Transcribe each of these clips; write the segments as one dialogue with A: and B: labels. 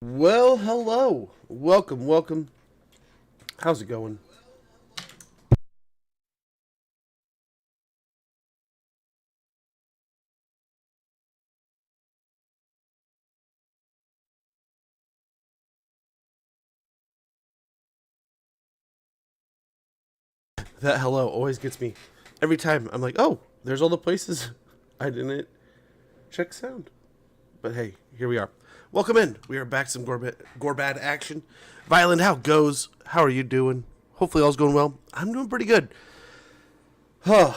A: Well, hello. Welcome, welcome. How's it going? That hello always gets me. Every time I'm like, oh, there's all the places I didn't check sound. But hey, here we are. Welcome in. We are back some Gorbad action. Violent, how goes? How are you doing? Hopefully all's going well. I'm doing pretty good. Huh.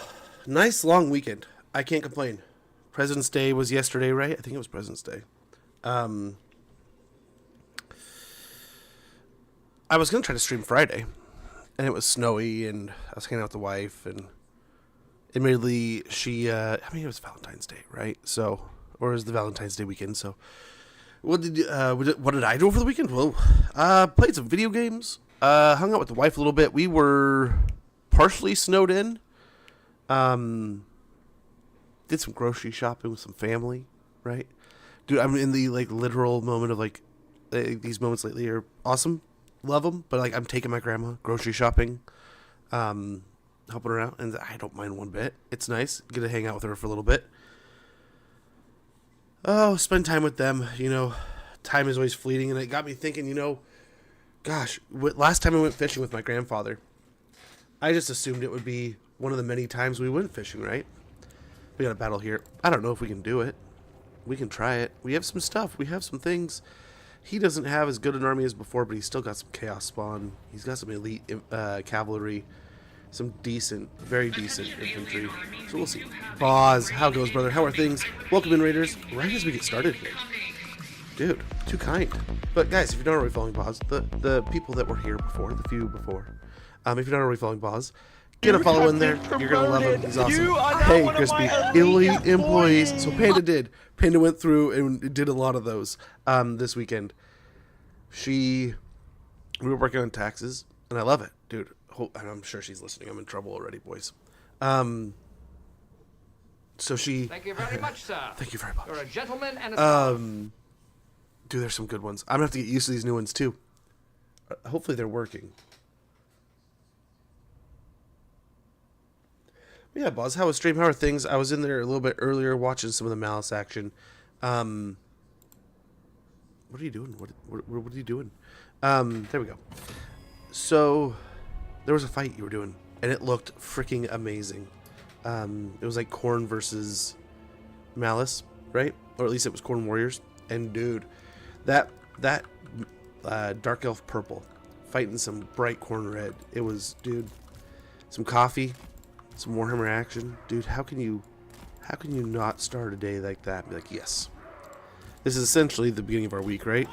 A: Nice long weekend. I can't complain. President's Day was yesterday, right? I think it was President's Day. Um, I was going to try to stream Friday, and it was snowy, and I was hanging out with the wife, and admittedly, it was Valentine's Day, right? So, or it was the Valentine's Day weekend, so. What did I do over the weekend? Well, played some video games, hung out with the wife a little bit. We were partially snowed in, did some grocery shopping with some family, right? Dude, I'm in the, literal moment of, these moments lately are awesome. Love them, but, I'm taking my grandma grocery shopping, helping her out, and I don't mind one bit. It's nice. Get to hang out with her for a little bit. Oh, spend time with them. Time is always fleeting, and it got me thinking, gosh, last time I went fishing with my grandfather, I just assumed it would be one of the many times we went fishing, right? We got a battle here. I don't know if we can do it. We can try it. We have some stuff. We have some things. He doesn't have as good an army as before, but he's still got some chaos spawn. He's got some elite cavalry. Some decent, very decent infantry. So we'll see. Boz, how goes, brother? How are things? Welcome in, Raiders. Right as we get started here. Dude, too kind. But guys, if you're not already following Boz, the people that were here before, the few before, if you're not already following Boz, get a follow in there. You're going to love him. He's awesome. Hey, Crispy. Elite employees. So Panda did. Panda went through and did a lot of those this weekend. We were working on taxes, and I love it. Dude, I'm sure she's listening. I'm in trouble already, boys. So she...
B: Thank you very much, sir.
A: Thank you very much.
B: You're a gentleman and a
A: Dude, there's some good ones. I'm going to have to get used to these new ones, too. Hopefully they're working. Yeah, Boz, how was stream? How are things? I was in there a little bit earlier watching some of the Malice action. What are you doing? What are you doing? There we go. So, there was a fight you were doing, and it looked freaking amazing. It was like Khorne versus Malice, right? Or at least it was Khorne Warriors. And dude, that Dark Elf Purple fighting some bright Khorne Red. It was, dude, some coffee, some Warhammer action. Dude, how can you not start a day like that and be like, yes. This is essentially the beginning of our week, right?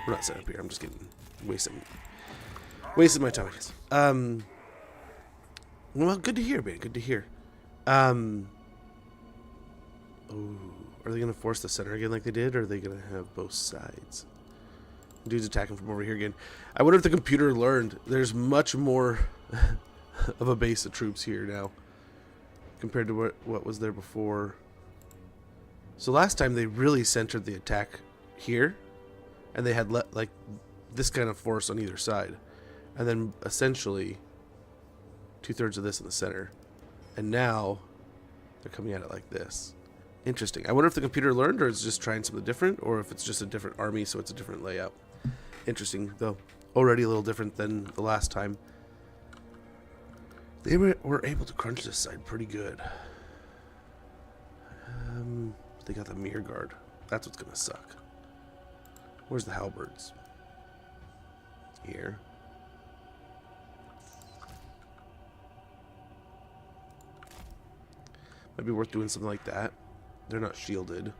A: We're not set up here. I'm just getting wasting my time, I guess. Well, good to hear, man. Good to hear. Ooh, are they gonna force the center again like they did, or are they gonna have both sides? Dude's attacking from over here again. I wonder if the computer learned. There's much more of a base of troops here now compared to what was there before. So last time they really centered the attack here, and they had this kind of force on either side, and then essentially 2/3 of this in the center. And now they're coming at it like this. Interesting. I wonder if the computer learned, or it's just trying something different, or if it's just a different army, so it's a different layout. Interesting, though. Already a little different than the last time. They were able to crunch this side pretty good. They got the Mirror Guard. That's what's gonna suck. Where's the halberds? Here. Might be worth doing something like that. They're not shielded,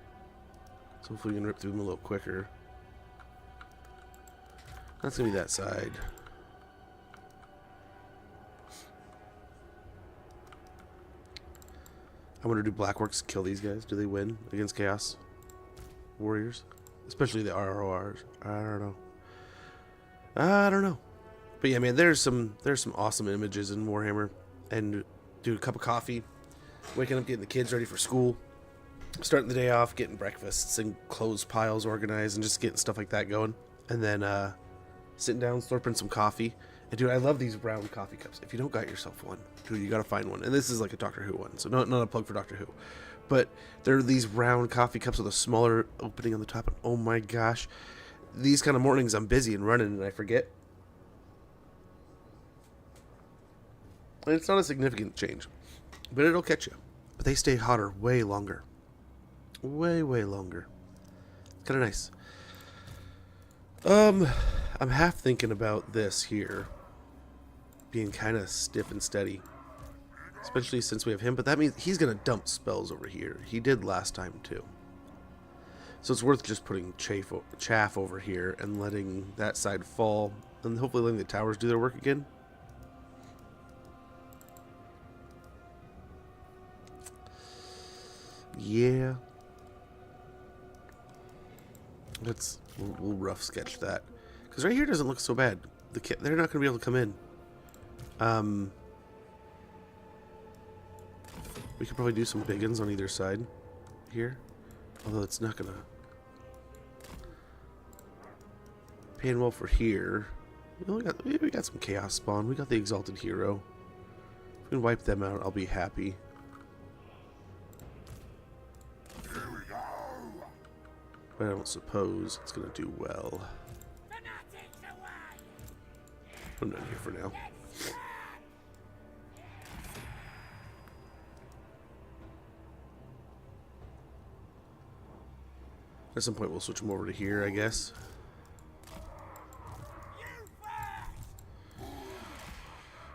A: so hopefully we can rip through them a little quicker. That's gonna be that side. I wonder, do Black Orcs kill these guys? Do they win against Chaos Warriors? Especially the RORs. I don't know. But yeah, man, there's some awesome images in Warhammer. And dude, a cup of coffee, waking up, getting the kids ready for school, starting the day off, getting breakfasts and clothes piles organized, and just getting stuff like that going. And then sitting down, slurping some coffee. And dude, I love these round coffee cups. If you don't got yourself one, dude, you gotta find one. And this is like a Doctor Who one, so not a plug for Doctor Who. But there are these round coffee cups with a smaller opening on the top. And oh my gosh, these kind of mornings I'm busy and running and I forget. And it's not a significant change, but it'll catch you. But they stay hotter way longer. Way longer. Kind of nice. I'm half thinking about this here being kind of stiff and steady, especially since we have him, but that means he's gonna dump spells over here. He did last time too, so it's worth just putting chaff over here and letting that side fall, and hopefully letting the towers do their work again. Yeah, we'll rough sketch that, because right here doesn't look so bad. They're not going to be able to come in. We could probably do some big ones on either side here, although it's not going to pan well for here. We got some chaos spawn. We got the exalted hero. If we can wipe them out, I'll be happy. But I don't suppose it's going to do well. I'm done here for now. At some point we'll switch them over to here, I guess.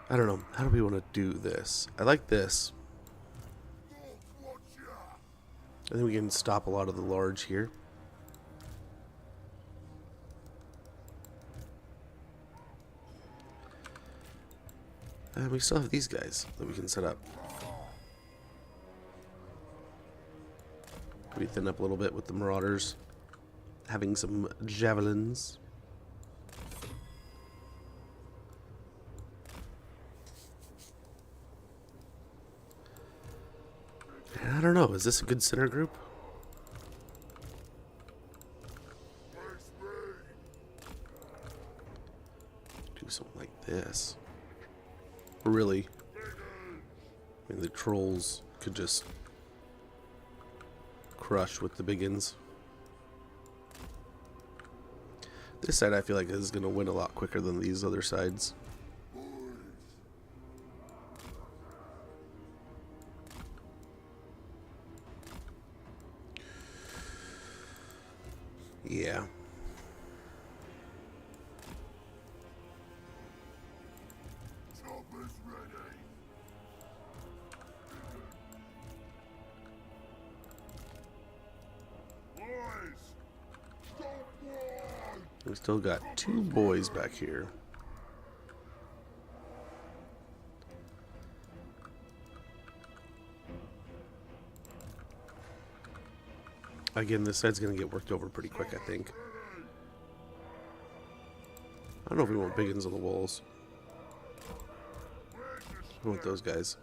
A: I don't know. How do we want to do this? I like this. I think we can stop a lot of the large here. And we still have these guys that we can set up. We thin up a little bit with the marauders having some javelins. And I don't know, is this a good center group? Do something like this. Really, I mean, the trolls could just crush with the biggins. This side I feel like is going to win a lot quicker than these other sides. Yeah. We still got two boys back here. Again, this side's going to get worked over pretty quick, I think. I don't know if we want big ones on the walls. We want those guys.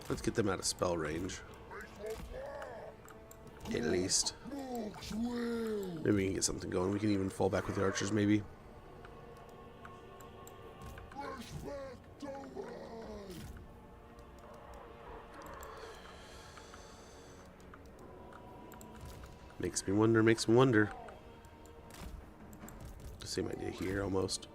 A: Let's get them out of spell range. At least. Maybe we can get something going. We can even fall back with the archers, maybe. Makes me wonder, makes me wonder. The same idea here, almost.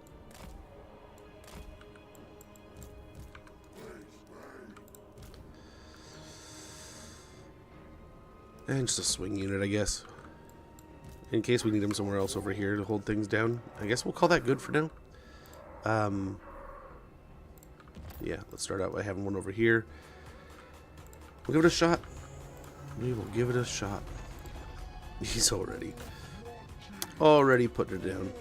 A: And just a swing unit, I guess. In case we need them somewhere else over here to hold things down. I guess we'll call that good for now. Yeah, let's start out by having one over here. We'll give it a shot. We will give it a shot. He's already putting it down.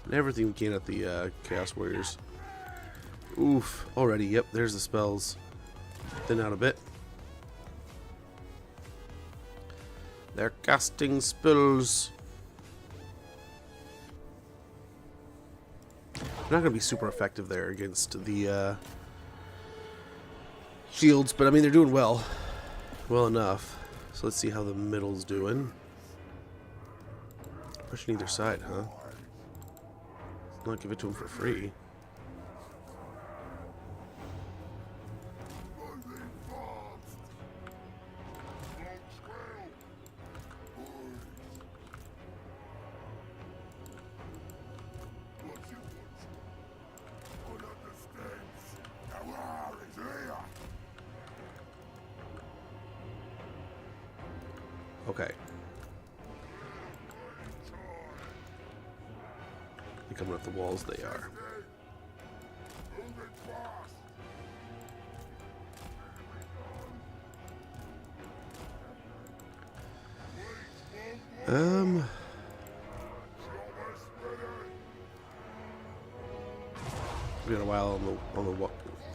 A: And everything we can at the Chaos Warriors. Oof, already, yep, there's the spells. Thin out a bit. They're casting spells. Not going to be super effective there against the shields, but I mean, they're doing well. Well enough. So let's see how the middle's doing. Pushing either side, huh? Not give it to him for free. Okay. They're coming up the walls, they are. We got a while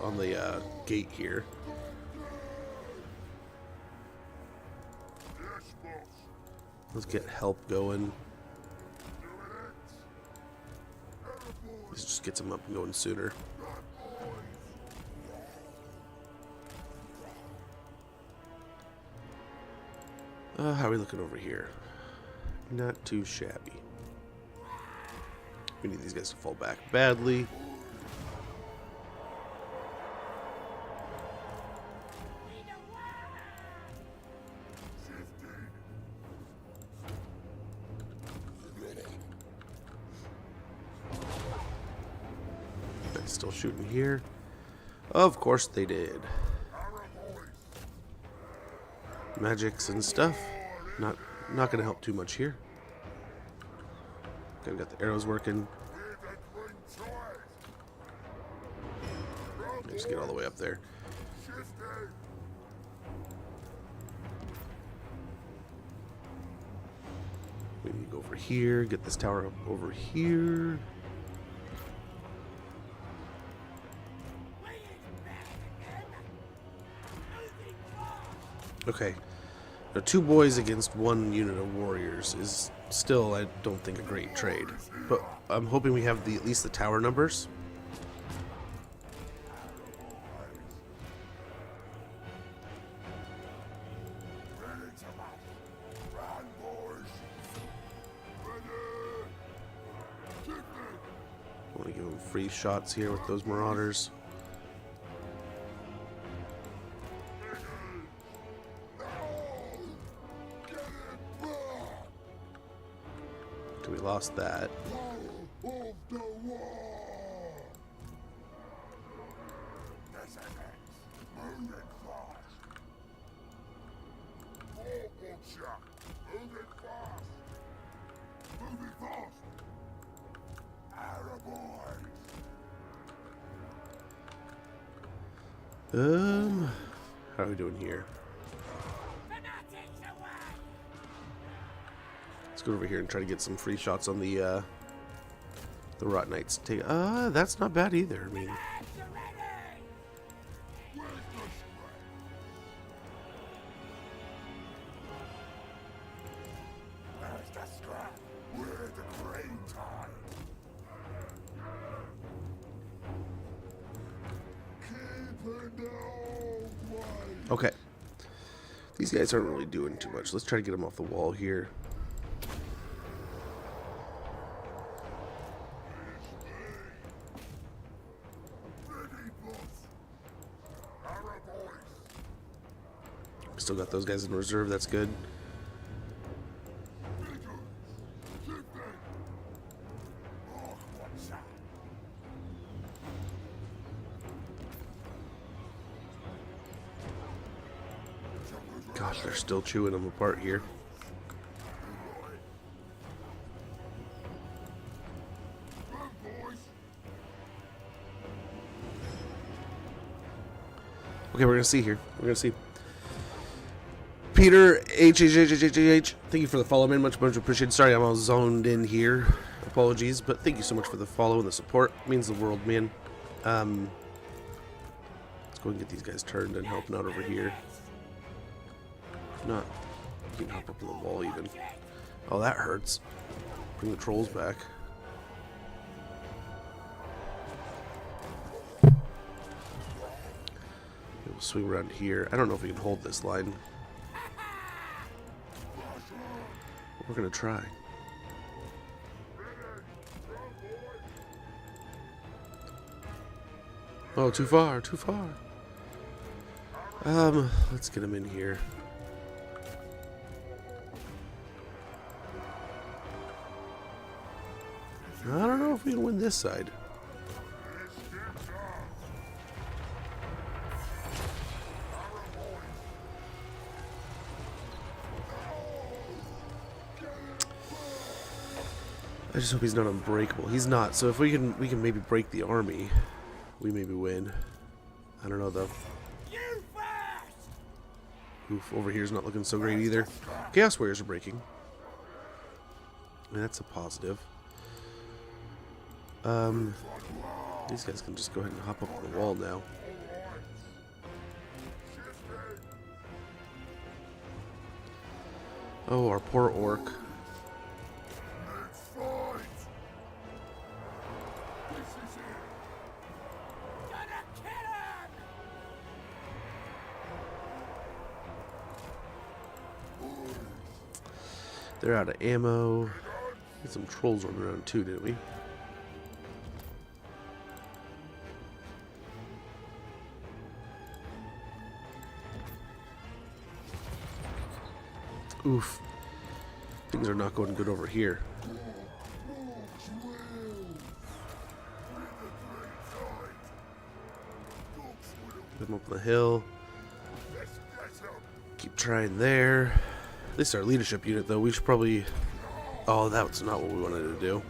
A: on the gate here. Let's get help going. This just gets them up and going sooner. How are we looking over here? Not too shabby. We need these guys to fall back badly. Still shooting here. Of course they did. Magics and stuff. Not going to help too much here. Okay, we got the arrows working. Just get all the way up there. We need to go over here. Get this tower up over here. Okay, now 2 boys against 1 unit of warriors is still, I don't think, a great trade. But I'm hoping we have at least the tower numbers. I want to give them free shots here with those marauders. We lost that. How are we doing here? Let's go over here and try to get some free shots on the Rot Knights. That's not bad either. I mean, okay. These guys aren't really doing too much. Let's try to get them off the wall here. Still got those guys in reserve, that's good. Gosh, they're still chewing them apart here. Okay, we're gonna see here. We're gonna see. Peter HHHHH, thank you for the follow, man. Much appreciated. Sorry, I'm all zoned in here. Apologies, but thank you so much for the follow and the support. It means the world, man. Let's go and get these guys turned and helping out over here. If not, you can hop up on the wall even. Oh, that hurts. Bring the trolls back. We'll swing around here. I don't know if we can hold this line. We're gonna try. Oh, too far, too far. Let's get him in here. I don't know if we can win this side. I just hope he's not unbreakable. He's not. So if we can maybe break the army, we maybe win. I don't know though. Oof, over here's not looking so great either. Chaos Warriors are breaking. That's a positive. These guys can just go ahead and hop up on the wall now. Oh, our poor orc. They're out of ammo. Had some trolls running around too, didn't we? Oof. Things are not going good over here. Put them up the hill. Keep trying there. At least our leadership unit, though, we should probably... Oh, that's not what we wanted to do.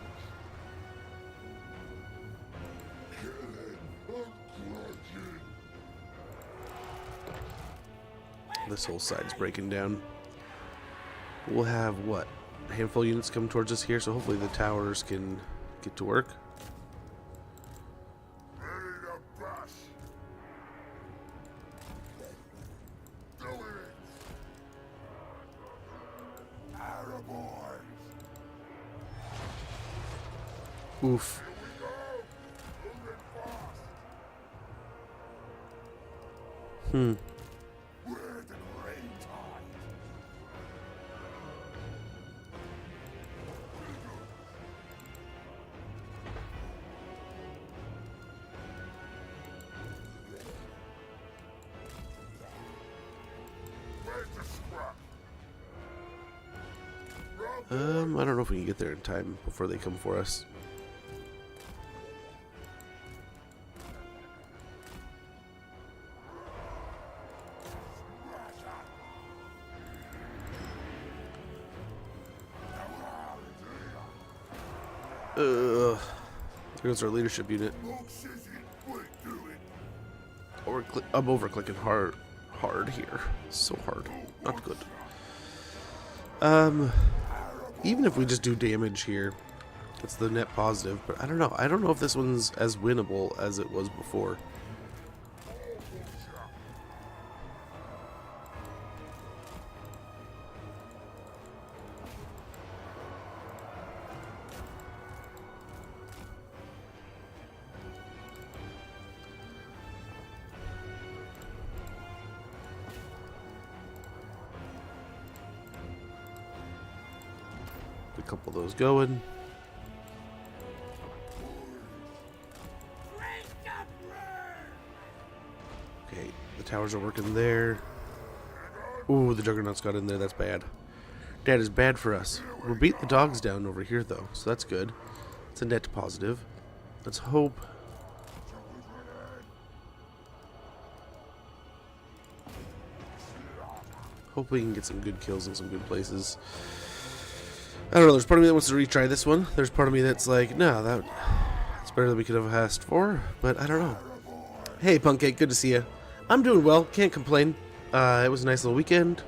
A: This whole side's breaking down. We'll have, what, a handful of units come towards us here, so hopefully the towers can get to work. Oof. I don't know if we can get there in time before they come for us. There goes our leadership unit. I'm over clicking hard here. So hard. Not good. Even if we just do damage here, it's the net positive, but I don't know. I don't know if this one's as winnable as it was before. A couple of those going. Okay, the towers are working there. Ooh, the Juggernauts got in there. That's bad. That is bad for us. We're beating the dogs down over here, though, so that's good. It's a net positive. Let's hope. Hope we can get some good kills in some good places. I don't know, there's part of me that wants to retry this one. There's part of me that's like, no, that's better than we could have asked for, but I don't know. Hey, Punkcake, good to see you. I'm doing well, can't complain. It was a nice little weekend.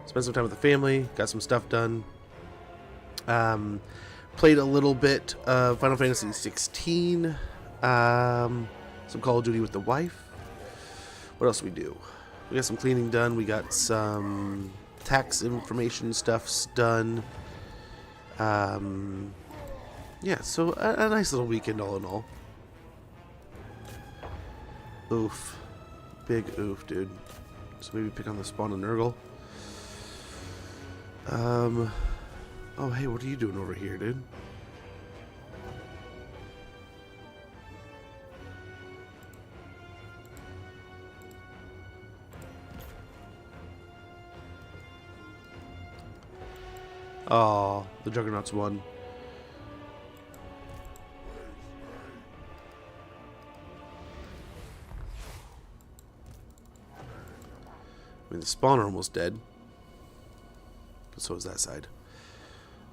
A: Spent some time with the family, got some stuff done. Played a little bit of Final Fantasy 16. Some Call of Duty with the wife. What else we do? We got some cleaning done. We got some tax information stuffs done. Yeah, so a nice little weekend all in all. Oof. big oof, dude. So maybe pick on the spawn of Nurgle. Oh, hey, what are you doing over here, dude? Oh, the Juggernauts won. I mean, the spawner almost dead. But so is that side.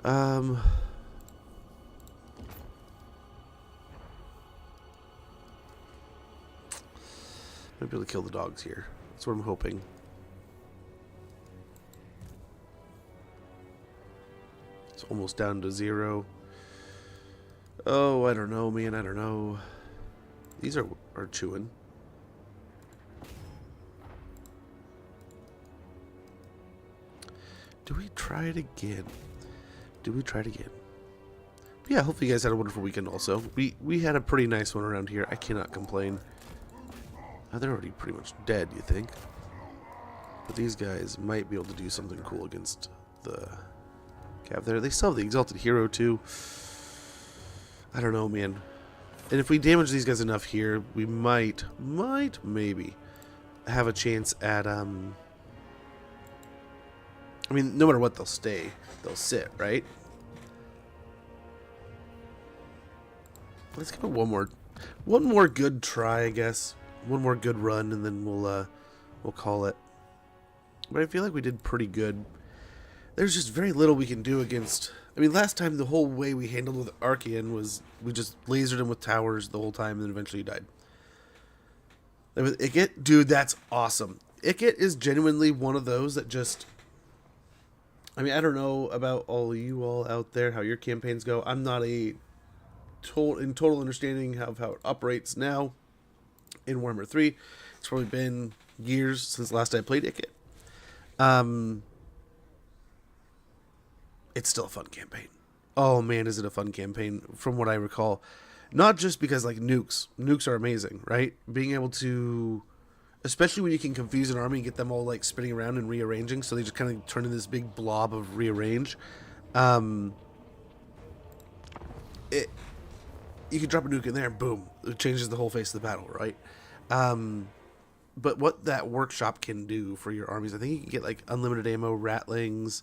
A: Might be able to kill the dogs here. That's what I'm hoping. It's almost down to 0. Oh, I don't know, man. I don't know. These are chewing. Do we try it again? Do we try it again? But yeah, hopefully you guys had a wonderful weekend also. We had a pretty nice one around here. I cannot complain. Oh, they're already pretty much dead, you think? But these guys might be able to do something cool against the Cav there. They still have the Exalted Hero too. I don't know, man. And if we damage these guys enough here, we might maybe have a chance at I mean, no matter what, they'll stay. They'll sit, right? Let's give it one more good try, I guess. One more good run, and then we'll call it. But I feel like we did pretty good. There's just very little we can do against. I mean, last time the whole way we handled with Archean was we just lasered him with towers the whole time, and then eventually he died. With Ikit, dude, that's awesome. Ikit is genuinely one of those that just. I mean, I don't know about all you all out there, how your campaigns go. I'm not in total understanding of how it operates now in Warhammer 3. It's probably been years since last I played Ikit. It's still a fun campaign. Oh man, is it a fun campaign from what I recall. Not just because like nukes are amazing, right? Being able to, especially when you can confuse an army and get them all like spinning around and rearranging, so they just kind of turn into this big blob of rearrange. You could drop a nuke in there, and boom, it changes the whole face of the battle, right? But what that workshop can do for your armies, I think you can get like unlimited ammo, ratlings.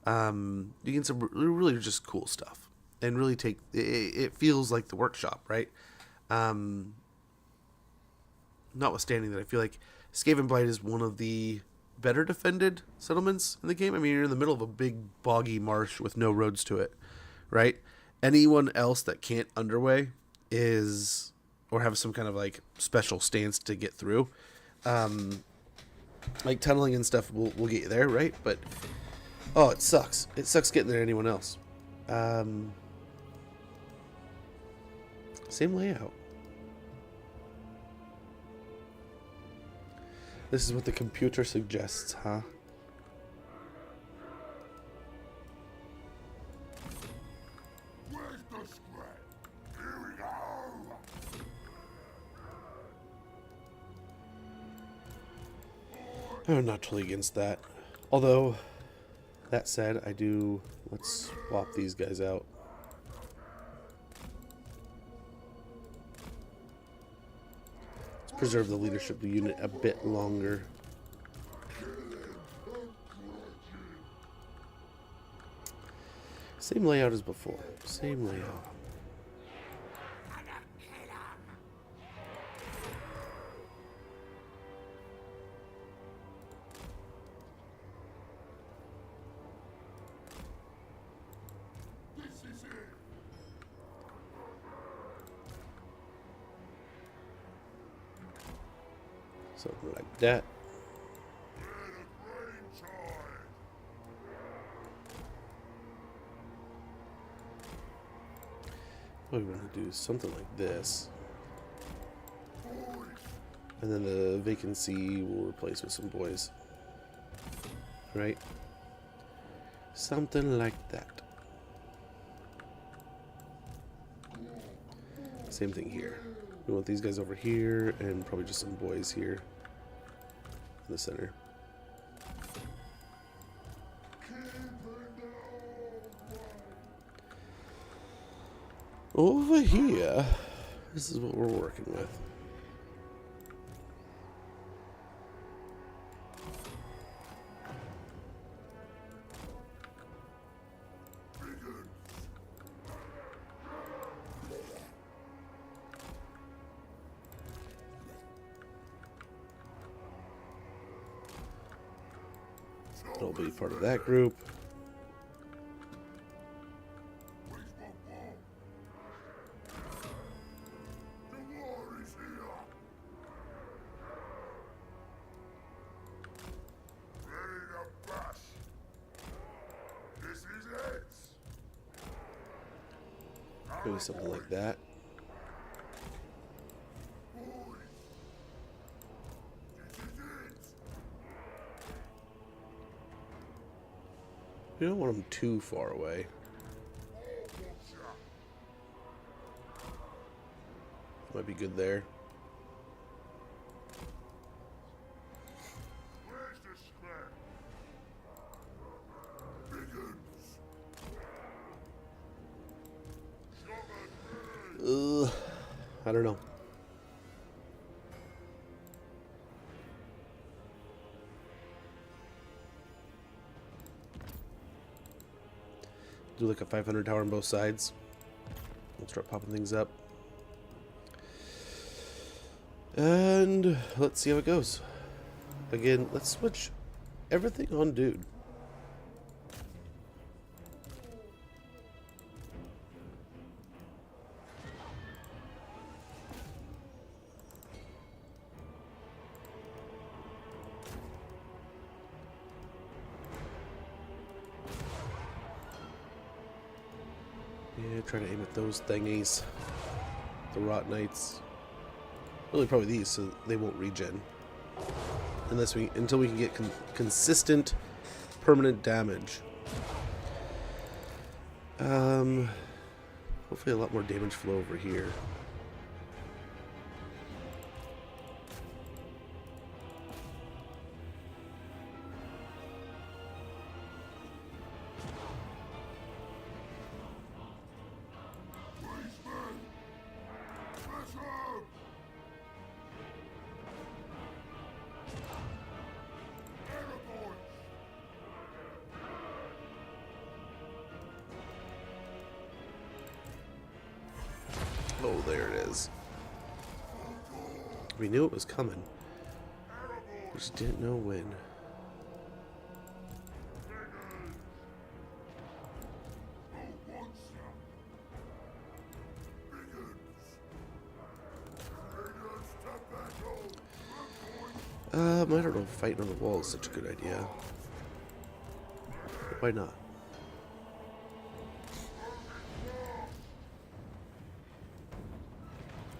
A: You get some really just cool stuff, and really take it feels like the workshop, right? Notwithstanding that, I feel like Skaven Blight is one of the better defended settlements in the game. I mean, you're in the middle of a big boggy marsh with no roads to it, right? Anyone else that can't underway is, or have some kind of like special stance to get through, like tunneling and stuff will get you there, right? But oh, it sucks. It sucks getting there to anyone else. Same layout. This is what the computer suggests, huh?
C: Where's the spread? Here we go.
A: I'm not totally against that. Although, that said, let's swap these guys out. Let's preserve the leadership unit a bit longer. Same layout as before. Same layout. Something like that. We're going to do something like this. And then the vacancy will replace with some boys. Right? Something like that. Same thing here. We want these guys over here and probably just some boys here. in the center. Over here, this is what we're working with. It'll be part of that group.
C: The war is here. Ready to bash. This is it.
A: Maybe something like that.
C: Boys. This is it.
A: You don't want them too far away. Might be good there.
C: Where's the scrap? Biggins. Shove it.
A: I don't know. Do like a 500 tower on both sides. We'll start popping things up. And let's see how it goes. Again, let's switch everything on dude. Yeah, try to aim at those thingies. The Rot Knights. Really probably these, so they won't regen. Until we can get consistent, permanent damage. Hopefully a lot more damage flow over here.
C: Policeman. Smash up. Airborne.
A: Oh, there it is. We knew it was coming. We just didn't know when. I don't know if fighting on the wall is such a good idea. Why not?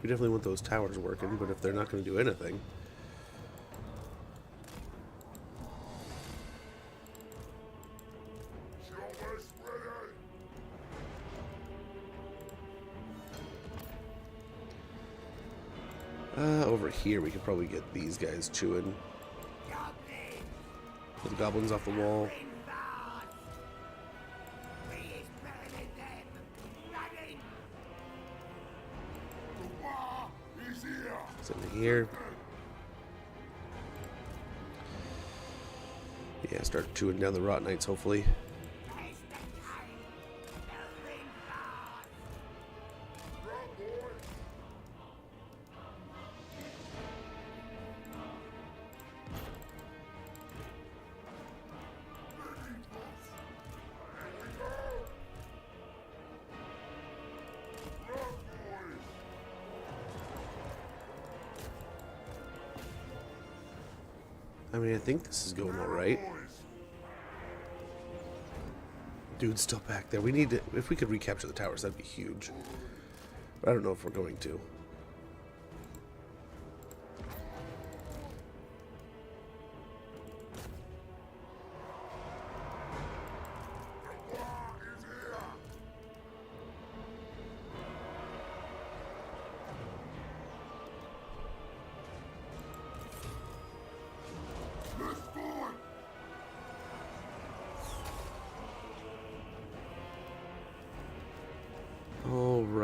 A: We definitely want those towers working, but if they're not going to do anything... over here we could probably get these guys chewing. Get the goblins off the wall. Something here. Yeah, start chewing down the Rot Knights, hopefully. I mean, I think this is going all right. Dude's still back there. We need to... If we could recapture the towers, that'd be huge. But I don't know if we're going to.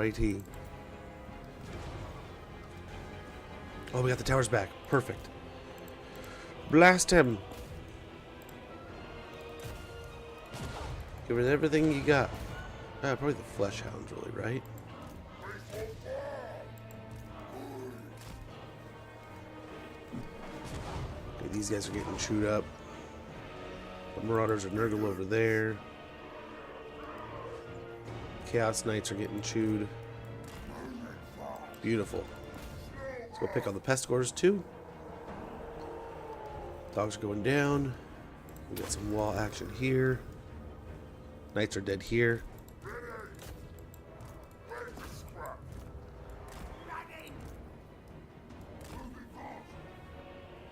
A: Alrighty. Oh, we got the towers back. Perfect. Blast him. Give it everything you got. Probably the flesh hounds, really, right? Okay, these guys are getting chewed up. The Marauders are Nurgle over there. Chaos Knights are getting chewed. Beautiful. Let's go pick on the Pest Gores too. Dogs are going down. We got some wall action here. Knights are dead here.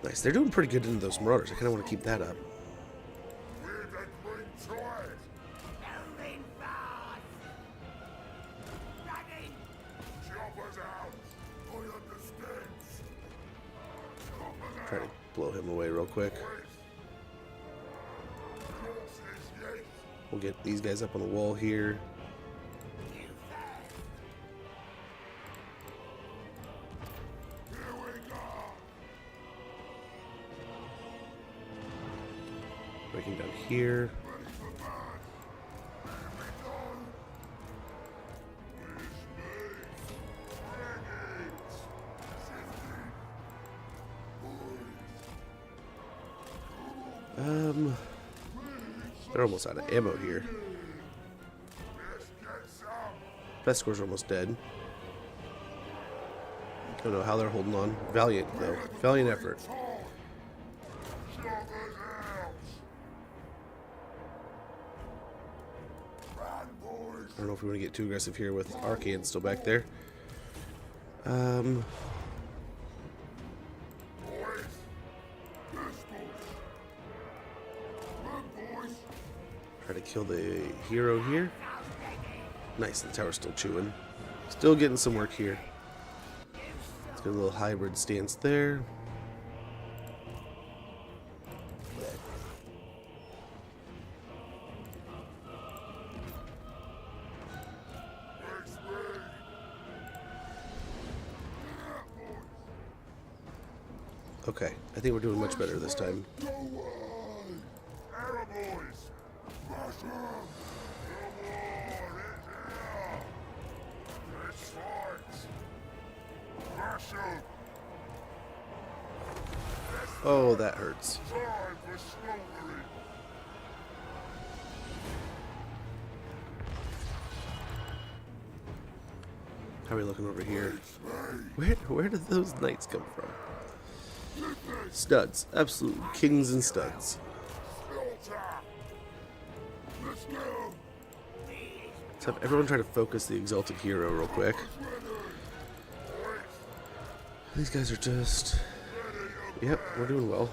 A: Nice. They're doing pretty good into those Marauders. I kind of want to keep that up. Try to blow him away real quick. We'll get these guys up on the wall here. Breaking down here. They're almost out of ammo here. Pest Gores are almost dead. Don't know how they're holding on. Valiant though. Valiant effort. I don't know if we want to get too aggressive here with Arcane still back there. Try to kill the hero here. Nice, the tower's still chewing. Still getting some work here. Let's get a little hybrid stance there. Okay, I think we're doing much better this time. Oh, that hurts. How are we looking over here? Where did those knights come from? Studs. Absolute kings and studs. Let's have everyone try to focus the Exalted Hero real quick. These guys are just... Yep, we're doing well.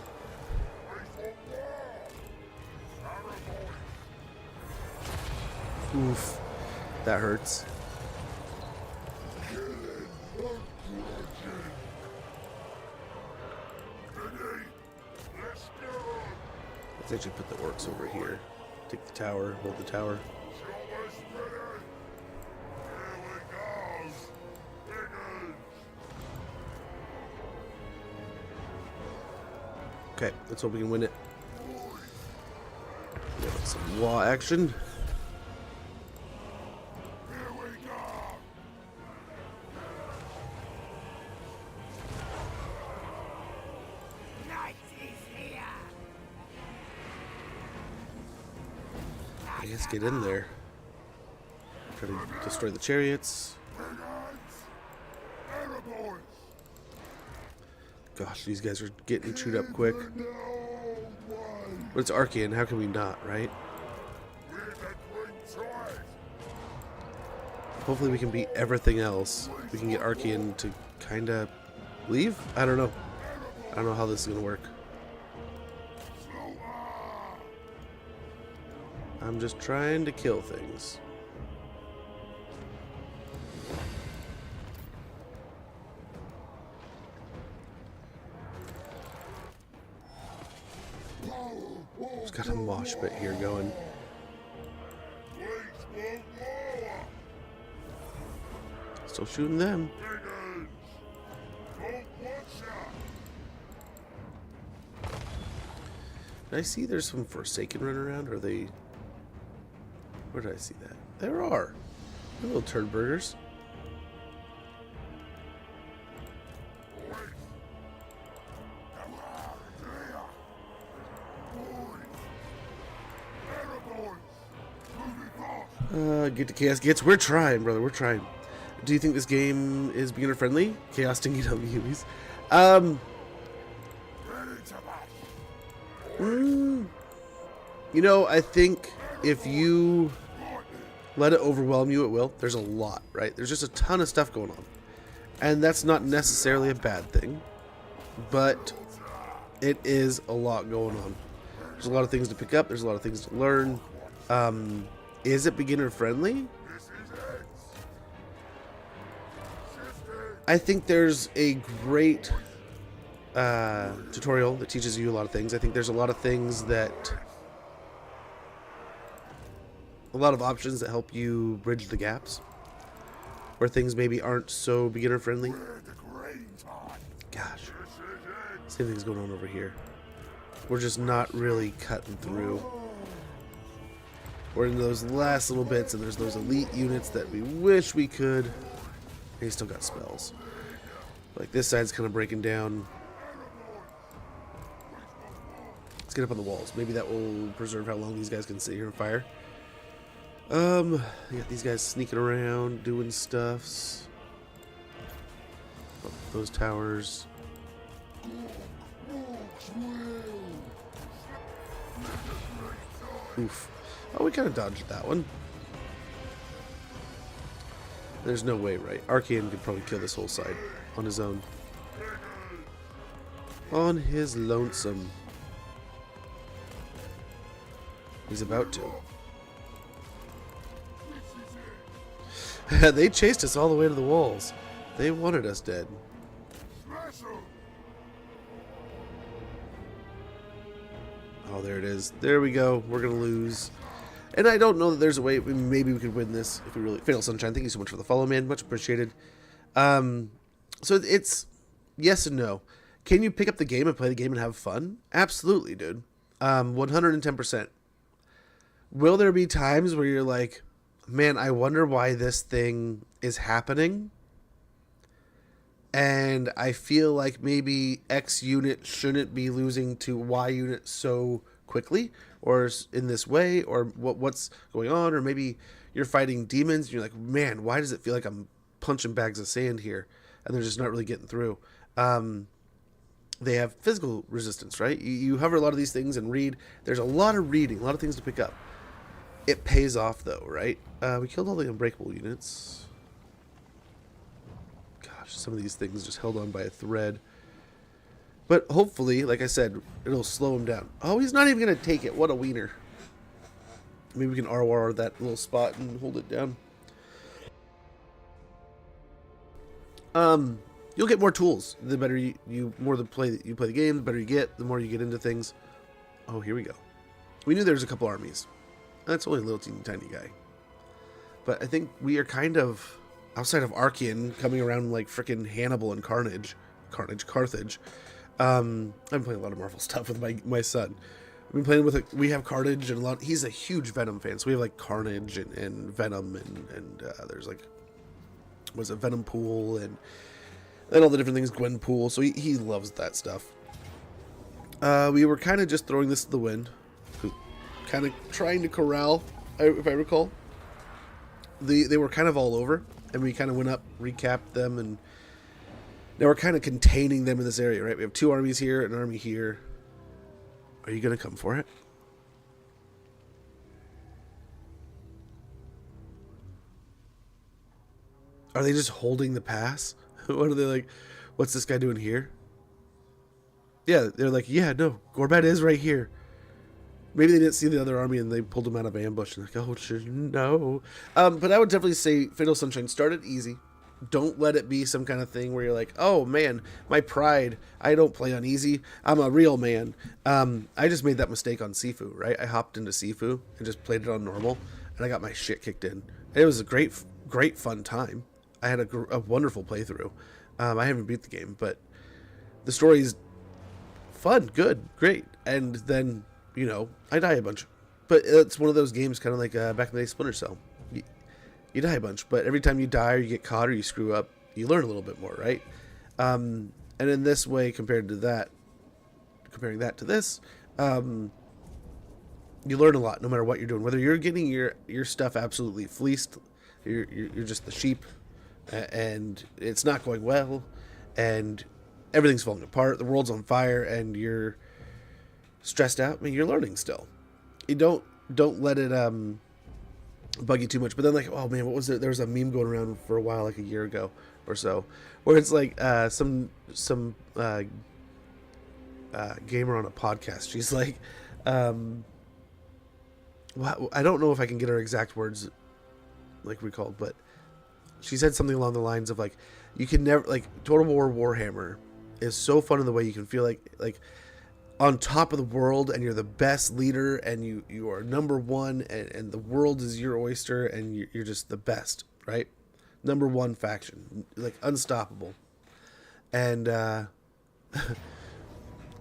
A: Oof. That hurts. Let's actually put the orcs over here. Take the tower, hold the tower. Okay, let's hope we can win it. We got some wall action. I guess get in there. Try to destroy the chariots. Gosh, these guys are getting chewed up quick. But it's Arcane, how can we not, right? Hopefully we can beat everything else. We can get Arcane to kind of leave? I don't know. I don't know how this is going to work. I'm just trying to kill things. Just got a mosh pit here going. Still shooting them.
C: Brigands! Don't watch out!
A: Did I see there's some Forsaken running around? Or are they... Where did I see that? There are. They're little turd burgers. Get to Chaos Gets. We're trying, brother. We're trying. Do you think this game is beginner friendly? Chaos stinking on the Hueys. You know, I think if you let it overwhelm you, it will. There's a lot, right? There's just a ton of stuff going on. And that's not necessarily a bad thing. But it is a lot going on. There's a lot of things to pick up. There's a lot of things to learn. Is it beginner friendly? I think there's a great tutorial that teaches you a lot of things. I think there's a lot of things that... A lot of options that help you bridge the gaps. Where things maybe aren't so beginner friendly. Gosh. Same thing's going on over here. We're just not really cutting through. We're in those last little bits, and there's those elite units that we wish we could. They still got spells. Like this side's kind of breaking down. Let's get up on the walls. Maybe that will preserve how long these guys can sit here and fire. You got these guys sneaking around, doing stuffs. Oh, those towers. Oof. Oh, we kind of dodged that one. There's no way, right? Arcane could probably kill this whole side on his own. On his lonesome. He's about to. They chased us all the way to the walls. They wanted us dead. Oh, there it is. There we go. We're going to lose. And I don't know that there's a way. Maybe we could win this if we really... Fatal Sunshine, thank you so much for the follow, man. Much appreciated. So it's yes and no. Can you pick up the game and play the game and have fun? Absolutely, dude. 110%. Will there be times where you're like, man, I wonder why this thing is happening? And I feel like maybe X unit shouldn't be losing to Y unit so quickly, or in this way, or what's going on, or maybe you're fighting demons and you're like, man, why does it feel like I'm punching bags of sand here, and they're just not really getting through. They have physical resistance, right? You hover a lot of these things and read. There's a lot of reading, a lot of things to pick up. It pays off though, right? We killed all the unbreakable units. Gosh, some of these things just held on by a thread. But hopefully, like I said, it'll slow him down. Oh, he's not even going to take it. What a wiener. Maybe we can RWR that little spot and hold it down. You'll get more tools. The better you play the game, the better you get, the more you get into things. Oh, here we go. We knew there was a couple armies. That's only a little teeny tiny guy. But I think we are kind of outside of Archean, coming around like frickin' Hannibal and Carthage. I've been playing a lot of Marvel stuff with my son. I've been playing with we have Carnage and a lot. He's a huge Venom fan, so we have like Carnage and Venom and there's like was a Venom pool and all the different things, Gwen pool. So he loves that stuff. We were kind of just throwing this to the wind, kind of trying to corral, if I recall. They were kind of all over, and we kind of went up, recapped them, and now we're kind of containing them in this area, right? We have two armies here, an army here. Are you going to come for it? Are they just holding the pass? What are they like? What's this guy doing here? Yeah, they're like, yeah, no, Gorbad is right here. Maybe they didn't see the other army and they pulled him out of ambush. And like, oh, no. But I would definitely say Fatal Sunshine, start it easy. Don't let it be some kind of thing where you're like, oh, man, my pride. I don't play on easy. I'm a real man. I just made that mistake on Sifu, right? I hopped into Sifu and just played it on normal. And I got my shit kicked in. It was a great fun time. I had a wonderful playthrough. I haven't beat the game, but the story's fun, good, great. And then, you know, I die a bunch. But it's one of those games, kind of like back in the day Splinter Cell. You die a bunch, but every time you die or you get caught or you screw up, you learn a little bit more, right? And in this way, comparing that to this, you learn a lot no matter what you're doing. Whether you're getting your stuff absolutely fleeced, you're just the sheep, and it's not going well, and everything's falling apart, the world's on fire, and you're stressed out. I mean, you're learning still. You don't let it bug you too much. But then, like, oh man, what was it? There was a meme going around for a while, like a year ago or so, where it's like some gamer on a podcast. She's like, well, I don't know if I can get her exact words like recalled, but she said something along the lines of like, you can never, like, Total War Warhammer is so fun in the way you can feel like on top of the world, and you're the best leader, and you are number one, and the world is your oyster, and you're just the best, right? Number one faction, like unstoppable. And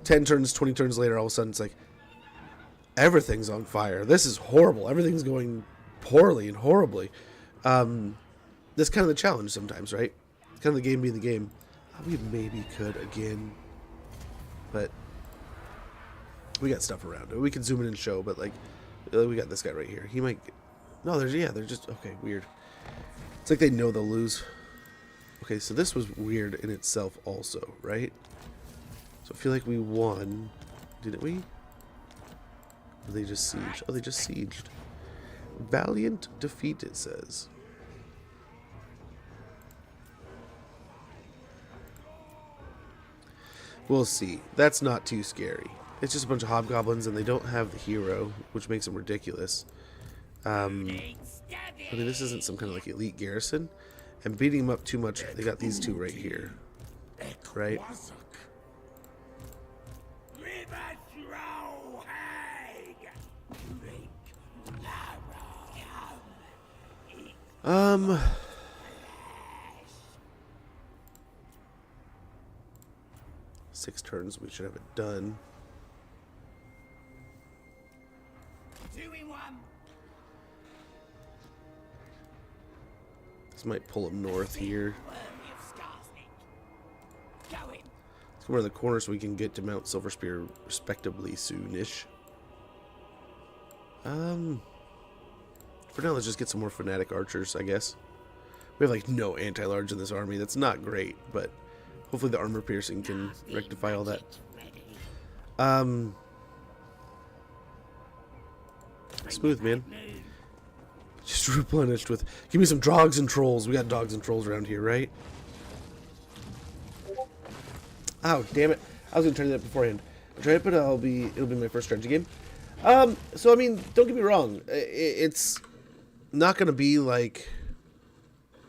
A: 10 turns, 20 turns later, all of a sudden it's like, everything's on fire. This is horrible. Everything's going poorly and horribly. That's kind of the challenge sometimes, right? It's kind of the game being the game. We maybe could again, but we got stuff around it. We can zoom in and show, but like, we got this guy right here. He might. No, they're just okay. Weird. It's like they know they'll lose. Okay, so this was weird in itself, also, right? So I feel like we won, didn't we? Or they just sieged. Oh, they just sieged. Valiant defeat, it says. We'll see. That's not too scary. It's just a bunch of hobgoblins, and they don't have the hero, which makes them ridiculous. I mean, this isn't some kind of like elite garrison. And beating them up too much, they got these two right here. Right? Six turns, we should have it done. This might pull him north here. Let's go to the corner so we can get to Mount Silver Spear respectably soonish. For now, let's just get some more fanatic archers, I guess. We have like no anti-large in this army. That's not great, but hopefully the armor piercing can rectify all that. Smooth, man. Just replenished with... Give me some dogs and trolls. We got dogs and trolls around here, right? Oh, damn it. I was going to try that beforehand. I'll try it, but it'll be my first strategy game. So, I mean, don't get me wrong. It's not going to be like...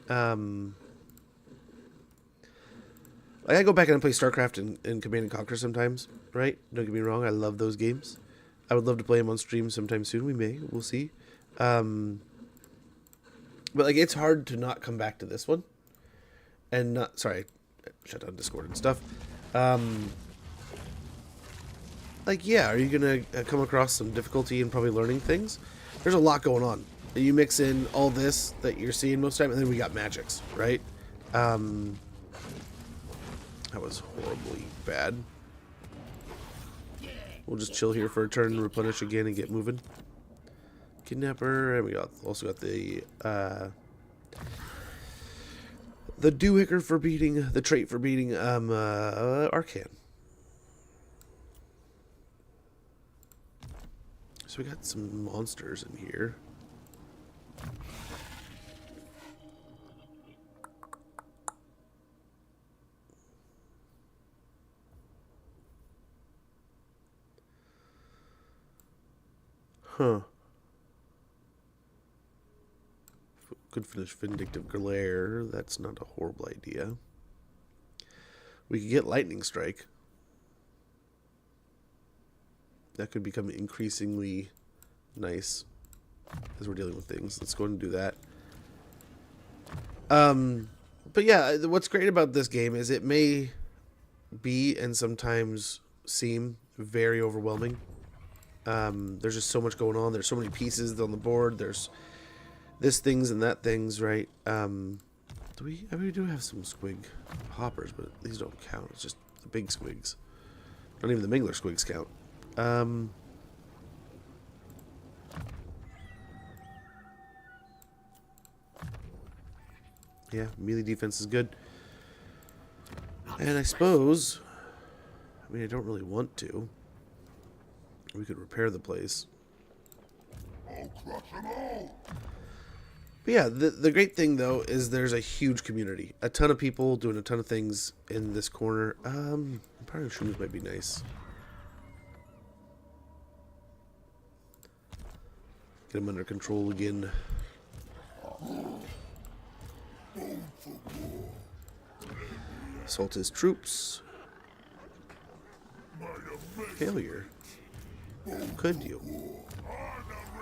A: Like, I go back and play StarCraft and Command and Conquer sometimes, right? Don't get me wrong. I love those games. I would love to play them on stream sometime soon. We may. We'll see. But, like, it's hard to not come back to this one. And not... Sorry. Shut down Discord and stuff. Like, yeah, are you going to come across some difficulty in probably learning things? There's a lot going on. You mix in all this that you're seeing most of the time, and then we got magics, right? That was horribly bad. We'll just chill here for a turn, replenish again, and get moving. Kidnapper, and we also got the doohicker for beating, the trait for beating Arcan. So we got some monsters in here. Huh. Could finish Vindictive Glare. That's not a horrible idea. We could get Lightning Strike. That could become increasingly nice as we're dealing with things. Let's go ahead and do that. But yeah, what's great about this game is it may be and sometimes seem very overwhelming. There's just so much going on. There's so many pieces on the board. There's this things and that things, right? I mean, we do have some squig hoppers, but these don't count. It's just the big squigs. Not even the Mingler squigs count. Yeah, melee defense is good. And I suppose, I mean, I don't really want to. We could repair the place.
C: I'll crush them all.
A: But yeah, the great thing, though, is there's a huge community. A ton of people doing a ton of things in this corner. Empowering shrooms might be nice. Get them under control again. Assault his troops. Failure. Could you?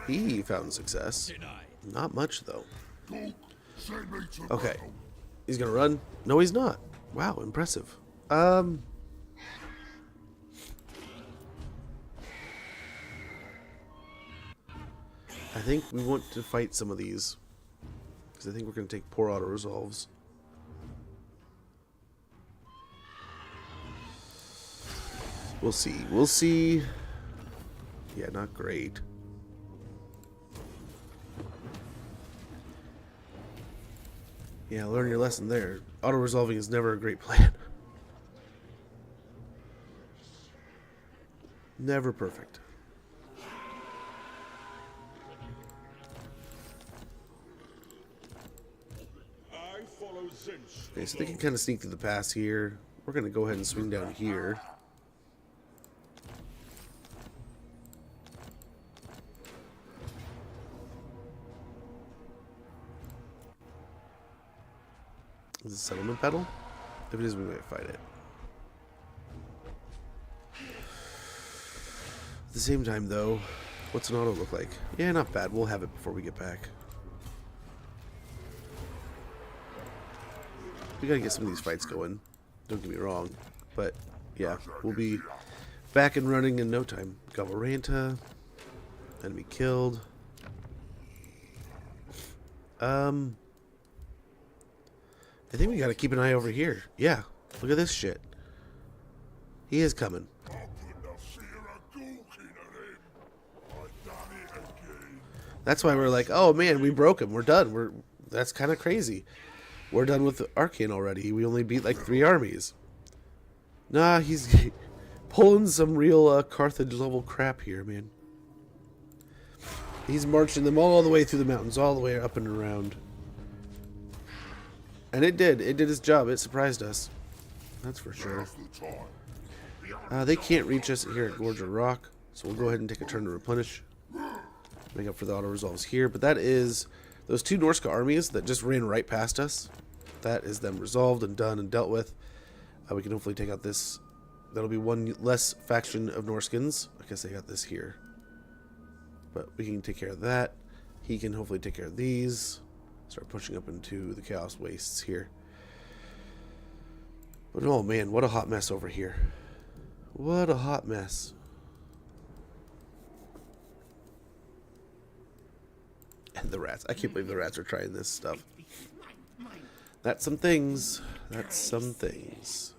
A: He found success. Not much, though. Okay. He's gonna run? No, he's not. Wow, impressive. I think we want to fight some of these. Because I think we're gonna take poor auto-resolves. We'll see. We'll see. Yeah, not great. Yeah, learn your lesson there. Auto-resolving is never a great plan. Never perfect. Okay, so they can kind of sneak through the pass here. We're going to go ahead and swing down here. Is it a settlement battle? If it is, we might fight it. At the same time, though, what's an auto look like? Yeah, not bad. We'll have it before we get back. We gotta get some of these fights going. Don't get me wrong. But, yeah, we'll be back and running in no time. Gavaranta. Enemy killed. I think we gotta keep an eye over here. Yeah, look at this shit. He is coming. That's why we're like, oh man, we broke him. We're done. That's kind of crazy. We're done with Arcane already. We only beat like 3 armies. Nah, he's pulling some real Carthage level crap here, man. He's marching them all the way through the mountains, all the way up and around. And it did its job. It surprised us. That's for sure. They can't reach us here at Gorge Rock, so we'll go ahead and take a turn to replenish. Make up for the auto-resolves here. But that is those 2 Norska armies that just ran right past us. That is them resolved and done and dealt with. We can hopefully take out this. That'll be one less faction of Norskins. I guess I got this here. But we can take care of that. He can hopefully take care of these. Start pushing up into the Chaos Wastes here. But oh man, what a hot mess over here. What a hot mess. And the rats. I can't believe the rats are trying this stuff. That's some things. That's some things.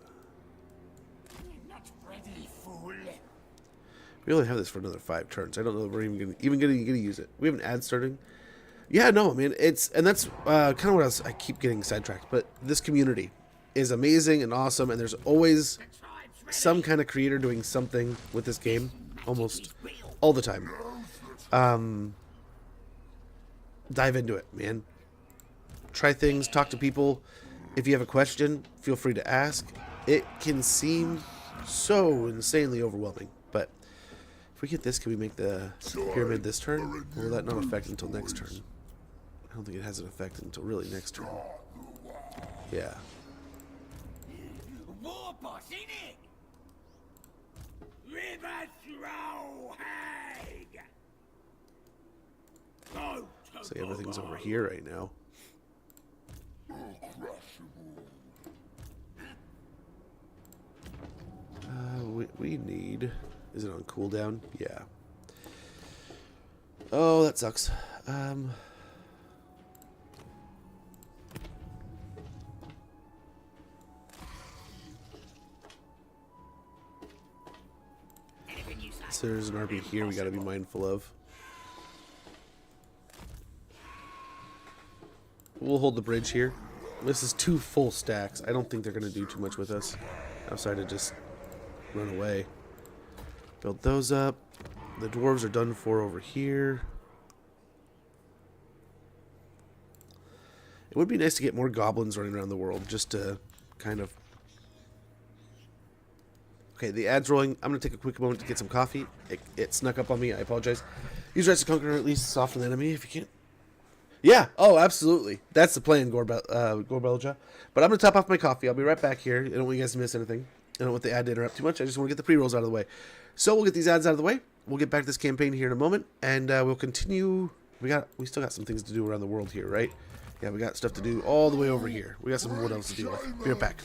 A: We only have this for another 5 turns. I don't know if we're even gonna use it. We have an ad starting. Yeah, no, I mean, and that's kind of what I keep getting sidetracked, but this community is amazing and awesome, and there's always some kind of creator doing something with this game, almost all the time. Dive into it, man. Try things, talk to people. If you have a question, feel free to ask. It can seem so insanely overwhelming, but if we get this, can we make the pyramid this turn? Or will that not affect until next turn? I don't think it has an effect until really next turn. Yeah. So everything's over here right now. we need... Is it on cooldown? Yeah. Oh, that sucks. So there's an RB here we gotta be mindful of. We'll hold the bridge here. This is 2 full stacks. I don't think they're gonna do too much with us outside of just run away. Build those up. The dwarves are done for over here. It would be nice to get more goblins running around the world just to kind of... Okay, the ad's rolling. I'm going to take a quick moment to get some coffee. It snuck up on me. I apologize. Use Rights to Conquer, or at least soften the enemy if you can. Yeah. Oh, absolutely. That's the plan, Gorbad. But I'm going to top off my coffee. I'll be right back here. I don't want you guys to miss anything. I don't want the ad to interrupt too much. I just want to get the pre-rolls out of the way. So we'll get these ads out of the way. We'll get back to this campaign here in a moment. And we'll continue. We still got some things to do around the world here, right? Yeah, we got stuff to do all the way over here. We got some wood else to deal with. Be right back.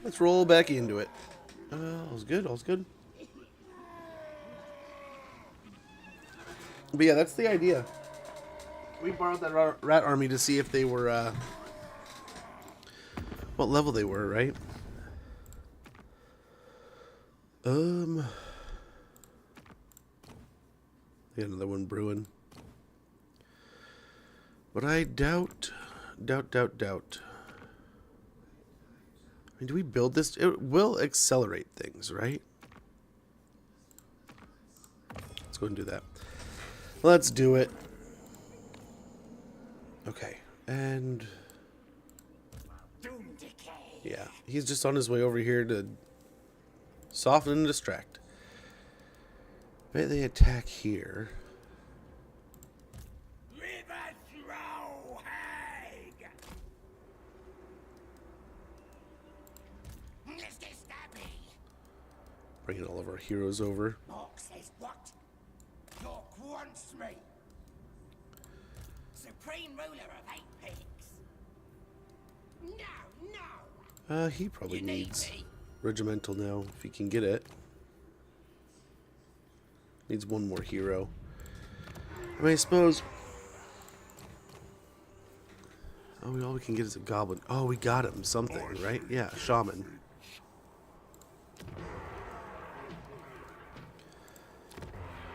A: Let's roll back into it. All's good, all's good. But yeah, that's the idea. We borrowed that rat army to see if they were, what level they were, right? They got another one brewing. But I doubt. I mean, do we build this? It will accelerate things, right? Let's go and do that. Let's do it. Okay, and yeah, he's just on his way over here to soften and distract. Maybe they attack here. Bringing all of our heroes over.
D: Mark says what? York wants me. Supreme ruler of 8 pigs. No.
A: He probably
D: You need
A: needs
D: me.
A: regimental now, if he can get it. Needs one more hero. I mean, I suppose... Oh, all we can get is a goblin. Oh, we got him something, right? Yeah, shaman.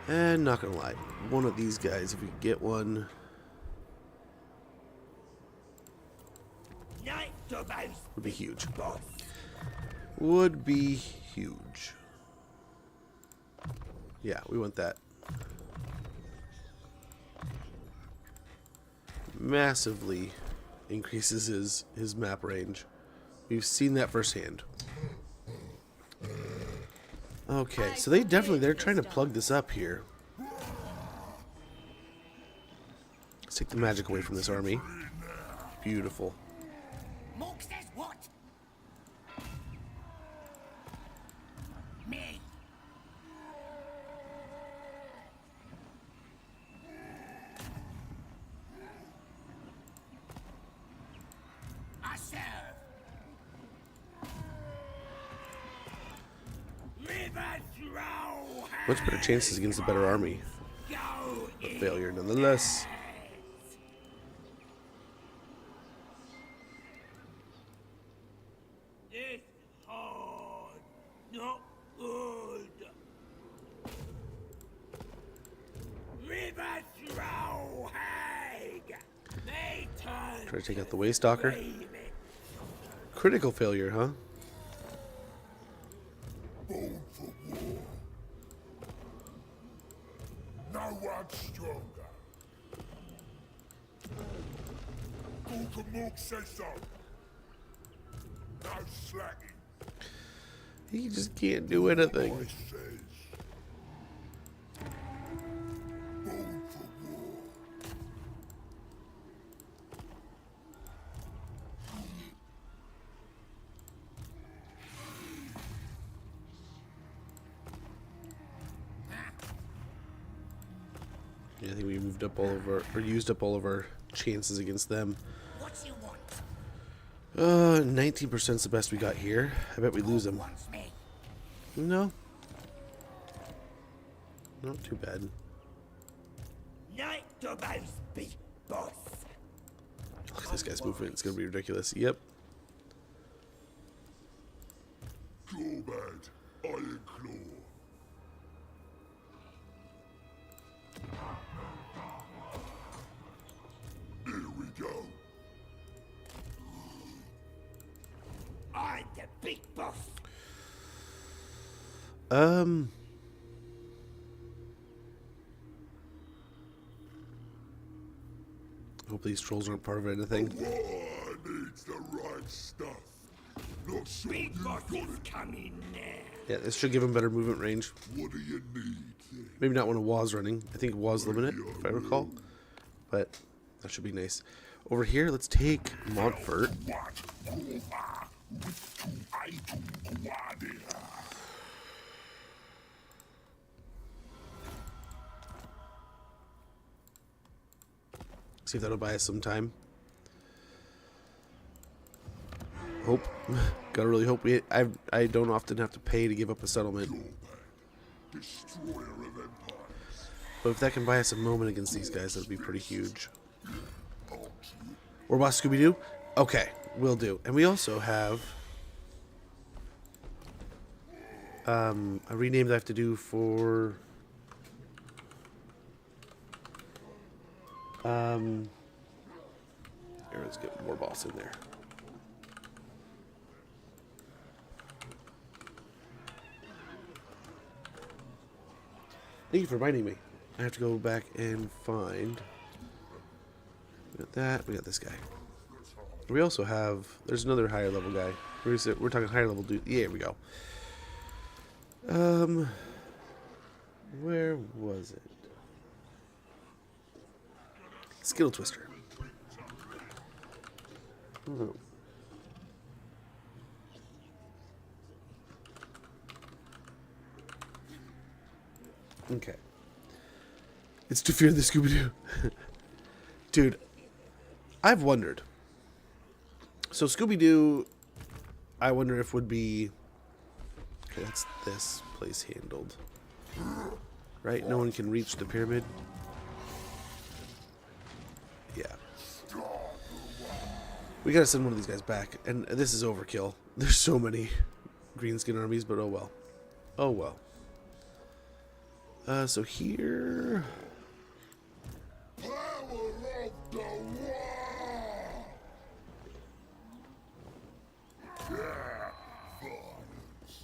A: And not gonna lie, one of these guys, if we could get one... Would be huge. Would be huge. Yeah, we want that. Massively increases his map range. We've seen that firsthand. Okay, so they're trying to plug this up here. Let's take the magic away from this army. Beautiful.
D: Mork says what? Me. I serve. River throw.
A: Much better chances against a better army.
D: Go
A: But failure nonetheless.
D: This hard, not good. River throw, Hag. They turn.
A: Try to take out the Waystalker. Critical failure, huh?
C: Born for war. No one stronger. Gorkamork says so. No slacking.
A: He just can't do anything.
C: Voice says. Born for war.
A: Yeah, I think we moved up all of our, or used up all of our chances against them.
D: What you want?
A: 19% is the best we got here. I bet we lose them.
D: Wants me.
A: No. Not too bad.
D: Night Dobbo's big boss.
A: Look at this guy's movement. It's going to be ridiculous. Yep.
C: Gorbad Ironclaw. Here we go.
D: I'm the big boss.
A: Hope these trolls aren't part of anything.
C: War needs the right stuff. Not sure
D: Big
C: you
D: boss
C: got
D: is
C: it.
D: coming now.
A: Yeah, this should give him better movement range.
C: What do you need then?
A: Maybe not when a Waz running. I think Waz limited, if I recall. But that should be nice. Over here, let's take Montfort. See if that'll buy us some time. Hope. Gotta really hope I don't often have to pay to give up a settlement.
C: Destroyer of empires.
A: But if that can buy us a moment against these guys, that'd be pretty huge. Or boss Scooby-Doo? Okay, will do. And we also have a rename that I have to do for here, let's get more boss in there. Thank you for reminding me. I have to go back and find. We got that. We got this guy. We also have. There's another higher level guy. Where is it? We're talking higher level dude. Yeah, here we go. Where was it? Skittle Twister. Oh. Okay. It's to fear the Scooby-Doo. Dude, I've wondered. So Scooby-Doo, I wonder if would be... Okay, that's this place handled. Right? No one can reach the pyramid. Yeah. We gotta send one of these guys back. And this is overkill. There's so many greenskin armies, but oh well. Oh well. So here...
C: Power of the war! Yeah, violence.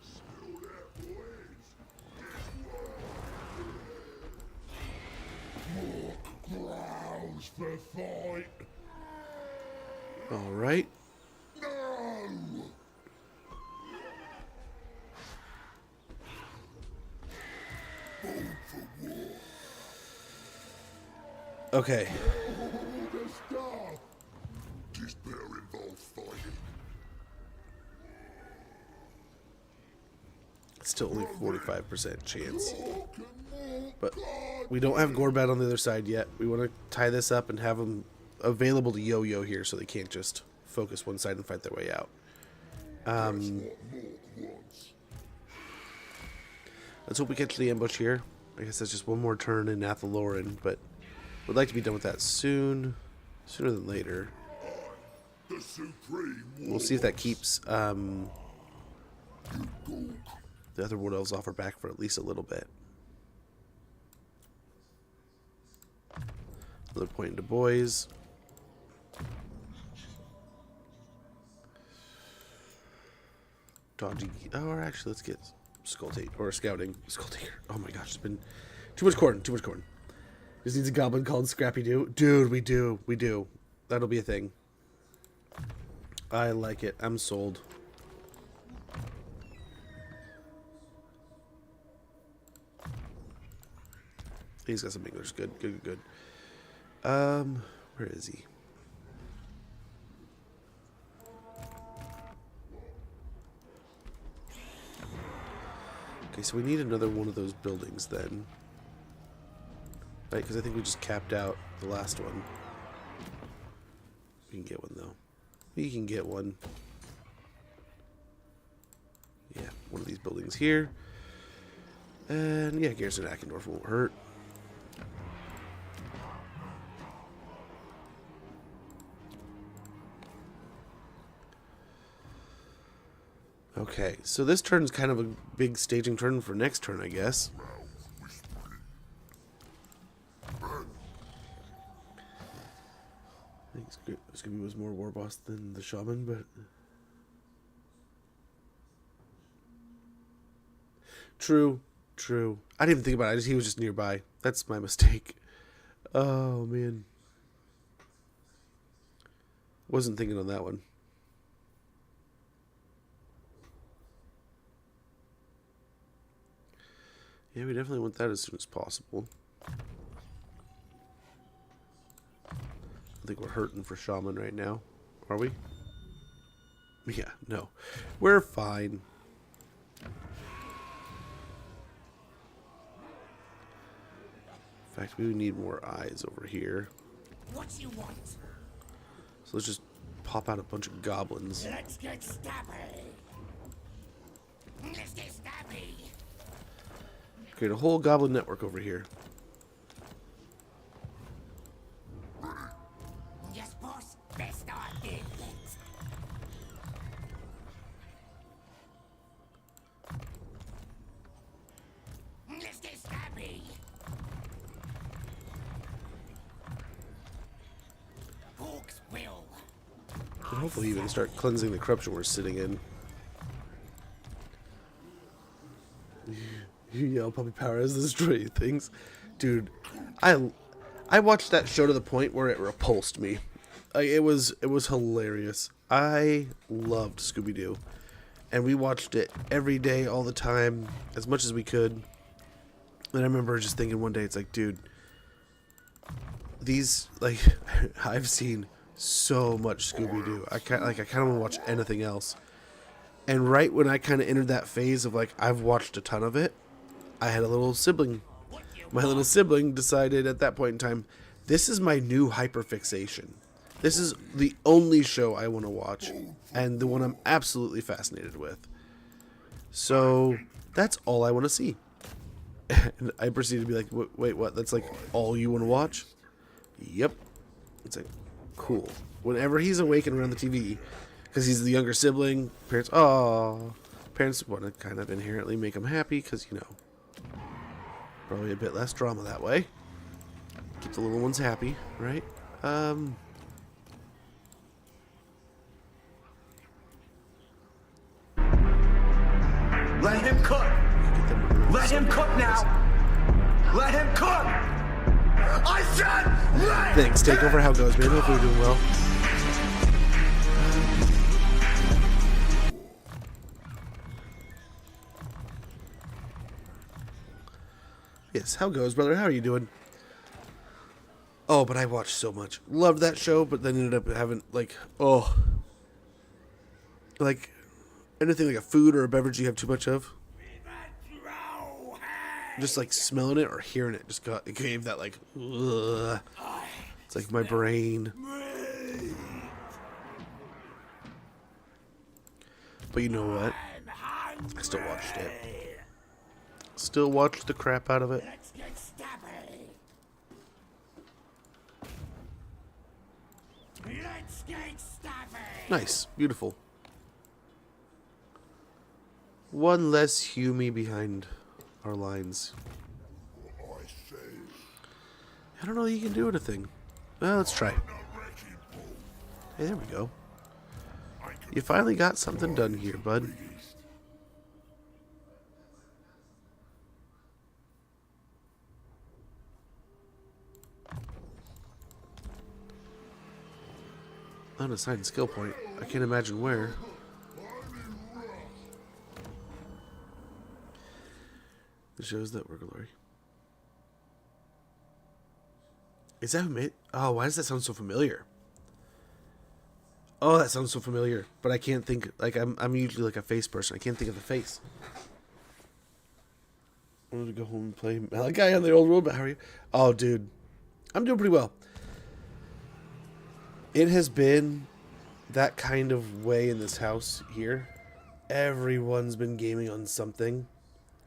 C: Smell that, boys? More grounds for fight.
A: Alright.
C: No!
A: Okay.
C: The stuff. Despair involves fighting.
A: It's still only 45% chance. But we don't have Gorbad on the other side yet. We want to tie this up and have them available to yo-yo here so they can't just focus one side and fight their way out. Let's hope we catch the ambush here. I guess that's just one more turn in Athaloran, but we'd like to be done with that sooner than later.
C: The supreme
A: We'll see if that keeps the other Wood Elves off our back for at least a little bit. Another point into boys. Dodgy. Oh, or actually, let's get Skulltate or Scouting. Skulltaker. Oh my gosh, it's been too much corn. Too much corn. Just needs a goblin called Scrappy Doo. Dude, we do. That'll be a thing. I like it. I'm sold. He's got some English. Good. Where is he? Okay, so we need another one of those buildings then. Right, because I think we just capped out the last one. We can get one, though. We can get one. Yeah, one of these buildings here. And, yeah, Garrison Ackendorf won't hurt. Okay, so this turn's kind of a big staging turn for next turn, I guess. I think Scooby was more war boss than the shaman, but... True. I didn't even think about it. He was just nearby. That's my mistake. Oh, man. Wasn't thinking on that one. Yeah, we definitely want that as soon as possible. I think we're hurting for Shaman right now. Are we? Yeah, no. We're fine. In fact, we need more eyes over here.
D: What you want?
A: So let's just pop out a bunch of goblins.
D: Let's get stabby. Let's get stabby.
A: Create a whole goblin network over here.
D: Yes, boss. Let's start it. Let's get stabby. Orcs will.
A: And hopefully even start cleansing the corruption we're sitting in. You yell puppy power as destroy things. Dude, I watched that show to the point where it repulsed me. It was hilarious. I loved Scooby-Doo. And we watched it every day, all the time, as much as we could. And I remember just thinking one day, it's like, dude, these, like, I've seen so much Scooby-Doo. I kind of want to watch anything else. And right when I kind of entered that phase of, like, I've watched a ton of it, I had a little sibling. My little sibling decided at that point in time, this is my new hyperfixation. This is the only show I want to watch, and the one I'm absolutely fascinated with. So that's all I want to see. And I proceeded to be like, wait, what? That's like all you want to watch? Yep. It's like, cool. Whenever he's awake and around the TV, because he's the younger sibling, parents want to kind of inherently make him happy, because, you know, probably a bit less drama that way. Keep the little ones happy, right?
D: Let him cook. Let him cook now. Let him cook. I said let
A: Thanks. Take over. How goes, man? Hopefully you're doing well. Yes, how goes, brother? How are you doing? Oh, but I watched so much. Loved that show, but then ended up having, like, like, anything like a food or a beverage you have too much of. Just, like, smelling it or hearing it it gave that, like, ugh. It's like my brain. But you know what? I still watched it. Still watched the crap out of it.
D: Let's get snappy. Let's get snappy.
A: Nice. Beautiful. One less Hume behind our lines.
C: I say,
A: I don't know that you can do anything. Well, let's try.
C: a wrecking ball.
A: Hey, there we go.
C: I can
A: You finally got something done here, bud.
C: east.
A: Unassigned skill point. I can't imagine where. It shows that we're glory. Is that who made? Oh, why does that sound so familiar? Oh, that sounds so familiar. But I can't think. Like I'm usually like a face person. I can't think of the face. I wanted to go home and play Malachi on the old world. But how are you? Oh, dude, I'm doing pretty well. It has been that kind of way in this house here. Everyone's been gaming on something.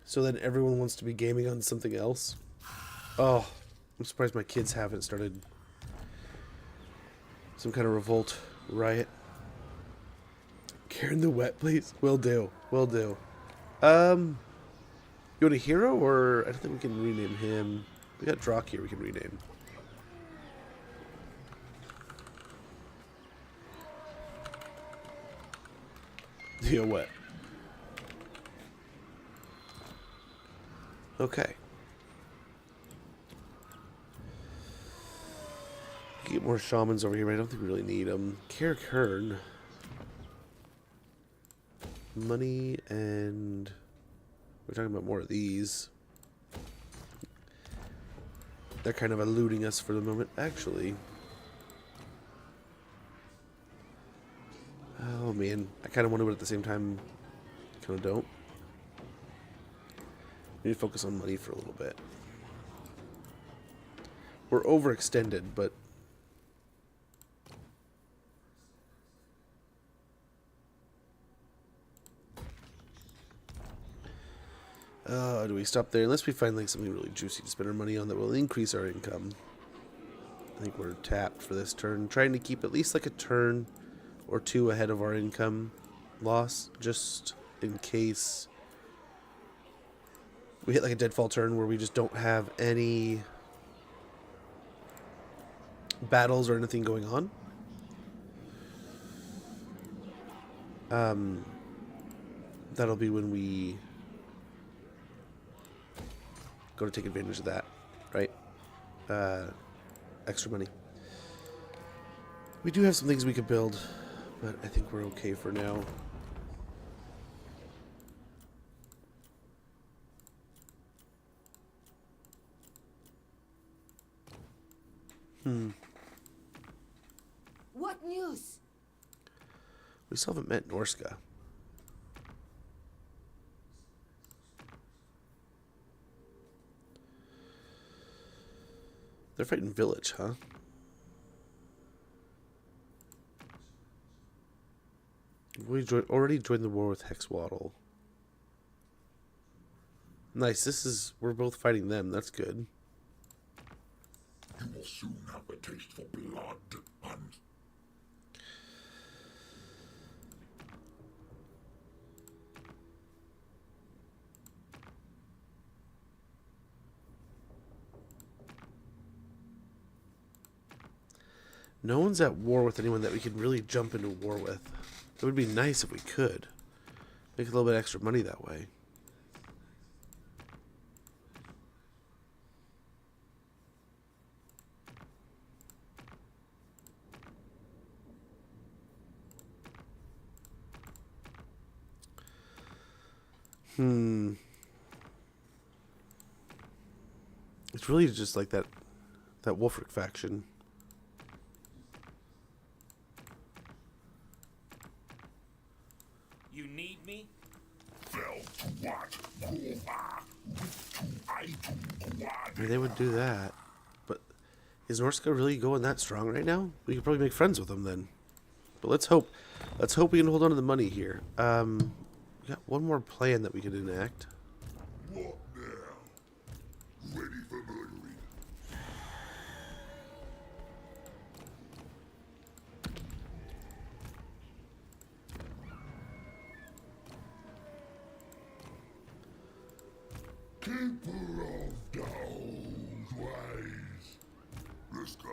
A: So then everyone wants to be gaming on something else. Oh, I'm surprised my kids haven't started some kind of revolt riot. Karen the Wet, please. Will do. Will do. You want a hero, or I don't think we can rename him. We got Drock here we can rename. The Wet. Okay. Get more shamans over here, but I don't think we really need them. Kern. Money, and we're talking about more of these. They're kind of eluding us for the moment. Actually, oh man, I kind of want to, but at the same time, kind of don't. We need to focus on money for a little bit. We're overextended, but do we stop there? Unless we find like something really juicy to spend our money on that will increase our income. I think we're tapped for this turn. Trying to keep at least like a turn or two ahead of our income loss, just in case we hit like a deadfall turn where we just don't have any battles or anything going on. That'll be when we go to take advantage of that, right? Extra money. We do have some things we could build, but I think we're okay for now.
E: What news?
A: We still haven't met Norska. They're fighting village, huh? Already joined the war with Hexwaddle. Nice. We're both fighting them. That's good.
C: You will soon have a taste for blood and
A: No one's at war with anyone that we could really jump into war with. It would be nice if we could. Make a little bit extra money that way. It's really just like that Wolfric faction.
D: You need me?
C: fell to what? I
A: I mean, they would do that. But is Norska really going that strong right now? We could probably make friends with them then. But let's hope we can hold on to the money here. We got one more plan that we could enact.
C: What now? Ready for murdering. Keeper of those ways. Let's go.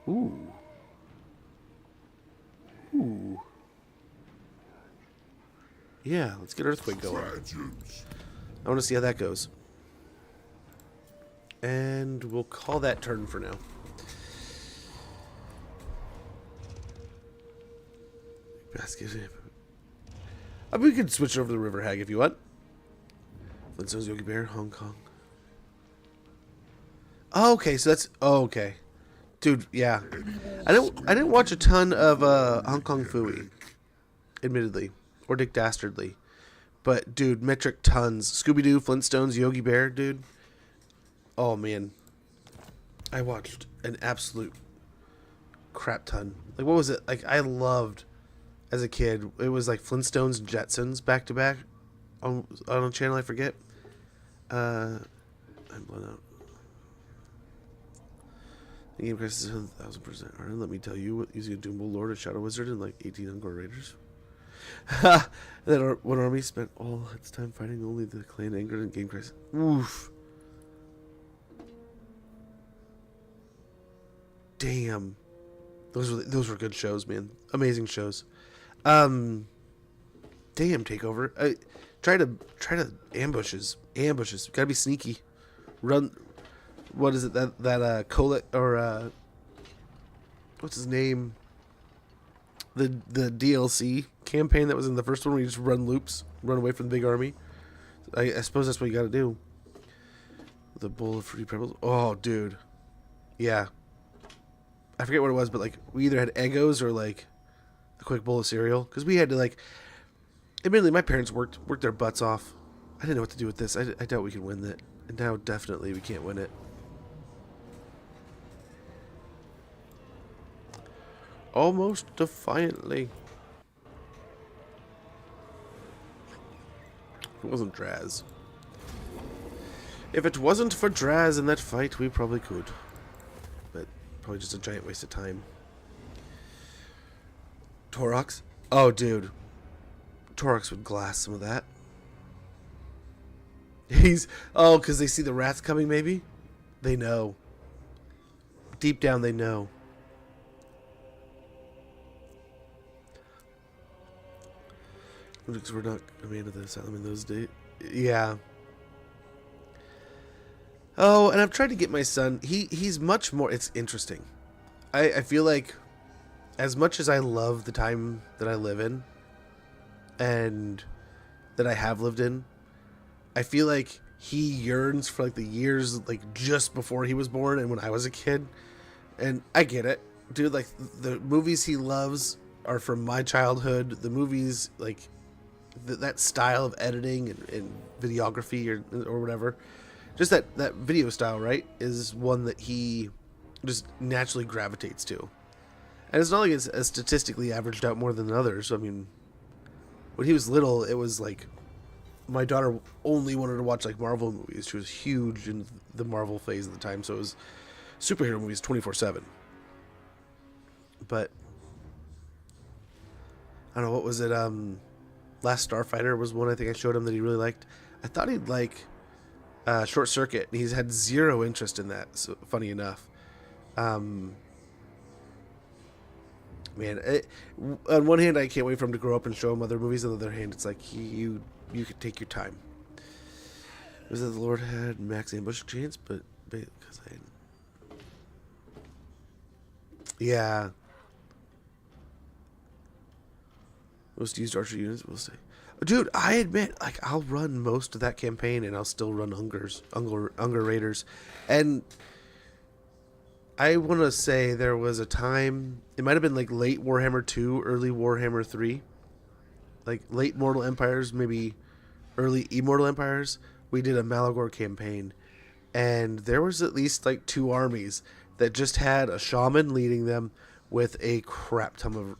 A: Ooh. Ooh. Yeah, let's get Earthquake going.
C: Tragedies.
A: I want to see how that goes. And we'll call that turn for now. Basket. I mean, we could switch over to the River Hag if you want. Flintstones, Yogi Bear, Hong Kong. Oh, okay, so that's okay, dude. Yeah, I didn't watch a ton of Hong Kong Phooey, admittedly, or Dick Dastardly, but dude, metric tons. Scooby Doo, Flintstones, Yogi Bear, dude. Oh man, I watched an absolute crap ton. Like, what was it? Like, I loved as a kid. It was like Flintstones and Jetsons back to back on a channel I forget. I'm blown out. The game price is 1,000% harder. Let me tell you, what using a Doombull Lord, a Shadow Wizard, and like 18 Ungor Raiders. Ha! That one army spent all its time fighting only the clan angered and game price. Oof. Damn. Those were good shows, man. Amazing shows. Damn, Takeover. Try to ambushes. Gotta be sneaky. Run. What is it? That Colet or what's his name? The DLC campaign that was in the first one where you just run loops, run away from the big army. I suppose that's what you gotta do. The bowl of fruity pebbles. Oh, dude. Yeah. I forget what it was, but like we either had Eggos or like a quick bowl of cereal because we had to like. Admittedly, my parents worked their butts off. I didn't know what to do with this. I doubt we can win that, and now definitely we can't win it. Almost defiantly. It wasn't Draz. If it wasn't for Draz in that fight, we probably could. But probably just a giant waste of time. Torox? Oh, dude. Torox would glass some of that. Oh, because they see the rats coming, maybe? They know. Deep down, they know. Because we're not a man of the asylum in those days. Yeah. Oh, and I've tried to get my son. He's much more. It's interesting. I feel like as much as I love the time that I live in and that I have lived in, I feel like he yearns for like the years like just before he was born and when I was a kid. And I get it. Dude, like the movies he loves are from my childhood. The movies, like that style of editing and videography or whatever, just that video style, right, is one that he just naturally gravitates to. And it's not like it's statistically averaged out more than others. I mean, when he was little, it was like my daughter only wanted to watch like Marvel movies. She was huge in the Marvel phase at the time, so it was superhero movies 24/7. But I don't know, what was it? Last Starfighter was one I think I showed him that he really liked. I thought he'd like Short Circuit. He's had zero interest in that. So funny enough. Man, on one hand, I can't wait for him to grow up and show him other movies. On the other hand, it's like you could take your time. It was that the Lord had max ambush chance, but because yeah, most used archer units will say, dude. I admit, like, I'll run most of that campaign, and I'll still run Unger Raiders, and I want to say there was a time, it might have been like late Warhammer 2, early Warhammer 3, like late Mortal Empires, maybe early Immortal Empires. We did a Malagor campaign, and there was at least like 2 armies that just had a shaman leading them with a crap ton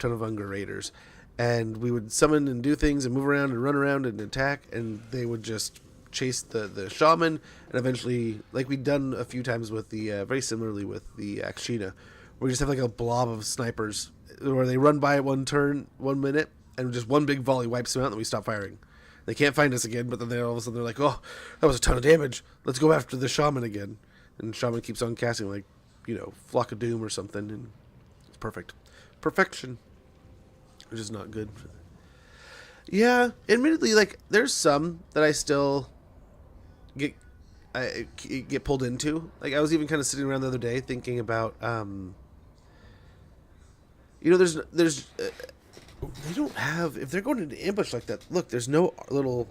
A: of Unger Raiders, and we would summon and do things and move around and run around and attack, and they would just chase the shaman, and eventually, like we'd done a few times with the very similarly with the Akshina, where we just have like a blob of snipers where they run by 1 minute, and just one big volley wipes them out, and then we stop firing. They can't find us again, but then all of a sudden they're like, oh, that was a ton of damage, let's go after the shaman again. And the shaman keeps on casting like, Flock of Doom or something, and it's perfection, which is not good. Yeah, admittedly, like, there's some that I still get pulled into. Like, I was even kind of sitting around the other day thinking about there's they don't have, if they're going into ambush like that, look, there's no little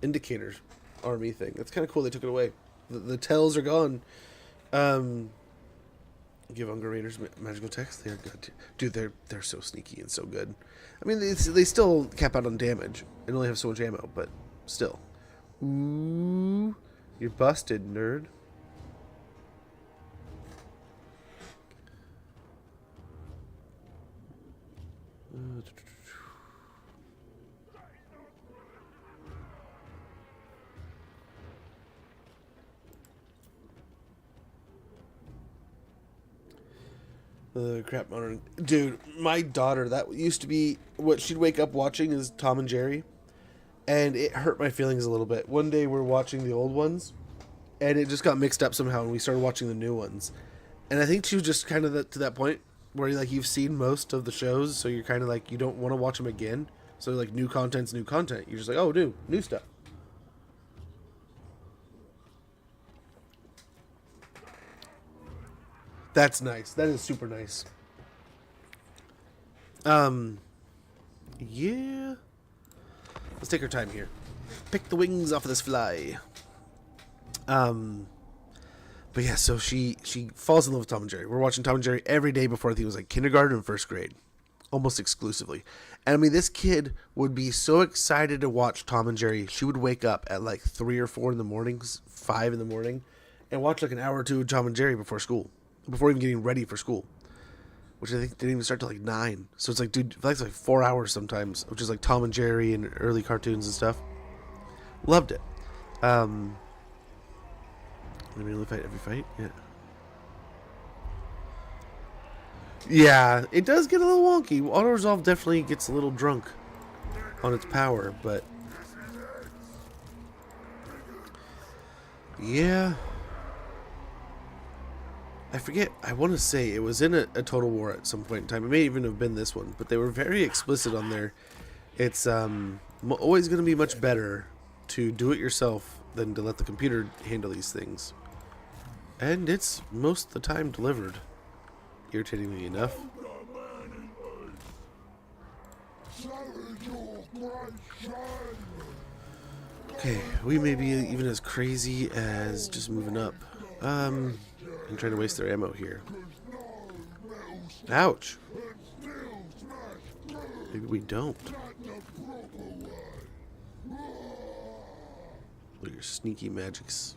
A: indicator army thing. That's kind of cool. They took it away. The tells are gone. Give Unger Raiders magical text. They're good, dude. They're so sneaky and so good. I mean, they still cap out on damage and only have so much ammo, but still. Ooh, you're busted, nerd. Crap monitor. Dude, my daughter, that used to be what she'd wake up watching is Tom and Jerry. And it hurt my feelings a little bit. One day we're watching the old ones, and it just got mixed up somehow, and we started watching the new ones. And I think she was just kind of to that point where you've seen most of the shows, so you're kind of like, you don't want to watch them again. So like, new content's new content. You're just like, oh, new stuff. That's nice. That is super nice. Yeah. Let's take our time here. Pick the wings off of this fly. But yeah, so she falls in love with Tom and Jerry. We're watching Tom and Jerry every day before I think it was like kindergarten and first grade. Almost exclusively. And I mean, this kid would be so excited to watch Tom and Jerry. She would wake up at like 3 or 4 in the mornings, 5 in the morning, and watch like an hour or 2 of Tom and Jerry before school. Before even getting ready for school, which I think didn't even start till like 9. So it's like, dude, it's like 4 hours sometimes, which is like Tom and Jerry and early cartoons and stuff. Loved it. I really fight every fight. Yeah. Yeah, it does get a little wonky. Auto resolve definitely gets a little drunk on its power, but yeah. I forget, I want to say it was in a Total War at some point in time. It may even have been this one, but they were very explicit on there. It's always going to be much better to do it yourself than to let the computer handle these things. And it's most of the time delivered, irritatingly enough. Okay, we may be even as crazy as just moving up. I'm trying to waste their ammo here. Ouch. Maybe we don't. Look at your sneaky magics.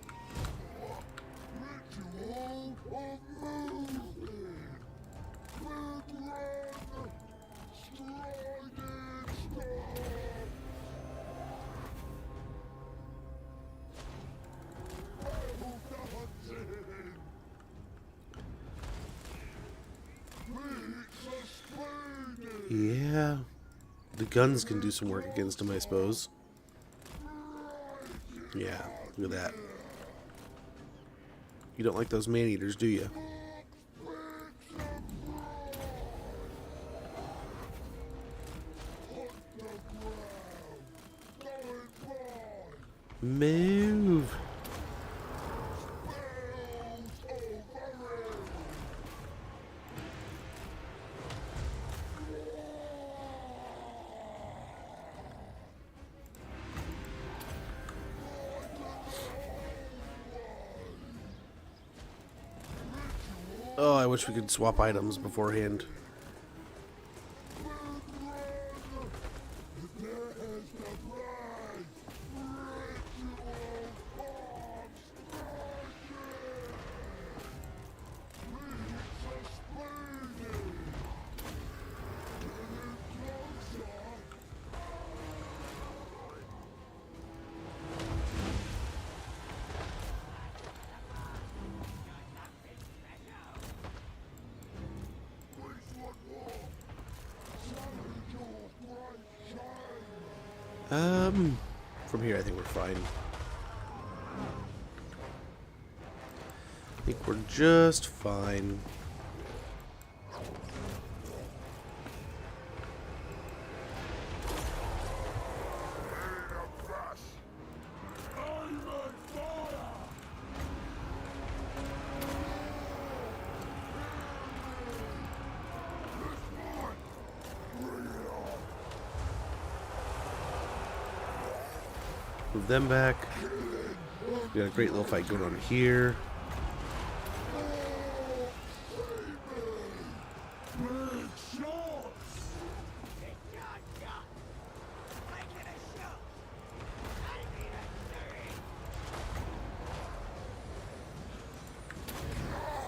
A: Yeah, the guns can do some work against him, I suppose. Yeah, look at that. You don't like those man-eaters, do you? Move. Oh, I wish we could swap items beforehand. From here I think we're fine. I think we're just fine. Move them back. We got a great little fight going on here.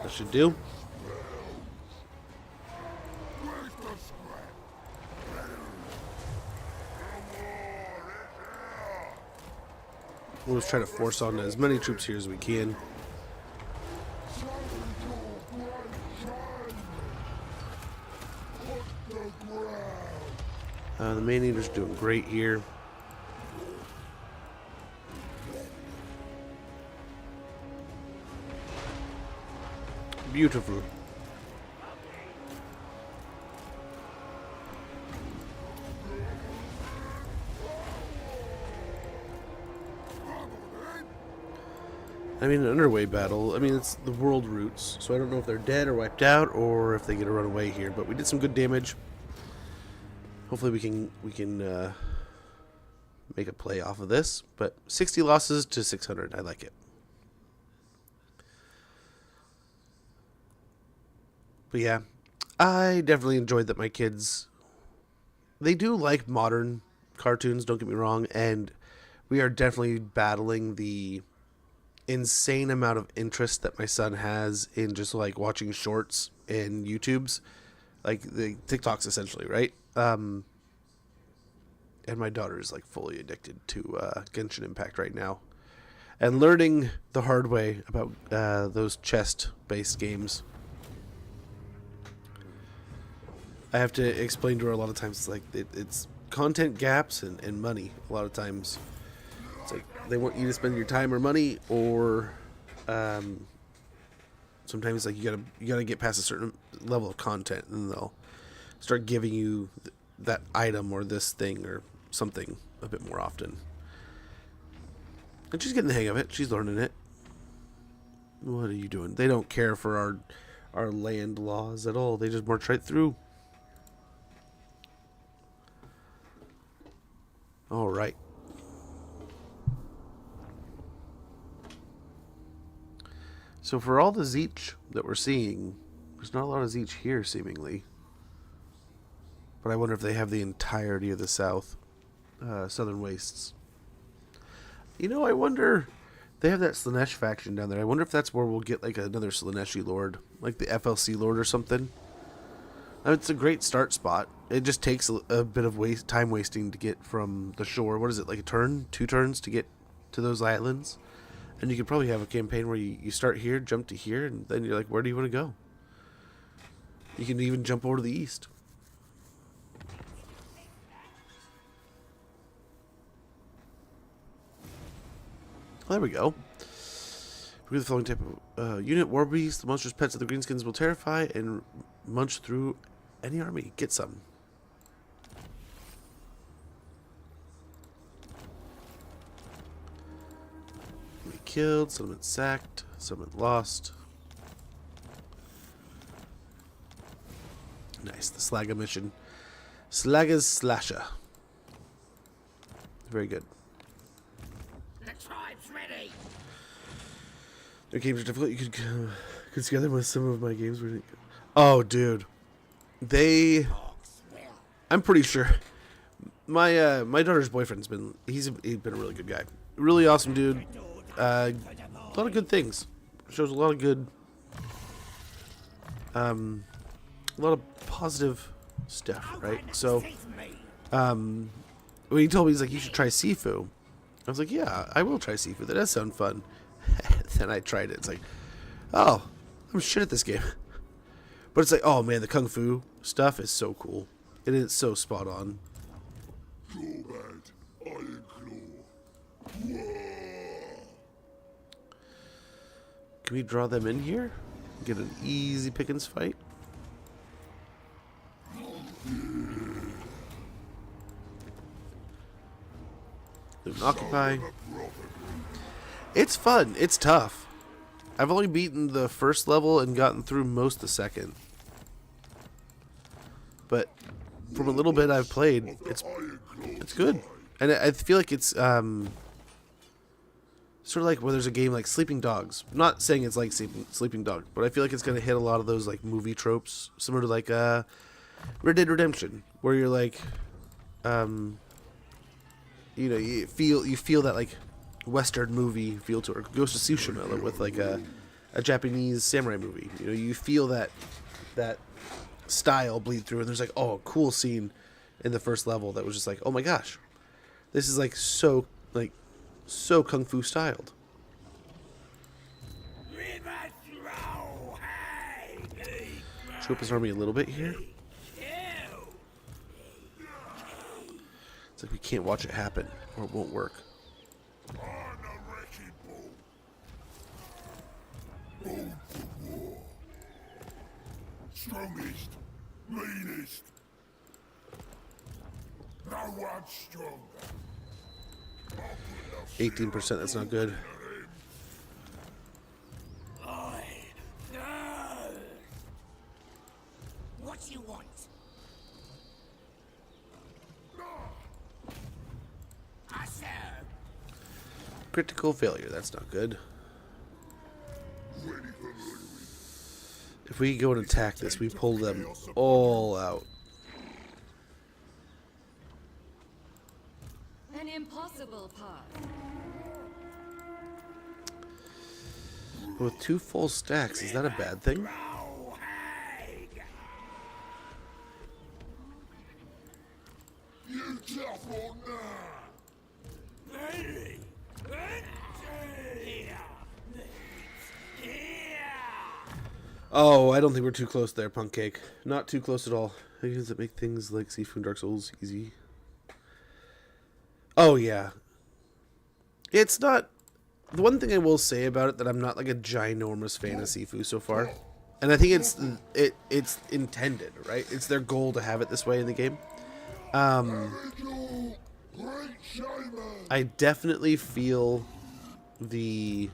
A: That should do. We'll just try to force on as many troops here as we can. The man-eater's doing great here. Beautiful. I mean, an underway battle, I mean, it's the world roots, so I don't know if they're dead or wiped out or if they get a run away here, but we did some good damage. Hopefully we can make a play off of this, but 60 losses to 600, I like it. But yeah, I definitely enjoyed that my kids, they do like modern cartoons, don't get me wrong, and we are definitely battling the insane amount of interest that my son has in just like watching shorts and YouTubes, like the TikToks essentially, right? And my daughter is like fully addicted to Genshin Impact right now, and learning the hard way about those chest-based games. I have to explain to her a lot of times, like it's content gaps and money. A lot of times, it's like they want you to spend your time or money, or sometimes like you gotta get past a certain level of content, and they'll start giving you that item or this thing or something a bit more often. And she's getting the hang of it. She's learning it. What are you doing? They don't care for our land laws at all. They just march right through. All right. So for all the Zeech that we're seeing, there's not a lot of Zeech here, seemingly. But I wonder if they have the entirety of the southern wastes. You know, I wonder. They have that Slanesh faction down there. I wonder if that's where we'll get like another Slaneshi lord, like the FLC lord or something. It's a great start spot. It just takes a bit of time wasting to get from the shore. What is it, like a turn, 2 turns to get to those islands? And you could probably have a campaign where you start here, jump to here, and then you're like, where do you want to go? You can even jump over to the east. There we go. With the following type of unit, war beasts, the monstrous pets of the greenskins will terrify and munch through any army. Get some. We killed, settlement sacked, settlement lost. Nice, the Slaga mission. Slaga's Slasher. Very good.
D: The tribe's ready.
A: Their games are difficult. You could consider them with some of my games. Oh, dude, I'm pretty sure my my daughter's boyfriend's been he's been a really good guy, really awesome dude. A lot of good things. Shows a lot of good, a lot of positive stuff, right? So, when he told me, he's like, you should try Sifu. I was like, yeah, I will try Sifu. That does sound fun. Then I tried it. It's like, oh, I'm shit at this game. But it's like, oh man, the Kung Fu stuff is so cool. It is so spot on.
C: Gorbad Ironclaw.
A: Can we draw them in here? Get an easy pickings fight? Loot and occupy. It's fun. It's tough. I've only beaten the first level and gotten through most of the second. But from a little bit I've played, it's good. And I feel like it's sort of like where there's a game like Sleeping Dogs. I'm not saying it's like Sleeping Dog, but I feel like it's going to hit a lot of those like movie tropes, similar to like Red Dead Redemption, where you're like, you know, you feel that like Western movie feel to it, or Ghost of Tsushima with like a Japanese samurai movie. You know, you feel that style bleed through, and there's like, oh, a cool scene in the first level that was just like, oh my gosh, this is like so kung fu styled. Show up his army a little bit here. It's like we can't watch it happen, or it won't work.
C: On the wrecking ball. Bold for war. Strongest, meanest. No one's stronger.
A: 18%, that's not good.
D: What you want? I serve.
A: Critical failure, that's not good. If we go and attack this, we pull them all out.
E: An impossible path.
A: With 2 full stacks, is that a bad thing?
C: You tough or not?
A: Oh, I don't think we're too close there, Punk Cake. Not too close at all. Things that make things like Sifu and Dark Souls easy. Oh, yeah. It's not... The one thing I will say about it that I'm not like a ginormous fan of Sifu so far. And I think it's intended, right? It's their goal to have it this way in the game. I definitely feel the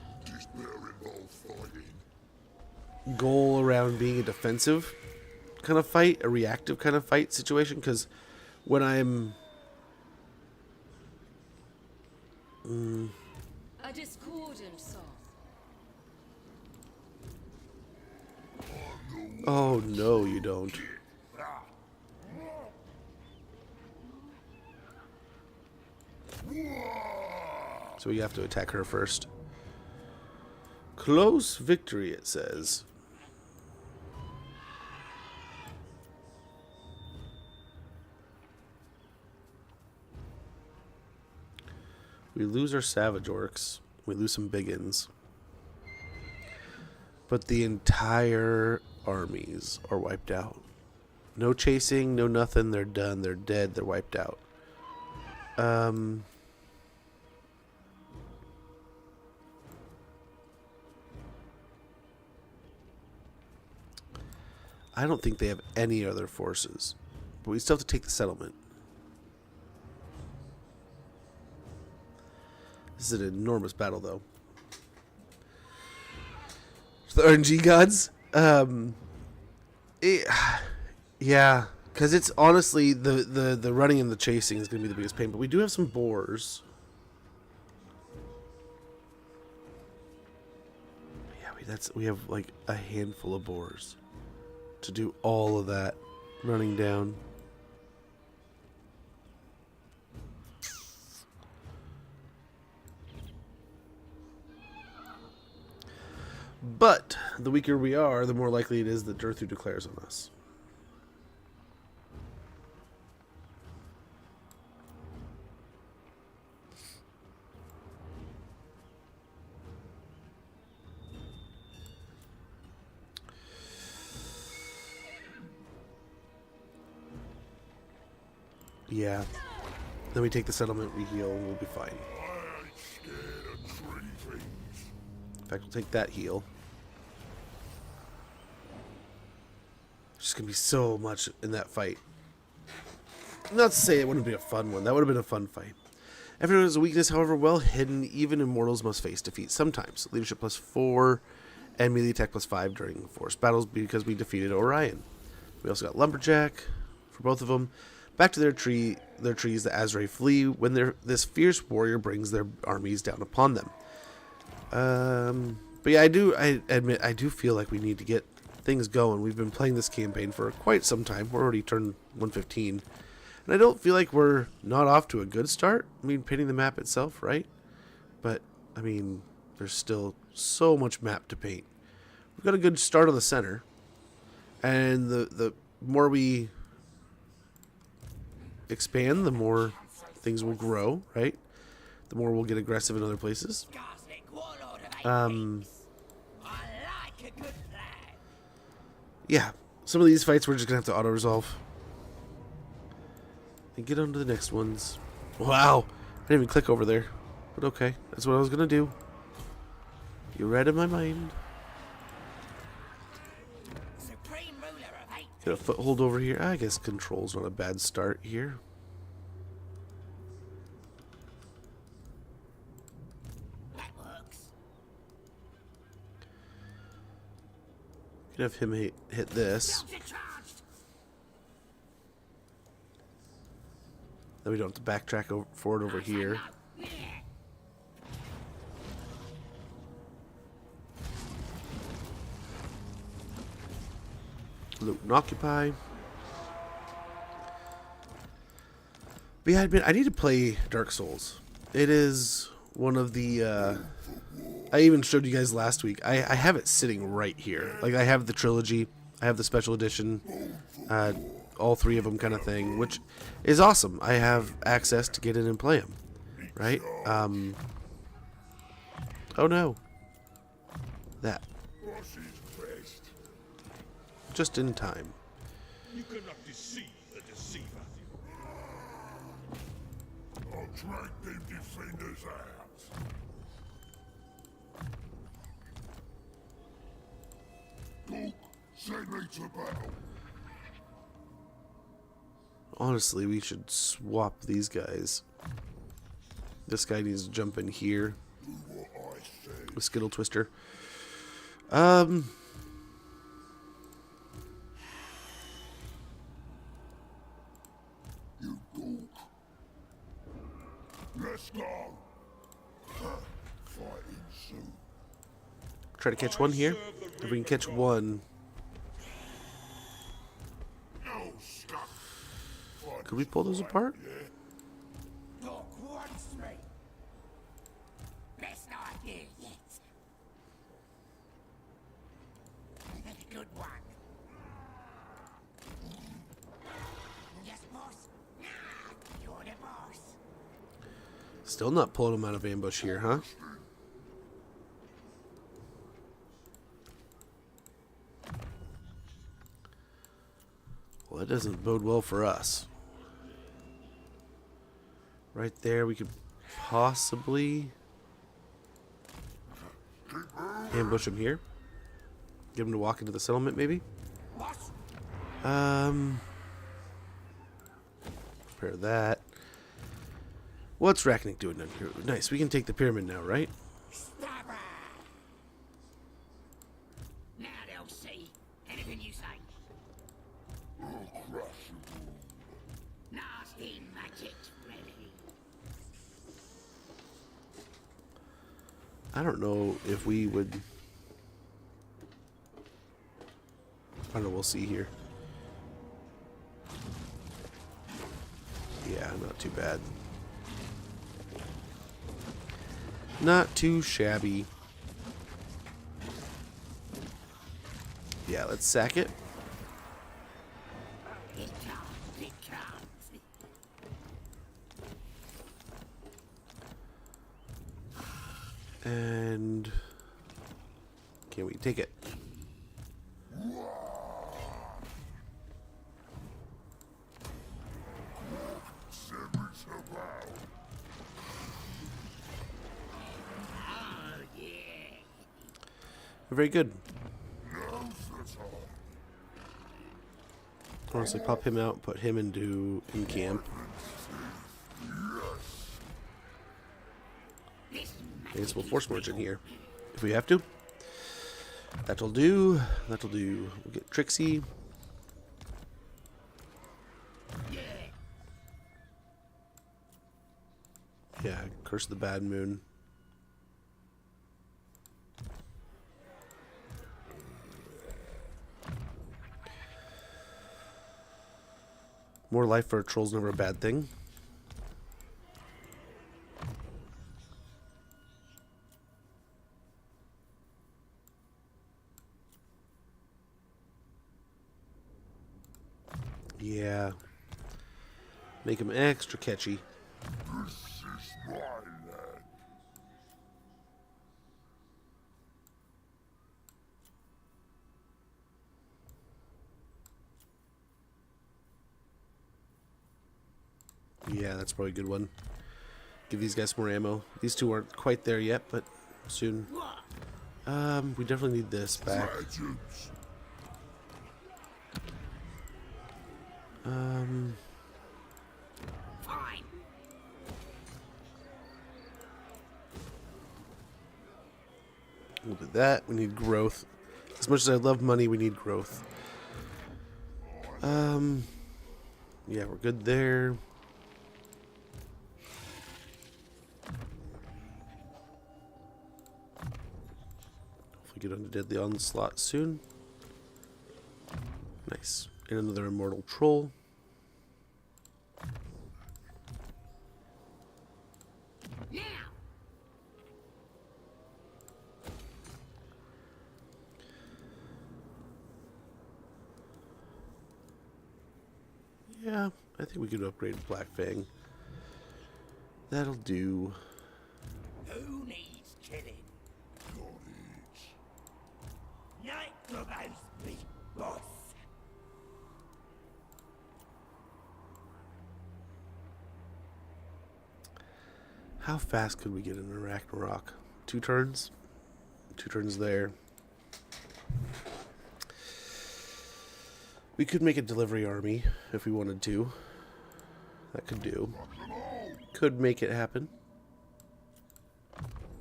A: goal around being a defensive kind of fight, a reactive kind of fight situation, because when I'm
E: A discordant song.
A: oh no, you don't. So we have to attack her first. Close victory, it says. We lose our savage orcs. We lose some biggins. But the entire armies are wiped out. No chasing, no nothing. They're done. They're dead. They're wiped out. I don't think they have any other forces. But we still have to take the settlement. This is an enormous battle, though. The RNG gods? Yeah, because it's honestly the running and the chasing is going to be the biggest pain. But we do have some boars. Yeah, we have like a handful of boars to do all of that running down. But the weaker we are, the more likely it is that Durthu declares on us. Yeah. Then we take the settlement, we heal, and we'll be fine. In fact, we'll take that heal. There's going to be so much in that fight. Not to say it wouldn't be a fun one. That would have been a fun fight. Everyone has a weakness, however well hidden, even immortals must face defeat sometimes. Leadership +4 and melee attack +5 during forced battles because we defeated Orion. We also got Lumberjack for both of them. Back to their trees, the Azrae flee when this fierce warrior brings their armies down upon them. But yeah, I admit, I do feel like we need to get things going. We've been playing this campaign for quite some time. We're already turned 115. And I don't feel like we're not off to a good start. I mean, painting the map itself, right? But, I mean, there's still so much map to paint. We've got a good start on the center. And the more we expand, the more things will grow, right? The more we'll get aggressive in other places. Yeah, some of these fights we're just gonna have to auto-resolve. And get on to the next ones. Wow, I didn't even click over there. But okay, that's what I was gonna do. You read in my mind. Get a foothold over here. I guess control's not a bad start here. Could have him hit this. Then we don't have to backtrack forward over here. Loot and occupy. But yeah, I need to play Dark Souls. It is one of the I even showed you guys last week. I have it sitting right here. Like, I have the trilogy, I have the special edition, all three of them kind of thing, which is awesome. I have access to get in and play them, right? Oh no. That. Just in time.
C: You cannot deceive the deceiver. I'll drag them defenders out. Go, send me to battle.
A: Honestly, we should swap these guys. This guy needs to jump in here.
C: Do what I say.
A: With Skittle Twister.
C: You gook. Let's go. Fighting soon.
A: Try to catch one here. If we can catch one.
C: No, Scott.
A: Could we pull those apart?
D: Look once more.
A: Still not pulling them out of ambush here, huh? Well, that doesn't bode well for us. Right there, we could possibly ambush him here. Get him to walk into the settlement, maybe? Prepare that. What's Rachnik doing down here? Nice, we can take the pyramid now, right?
D: Now they'll see. Anything you say.
C: I'll crush you.
D: Nasty magic's ready.
A: I don't know if we would... I don't know, we'll see here. Yeah, not too bad. Not too shabby. Yeah, let's sack it.
D: It comes, it comes.
A: And... can we take it? Very good. Honestly, pop him out, put him in camp. I guess we'll force merge in here if we have to. That'll do. That'll do. We'll get Trixie. Yeah, Curse of the Bad Moon. More life for a troll's never a bad thing. Yeah. Make him extra catchy.
C: This is my land.
A: Yeah, that's probably a good one. Give these guys more ammo. These two aren't quite there yet, but soon. We definitely need this back.
C: Legends.
D: Fine.
A: We'll do that. We need growth. As much as I love money, we need growth. Yeah, we're good there. Hopefully get on to Deadly Onslaught soon. Nice. And another Immortal Troll.
D: Now.
A: Yeah, I think we could upgrade Black Fang. That'll do.
D: Who needs killing? Night Gorbad's big boss.
A: How fast could we get in Ragnarok? 2 turns? 2 turns there. We could make a delivery army if we wanted to. That could do. Could make it happen.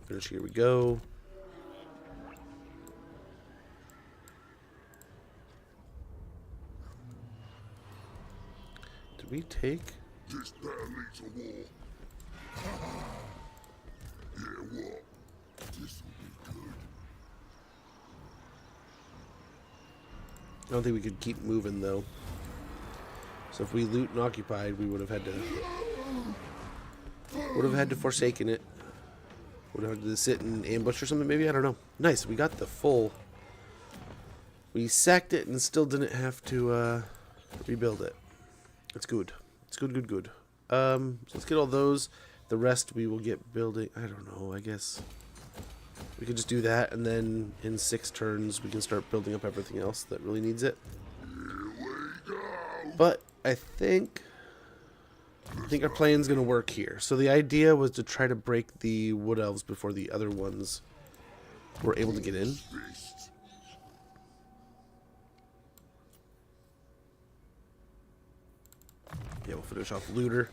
A: Finish, here we go. Did we take?
C: This better lead to war. Yeah, what? This will be good.
A: I don't think we could keep moving though. So if we loot and occupied, we would have had to forsaken it. Would have had to sit and ambush or something maybe, I don't know. Nice, we got the full. We sacked it and still didn't have to rebuild it. It's good. It's good. So let's get all those. The rest we will get building. I don't know. I guess we could just do that, and then in 6 turns we can start building up everything else that really needs it. But I think our plan's gonna work here. So the idea was to try to break the wood elves before the other ones were able to get in. Yeah, we'll finish off Looter.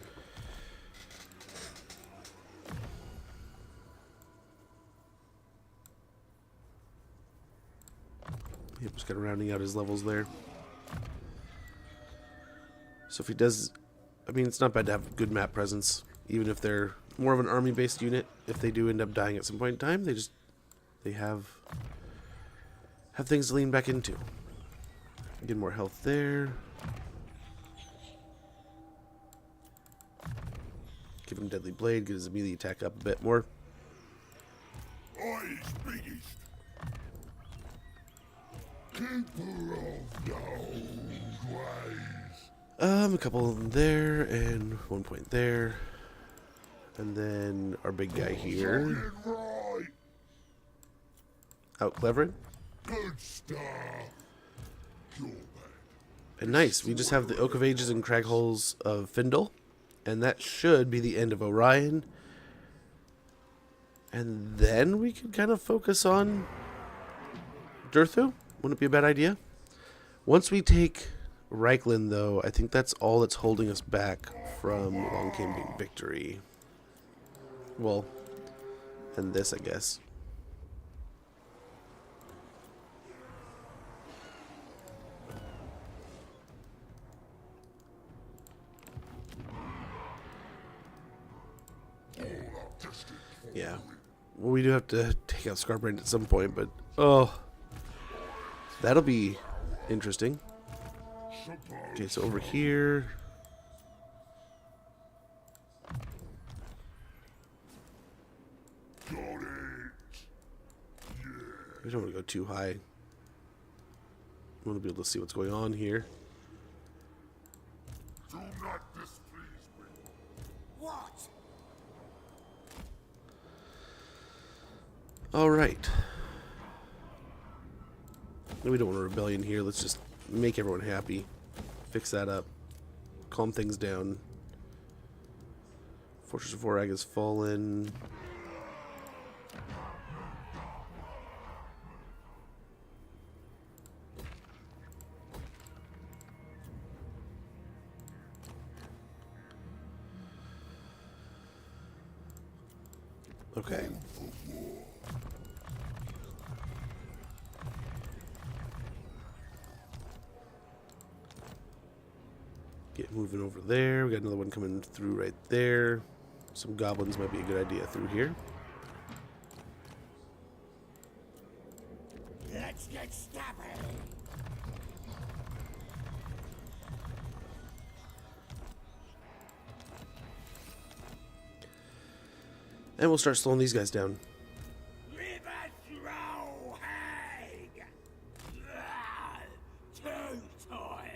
A: Yep, just kind of rounding out his levels there. So if he does, I mean, it's not bad to have good map presence, even if they're more of an army-based unit. If they do end up dying at some point in time, they have things to lean back into. Get more health there. Give him Deadly Blade, get his melee attack up a bit more.
C: Eyes biggest. Keeper of the old ways.
A: A couple of them there, and 1 point there. And then our big guy here.
C: Right.
A: Out clevering.
C: Good stuff. Gorbad.
A: And nice, we just have the Oak of Ages and Crag Holes of Findle. And that should be the end of Orion. And then we can kind of focus on Durthu. Wouldn't it be a bad idea? Once we take Reikland, though, I think that's all that's holding us back from Long Camping Victory. Well, and this, I guess. Yeah. Well, we do have to take out Scarbrand at some point, but oh, that'll be interesting. Okay, so over here.
C: Got it.
A: We don't want to go too high. I want to be able to see what's going on here.
C: Do not displease me.
D: What?
A: Alright. We don't want a rebellion here. Let's just make everyone happy. Fix that up. Calm things down. Fortress of Vorag has fallen. Okay. Get moving over there. We got another one coming through right there. Some goblins might be a good idea through here.
D: Let's get snappy.
A: And we'll start slowing these guys down.
D: Too tired.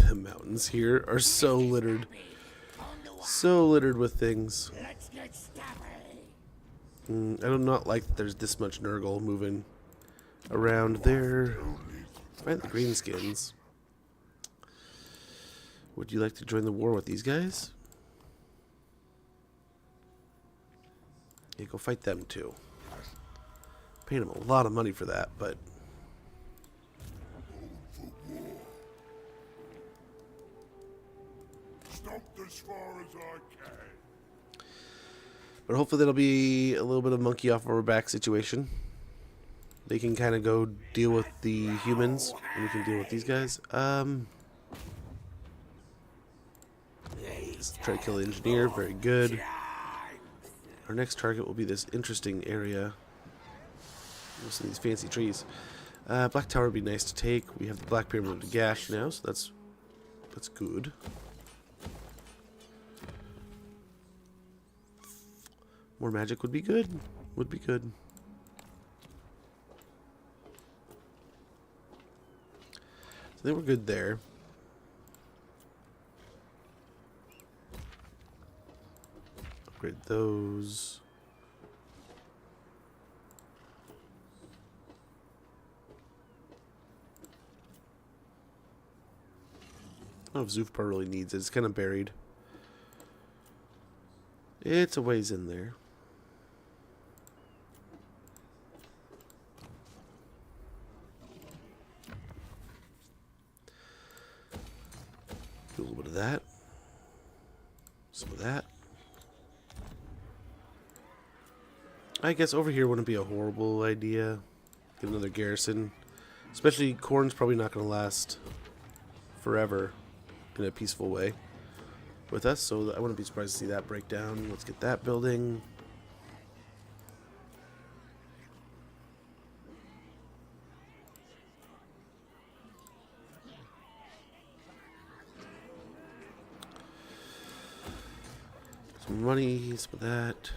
A: The mountains here are so littered. So littered with things.
D: Let's get snappy.
A: I do not like that there's this much Nurgle moving around there. Find the greenskins. Would you like to join the war with these guys? Yeah, go fight them too. Paying them a lot of money for that, but
C: Stomped as far as I can.
A: hopefully that'll be a little bit of monkey off our back situation. They can kind of go deal with the humans, and we can deal with these guys. Let's try to kill the engineer. Very good. Our next target will be this interesting area. Most of these fancy trees. Black Tower would be nice to take. We have the Black Pyramid of Gash now, so that's good. More magic would be good. Would be good. They were good there. Upgrade those. I don't know if Zufpar really needs it. It's kind of buried. It's a ways in there. Do a little bit of that. Some of that. I guess over here wouldn't be a horrible idea. Get another garrison. Especially corn's probably not going to last forever in a peaceful way with us, so I wouldn't be surprised to see that break down. Let's get that building. Some money, some of that.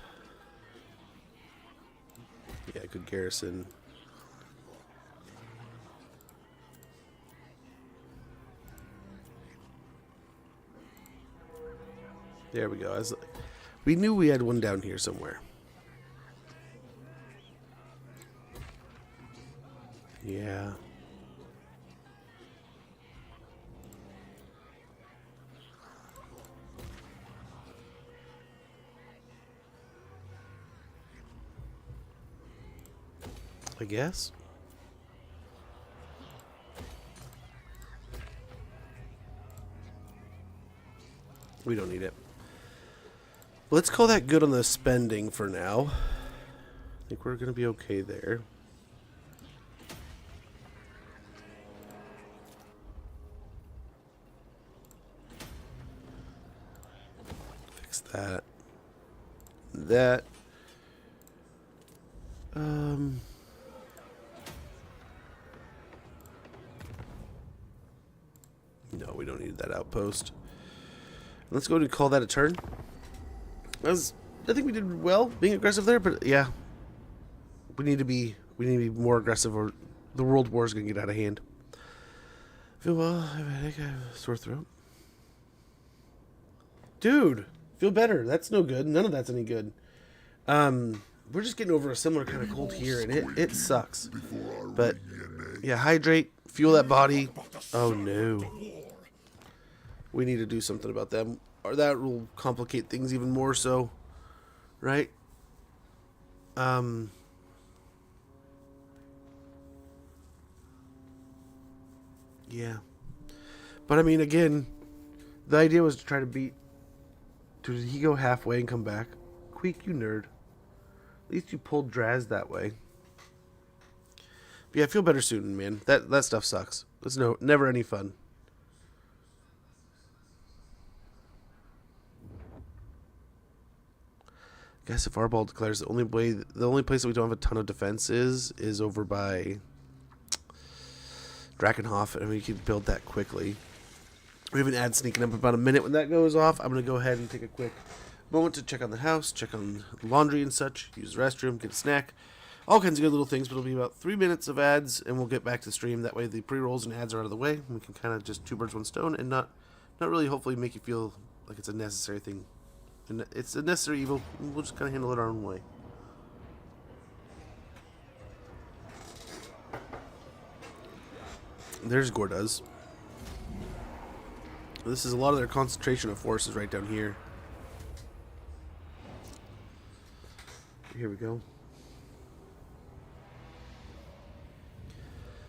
A: Yeah, good garrison. There we go. We knew we had one down here somewhere. Yeah. I guess. We don't need it. Let's call that good on the spending for now. I think we're going to be okay there. Fix that. That. No, we don't need that outpost. Let's go ahead and call that a turn. I think we did well being aggressive there, but yeah, we need to be more aggressive, or the world war is gonna get out of hand. Feel well. I think I have a sore throat. Dude, feel better. That's no good. None of that's any good. We're just getting over a similar kind of cold here, and it sucks. But yeah, hydrate, fuel that body. Oh no. We need to do something about them, or that will complicate things even more so, right? Yeah. But I mean, again, the idea was to try to beat... Did he go halfway and come back? Queek, you nerd. At least you pulled Draz that way. But yeah, I feel better soon, man. That stuff sucks. It's never any fun. I guess if Arbol declares the only place that we don't have a ton of defense is over by Drakenhof, and we can build that quickly. We have an ad sneaking up about a minute. When that goes off, I'm going to go ahead and take a quick moment to check on the house, check on laundry and such, use the restroom, get a snack, all kinds of good little things. But it'll be about 3 minutes of ads, and we'll get back to the stream. That way the pre-rolls and ads are out of the way. We can kind of just two birds, one stone, and not really hopefully make you feel like it's a necessary thing. And it's a necessary evil. We'll just kind of handle it our own way. There's Gordaz. This is a lot of their concentration of forces right down here. Here we go.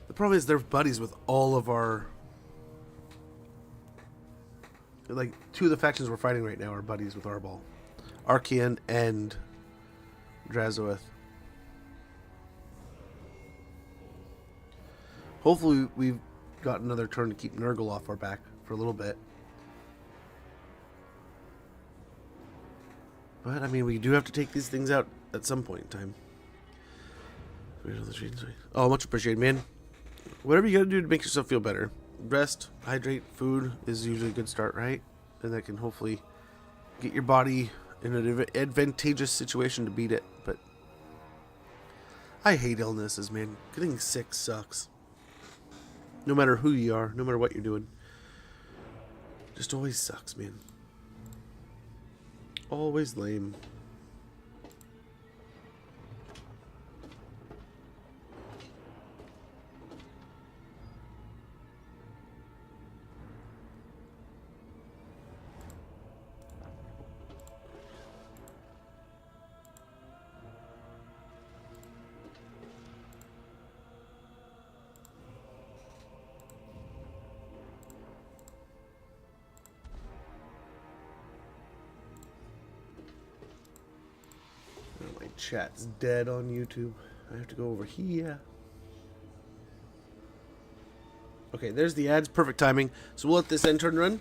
A: The problem is they're buddies with all of our... Like, two of the factions we're fighting right now are buddies with Arbol. Archean and Drazoeth. Hopefully we've got another turn to keep Nurgle off our back for a little bit. But, I mean, we do have to take these things out at some point in time. Oh, much appreciated, man. Whatever you gotta do to make yourself feel better. Rest, hydrate, food is usually a good start, right? And that can hopefully get your body in an advantageous situation to beat it. But I hate illnesses, man. Getting sick sucks. No matter who you are, no matter what you're doing. Just always sucks, man. Always lame. My chat's dead on YouTube. I have to go over here. Okay, there's the ads. Perfect timing. So we'll let this end turn run.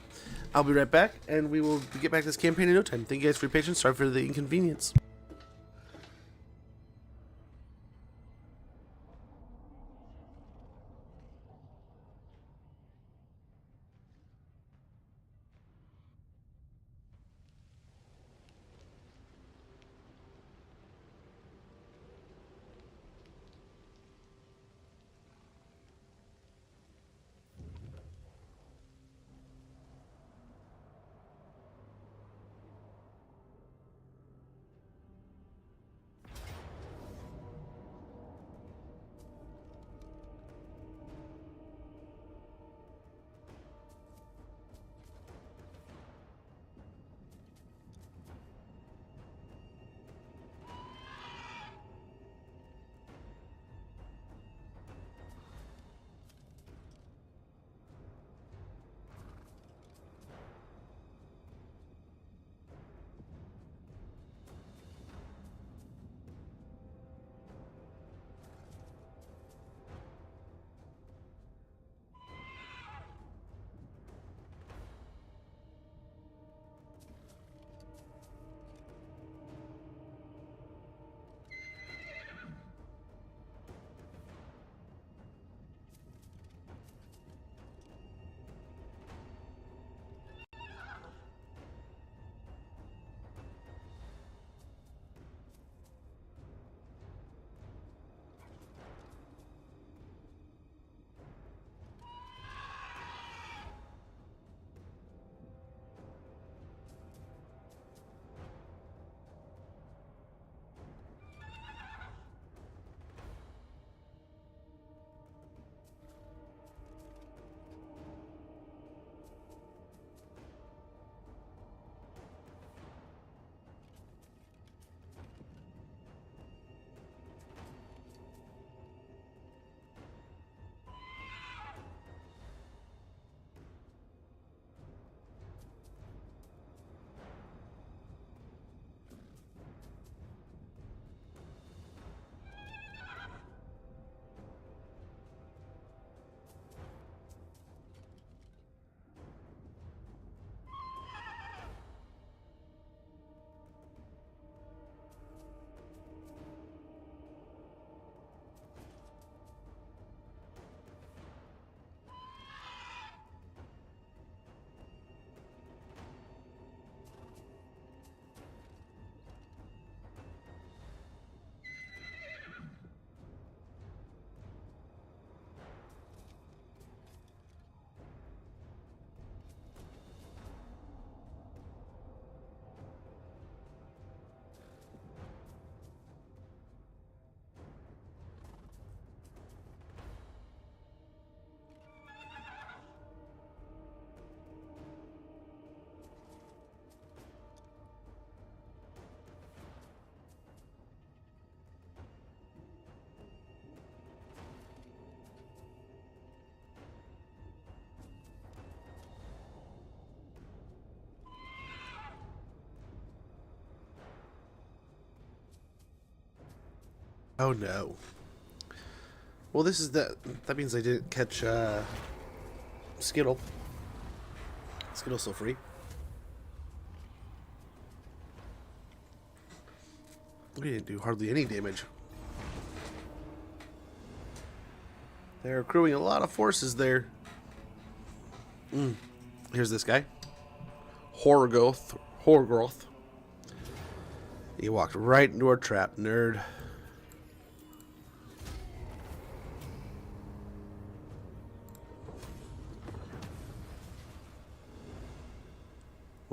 A: I'll be right back, and we will get back to this campaign in no time. Thank you guys for your patience. Sorry for the inconvenience. Oh no. Well, this is that means I didn't catch Skittle. Skittle's still free. We didn't do hardly any damage. They're accruing a lot of forces there. Here's this guy. Horgrowth. You walked right into our trap, nerd.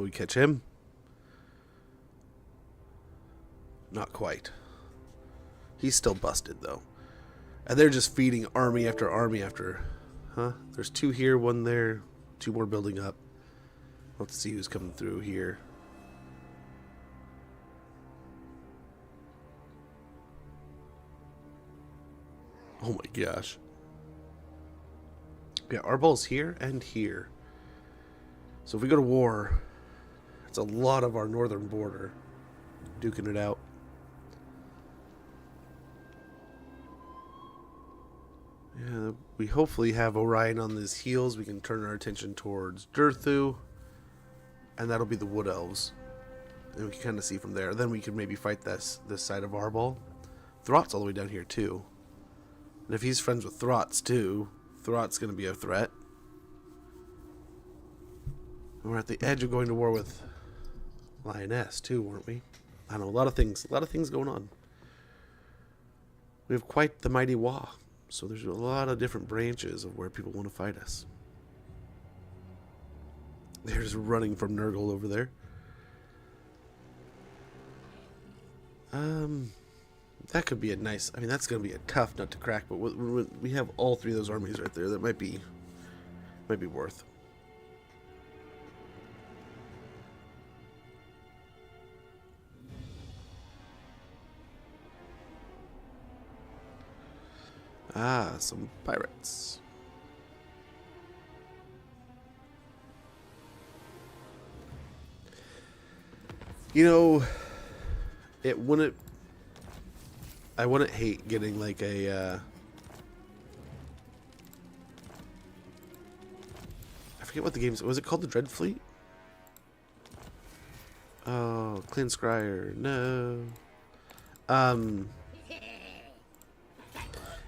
A: Will we catch him? Not quite. He's still busted, though. And they're just feeding army after army after... Huh? There's 2 here, 1 there. 2 more building up. Let's see who's coming through here. Oh my gosh. Yeah, our ball's here and here. So if we go to war, it's a lot of our northern border duking it out. Yeah, we hopefully have Orion on his heels. We can turn our attention towards Durthu, and that'll be the Wood Elves. And we can kind of see from there. Then we can maybe fight this side of Arbol. Throt's all the way down here too. And if he's friends with Throt's too, Throt's going to be a threat. And we're at the edge of going to war with Lioness too, weren't we? I don't know, a lot of things going on. We have quite the mighty Wa. So there's a lot of different branches of where people want to fight us. They're just running from Nurgle over there. That could be a nice... I mean, that's going to be a tough nut to crack, but we have all 3 of those armies right there. That might be worth. Ah, some pirates. You know, I wouldn't hate getting like a, I forget what the game's, was it called the Dread Fleet? Oh, Clan Scryer, no.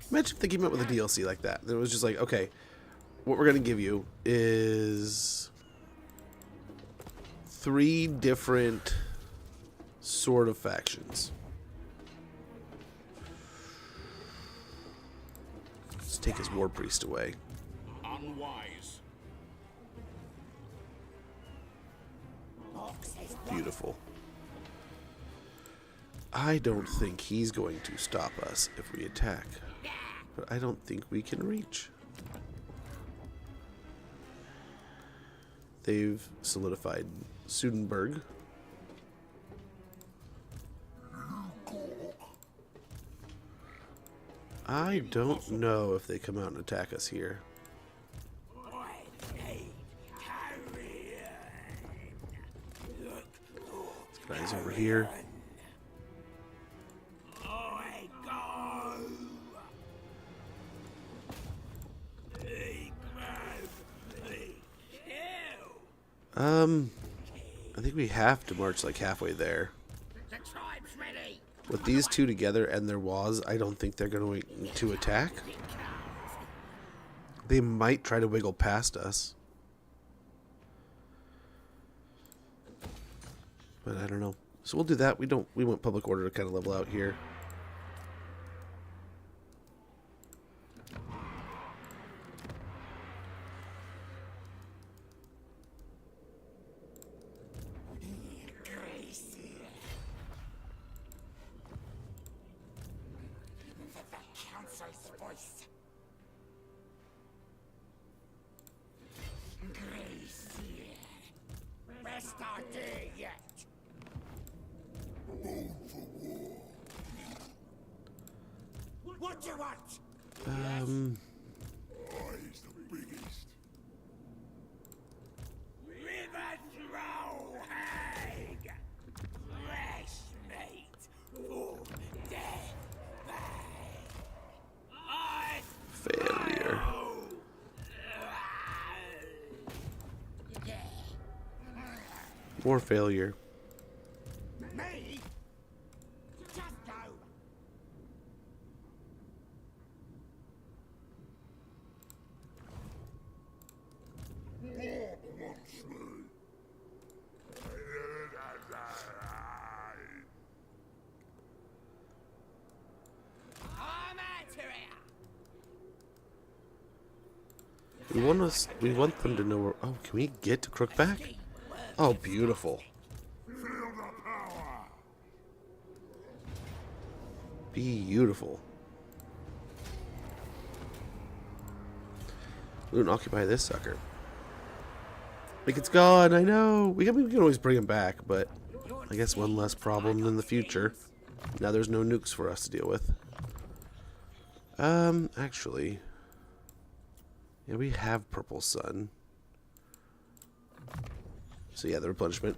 A: Imagine if they came out with a DLC like that. It was just like, okay, what we're going to give you is 3 different sort of factions. Let's take his War Priest away.
C: Unwise.
A: Beautiful. I don't think he's going to stop us if we attack. But I don't think we can reach. They've solidified Sudenburg. I don't know if they come out and attack us here. This guy's over here. I think we have to march like halfway there. With these 2 together and their Was, I don't think they're going to attack. They might try to wiggle past us. But I don't know. So we'll do that. We want public order to kind of level out here.
D: What do you want?
C: He's the biggest.
D: River throw hag! Fresh meat for death I
A: Failure. More failure.
D: Me? Just go. I'm out here.
A: We want them to know where... Oh, can we get to Crookback? Oh, beautiful.
C: Feel the power.
A: Beautiful. We don't occupy this sucker. Like, it's gone, I know. We can always bring him back, but I guess one less problem in the future. Now there's no nukes for us to deal with. Actually, yeah, we have Purple Sun. So yeah, the replenishment.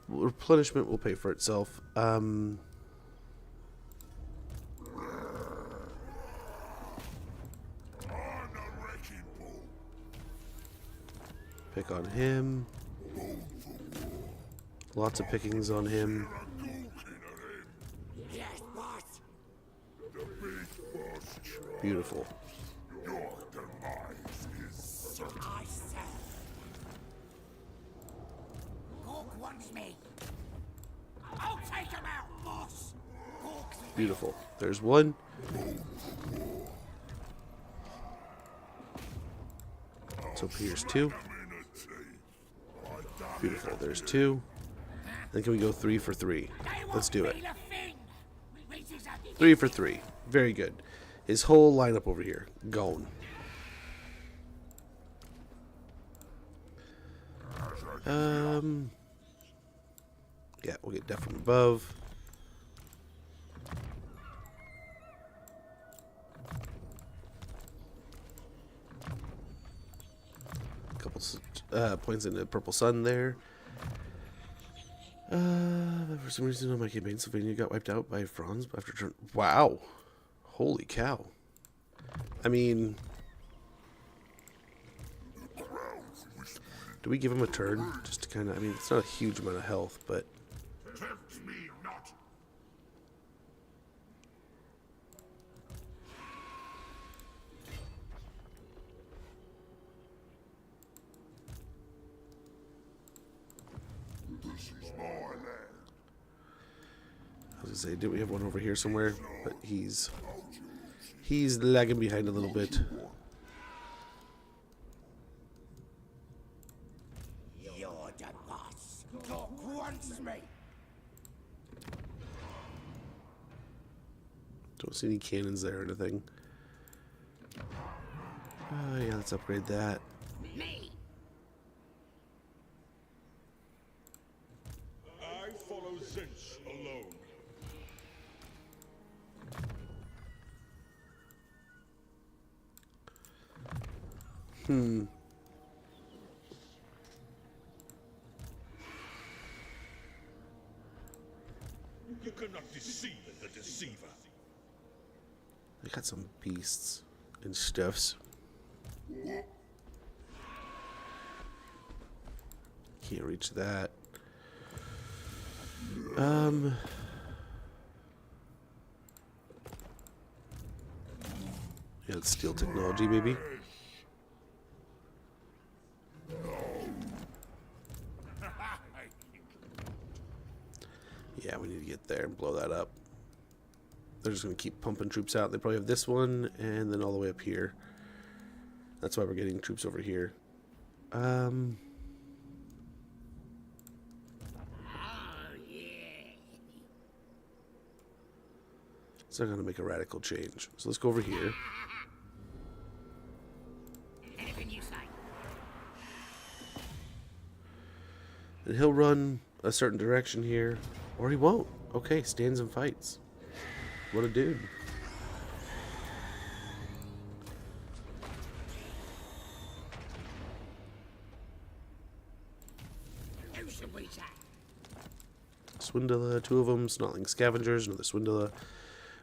A: Replenishment will pay for itself. Pick on him. Lots of pickings on him.
D: Yes, boss.
A: Beautiful.
C: Your demise is certain.
D: I serve. Gork wants me. I'll take him out, boss. Gork's
A: Beautiful. There's one. So here's two. Beautiful. There's two. Then can we go 3 for 3? Let's do it. 3 for 3. Very good. His whole lineup over here. Gone. Yeah, we'll get death from above. Couple points in the Purple Sun there. For some reason on my campaign, Sylvania got wiped out by Franz after turn. Wow. Holy cow. I mean, do we give him a turn? Just to kind of, I mean, it's not a huge amount of health, but.
C: Tempt me not. This is my land.
A: I was gonna say, did we have one over here somewhere? But he's lagging behind a little bit.
D: You're the boss. Gork wants me.
A: Don't see any cannons there or anything. Yeah, let's upgrade that.
D: Me.
C: I follow Zinch alone. You cannot deceive the deceiver.
A: I got some beasts and stuffs. Can't reach that. Yeah, it's steel technology, maybe. Yeah, we need to get there and blow that up. They're just going to keep pumping troops out. They probably have this one and then all the way up here. That's why we're getting troops over here. It's not going to make a radical change. So let's go over here.
D: Anything you say.
A: And he'll run a certain direction here. Or he won't. Okay, stands and fights. What a dude.
D: Who should we say?
A: Swindler, two of them. Snarling Scavengers, another Swindler.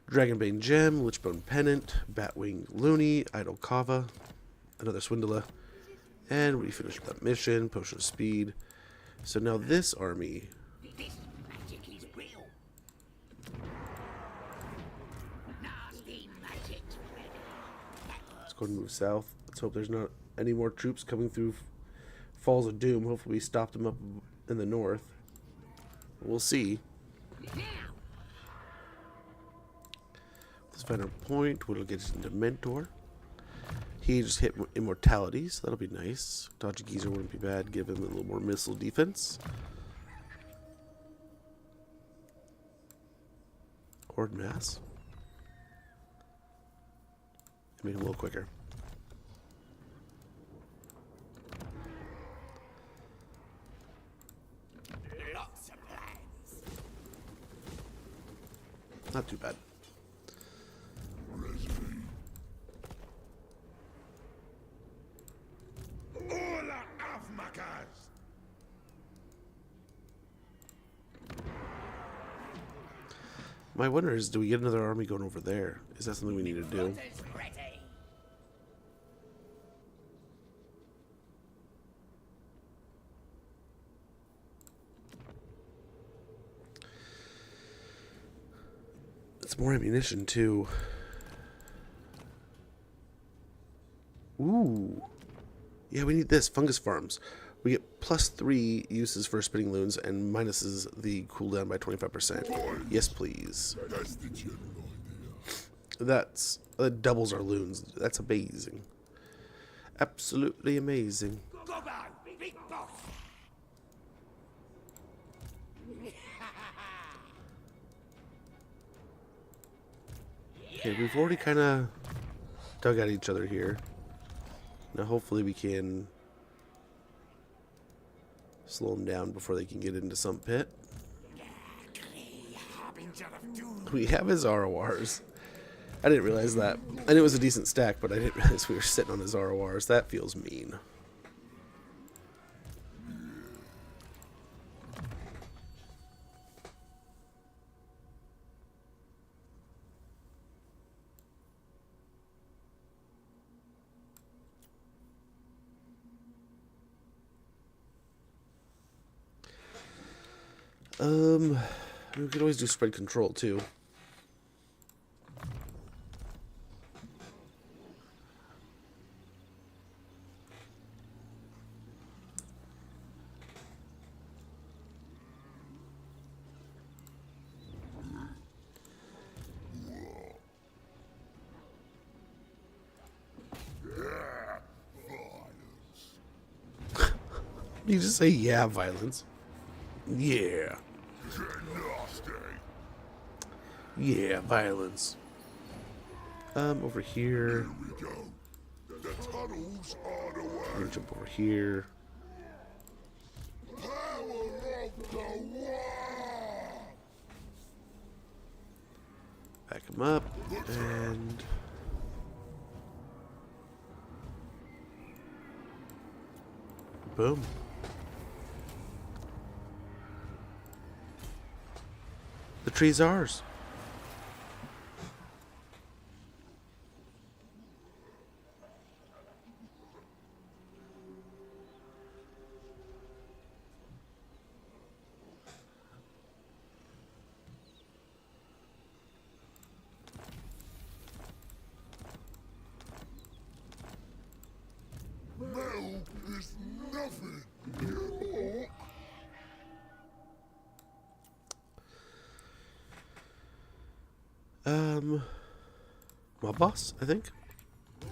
A: Dragonbane Gem, Lichbone Pennant, Batwing Looney, Idle Kava, another Swindler. And we finished that mission, Potion of Speed. So now this army.
D: This magic is real. Nasty magic.
A: Let's go and move south. Let's hope there's not any more troops coming through Falls of Doom. Hopefully we stopped them up in the north. We'll see.
D: Now.
A: Let's find our point. We'll get into Mentor. He just hit immortality, so that'll be nice. Dodge Geezer wouldn't be bad, give him a little more missile defense. Horde mass. Made him a little quicker.
D: Lots of plans.
A: Not too bad.
C: Hola, Afmakas!
A: My wonder is, do we get another army going over there? Is that something we need to do?
D: Is ready.
A: It's more ammunition, too. Ooh. Yeah, we need this. Fungus farms. We get +3 uses for spinning loons and minuses the cooldown by 25%. Yes, please.
C: That's the general idea.
A: That doubles our loons. That's amazing. Absolutely amazing.
D: Gorbad, big boss.
A: Okay, we've already kind of dug at each other here. Now hopefully we can slow them down before they can get into some pit.
D: Harbinger of doom.
A: We have his RORs. I didn't realize that. I knew it was a decent stack, but I didn't realize we were sitting on his RORs. That feels mean. We could always do spread control too. You just say yeah, violence. Yeah.
C: Nasty.
A: Yeah, violence. Over here.
C: We go. The tunnels are the way.
A: I'm gonna jump over here.
C: Power of the war.
A: Back him up. And boom. The tree's ours.
C: Metal is nothing. You orc.
A: My boss, I think.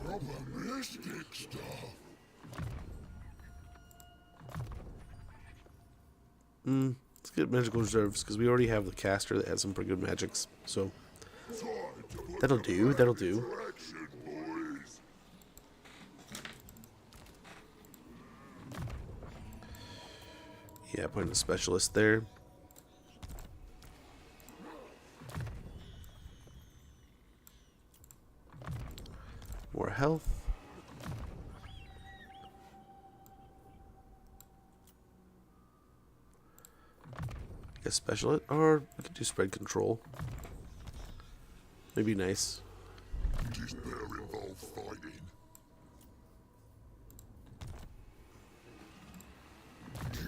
C: Proper mystic stuff.
A: Let's get magical reserves because we already have the caster that has some pretty good magics. So
C: Time to put
A: that'll do. That'll do.
C: action, boys.
A: Yeah, putting a specialist there. More health. A specialist, or we could do spread control. Maybe nice.
C: It is better involved fighting.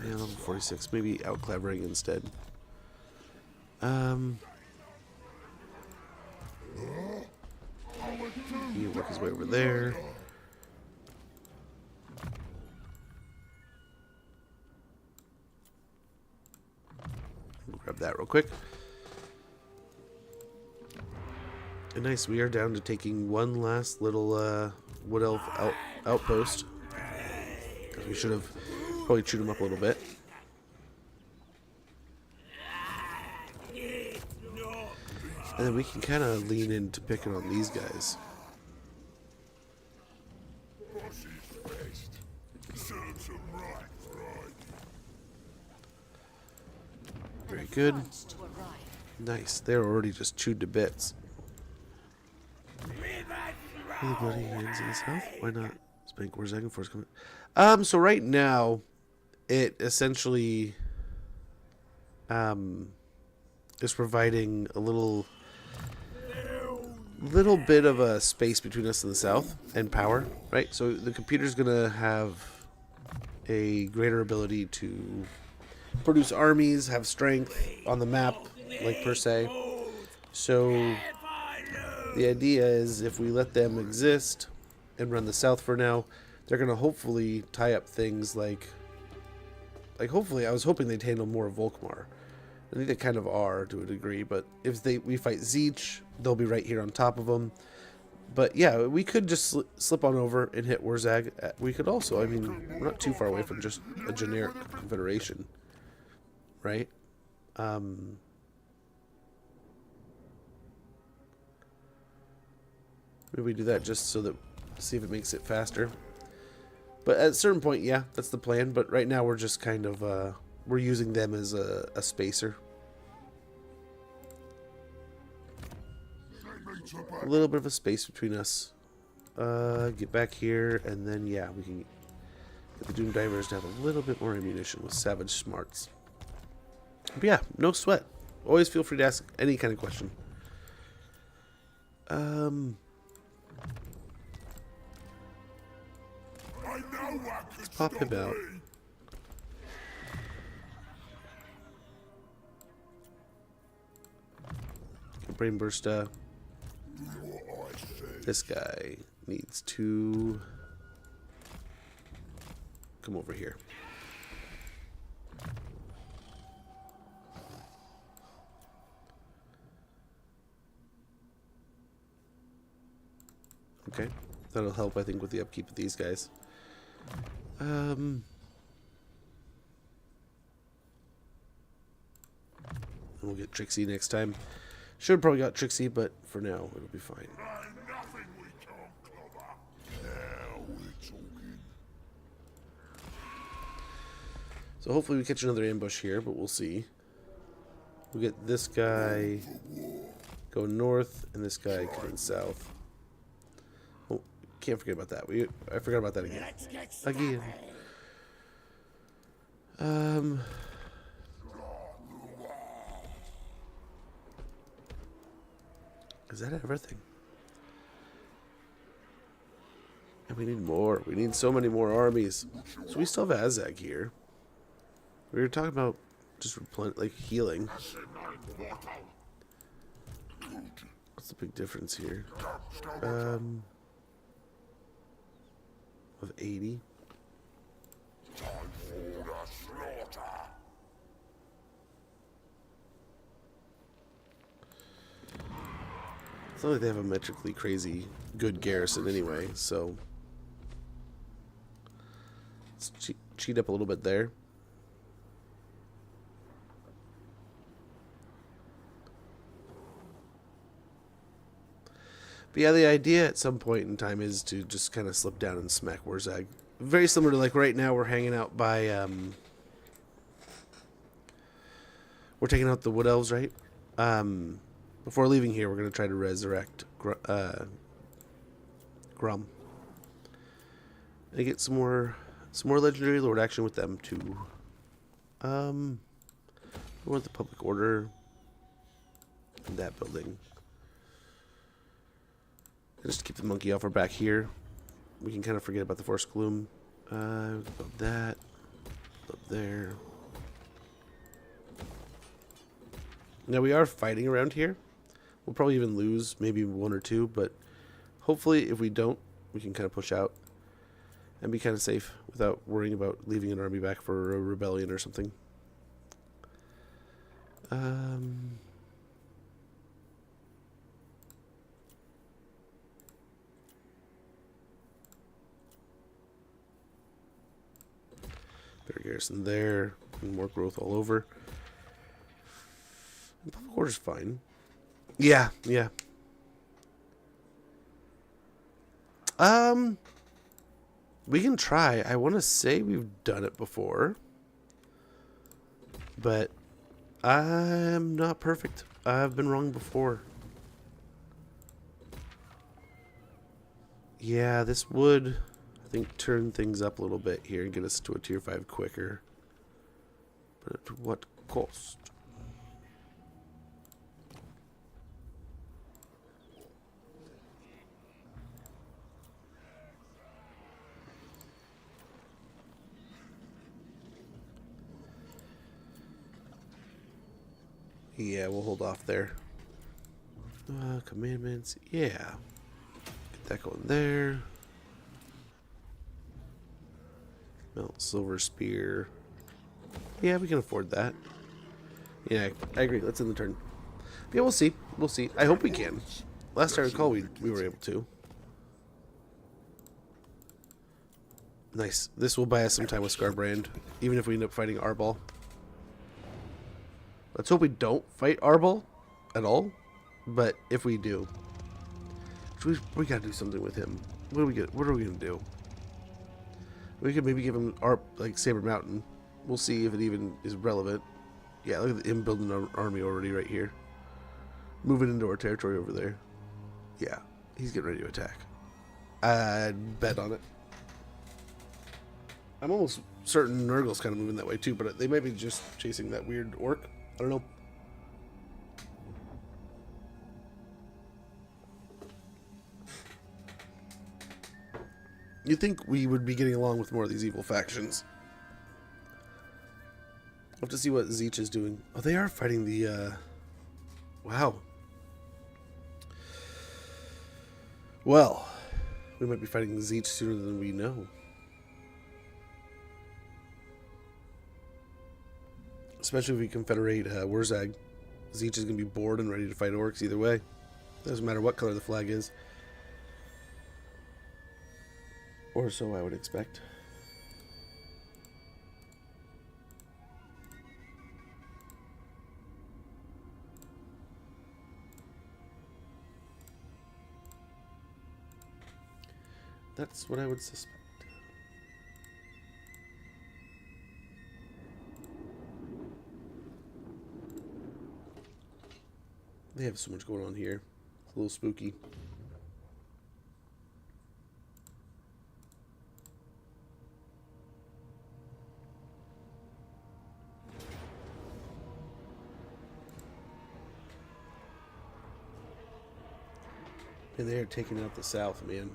A: Yeah, level 46. Maybe out clevering instead. He can work his way over there. We'll grab that real quick. And nice, we are down to taking one last little wood elf outpost. Because we should have probably chewed him up a little bit. And then we can kind of lean into picking on these guys. Very good. Nice. They're already just chewed to bits. Are the bloody hands in the south? Why not? Spank, where's Dragon Force coming? So right now, it essentially is providing a little bit of a space between us and the south and power, right? So the computer's gonna have a greater ability to produce armies, have strength on the map, like per se. So the idea is if we let them exist and run the south for now, they're gonna hopefully tie up things like hopefully I was hoping they'd handle more of Volkmar. I think they kind of are to a degree, but if we fight Zeech, they'll be right here on top of them. But yeah, we could just slip on over and hit Wurzag. We could also, I mean, we're not too far away from just a generic confederation, right? Maybe we do that just so that, see if it makes it faster. But at a certain point, yeah, that's the plan. But right now we're just kind of, we're using them as a spacer. A little bit of a space between us. Get back here, and then, yeah, we can get the Doom Divers to have a little bit more ammunition with Savage Smarts. But yeah, no sweat. Always feel free to ask any kind of question. Let's pop him out. Brain Burster. This guy needs to come over here. Okay, that'll help, I think, with the upkeep of these guys. We'll get Trixie next time. Should have probably got Trixie, but for now, it'll be fine. So hopefully we catch another ambush here, but we'll see. We'll get this guy going north, and this guy coming south. Oh, can't forget about that. I forgot about that again. Is that everything? And we need more. We need so many more armies. So we still have Azag here. We were talking about just like healing. What's the big difference here? Of 80. It's not like they have a metrically crazy good garrison anyway, so let's cheat up a little bit there. But yeah, the idea at some point in time is to just kind of slip down and smack Wurzag. Very similar to like right now we're hanging out by we're taking out the Wood Elves, right? Before leaving here, we're going to try to resurrect Grum. And get some more legendary lord action with them too. We want the public order in that building. Just to keep the monkey off our back here. We can kind of forget about the Force Gloom. Above that. Up there. Now we are fighting around here. We'll probably even lose maybe one or two, but hopefully if we don't, we can kind of push out and be kind of safe without worrying about leaving an army back for a rebellion or something. Got a garrison there. And more growth all over. Public order's fine. Yeah, yeah. We can try. I want to say we've done it before. But I'm not perfect. I've been wrong before. Yeah, this would, I think, turn things up a little bit here and get us to a tier 5 quicker. But at what cost? Yeah, we'll hold off there. Commandments, yeah. Get that going there. Melt silver spear. Yeah, we can afford that. Yeah, I agree. Let's end the turn. Yeah, we'll see. We'll see. I hope we can. Last I recall, we were able to. Nice. This will buy us some time with Scarbrand, even if we end up fighting Arbol. Let's hope we don't fight Arbol at all. But if we do, we gotta do something with him. What are we gonna do? We could maybe give him our Saber Mountain. We'll see if it even is relevant. Yeah, look at him building an army already right here. Moving into our territory over there. Yeah, he's getting ready to attack. I'd bet on it. I'm almost certain Nurgle's kind of moving that way too, but they might be just chasing that weird orc. I don't know. You'd think we would be getting along with more of these evil factions. We'll have to see what Zeech is doing. Oh, they are fighting the, wow. Well, we might be fighting Zeech sooner than we know. Especially if we confederate Wurzag. Zeech is going to be bored and ready to fight orcs either way. Doesn't matter what color the flag is. Or so I would expect. That's what I would suspect. They have so much going on here. It's a little spooky. And they're taking out the south, man.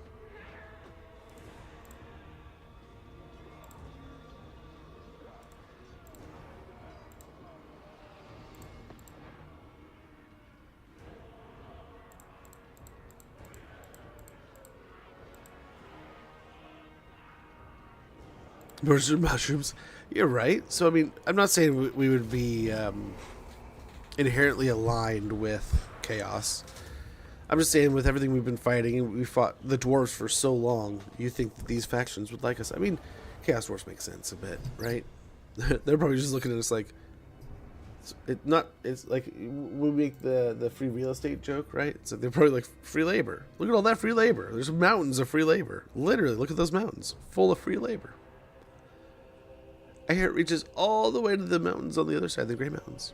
A: Mushrooms. You're right. So, I mean, I'm not saying we would be inherently aligned with chaos. I'm just saying, with everything we've been fighting, and we fought the dwarves for so long, you think that these factions would like us. I mean, Chaos Dwarves make sense a bit, right? They're probably just looking at us like, it's like, we make the free real estate joke, right? So they're probably like, free labor. Look at all that free labor. There's mountains of free labor. Literally, look at those mountains, full of free labor. I hear it reaches all the way to the mountains on the other side, the Grey Mountains.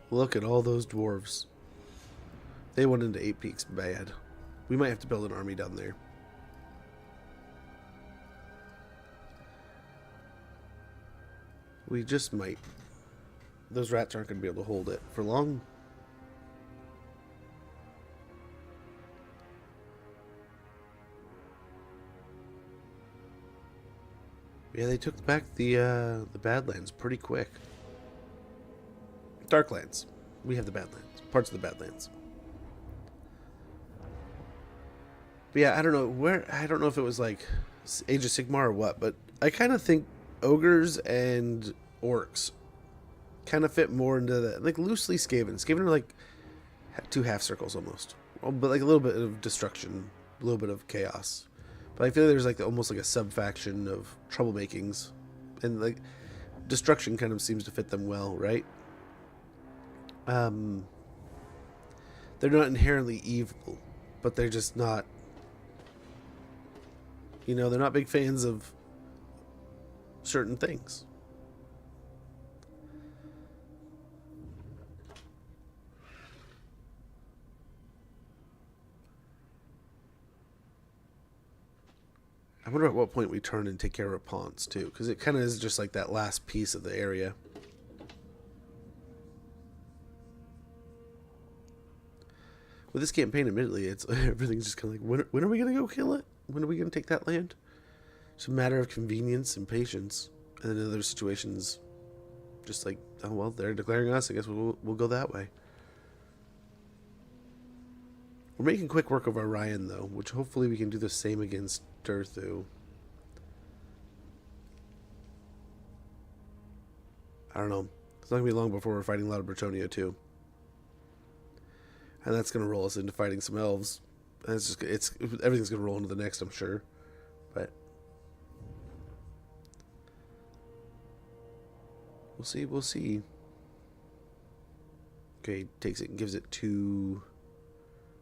A: Look at all those dwarves. They went into 8 Peaks bad. We might have to build an army down there. We just might. Those rats aren't going to be able to hold it for long. Yeah, they took back the Badlands pretty quick. Darklands. We have the Badlands. Parts of the Badlands. But yeah, I don't know I don't know if it was like Age of Sigmar or what, but I kind of think ogres and orcs kind of fit more into that, like loosely Skaven. Skaven are like 2 half circles almost, but like a little bit of destruction, a little bit of chaos. But I feel like there's like almost like a sub-faction of troublemakings. And like destruction kind of seems to fit them well, right? They're not inherently evil, but they're just not, you know, they're not big fans of certain things. I wonder at what point we turn and take care of our pawns too, because it kind of is just like that last piece of the area. With this campaign, admittedly, it's everything's just kind of like, when are we gonna go kill it? When are we gonna take that land? It's a matter of convenience and patience. And then in other situations, just like, oh well, they're declaring us. I guess we'll go that way. We're making quick work of Orion, though, which hopefully we can do the same against Durthu. I don't know. It's not going to be long before we're fighting Loud Bretonia, too. And that's going to roll us into fighting some elves. And everything's going to roll into the next, I'm sure. But we'll see. Okay, takes it and gives it to...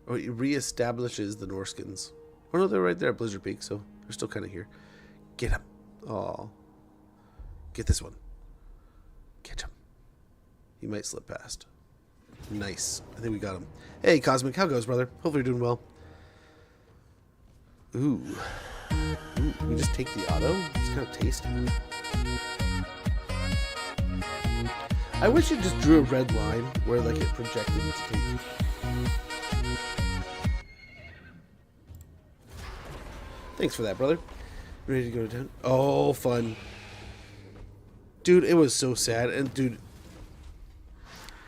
A: Oh, it reestablishes the Norskins. Oh no, they're right there at Blizzard Peak, so they're still kind of here. Get him. Oh. Get this one. Get him. He might slip past. Nice. I think we got him. Hey, Cosmic, how goes, brother? Hopefully you're doing well. Ooh. We just take the auto? It's kind of tasty. I wish it just drew a red line where like it projected to take. Thanks for that, brother. Ready to go to town? Oh, fun. Dude, it was so sad. And dude,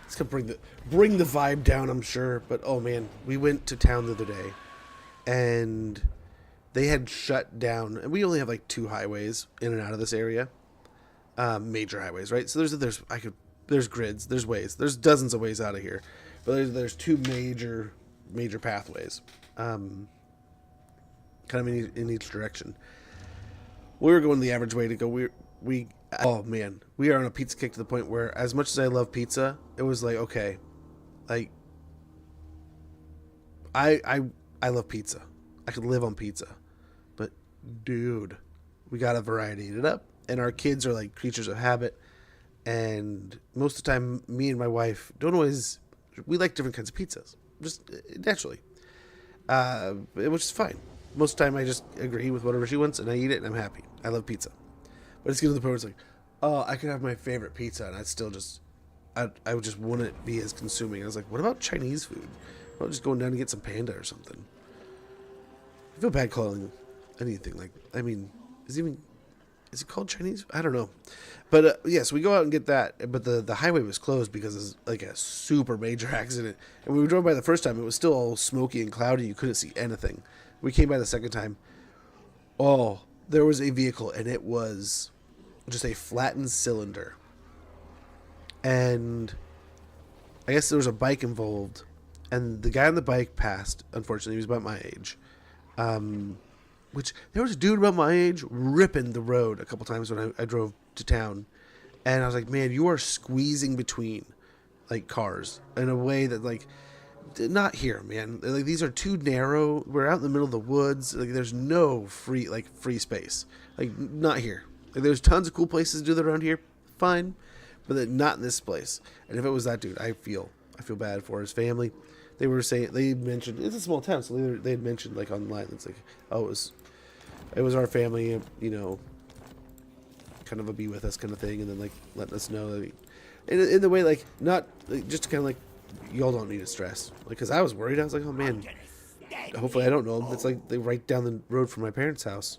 A: it's gonna bring the vibe down, I'm sure. But oh man, we went to town the other day and they had shut down, and we only have like 2 highways in and out of this area. Major highways, right? So there's grids, there's ways, there's dozens of ways out of here. But there's 2 major pathways. Kind of in each direction. We were going the average way to go. Oh man, we are on a pizza kick to the point where, as much as I love pizza, it was like, okay, like I love pizza. I could live on pizza, but dude, we got to variety it up, and our kids are like creatures of habit, and most of the time, me and my wife we like different kinds of pizzas, just naturally, which is fine. Most of the time, I just agree with whatever she wants, and I eat it, and I'm happy. I love pizza. But it's getting to the point where it's like, oh, I could have my favorite pizza, and I'd still just... I would just wouldn't be as consuming. I was like, what about Chinese food? What about just going down and get some panda or something? I feel bad calling anything like... I mean, is it called Chinese? I don't know. But, yes, we go out and get that. But the highway was closed because it's like a super major accident. And when we drove by the first time, it was still all smoky and cloudy. You couldn't see anything. We came by the second time. Oh, there was a vehicle, and it was just a flattened cylinder. And I guess there was a bike involved, and the guy on the bike passed. Unfortunately, he was about my age. Which there was a dude about my age ripping the road a couple times when I drove to town, and I was like, man, you are squeezing between like cars in a way that like. Not here, man. Like, these are too narrow. We're out in the middle of the woods. Like, there's no free space. Like, not here. Like, there's tons of cool places to do that around here. Fine, but not in this place. And if it was that dude, I feel bad for his family. They mentioned it's a small town, so they had mentioned like online. It's like, oh, it was our family, you know, kind of a be with us kind of thing, and then like letting us know that in the way like not like, just to kind of like. Y'all don't need to stress. Like, because I was worried. I was like, oh, man. Hopefully I don't know them. It's like they right down the road from my parents' house.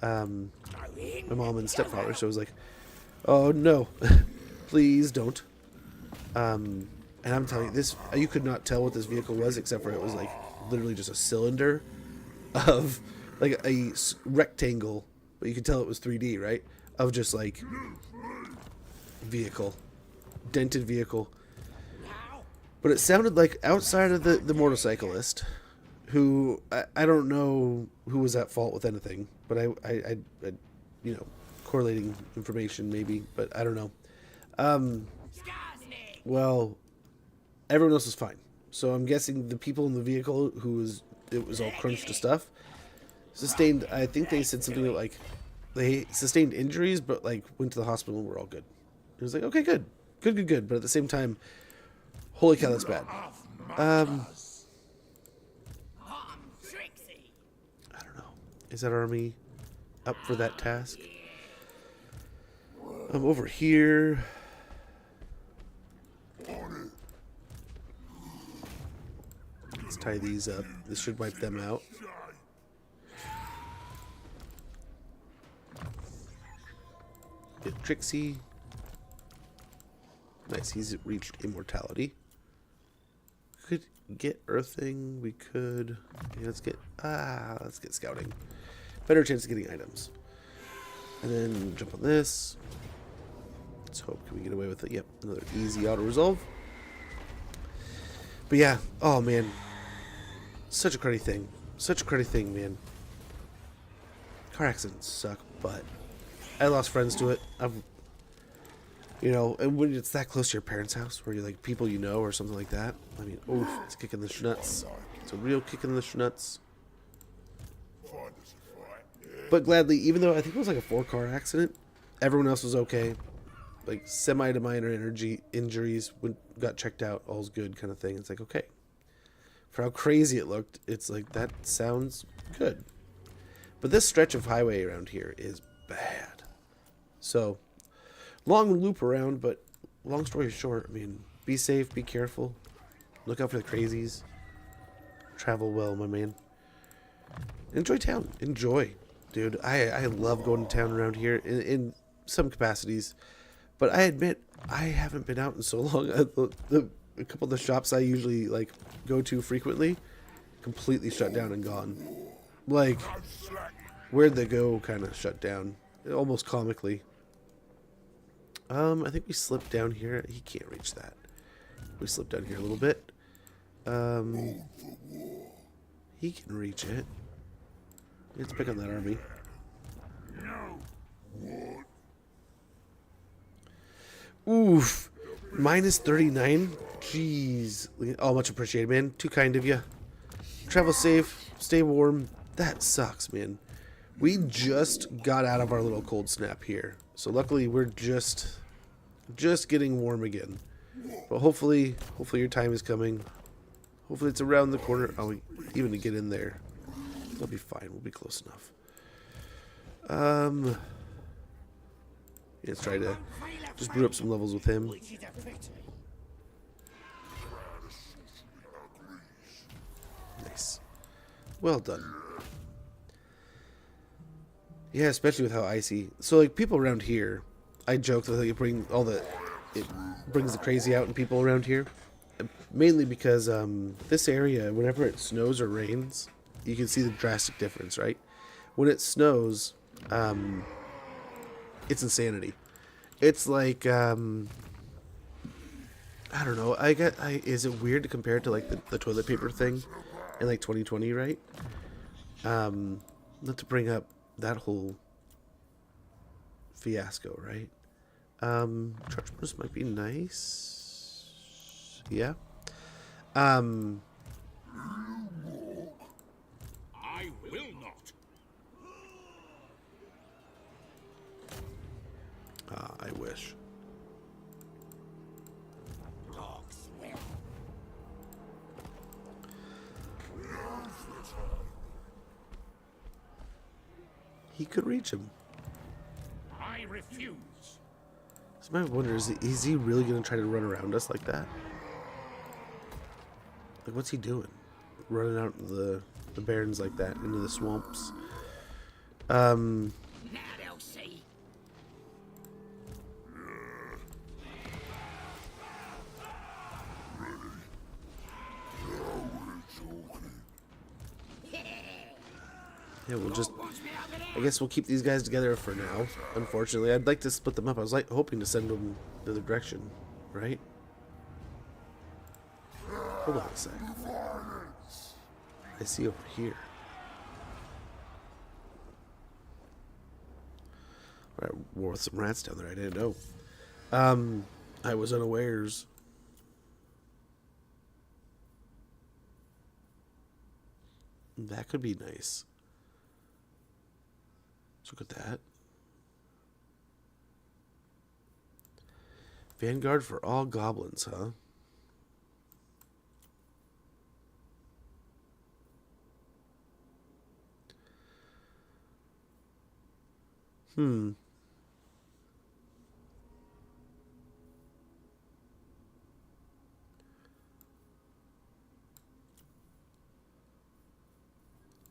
A: My mom and stepfather. So I was like, oh, no. Please don't. And I'm telling you, you could not tell what this vehicle was, except for it was, like, literally just a cylinder of, like, a rectangle. But you could tell it was 3D, right? Of just, like, vehicle. Dented vehicle. But it sounded like outside of the motorcyclist, who I don't know who was at fault with anything, but I you know, correlating information maybe, but I don't know. Well, everyone else was fine. So I'm guessing the people in the vehicle it was all crunched to stuff, sustained, I think they said something like they sustained injuries, but like went to the hospital and we're all good. It was like, okay, good. But at the same time, holy cow, that's bad. I don't know. Is that army up for that task? I'm over here. Let's tie these up. This should wipe them out. Get Trixie. Nice, he's reached immortality. Could get earthing. We could. Yeah, let's get scouting. Better chance of getting items. And then jump on this. Let's hope. Can we get away with it? Yep, another easy auto resolve. But yeah, oh man, such a cruddy thing, man. Car accidents suck, but I lost friends to it. You know, and when it's that close to your parents' house, where you're like people you know or something like that, I mean, oof, it's kicking the schnuts. It's a real kick in the schnuts. But gladly, even though I think it was like a 4-car accident, everyone else was okay. Like semi to minor injuries, got checked out, all's good kind of thing. It's like, okay. For how crazy it looked, it's like, that sounds good. But this stretch of highway around here is bad. So, long loop around, but long story short, I mean, be safe, be careful. Look out for the crazies. Travel well, my man. Enjoy town. Enjoy. Dude, I love going to town around here in some capacities. But I admit, I haven't been out in so long. A couple of the shops I usually like go to frequently, completely shut down and gone. Like, where'd they go kind of shut down. Almost comically. I think we slipped down here. He can't reach that. We slipped down here a little bit. He can reach it. Let's pick on that army. Oof. Minus 39? Jeez. Oh, much appreciated, man. Too kind of you. Travel safe. Stay warm. That sucks, man. We just got out of our little cold snap here. So luckily we're just getting warm again. But hopefully your time is coming. Hopefully it's around the corner. Oh, even to get in there. We'll be fine. We'll be close enough. Let's try to just brew up some levels with him. Nice. Well done. Yeah, especially with how icy. So, like, people around here, I joke that it brings the crazy out in people around here. Mainly because this area, whenever it snows or rains, you can see the drastic difference, right? When it snows, it's insanity. It's like, I don't know. Is it weird to compare it to like the toilet paper thing in like 2020, right? Not to bring up that whole fiasco, right? Charge bonus might be nice. Yeah.
C: I will not.
A: I wish. He could reach him.
C: I refuse.
A: So my wonder is he really gonna try to run around us like that? Like, what's he doing? Running out the barrens like that into the swamps.
D: Now they'll see.
A: Yeah, I guess we'll keep these guys together for now. Unfortunately, I'd like to split them up. I was like hoping to send them the other direction, right? Hold on a sec. I see over here? Right, war with some rats down there. I didn't know. I was unawares. That could be nice. Let's look at that. Vanguard for all goblins, huh?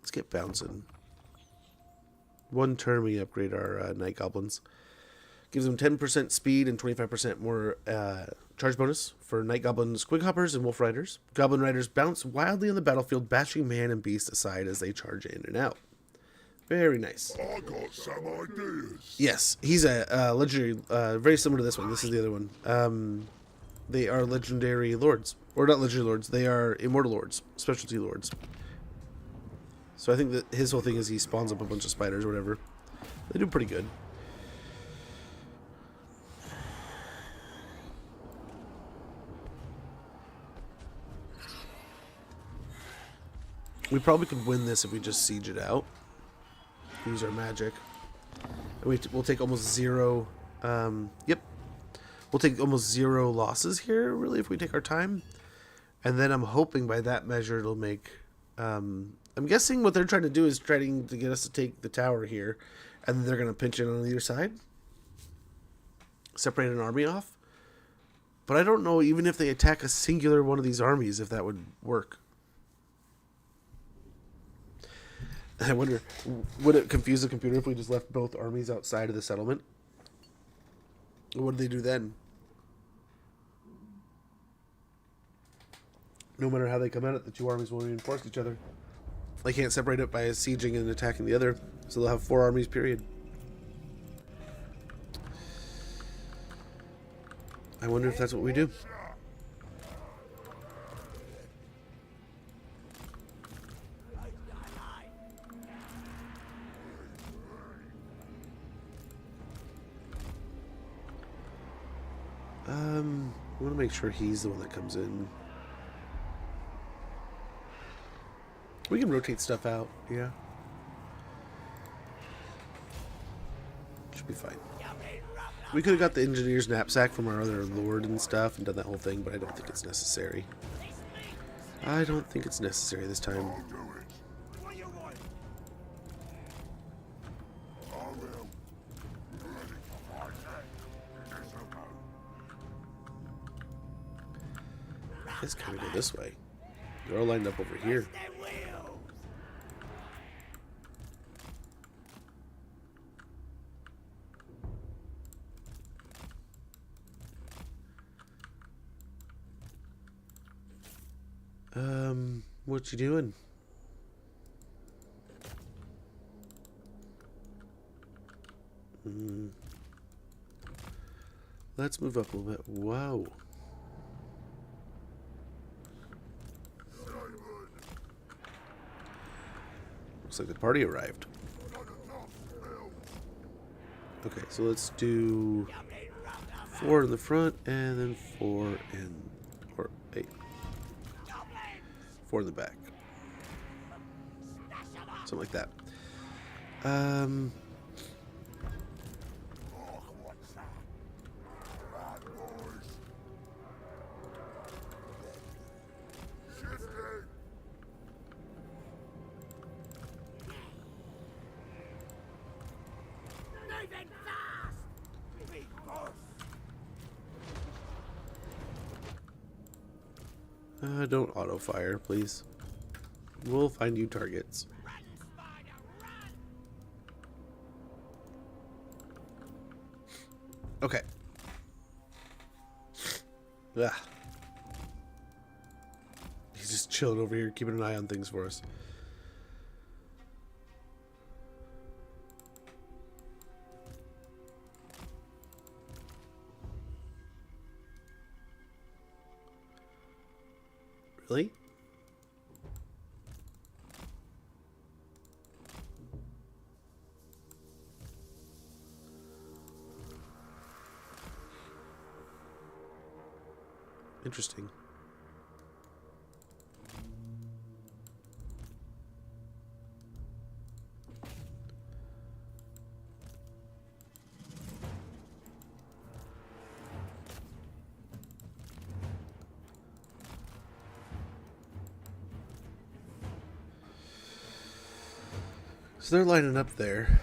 A: Let's get bouncing. One turn we upgrade our night goblins. Gives them 10% speed and 25% more charge bonus for night goblins, squig hoppers, and wolf riders. Goblin riders bounce wildly on the battlefield, bashing man and beast aside as they charge in and out. Very nice.
C: I got some ideas.
A: Yes, he's a legendary, very similar to this one. This is the other one. They are legendary lords. Or not legendary lords, they are immortal lords, specialty lords. So I think that his whole thing is he spawns up a bunch of spiders or whatever. They do pretty good. We probably could win this if we just siege it out. Use our magic. And we'll take almost zero. Yep. We'll take almost zero losses here, really, if we take our time. And then I'm hoping by that measure it'll make... I'm guessing what they're trying to do is trying to get us to take the tower here. And then they're going to pinch in on either side. Separate an army off. But I don't know, even if they attack a singular one of these armies, if that would work. I wonder, would it confuse the computer if we just left both armies outside of the settlement? What would they do then? No matter how they come at it, the two armies will reinforce each other. They can't separate it by sieging and attacking the other, so they'll have 4 armies, period. I wonder if that's what we do. I want to make sure he's the one that comes in. We can rotate stuff out, yeah. Should be fine. We could have got the engineer's knapsack from our other lord and stuff and done that whole thing, but I don't think it's necessary. I don't think it's necessary this time.
C: I'll do it. What do you want? I will. Ready for fight, eh? Yes, I'll go.
A: Let's kind of go this way. They're all lined up over here. What you doing? Let's move up a little bit. Whoa. Looks like the party arrived. Okay, so let's do 4 in the front and then 4 in, or 8. 4 in the back. Something like that.
C: Oh, what's that? Bad boys. Shifting.
D: Moving fast! Big boss!
A: Don't auto fire, please. We'll find you targets.
D: Run, spider, run!
A: Okay. Ah. He's just chilling over here, keeping an eye on things for us. Really? Interesting. So they're lining up there.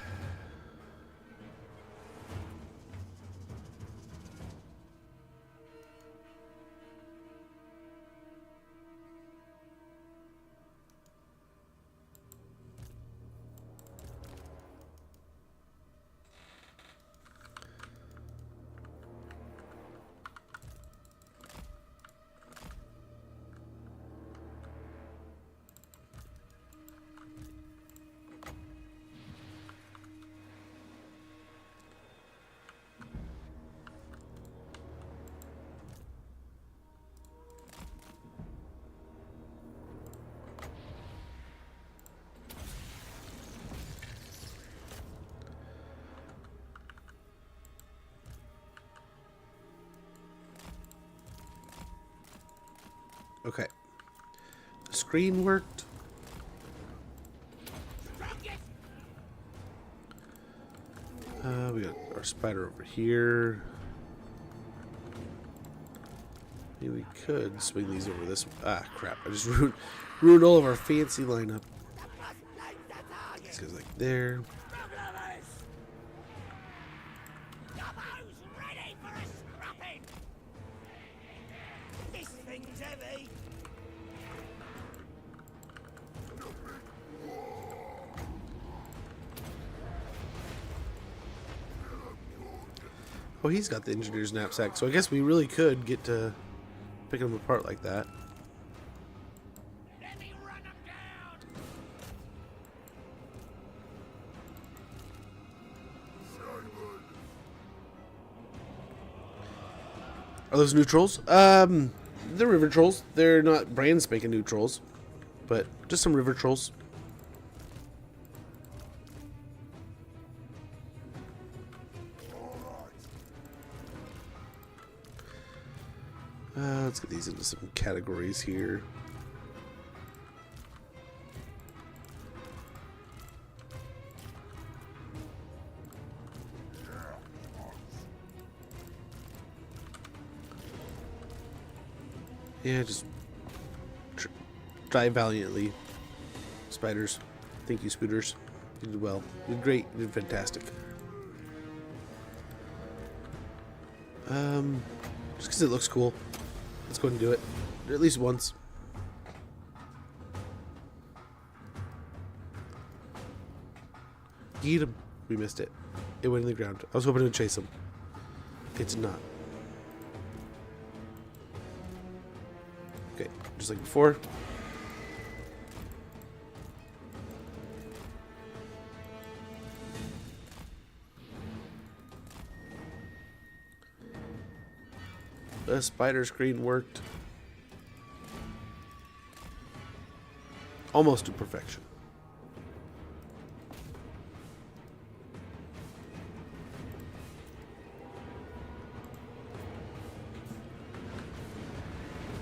A: Okay. The screen worked. We got our spider over here. Maybe we could swing these over this. Ah, crap. I just ruined all of our fancy lineup. This goes like there.
D: Ready for a scrapping. This thing's heavy.
A: Oh, he's got the engineer's knapsack, so I guess we really could get to picking them apart like that.
D: Let me run them down.
A: Are those new trolls? They're river trolls. They're not brand spanking new trolls, but just some river trolls. Let's get these into some categories here. Yeah, just try valiantly. Spiders. Thank you, Spooters. You did well. You did great. You did fantastic. Just because it looks cool. Let's go ahead and do it. At least once. Eat him. We missed it. It went in the ground. I was hoping to chase him. It did not. Okay, just like before. The spider screen worked almost to perfection.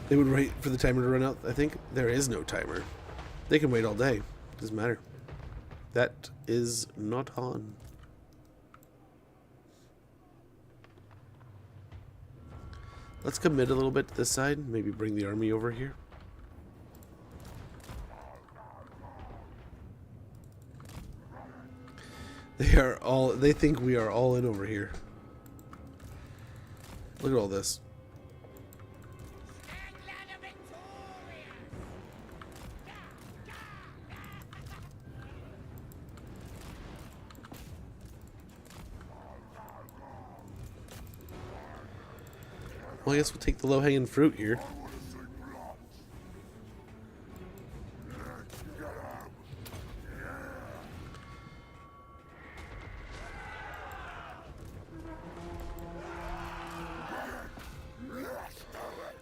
A: They would wait for the timer to run out. I think there is no timer. They can wait all day. Doesn't matter. That is not on. Let's commit a little bit to this side. Maybe bring the army over here. They think we are all in over here. Look at all this. Well, I guess we'll take the low-hanging fruit here.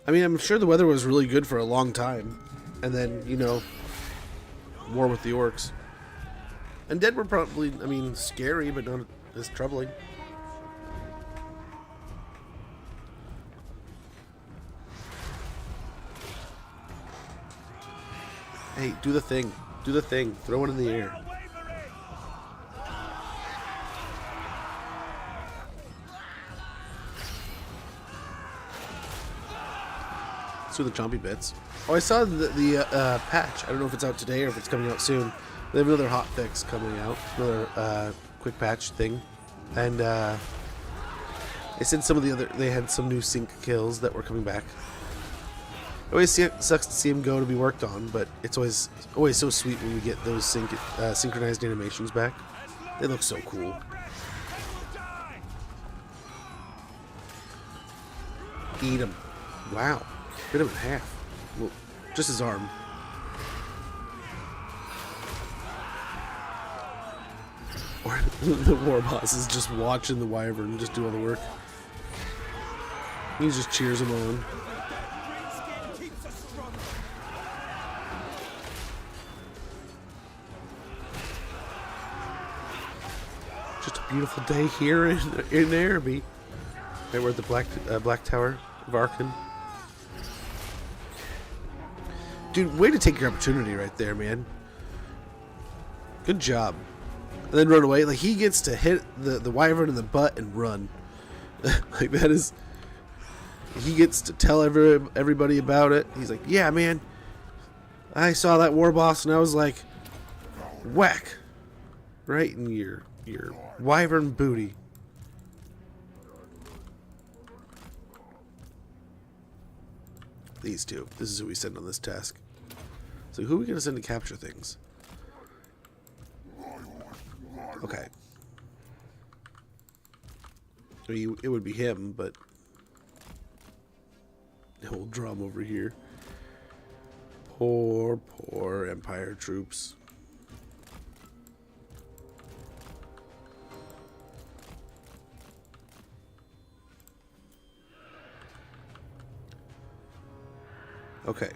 A: I mean, I'm sure the weather was really good for a long time. And then, you know, war with the orcs. And dead were probably, I mean, scary, but not as troubling. Hey, do the thing. Do the thing. Throw it in the air. Let's do the chompy bits. Oh, I saw the patch. I don't know if it's out today or if it's coming out soon. They have another hot fix coming out. Another quick patch thing. And they said some of the other... They had some new sync kills that were coming back. It always sucks to see them go to be worked on, but it's always so sweet when we get those synchronized animations back. They look so cool. Eat him. Wow. Bit him in half. Well, just his arm. Or the war boss is just watching the wyvern just do all the work. He just cheers him on. Just a beautiful day here in Araby. Right, we're at the Black Tower of Arkan. Dude, way to take your opportunity right there, man. Good job. And then run away. Like, he gets to hit the wyvern in the butt and run. Like, that is... He gets to tell everybody about it. He's like, yeah, man. I saw that war boss and I was like, whack. Right in your wyvern booty. These two. This is who we send on this task. So who are we going to send to capture things? Okay. I mean, it would be him, but... The whole drum over here. Poor Empire troops. Okay.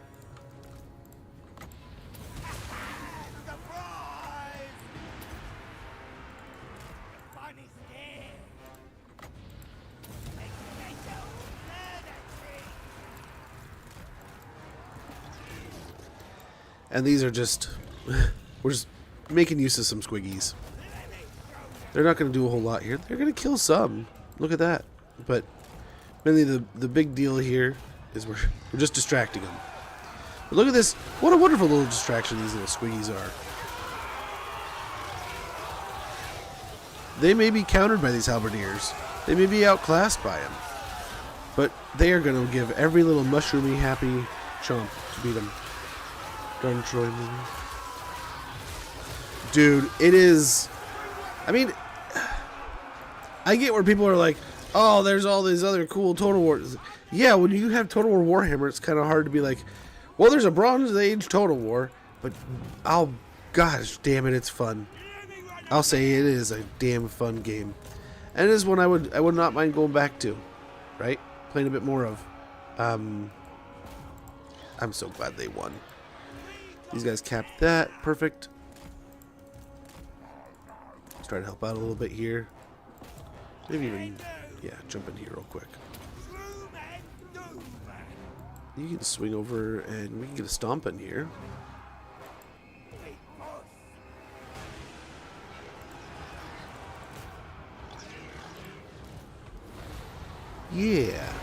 A: And these are just... We're just making use of some squiggies. They're not going to do a whole lot here. They're going to kill some. Look at that. But mainly the big deal here is we're just distracting them. But look at this. What a wonderful little distraction these little squiggies are. They may be countered by these halberdiers. They may be outclassed by them. But they are going to give every little mushroomy happy chomp to beat them. Darn Troy. Dude, it is... I mean... I get where people are like, oh, there's all these other cool Total Wars. Yeah, when you have Total War Warhammer, it's kind of hard to be like, well, there's a Bronze Age Total War, but gosh damn it, it's fun. I'll say it is a damn fun game, and it is one I would not mind going back to, right? Playing a bit more of. I'm so glad they won. These guys capped that, perfect. Let's try to help out a little bit here. Maybe even, yeah, jump in here real quick. You can swing over and we can get a stomp in here. Yeah.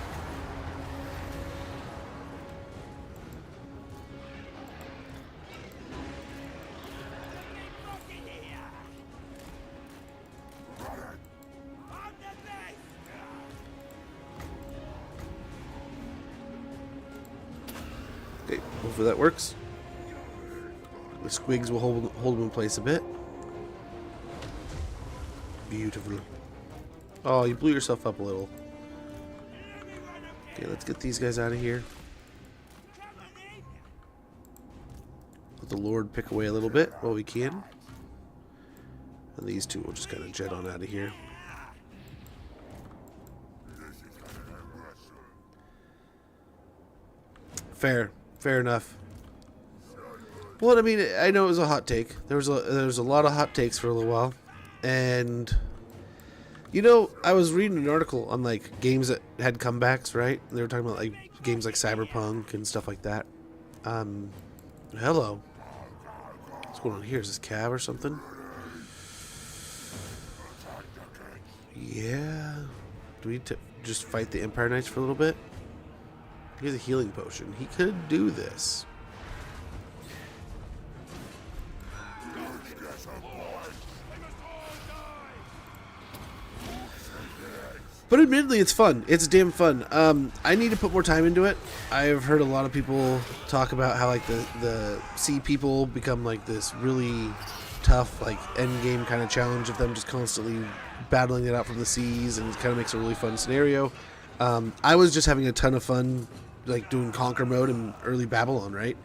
A: Okay, hopefully that works. The squigs will hold them in place a bit. Beautiful. Oh, you blew yourself up a little. Okay, let's get these guys out of here. Let the Lord pick away a little bit while we can. And these two will just kind of jet on out of here. Fair enough. Well, I mean, I know it was a hot take. There was a lot of hot takes for a little while, and you know, I was reading an article on like games that had comebacks, right? They were talking about like games like Cyberpunk and stuff like that. Hello. What's going on here? Is this Cav or something? Yeah. Do we just fight the Empire Knights for a little bit? He has a healing potion. He could do this. But admittedly, it's fun. It's damn fun. I need to put more time into it. I've heard a lot of people talk about how like the sea people become like this really tough like end game kind of challenge of them just constantly battling it out from the seas, and it kind of makes a really fun scenario. I was just having a ton of fun like doing Conquer mode in early Babylon, right?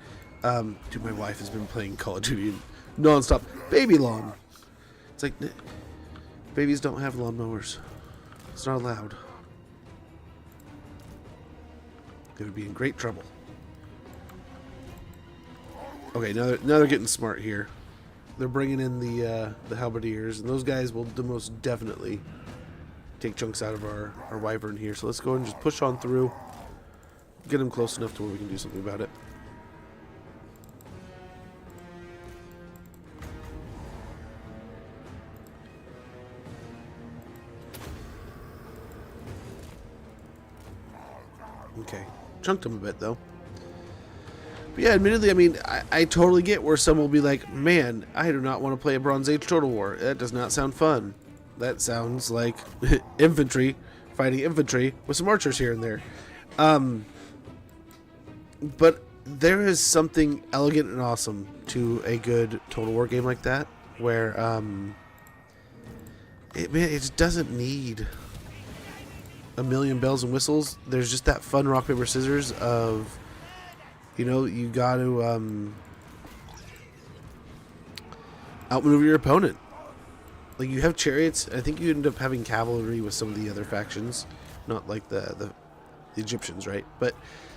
A: Dude, my wife has been playing Call of Duty nonstop. Baby lawn. It's like babies don't have lawnmowers. It's not allowed. They would be in great trouble. Okay, now they're getting smart here. They're bringing in the halberdiers, and those guys will most definitely take chunks out of our wyvern here. So let's go and just push on through. Get them close enough to where we can do something about it. Okay, chunked him a bit though. But yeah, admittedly, I mean, I totally get where some will be like, man, I do not want to play a Bronze Age Total War. That does not sound fun. That sounds like infantry, fighting infantry with some archers here and there. But there is something elegant and awesome to a good Total War game like that, where it just doesn't need a million bells and whistles. There's just that fun rock paper scissors of, you know, you got to outmaneuver your opponent. Like, you have chariots. I think you end up having cavalry with some of the other factions, not like the Egyptians, right? But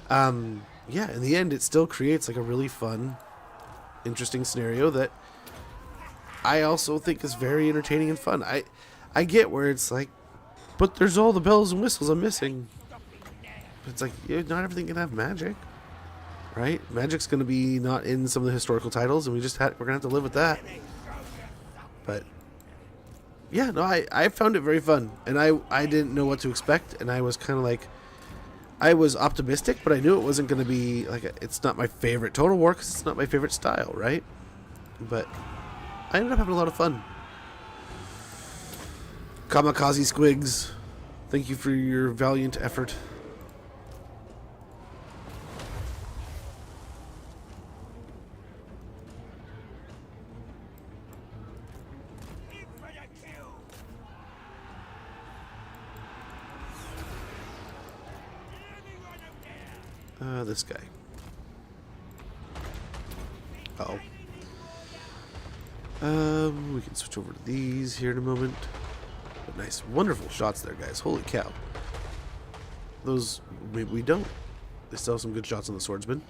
A: yeah, in the end, it still creates like a really fun, interesting scenario that I also think is very entertaining and fun. I get where it's like, but there's all the bells and whistles I'm missing. It's like, yeah, not everything can have magic, right? Magic's going to be not in some of the historical titles, and we're going to have to live with that. But yeah, no, I found it very fun, and I didn't know what to expect, and I was kind of like, I was optimistic, but I knew it wasn't going to be like it's not my favorite Total War because it's not my favorite style, right? But I ended up having a lot of fun. Kamikaze Squigs, thank you for your valiant effort. This guy. We can switch over to these here in a moment. But nice, wonderful shots there, guys. Holy cow. Those, maybe we don't. They still have some good shots on the swordsman.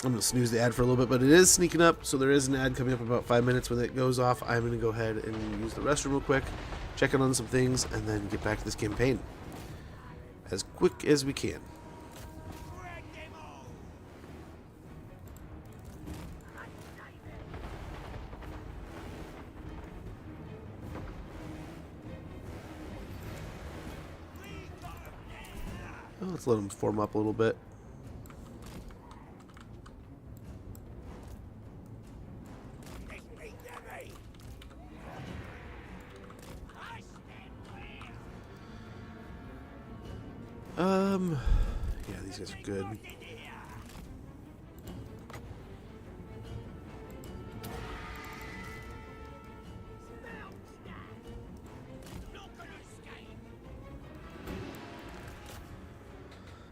A: I'm going to snooze the ad for a little bit, but it is sneaking up, so there is an ad coming up in about 5 minutes. When it goes off, I'm going to go ahead and use the restroom real quick, check in on some things, and then get back to this campaign as quick as we can. Well, let's let them form up a little bit. Yeah, these guys are good.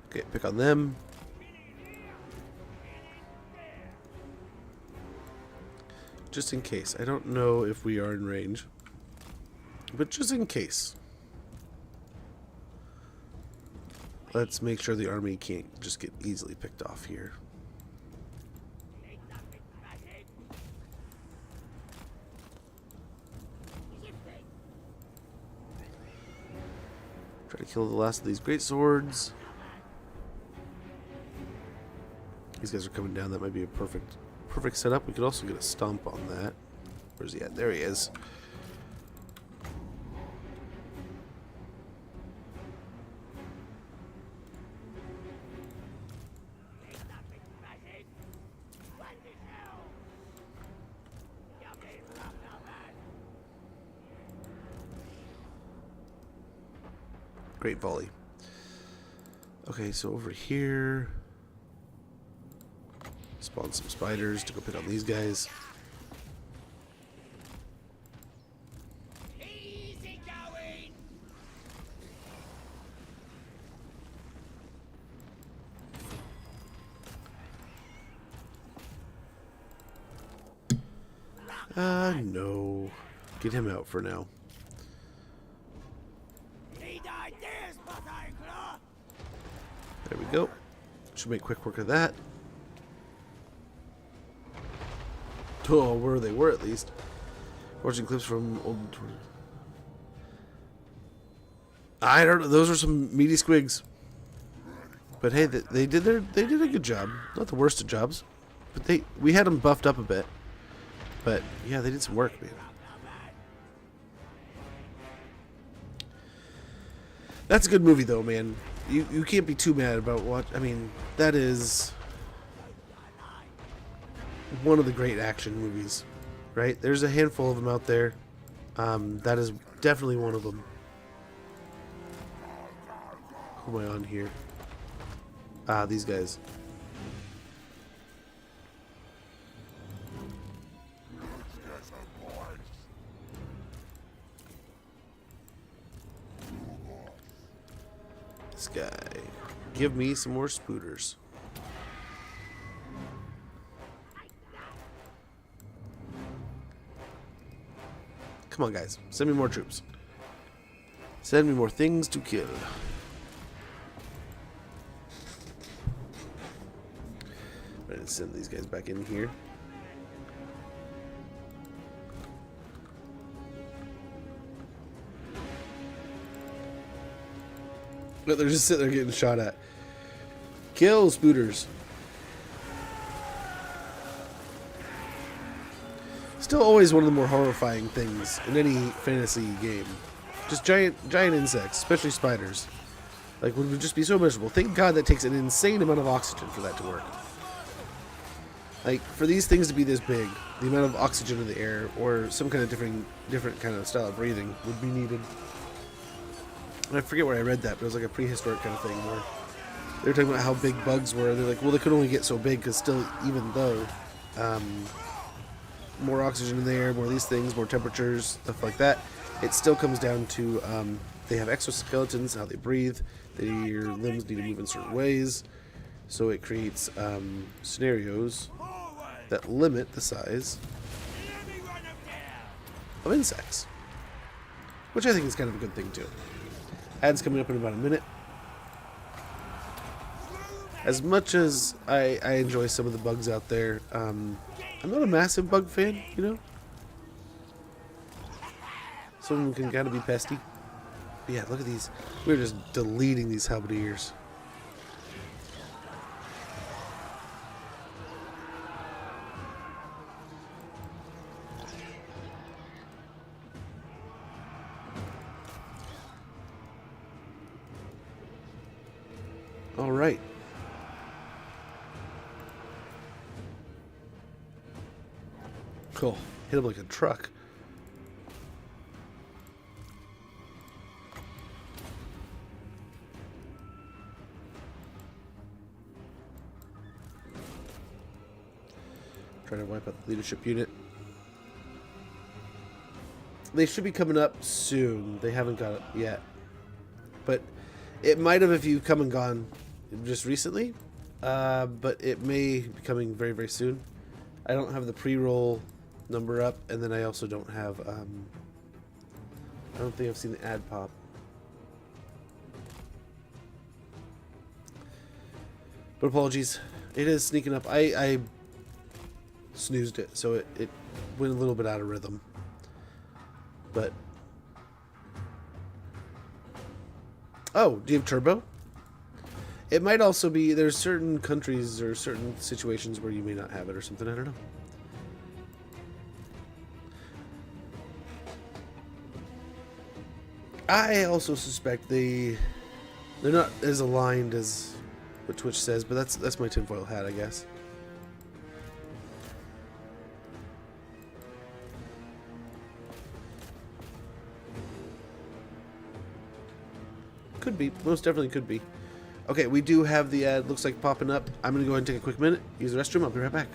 A: Okay, pick on them. Just in case. I don't know if we are in range, but just in case. Let's make sure the army can't just get easily picked off here. Try to kill the last of these great swords. These guys are coming down. That might be a perfect setup. We could also get a stomp on that. Where's he at? There he is. Great volley. Okay, so over here, spawn some spiders to go pit on these guys.
D: Easy going.
A: No. Get him out for now.
D: Need ideas, but Ironclaw.
A: There we go. Should make quick work of that. Oh, where they were at least. Watching clips from old. I don't know. Those are some meaty squigs. But hey, they did a good job. Not the worst of jobs, but we had them buffed up a bit. But yeah, they did some work, man. That's a good movie, though, man. You can't be too mad about what. I mean, that is one of the great action movies, right? There's a handful of them out there. That is definitely one of them. Who am I on here? These guys. This guy. Give me some more spooters. Come on, guys. Send me more troops. Send me more things to kill. I'm gonna send these guys back in here. But they're just sitting there getting shot at. Kill spooters. Still always one of the more horrifying things in any fantasy game. Just giant insects, especially spiders. Like, would just be so miserable. Thank God that takes an insane amount of oxygen for that to work. Like, for these things to be this big, the amount of oxygen in the air or some kind of different kind of style of breathing would be needed. And I forget where I read that, but it was like a prehistoric kind of thing where they were talking about how big bugs were. They're like, well, they could only get so big because still, even though more oxygen in the air, more of these things, more temperatures, stuff like that, it still comes down to they have exoskeletons, how they breathe, their limbs need to move in certain ways. So it creates scenarios that limit the size of insects, which I think is kind of a good thing too. Ad's coming up in about a minute. As much as I enjoy some of the bugs out there, I'm not a massive bug fan, you know? Some of them can kind of be pesky. But yeah, look at these. We're just deleting these halberdiers. All right. Cool. Hit him like a truck. Trying to wipe out the leadership unit. They should be coming up soon. They haven't got it yet. But it might have if you've come and gone just recently. But it may be coming very, very soon. I don't have the pre-roll number up, and then I also don't have I don't think I've seen the ad pop. But apologies. It is sneaking up. I snoozed it, so it went a little bit out of rhythm. But oh, do you have turbo? It might also be there's certain countries or certain situations where you may not have it or something. I don't know. I also suspect they're not as aligned as what Twitch says, but that's my tinfoil hat, I guess. Could be. Most definitely could be. Okay, we do have the ad, looks like popping up. I'm going to go ahead and take a quick minute, use the restroom. I'll be right back.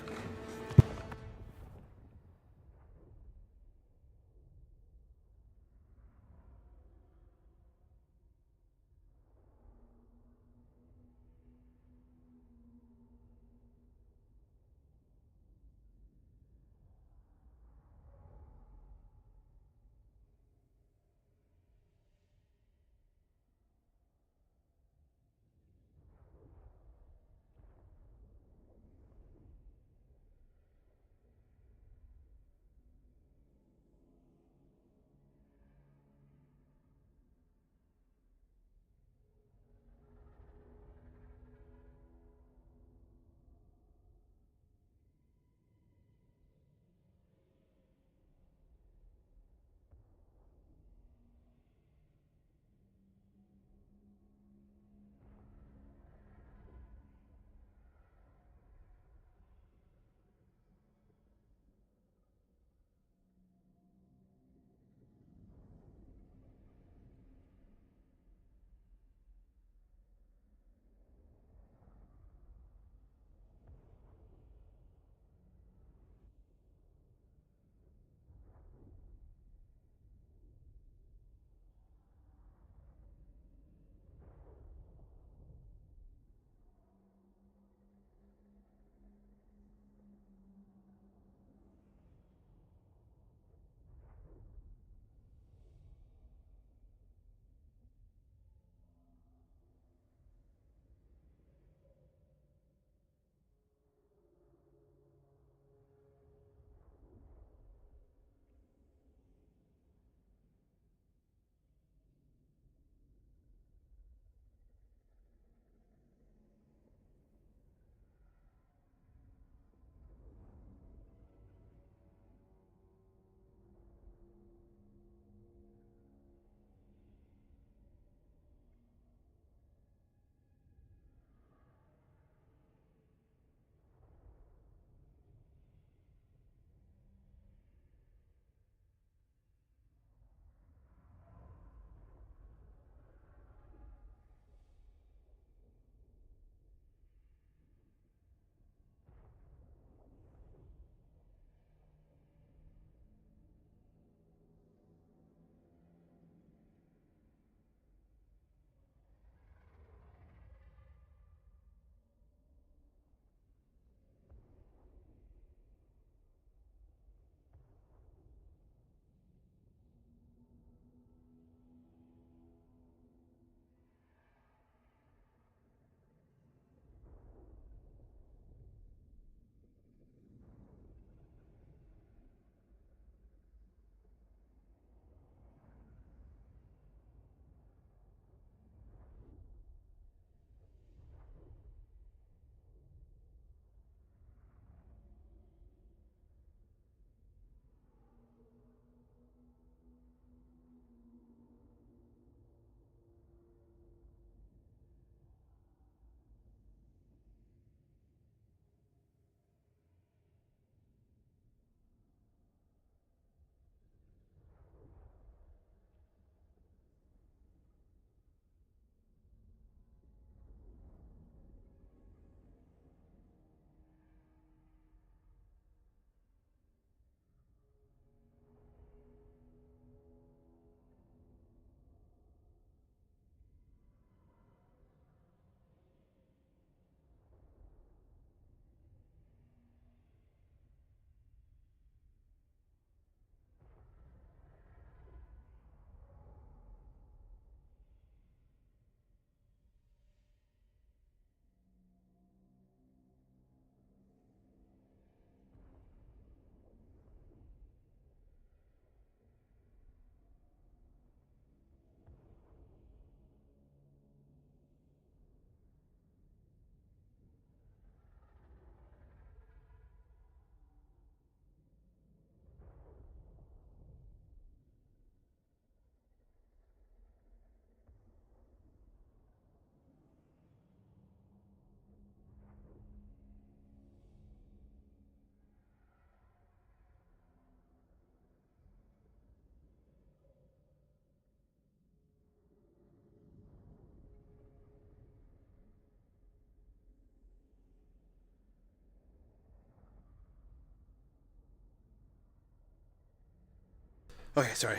A: Okay, sorry.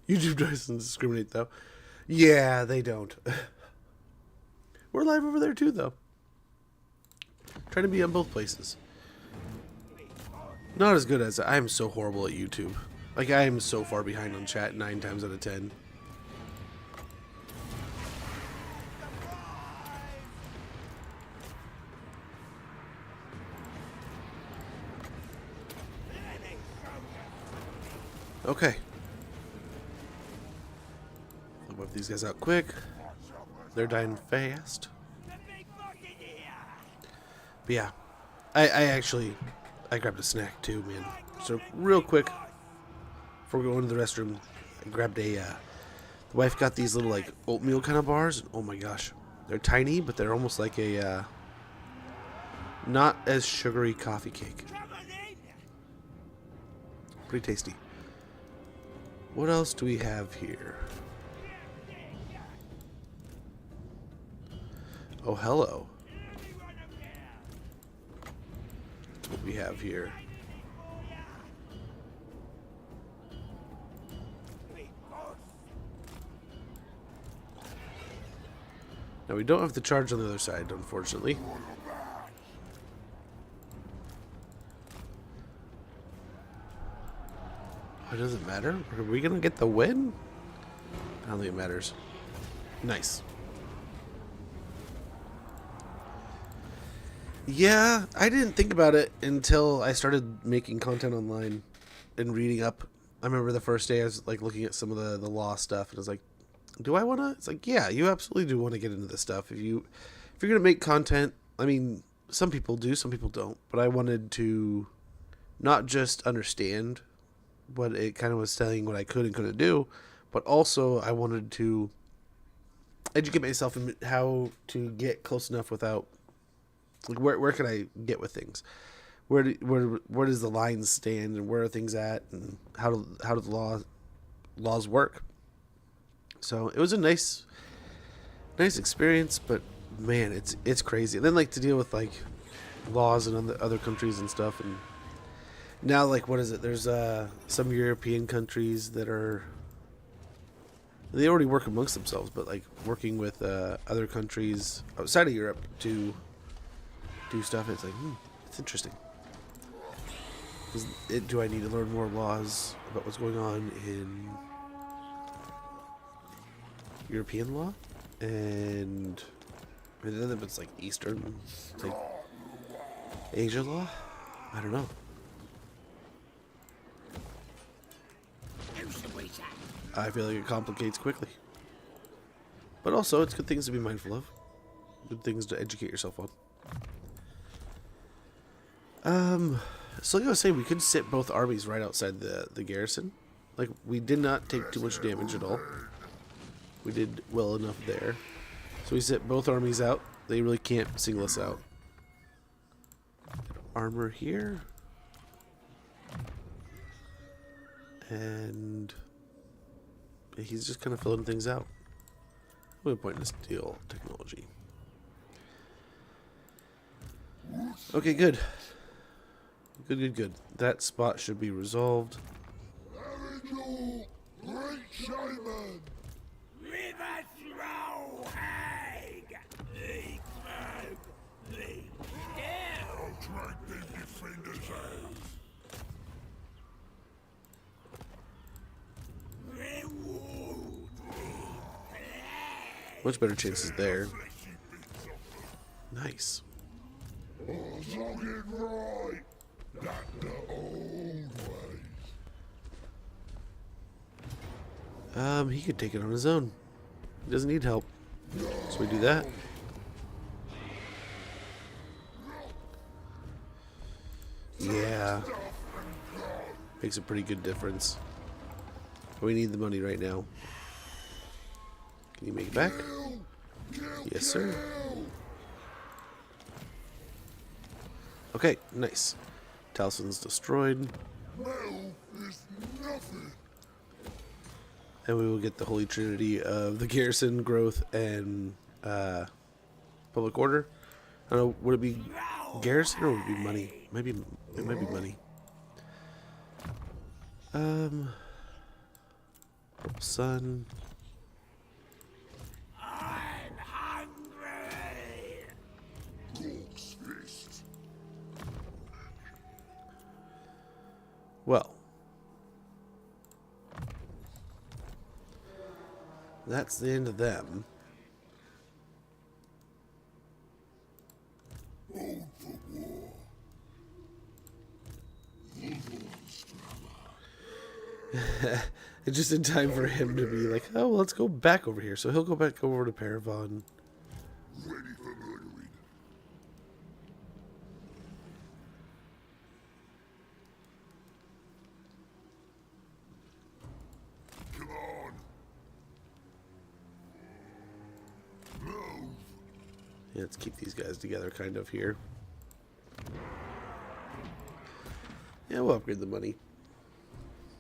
A: YouTube doesn't discriminate, though. Yeah, they don't. We're live over there, too, though. Trying to be on both places. Not as good as... I am so horrible at YouTube. Like, I am so far behind on chat 9 times out of 10. Okay. I'll whip these guys out quick. They're dying fast. But yeah. I grabbed a snack too, man. So real quick, before we go into the restroom, I grabbed a, the wife got these little like oatmeal kind of bars. Oh my gosh. They're tiny, but they're almost like a, not as sugary coffee cake. Pretty tasty. What else do we have here? Oh, hello. That's what we have here. Now, we don't have the charge on the other side, unfortunately. It doesn't matter. Are we gonna get the win? I don't think it matters. Nice. Yeah, I didn't think about it until I started making content online and reading up. I remember the first day I was like looking at some of the law stuff, and I was like, "Do I want to?" It's like, yeah, you absolutely do want to get into this stuff. If you're gonna make content, I mean, some people do, some people don't. But I wanted to not just understand what it kind of was telling what I could and couldn't do, but also I wanted to educate myself in how to get close enough without, like, where can I get with things, where does the line stand, and where are things at, and how do the laws work. So it was a nice experience, but man, it's crazy. And then like to deal with like laws in other countries and stuff. And now, like, what is it? There's some European countries that they already work amongst themselves, but like working with other countries outside of Europe to do stuff. It's like, it's interesting. Do I need to learn more laws about what's going on in European law? And then if it's like Eastern, like Asia law? I don't know. I feel like it complicates quickly. But also, it's good things to be mindful of. Good things to educate yourself on. So like I was saying, we could sit both armies right outside the garrison. Like, we did not take too much damage at all. We did well enough there. So we sit both armies out. They really can't single us out. Armor here. And he's just kind of filling things out. What point to steal technology. Okay, good. Good. That spot should be resolved.
C: Ariel, great shaman.
D: River throw hag! Leak smoke! Leak still!
C: I'll drag them defenders out.
D: Reward!
A: Much better chances there. Nice.
C: Oh, log it right. That the old ways.
A: He could take it on his own. He doesn't need help. So we do that. Yeah. Makes a pretty good difference. We need the money right now. Can you make it back? Yes, sir. Okay, nice. Talisman's destroyed.
C: Metal is nothing.
A: And we will get the Holy Trinity of the garrison, growth, and public order. I don't know, would it be garrison or would it be money? It might be money. Sun.
D: I'm hungry.
C: Gork's fist.
A: Well, that's the end of them. It's just in time for him to be like, oh, well, let's go back over here. So he'll go back over to Paravon.
C: Ready for murdering. Come on. Move.
A: Yeah, let's keep these guys together kind of here. Yeah, we'll upgrade the money.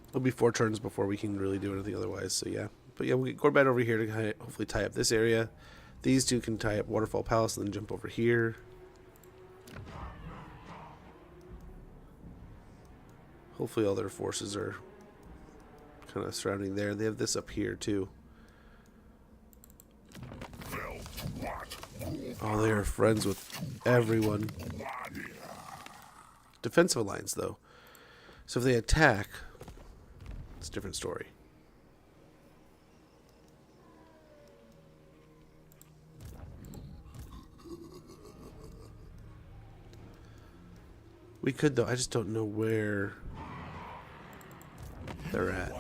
A: It'll be 4 turns before we can really do anything otherwise, so yeah. But yeah, we'll get Gorbad over here to kind of hopefully tie up this area. These two can tie up Waterfall Palace and then jump over here. Hopefully all their forces are kind of surrounding there. They have this up here too. Oh, they are friends with everyone. Defensive alliance though. So if they attack, it's a different story. We could though, I just don't know where they're at.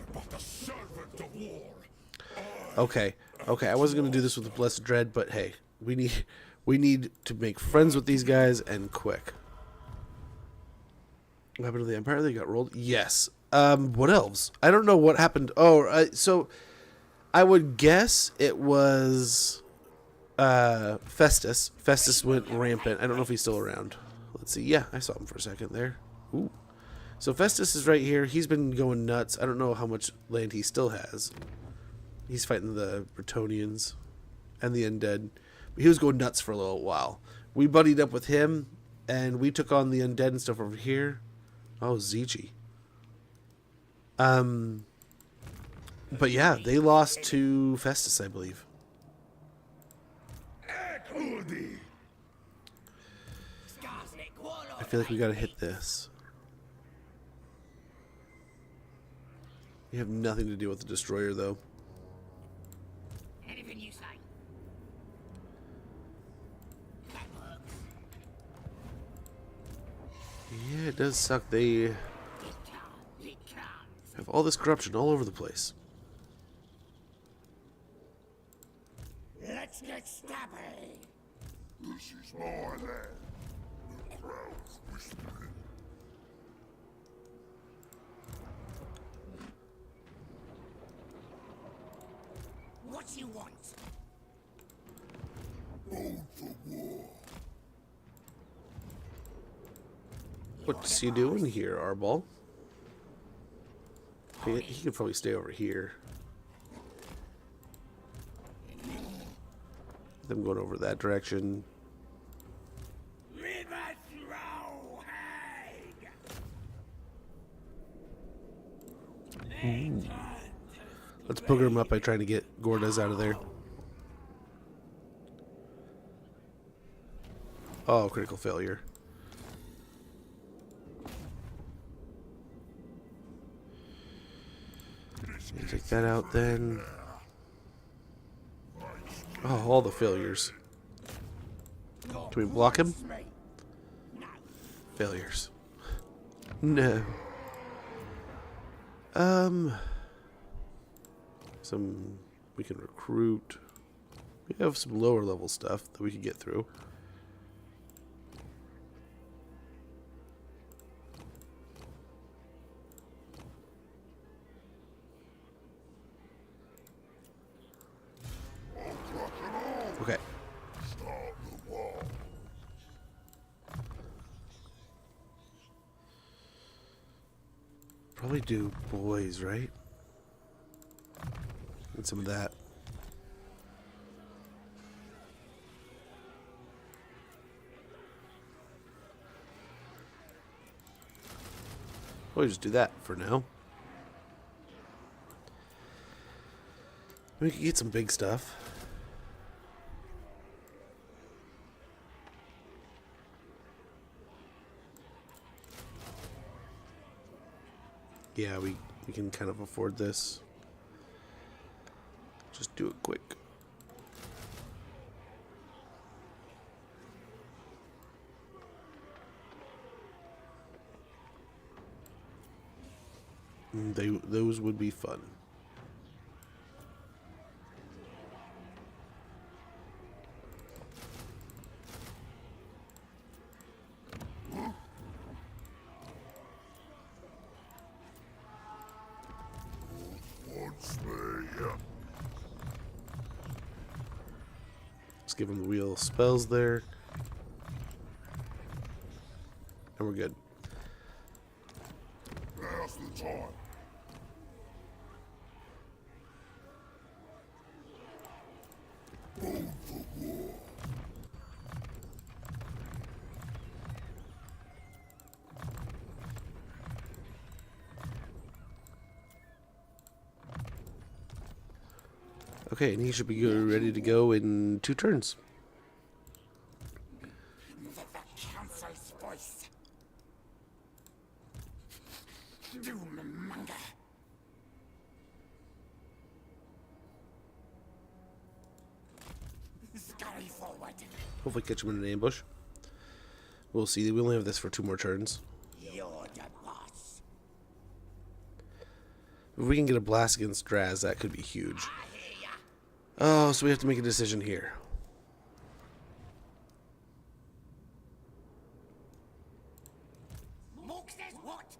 A: Okay, okay, I wasn't gonna do this with the Blessed Dread, but hey, we need to make friends with these guys and quick. What happened to the Empire? They got rolled? Yes. What elves? I don't know what happened. Oh, so I would guess it was Festus. Festus went rampant. I don't know if he's still around. Let's see. Yeah, I saw him for a second there. Ooh. So Festus is right here. He's been going nuts. I don't know how much land he still has. He's fighting the Bretonians and the undead. But he was going nuts for a little while. We buddied up with him, and we took on the undead and stuff over here. Oh, Zichi. But yeah, they lost to Festus, I believe. I feel like we gotta hit this. We have nothing to do with the destroyer, though.
D: Anything you say. That works.
A: Yeah, it does suck. They have all this corruption all over the place.
D: Let's get stabby.
C: This is my land. The crowd's whispering.
D: What you want?
C: Vote for war.
A: What's he doing here, Arbol? He could probably stay over here. Them going over that direction.
D: River throw hag.
A: Let's booger him up by trying to get Gordas out of there. Oh, critical failure. Take that out then. Oh, all the failures. Can we block him? Failures. No. We can recruit. We have some lower level stuff that we can get through. Okay. Probably do boys, right? And some of that. We'll just do that for now. We could get some big stuff. Yeah, we can kind of afford this. Just do it quick. Those would be fun.
C: Wants me.
A: Let's give him the wheel of spells there. And we're good.
C: Now's the time. Food for war.
A: Okay, and he should be ready to go in 2 turns.
D: The council's voice. Doom-monger. Scurry forward.
A: Hopefully catch him in an ambush. We'll see. We only have this for 2 more turns.
D: You're the boss.
A: If we can get a blast against Draz, that could be huge. Oh, so we have to make a decision here.
D: Mook says what?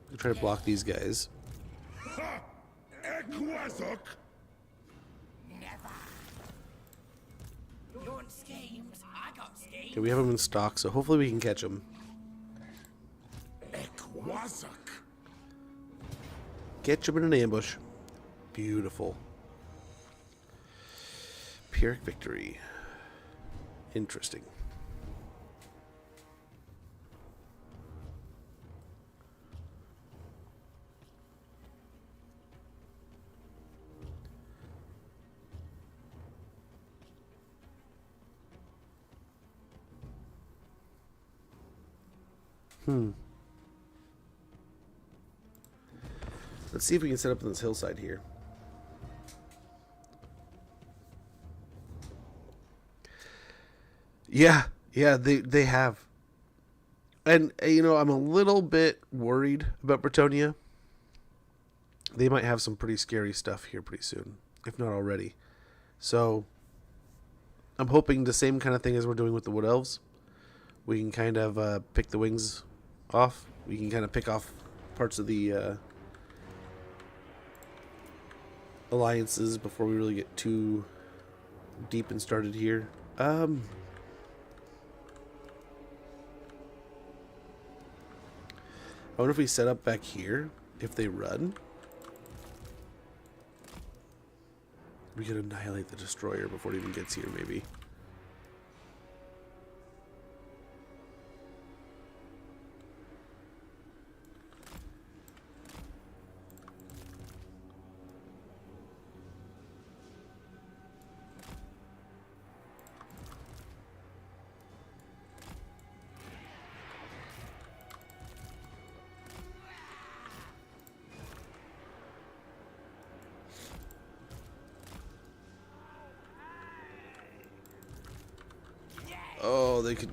A: We'll try to block these guys.
C: Ekwazok.
D: Never. You want schemes? I got schemes.
A: Okay, we have him in stock, so hopefully we can catch him.
C: Ekwazok.
A: Catch him in an ambush. Beautiful. Pyrrhic victory. Interesting. Let's see if we can set up on this hillside here. Yeah, they have. And, you know, I'm a little bit worried about Bretonia. They might have some pretty scary stuff here pretty soon, if not already. So, I'm hoping the same kind of thing as we're doing with the Wood Elves. We can kind of pick the wings off. We can kind of pick off parts of the alliances before we really get too deep and started here. I wonder if we set up back here, if they run, we could annihilate the destroyer before it even gets here, maybe. Oh, they could...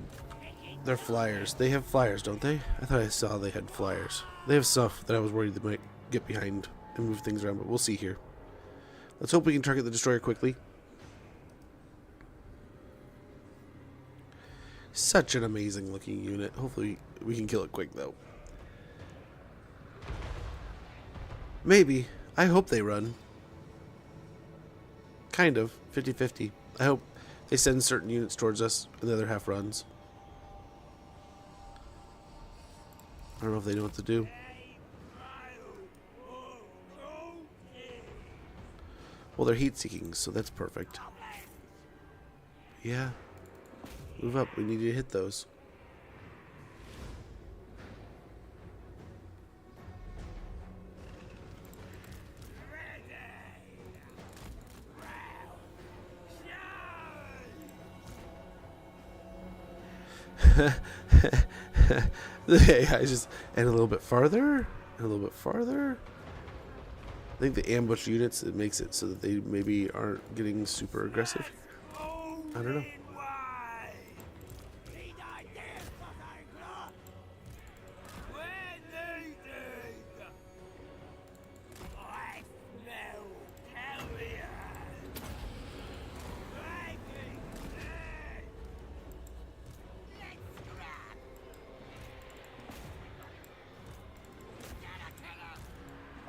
A: They're flyers. They have flyers, don't they? I thought I saw they had flyers. They have stuff that I was worried they might get behind and move things around, but we'll see here. Let's hope we can target the destroyer quickly. Such an amazing looking unit. Hopefully we can kill it quick, though. Maybe. I hope they run. Kind of. 50-50. I hope they send certain units towards us and the other half runs. I don't know if they know what to do. Well, they're heat seeking, so that's perfect. Yeah. Move up. We need to hit those. I just and a little bit farther, and a little bit farther. I think the ambush units, it makes it so that they maybe aren't getting super aggressive. I don't know.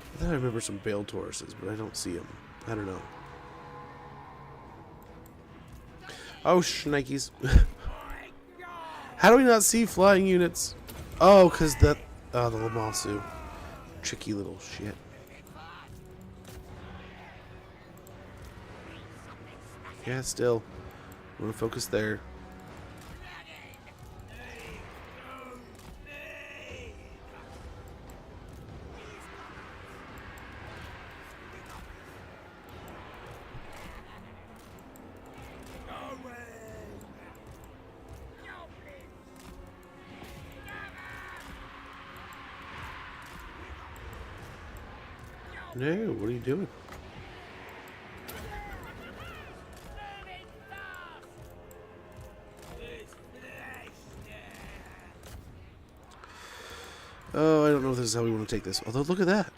A: I thought I remember some Bale Tauruses, but I don't see them. I don't know. Oh, shnikes. How do we not see flying units? Oh, because that... Oh, the Lamasu. Tricky little shit. Yeah, still. I want to focus there. No, what are you doing? Oh, I don't know if this is how we want to take this. Although, look at that.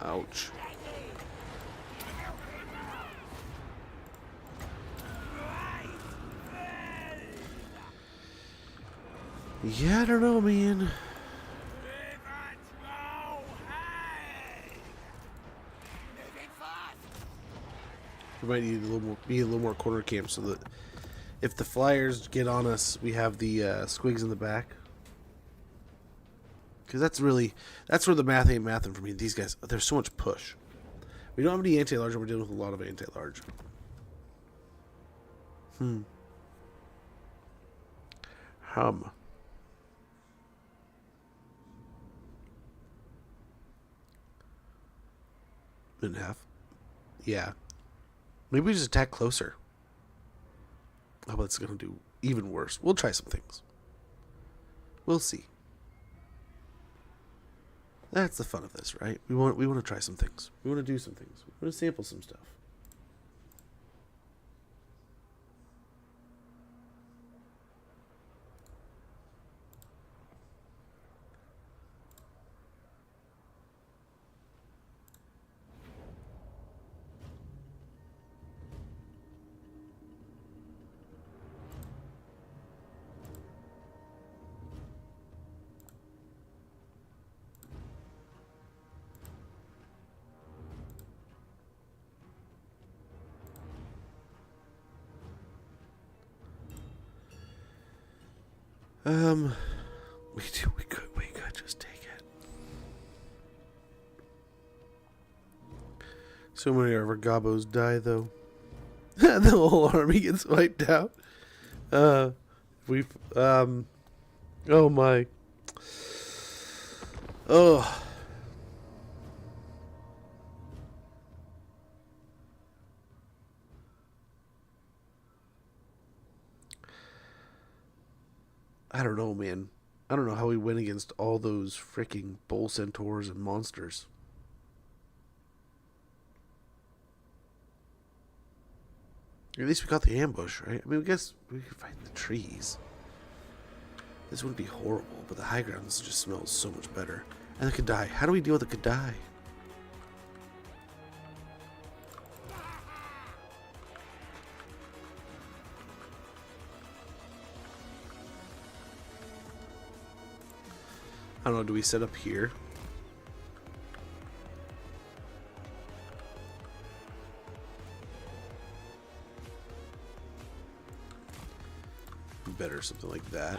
A: Ouch. Yeah, I don't know, man. We might need be a little more corner camp so that if the flyers get on us, we have the squigs in the back. Because that's where the math ain't mathing for me. These guys, there's so much push. We don't have any anti-large, and we're dealing with a lot of anti-large. Minute and a half. Yeah. Maybe we just attack closer. Oh, but it's going to do even worse. We'll try some things. We'll see. That's the fun of this, right? We want to try some things. We want to do some things. We want to sample some stuff. We could just take it. So many of our gobos die, though. The whole army gets wiped out. Oh my. Oh. I don't know, man. I don't know how we win against all those freaking bull centaurs and monsters. At least we got the ambush, right? I mean, I guess we could fight the trees. This wouldn't be horrible, but the high grounds just smells so much better. And the Kadai. How do we deal with the Kadai? I don't know, do we set up here? Better, something like that.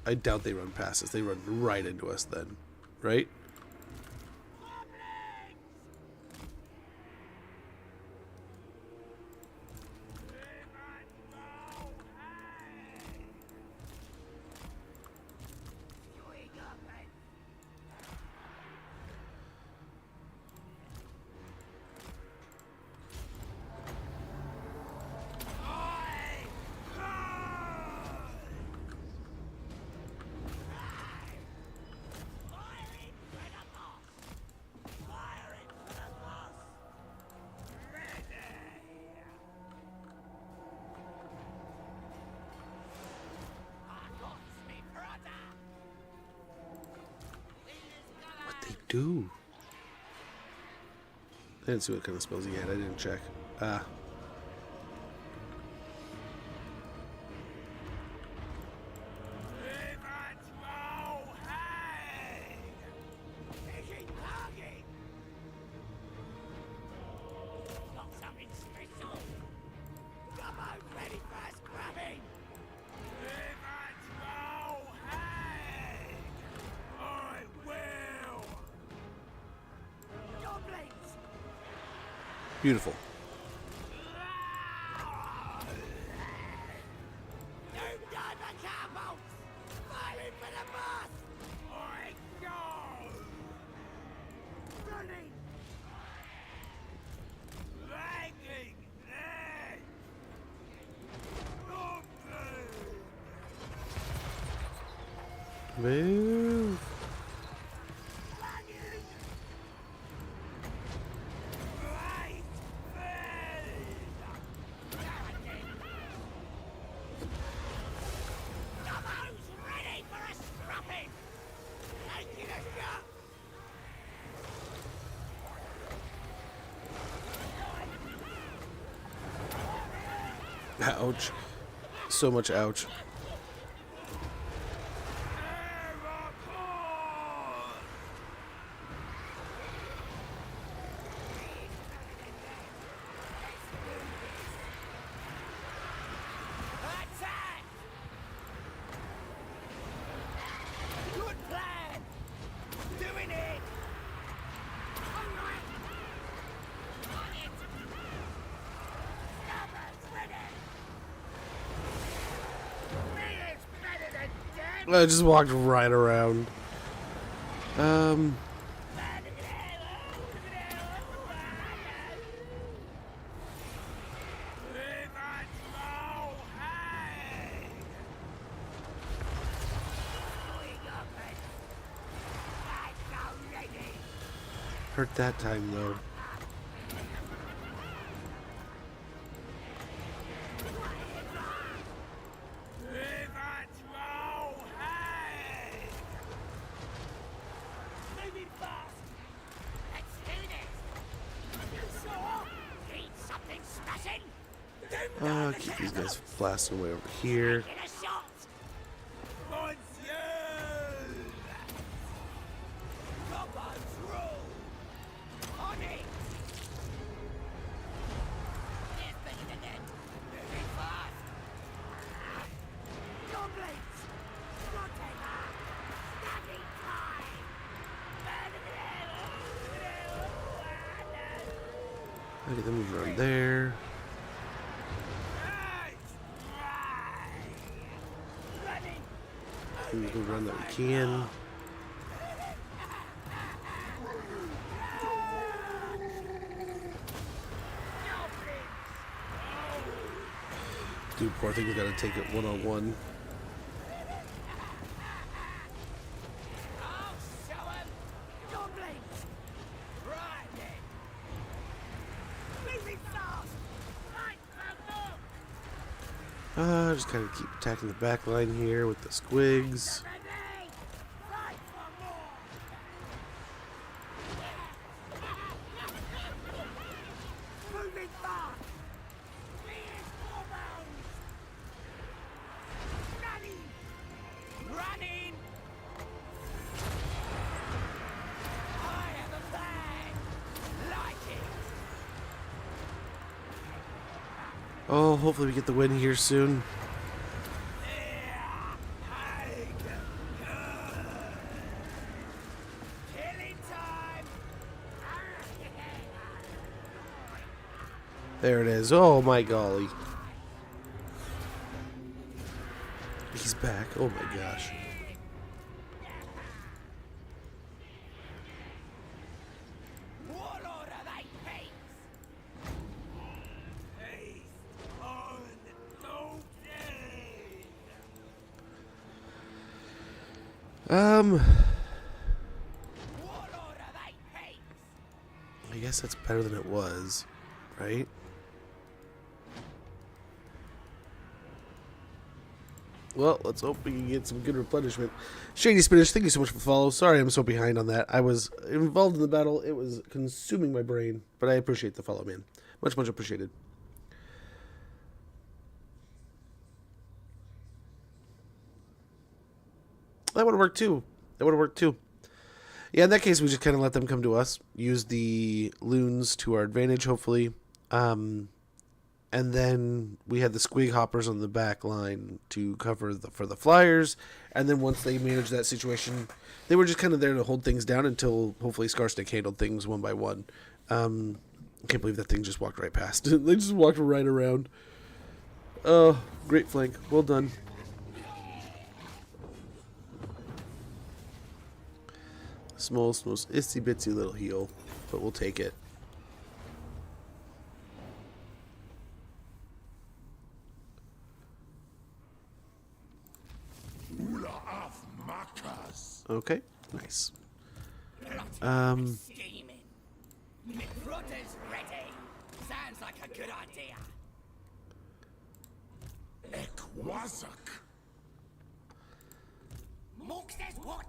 A: I doubt they run past us. They run right into us then, right? Goo. I didn't see what kind of spells he had. I didn't check. Ah.
D: Got something special. Come on, ready for us grabbing.
C: I will!
D: Goblins!
A: Beautiful.
D: New diver cowbolts! Firing for the boss!
C: I go!
D: Running!
C: Lagging edge! Nothing!
A: Move.
C: Lagging! Right
D: Who's ready for a scrapping? Taking a shot!
A: Ouch. So much ouch.
D: Attack! Good plan! Doing it! Alright! On it! Numbers ready! Me is better than dead!
A: I just walked right around. Hurt that time though.
D: Moving fast! Let's do this! You sure? Need something smashing?
A: Keep these guys blasting way over here.
D: Get a shot! Gorbad's rule! On it! Here's better than that! Moving fast! Goblins! Whatever! Snapping time!
A: Okay, then we run there.
D: Running!
A: We can run that we can. Dude, poor thing, we gotta take it one-on-one.
D: I'll show 'em! Goblins! Right then! Moving fast! Right for them!
A: Just kind of keep attacking the back line here with the squigs.
D: Ready! Right for more! Moving fast! Here's more bones! Running! Running! I have a plan! Like it!
A: Oh, hopefully we get the win here soon.
D: Killing time!
A: There it is. Oh my golly. He's back. Oh my gosh.
D: Warlord of eight peaks!
A: Um,
D: Warlord of eight peaks!
A: I guess that's better than it was, right? Well, let's hope we can get some good replenishment. Shady Spinach, thank you so much for the follow. Sorry I'm so behind on that. I was involved in the battle. It was consuming my brain. But I appreciate the follow, man. Much, much appreciated. That would have worked too. That would have worked too. Yeah, in that case, we just kind of let them come to us. Use the loons to our advantage, hopefully. And then we had the squig hoppers on the back line to cover for the flyers. And then once they managed that situation, they were just kind of there to hold things down until hopefully Scarstick handled things one by one. I can't believe that thing just walked right past. They just walked right around. Oh, great flank. Well done. Small, most itsy bitsy little heal, but we'll take it. Okay, nice.
D: Steaming. McRutter's ready. Sounds like a good idea.
C: Ekwazak.
D: Mork says what?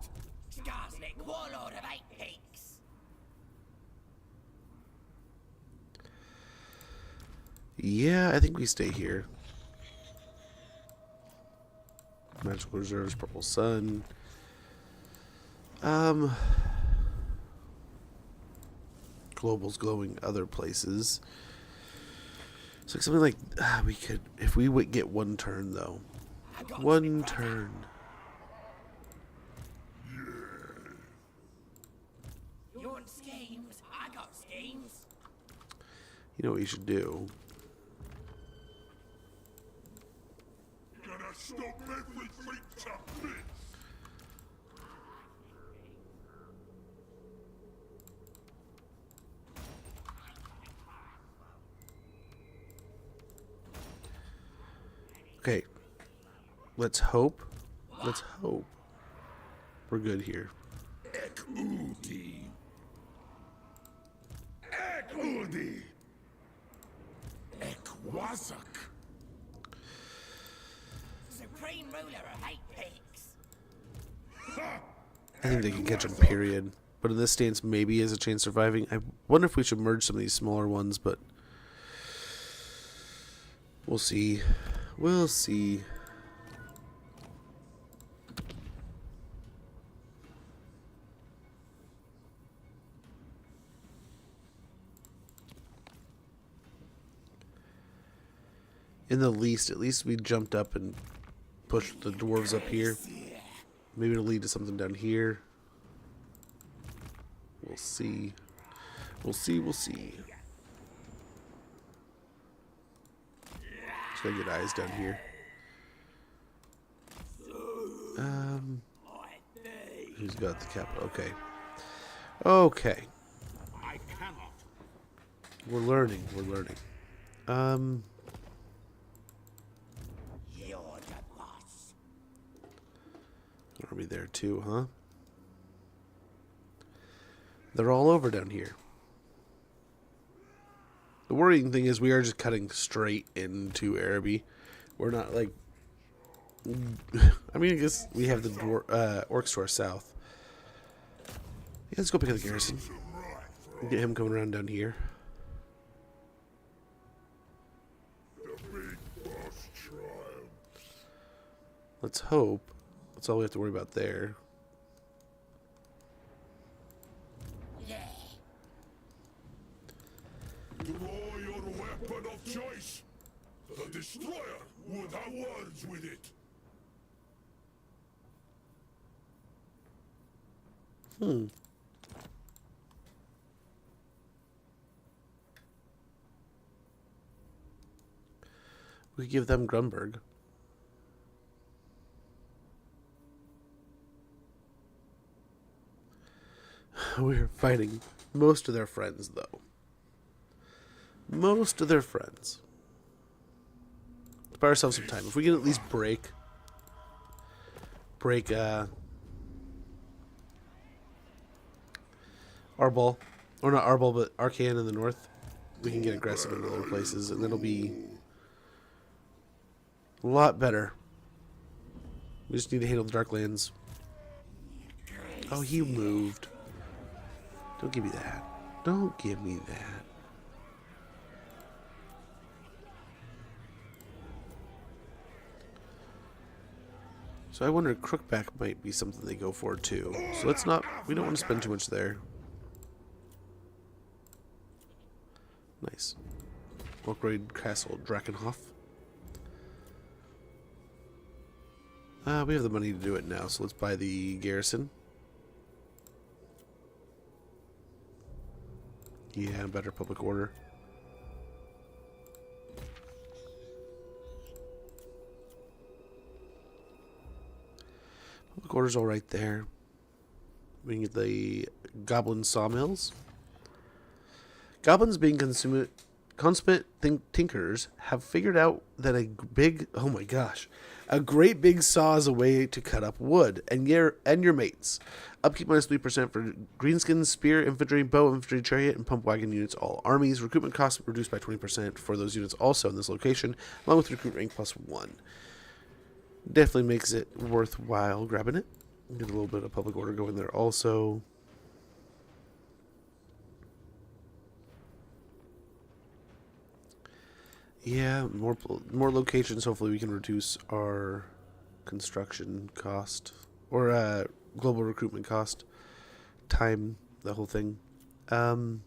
D: Skarsnik, warlord of 8 Peaks.
A: Yeah, I think we stay here. Magical Reserves, Purple Sun. Global's glowing other places. It's like something like we could, if we would get one turn though. One turn.
D: You want schemes? I got schemes.
A: You know what you should do?
C: Gonna stop everything to bits.
A: Okay. Let's hope. Let's hope. We're good here.
C: Ek-Udi. Ek-Udi. Ekwazak.
D: Supreme ruler of 8 Peaks.
A: I think they can catch him, period. But in this stance, maybe has a chance of surviving. I wonder if we should merge some of these smaller ones, but we'll see. We'll see. In the least, at least we jumped up and pushed the dwarves up here. Maybe it'll lead to something down here. We'll see. We'll see, we'll see. Just gotta get eyes down here. Who's got the capital? Okay. Okay.
C: I cannot.
A: We're learning, we're learning.
D: You're the boss.
A: Are we there too, huh? They're all over down here. The worrying thing is we are just cutting straight into Araby. We're not like... I mean, I guess we have the orcs to our south. Yeah, let's go pick up the garrison. Get him coming around down here.
C: The big boss triumph.
A: Let's hope. That's all we have to worry about there.
C: Draw your weapon of choice. The destroyer would have words with it.
A: We could give them Grunberg. We're fighting most of their friends, though. Most of their friends. Let's buy ourselves some time. If we can at least break Arbol, or not Arbol, but Arcan in the north, we can get aggressive in other places, and it'll be a lot better. We just need to handle the Darklands. Oh, he moved. Don't give me that. Don't give me that. So I wonder Crookback might be something they go for too. So let's not, we don't want to spend too much there. Nice. Upgrade Castle Drakenhof. We have the money to do it now, so let's buy the garrison. Yeah, better public order. Public order's all right there. We can get the goblin sawmills. Goblins, being consummate tinkers, have figured out that a great big saw is a way to cut up wood, and your mates. Upkeep minus 3% for greenskin, spear, infantry, bow, infantry, chariot, and pump wagon units. All armies. Recruitment costs reduced by 20% for those units also in this location, along with recruit rank +1. Definitely makes it worthwhile grabbing it. Get a little bit of public order going there also. Yeah, more locations. Hopefully we can reduce our construction cost or global recruitment cost, time, the whole thing. Let's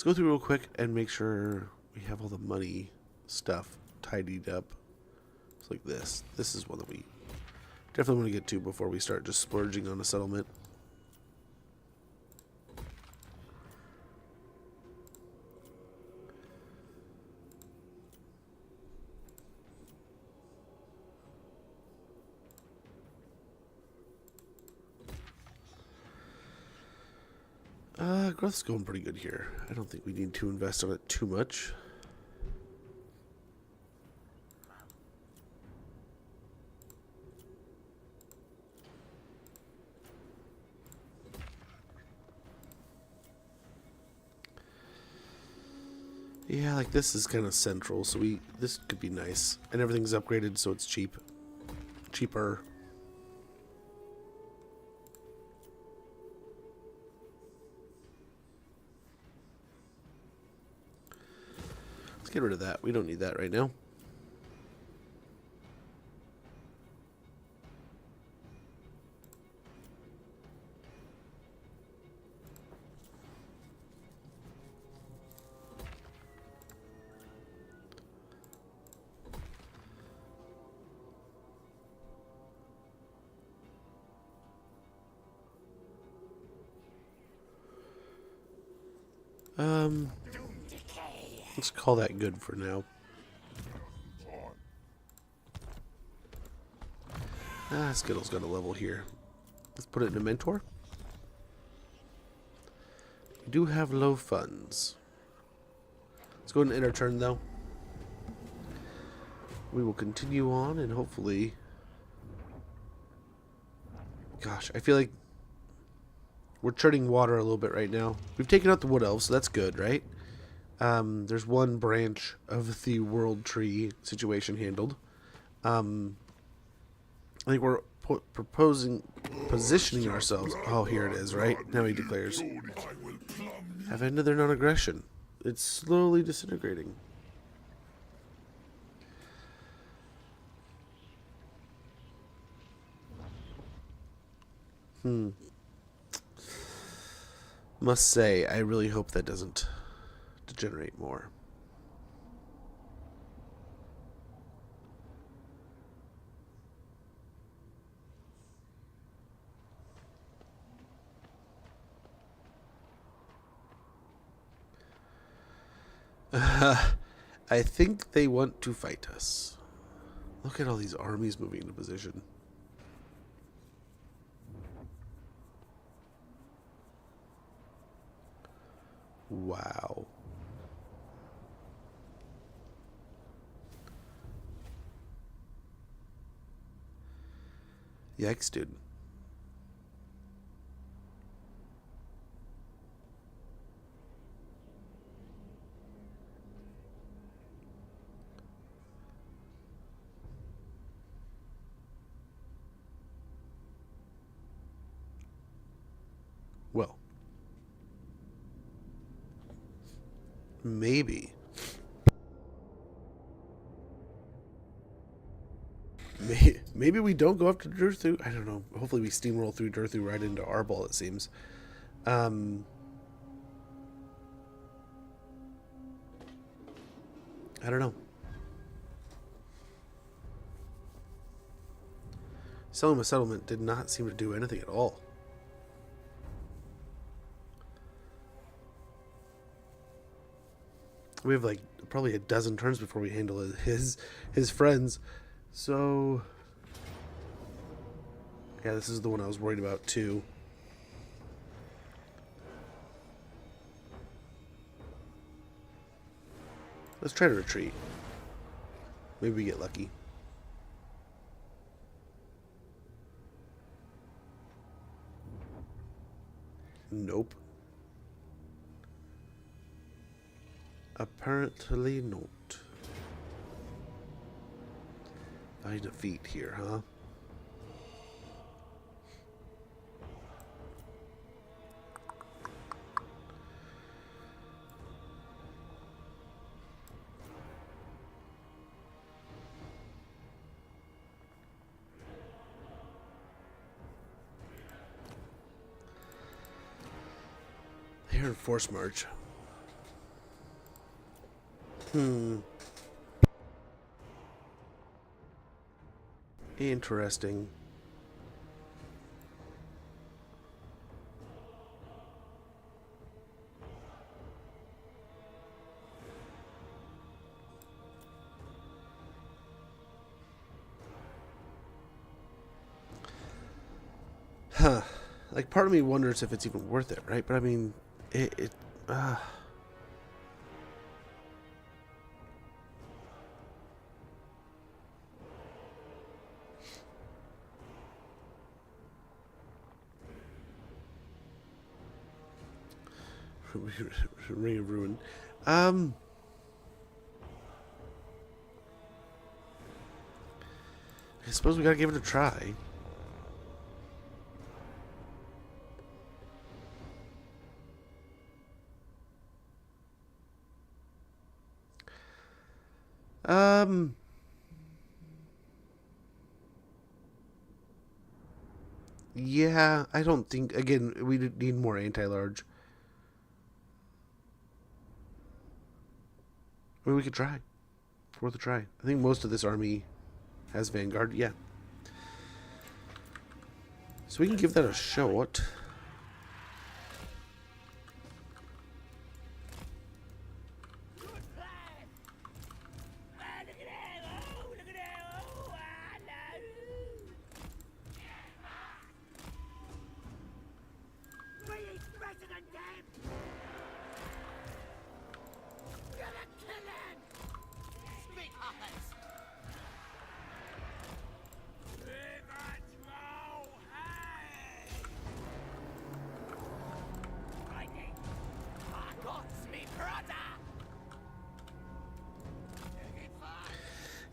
A: go through real quick and make sure we have all the money stuff tidied up. It's like this. This is one that we definitely want to get to before we start just splurging on a settlement. Growth's going pretty good here. I don't think we need to invest on it too much. Yeah, like this is kind of central, so this could be nice. And everything's upgraded, so it's cheaper. Get rid of that. We don't need that right now. Let's call that good for now. Skittle's got a level here. Let's put it in a mentor. We do have low funds. Let's go ahead and end our turn though. We will continue on and hopefully... Gosh, I feel like we're treading water a little bit right now. We've taken out the wood elves, so that's good, right? There's one branch of the world tree situation handled. I think we're positioning ourselves. Oh, here it is, right? Now he declares. Have ended their non-aggression. It's slowly disintegrating. Must say, I really hope that doesn't degenerate more. I think they want to fight us. Look at all these armies moving into position. Wow. Yikes, dude. Maybe. Maybe we don't go up to Durthu. I don't know. Hopefully we steamroll through Durthu right into Arbol, it seems. I don't know. Selling a settlement did not seem to do anything at all. We have like probably a dozen turns before we handle his friends. So yeah, this is the one I was worried about too. Let's try to retreat. Maybe we get lucky. Nope. Apparently not. By defeat here, huh? Here in Force March. Interesting. Huh. Like, part of me wonders if it's even worth it, right? But I mean, Ring of Ruin. I suppose we gotta give it a try. Yeah, I don't think, again, we need more anti-large. I mean, we could try. It's worth a try. I think most of this army has Vanguard, yeah. So we can give that a shot.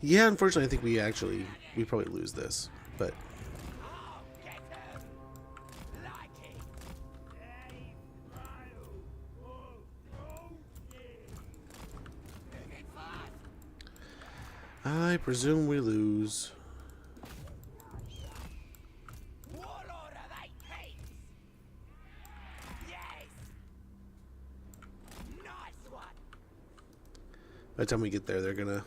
A: Yeah, unfortunately, I think we probably lose this, but I presume we lose. By the time we get there, they're gonna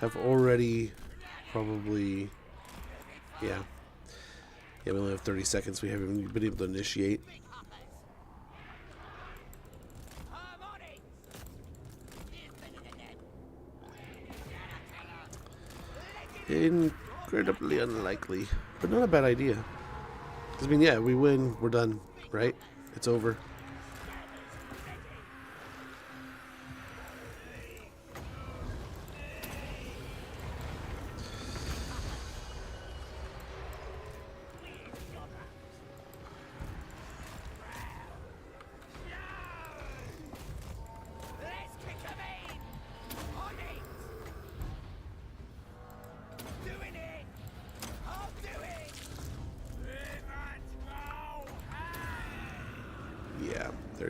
A: have already probably, yeah, we only have 30 seconds. We haven't been able to initiate. Incredibly unlikely, but not a bad idea. 'Cause, I mean, yeah, we win, we're done, right? It's over.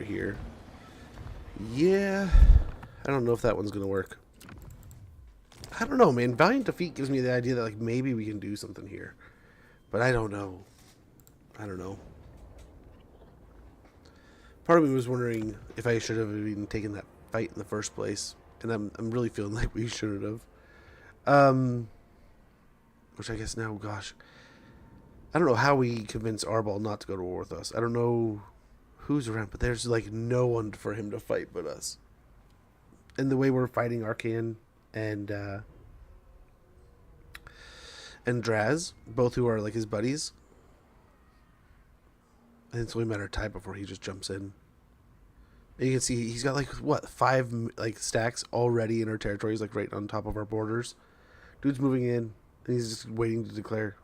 A: here. Yeah, I don't know if that one's gonna work. I don't know, man. Valiant Defeat gives me the idea that like maybe we can do something here, but I don't know. I don't know. Part of me was wondering if I should have even taken that fight in the first place, and I'm really feeling like we should have. Which I guess now, gosh, I don't know how we convince Arbol not to go to war with us. I don't know who's around, but there's like no one for him to fight but us. And the way we're fighting Arcan and Draz, both who are like his buddies. I think it's only a matter of time before he just jumps in. And you can see he's got like what 5 like stacks already in our territories, like right on top of our borders. Dude's moving in, and he's just waiting to declare.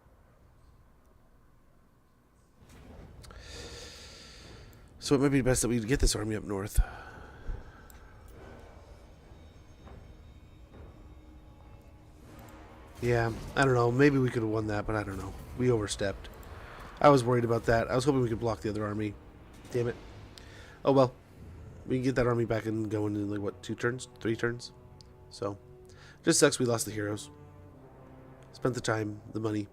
A: So it might be best that we get this army up north. Yeah, I don't know. Maybe we could have won that, but I don't know. We overstepped. I was worried about that. I was hoping we could block the other army. Damn it. Oh well. We can get that army back and going in like what, 2 turns? 3 turns? So, just sucks we lost the heroes. Spent the time, the money.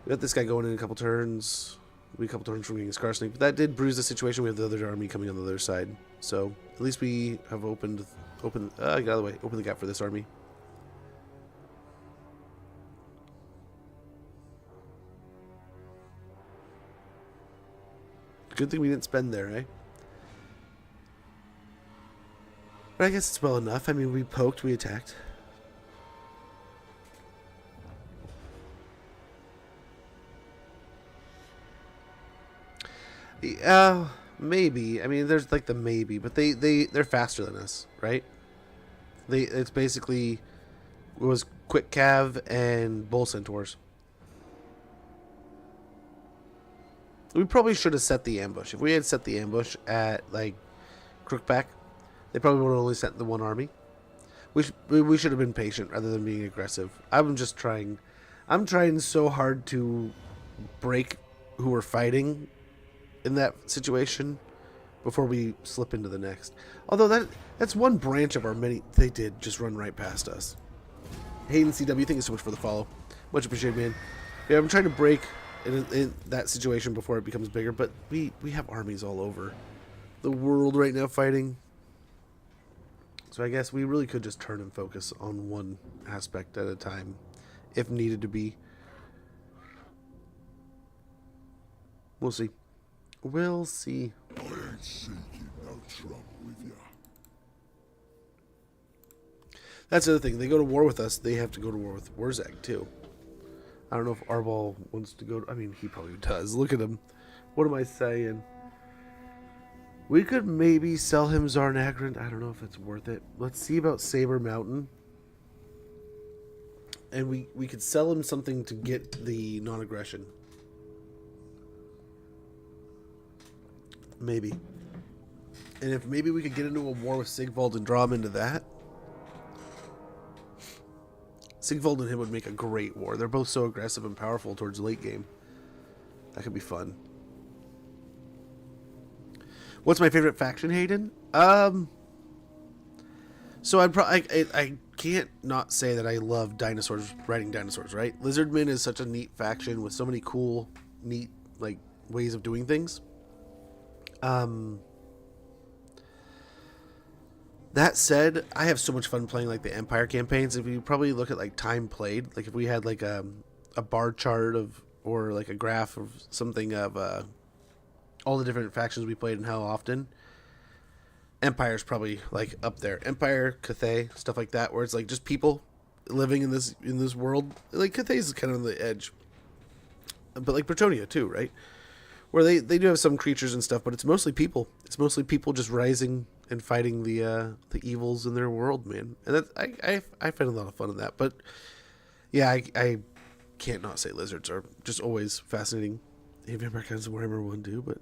A: We got this guy going in a couple turns. We a couple turns from getting a Scar Snake, but that did bruise the situation. We have the other army coming on the other side. So, at least we have opened get out of the way. Open the gap for this army. Good thing we didn't spend there, eh? But I guess it's well enough. I mean, we poked, we attacked. Yeah, maybe. I mean, there's like the maybe, but they're faster than us, right? It's basically it was quick cav and bull centaurs. We probably should have set the ambush. If we had set the ambush at like Crookback, they probably would have only sent the one army. We should have been patient rather than being aggressive. I'm just trying. I'm trying so hard to break who we're fighting in that situation before we slip into the next. Although that's one branch of our many. They did just run right past us. Hayden CW, thank you so much for the follow. Much appreciated, man. Yeah, I'm trying to break in that situation before it becomes bigger, but we have armies all over the world right now fighting. So I guess we really could just turn and focus on one aspect at a time if needed to be. We'll see. We'll see.
C: I ain't seeking no trouble with ya.
A: That's the other thing. They go to war with us, they have to go to war with Warzag too. I don't know if Arbol wants to go. I mean, he probably does. Look at him. What am I saying? We could maybe sell him Zarnagrin. I don't know if it's worth it. Let's see about Saber Mountain. And we could sell him something to get the non-aggression. Maybe. And if maybe we could get into a war with Sigvald and draw him into that. Sigvald and him would make a great war. They're both so aggressive and powerful towards the late game. That could be fun. What's my favorite faction, Hayden? So I can't not say that I love dinosaurs, riding dinosaurs, right? Lizardmen is such a neat faction with so many cool, neat, like, ways of doing things. That said, I have so much fun playing like the Empire campaigns. If you probably look at like time played, like if we had like a bar chart of, or like a graph of something of all the different factions we played and how often, Empire's probably like up there. Empire, Cathay, stuff like that, where it's like just people living in this world. Like Cathay's kind of on the edge, but like Bretonia too, right? Where they do have some creatures and stuff, but it's mostly people. It's mostly people just rising and fighting the evils in their world, man. And that I find a lot of fun in that. But yeah, I can't not say lizards are just always fascinating. Vampire Kinds of Warhammer 1 too, but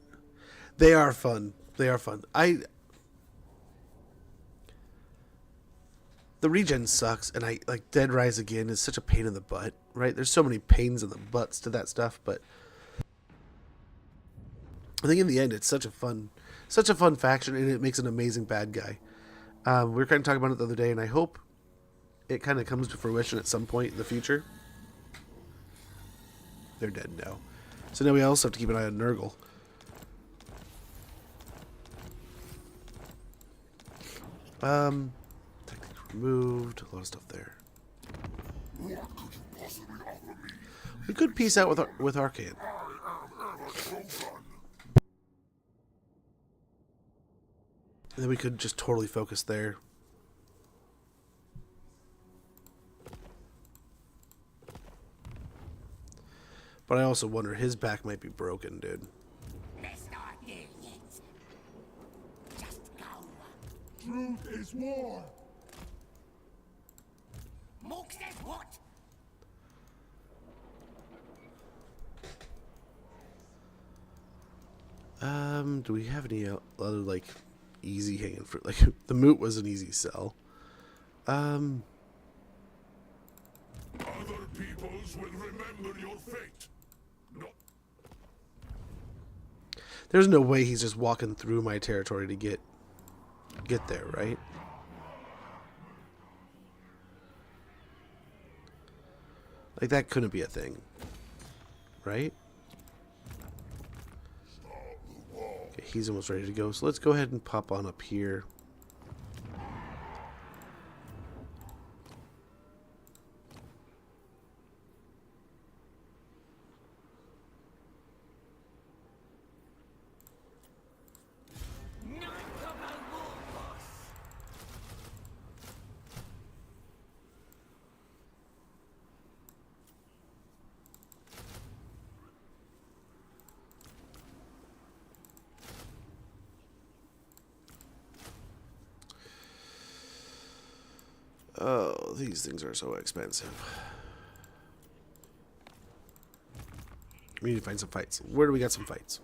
A: they are fun. They are fun. The regen sucks, and I like Dead Rise Again is such a pain in the butt, right? There's so many pains in the butts to that stuff, but I think in the end it's such a fun such a fun faction, and it makes an amazing bad guy. We were kind of talking about it the other day, and I hope it kind of comes to fruition at some point in the future. They're dead now. So now we also have to keep an eye on Nurgle. Techniques removed. A lot of stuff there.
C: What could you possibly offer me?
A: We could peace out with Arcane.
C: I am ever so done.
A: And then we could just totally focus there. But I also wonder, his back might be broken, dude.
D: Let's not do it. Just go.
C: Truth is war.
D: Mook says what?
A: Do we have any other, like, easy hanging fruit? Like, the moot was an easy sell.
C: Other peoples will remember your fate. No.
A: There's no way he's just walking through my territory to get there, right? Like, that couldn't be a thing, right? Okay, he's almost ready to go, so let's go ahead and pop on up here. Oh, these things are so expensive. We need to find some fights. Where do we got some fights?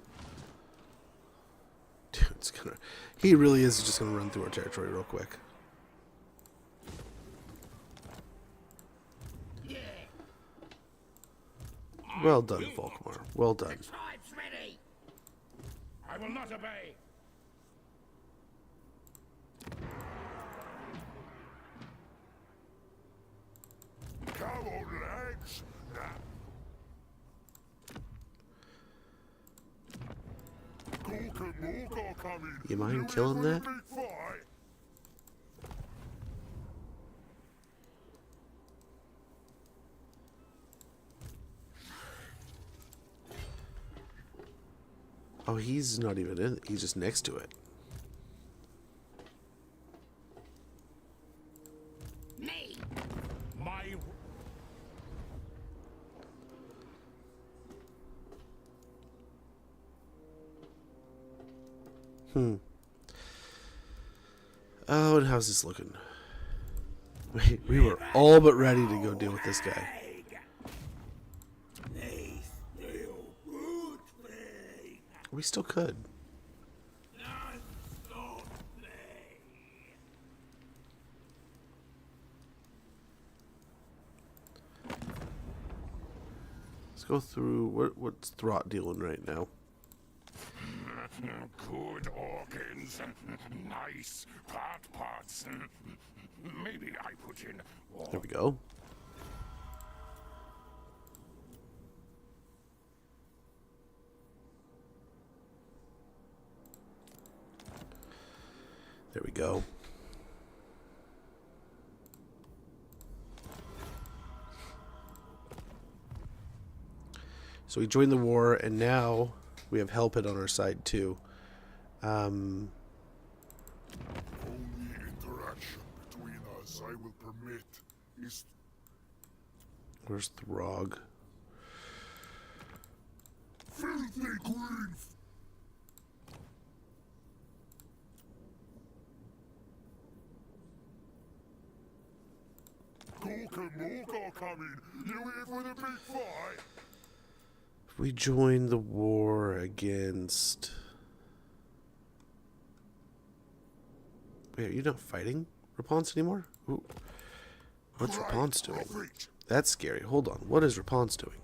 A: Dude, it's gonna... He really is just gonna run through our territory real quick. Well done, Volkmar. Well done.
D: Tribe's ready.
C: I will not obey. Come on, lads. Cook and Mook are coming.
A: You mind
C: ready
A: killing
C: for the
A: that?
C: big fight?
A: Oh, he's not even in it. He's just next to it.
D: Me.
C: My
A: Oh, and how's this looking? We were all but ready to go deal with this guy.
D: They still root me.
A: We still could.
D: Not stop me.
A: Let's go through... What's Throt dealing right now?
C: good organs, nice parts. Maybe I put in.
A: There we go. There we go. So we joined the war, and now we have Hellpit on our side too.
C: Only interaction between us I will permit is
A: Where's Throg?
C: filthy grief. Cook and Mook are coming. You here for the big fight?
A: We joined the war against... Wait, are you not fighting Raponce anymore? Ooh. What's
C: Right,
A: Raponce doing?
C: I'll reach.
A: That's scary. Hold on. What is Raponce doing?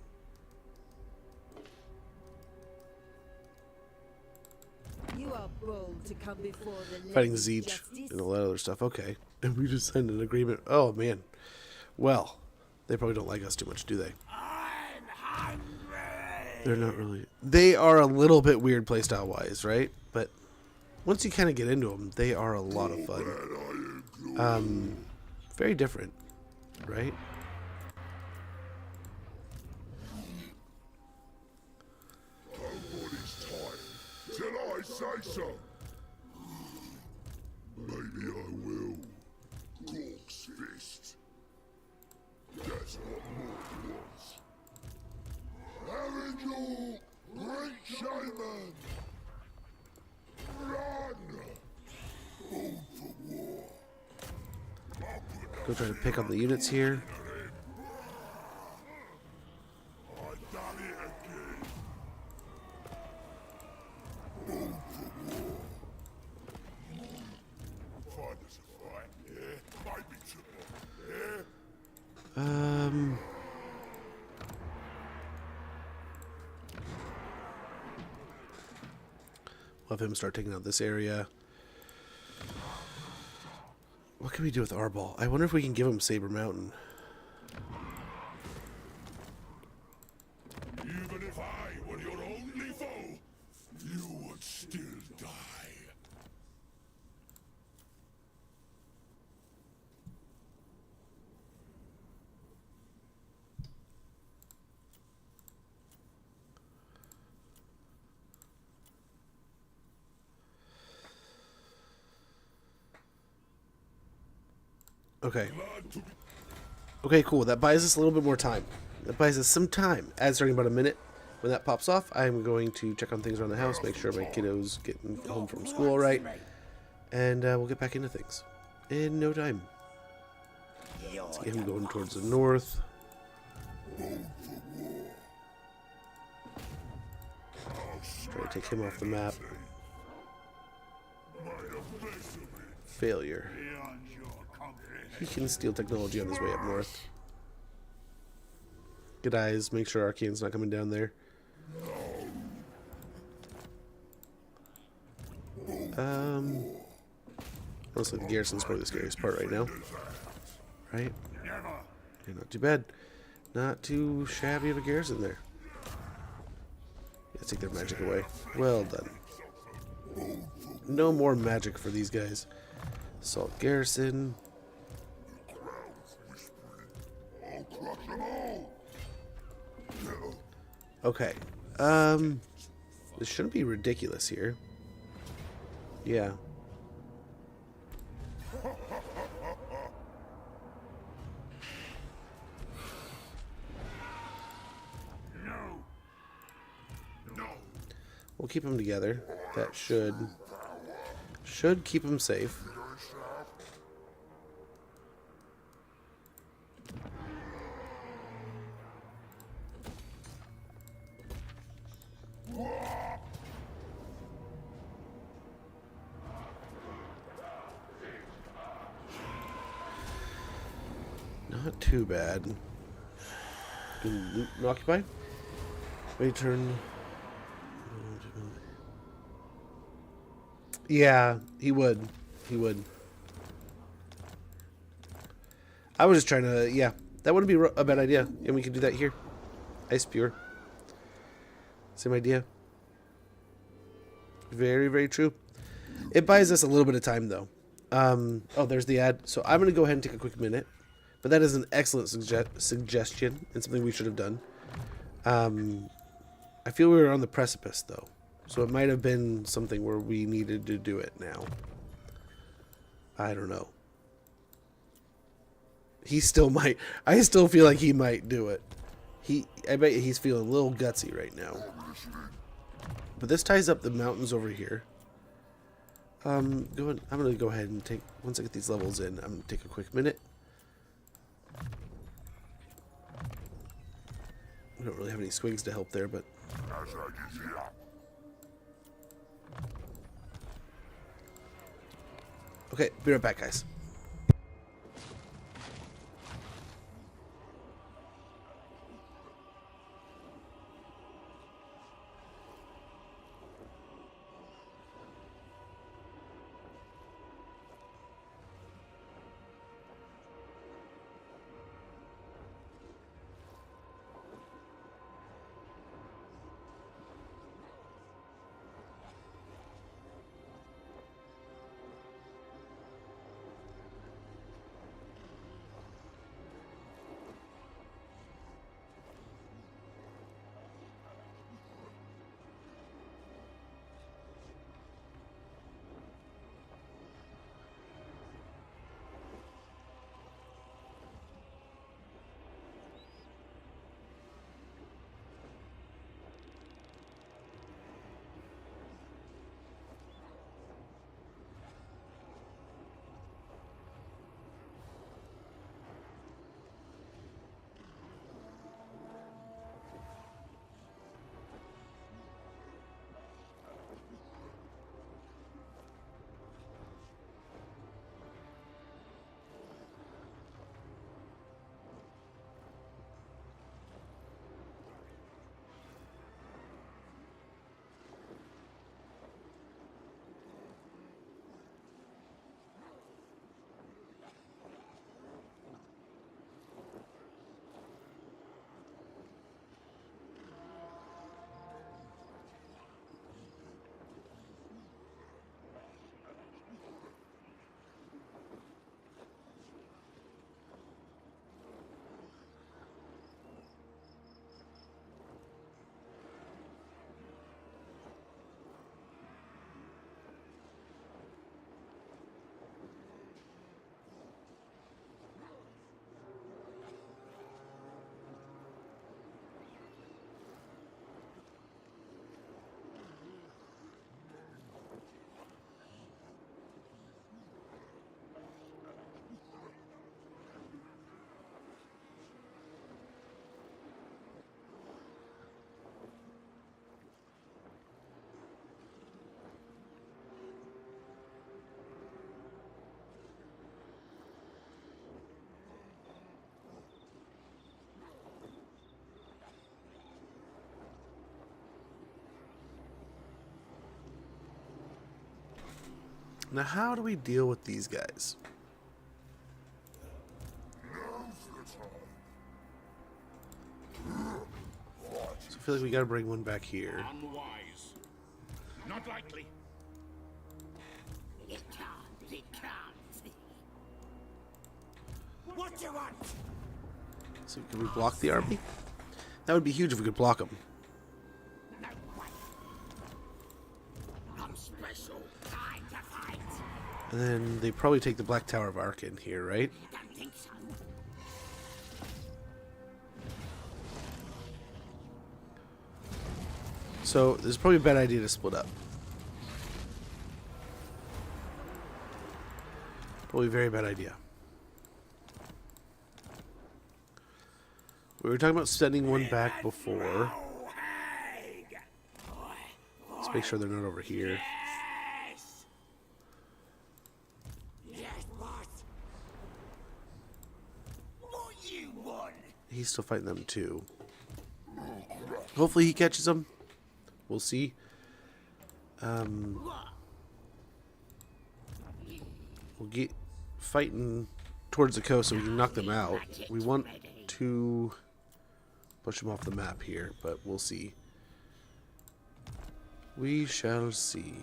E: You are bold
F: to come before the
A: Fighting
F: Lady
A: Zeech
F: Justice?
A: and a lot of other stuff. Okay. And we just signed an agreement. Oh, man. Well, they probably don't like us too much, do they?
D: I'm hungry.
A: They're not really. They are a little bit weird playstyle-wise, right? But once you kind of get into them, they are a lot of fun. Very different, right?
C: Nobody's tired till I say so. Maybe I will. Gork's fist. That's what Mork wants. Ironclaw, great shaman. Run! Hold for war.
A: Go try to pick up the units here.
C: I done it again. Find us a fight, yeah? Maybe triple, yeah?
A: We'll have him start taking out this area. What can we do with our ball? I wonder if we can give him Saber Mountain.
C: Even if I were your only foe, you would still die.
A: Okay.
C: Glad to be
A: Okay, cool. That buys us a little bit more time. That buys us some time. Starting about a minute. When that pops off, I'm going to check on things around the house, make sure my kiddo's getting home from school all right, and we'll get back into things in no time. Let's get him going towards the north. Try to take him off the map. Failure. He can steal technology on his way up north. Good eyes. Make sure Arcane's not coming down there. Honestly, the garrison's probably the scariest part right now. Right? Yeah, not too bad. Not too shabby of a garrison there. Let's take their magic away. Well done. No more magic for these guys. Assault garrison. Okay. This shouldn't be ridiculous here. Yeah. We'll keep them together. That should keep them safe. Not too bad. Loot and occupy? Wait, turn. Yeah, he would. He would. I was just trying to. Yeah, that wouldn't be a bad idea, and we could do that here. Ice pure. Same idea. Very, very true. It buys us a little bit of time, though. Oh, there's the ad. So I'm going to go ahead and take a quick minute. But that is an excellent suggestion and something we should have done. I feel we were on the precipice, though. So it might have been something where we needed to do it now. I don't know. He still might. I still feel like he might do it. I bet he's feeling a little gutsy right now. But this ties up the mountains over here. I'm going to go ahead and take, once I get these levels in, I'm going to take a quick minute. We don't really have any swigs to help there, but... Okay, be right back, guys. Now, how do we deal with these guys? So I feel like we gotta bring one back here.
C: Unwise. Not likely.
D: It can't. It can't. What do you want?
A: So can we block the army? That would be huge if we could block them.
D: No way. I'm special. Time to fight.
A: And then they probably take the Black Tower of Arkin here, right?
D: Don't think so.
A: So this is probably a bad idea to split up. Probably a very bad idea. We were talking about sending one back before. Let's make sure they're not over here.
D: Yes. Yes, boss. What you want?
A: He's still fighting them too. Hopefully he catches them. We'll see. We'll get fighting towards the coast so we can knock them out. We want to push them off the map here, but we'll see. We shall see.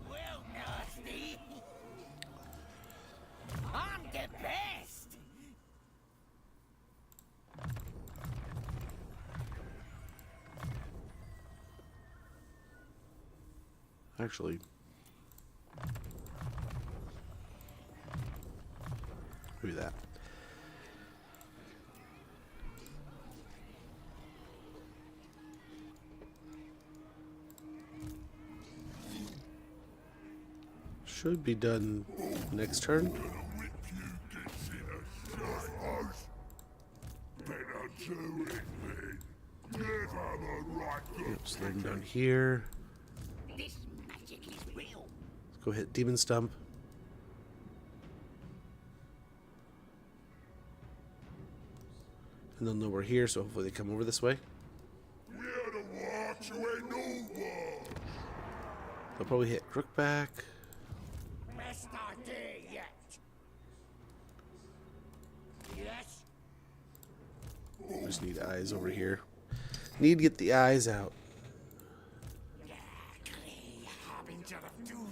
D: Well, nasty. I'm the best.
A: Actually, do that. Should be done next turn. Yep, slow them down here.
D: This magic is real.
A: Let's go hit Demon Stump. And they'll know we're here, so hopefully they come over this way. They'll probably hit Crookback.
D: Best idea yet. Yes.
A: We just need eyes over here. Need to get the eyes out.
D: Exactly. Harbinger of doom.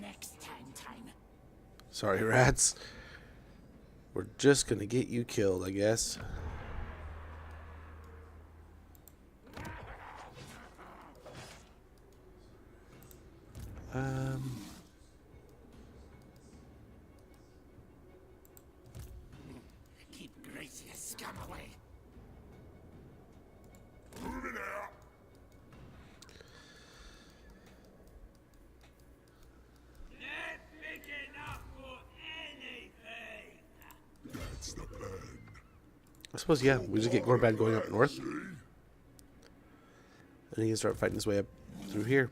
D: Next time.
A: Sorry, rats. We're just gonna get you killed, I guess.
D: Keep Gracious scum away.
C: Moving out.
D: Not big enough for anything.
C: That's the plan.
A: I suppose, yeah, we just get Gorbad going up north. And he can start fighting his way up through here.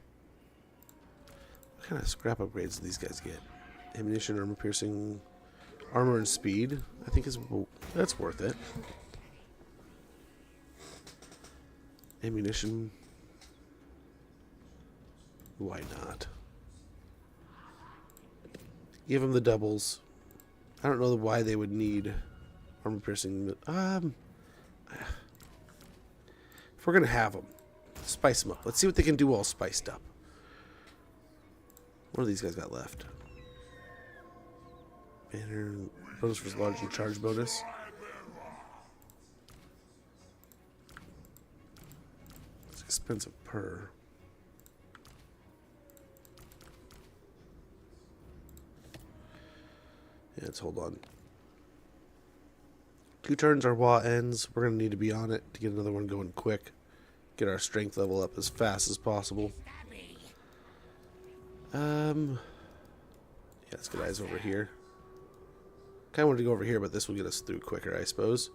A: What kind of scrap upgrades do these guys get? Ammunition, armor piercing, armor and speed. I think that's worth it. Ammunition. Why not? Give them the doubles. I don't know why they would need armor piercing. If we're gonna have them, spice them up. Let's see what they can do all spiced up. What do these guys got left? Banner bonus for large and charge bonus. It's expensive per. Yeah, let's hold on. 2 turns our WA ends. We're going to need to be on it to get another one going quick. Get our strength level up as fast as possible. Yeah, let's get eyes over here. Kind of wanted to go over here, but this will get us through quicker, I suppose.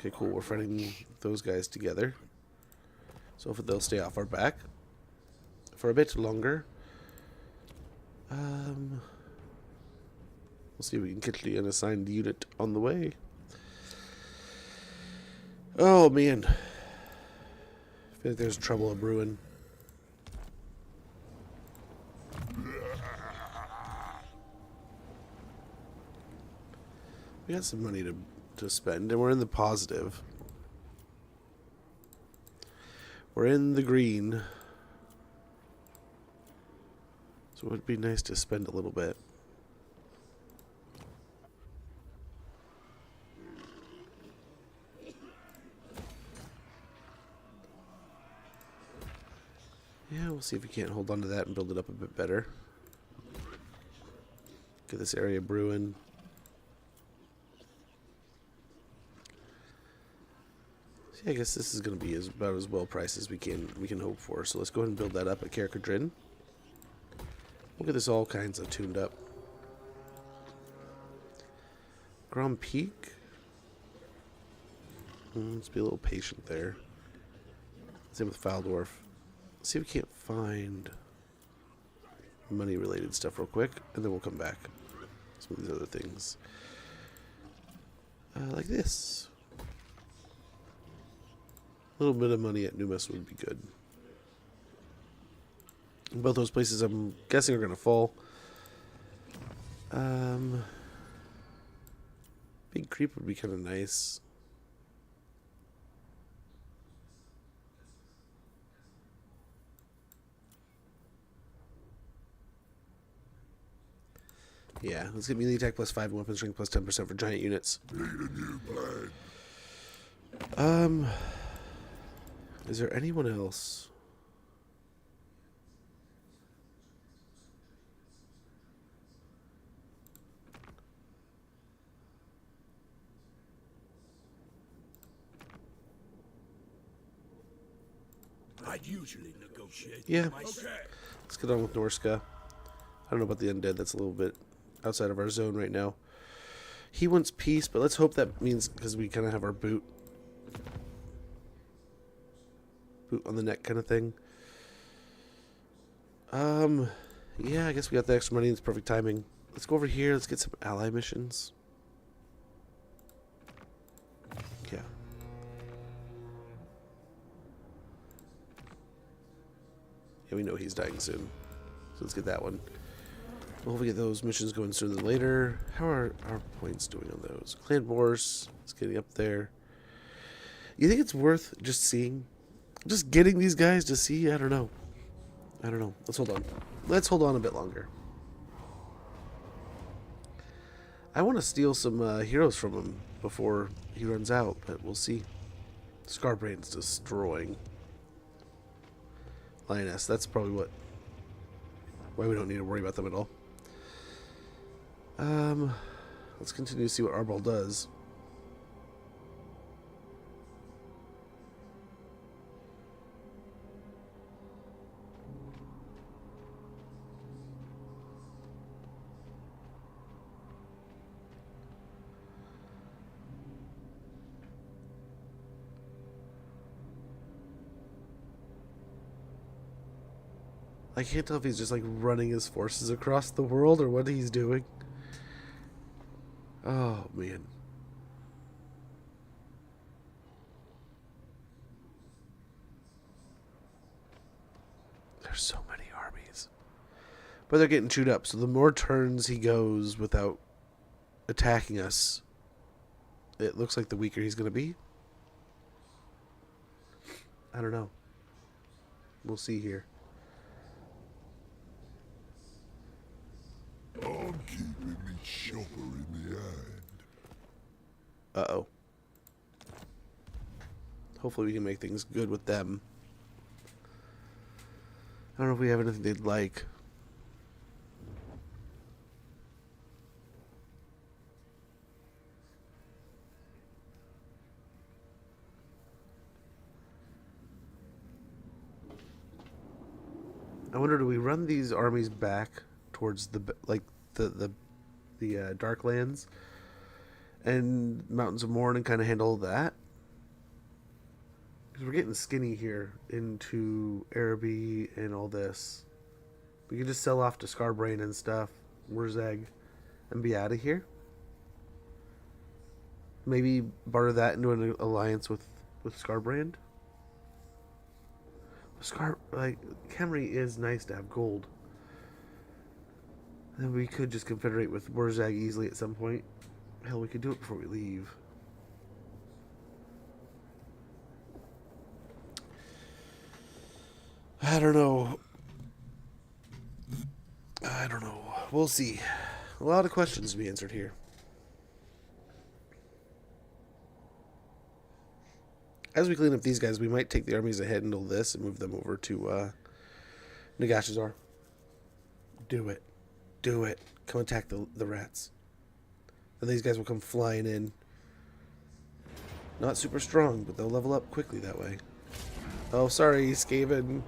A: Okay, cool. We're fighting those guys together. So hopefully they'll stay off our back for a bit longer. We'll see if we can get the unassigned unit on the way. Oh, man. I feel like there's trouble a brewing. We got some money to spend, and we're in the positive. We're in the green. So it would be nice to spend a little bit. Yeah, we'll see if we can't hold on to that and build it up a bit better. Get this area brewing. So yeah, I guess this is going to be about as well priced as we can hope for. So let's go ahead and build that up at Carcadrin. We'll get this all kinds of tuned up. Grand Peak. Let's be a little patient there. Same with Faldorf. Let's see if we can't find money related stuff real quick, and then we'll come back. Some of these other things. Like this. A little bit of money at Numas would be good. Both those places I'm guessing are going to fall. Big creep would be kind of nice. Yeah, let's get melee attack +5 and weapon strength +10% for giant units.
C: Need a new plan.
A: Is there anyone else?
C: I'd usually negotiate.
A: Yeah.
C: Okay.
A: Let's get on with Norska. I don't know about the undead. That's a little bit outside of our zone right now. He wants peace, but let's hope that means because we kind of have our boot on the neck kind of thing. Yeah, I guess we got the extra money. It's perfect timing. Let's go over here. Let's get some ally missions. Yeah. Yeah, we know he's dying soon. So let's get that one. We'll get those missions going sooner than later. How are our points doing on those? Clan Wars is getting up there. You think it's worth just seeing? Just getting these guys to see? I don't know. I don't know. Let's hold on. Let's hold on a bit longer. I want to steal some heroes from him before he runs out, but we'll see. Scarbrain's destroying. Lioness, that's probably why we don't need to worry about them at all. Let's continue to see what Arbol does. I can't tell if he's just like running his forces across the world or what he's doing. Oh, man. There's so many armies. But they're getting chewed up, so the more turns he goes without attacking us, it looks like the weaker he's going to be. I don't know. We'll see here.
C: I'm keeping me chopper in the hand.
A: Uh-oh. Hopefully we can make things good with them. I don't know if we have anything they'd like. I wonder, do we run these armies back towards the Darklands and Mountains of Morn and kind of handle that? Because we're getting skinny here into Araby and all this. We can just sell off to Scarbrain and stuff, Wurzag, and be out of here. Maybe barter that into an alliance with Scarbrand. Khemri is nice to have gold. And we could just confederate with Wurzag easily at some point. Hell, we could do it before we leave. I don't know. We'll see. A lot of questions to be answered here. As we clean up these guys, we might take the armies ahead and do this and move them over to Nagashazar. Do it. Do it. Come attack the rats. And these guys will come flying in. Not super strong, but they'll level up quickly that way. Oh, sorry, Skaven.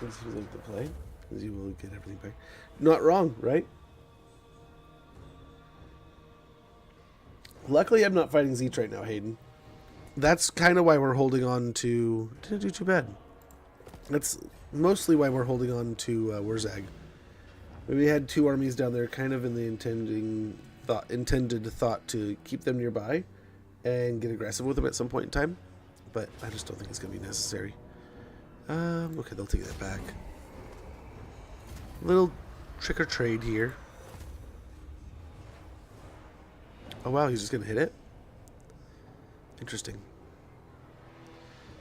A: Does he like to play? Because you will get everything back. Not wrong, right? Luckily, I'm not fighting Zeech right now, Hayden. That's kind of why we're holding on to... Didn't do too bad. That's mostly why we're holding on to Wurzag. We had two armies down there, kind of in the intended thought to keep them nearby and get aggressive with them at some point in time. But I just don't think it's going to be necessary. Okay, they'll take that back. Little trick or trade here. Oh wow, he's just going to hit it? Interesting.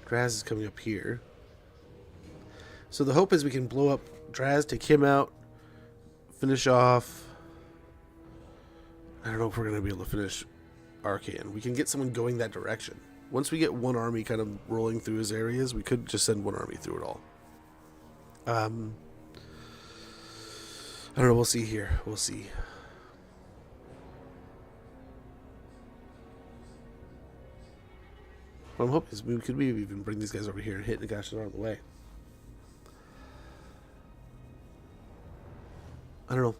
A: Draz is coming up here. So the hope is we can blow up Draz, take him out, finish off. I don't know if we're going to be able to finish Arcan. We can get someone going that direction. Once we get one army kind of rolling through his areas, we could just send one army through it all. I don't know. We'll see here. We'll see. What I'm hoping is we could maybe even bring these guys over here and hit Nagashazar on the way. I don't know.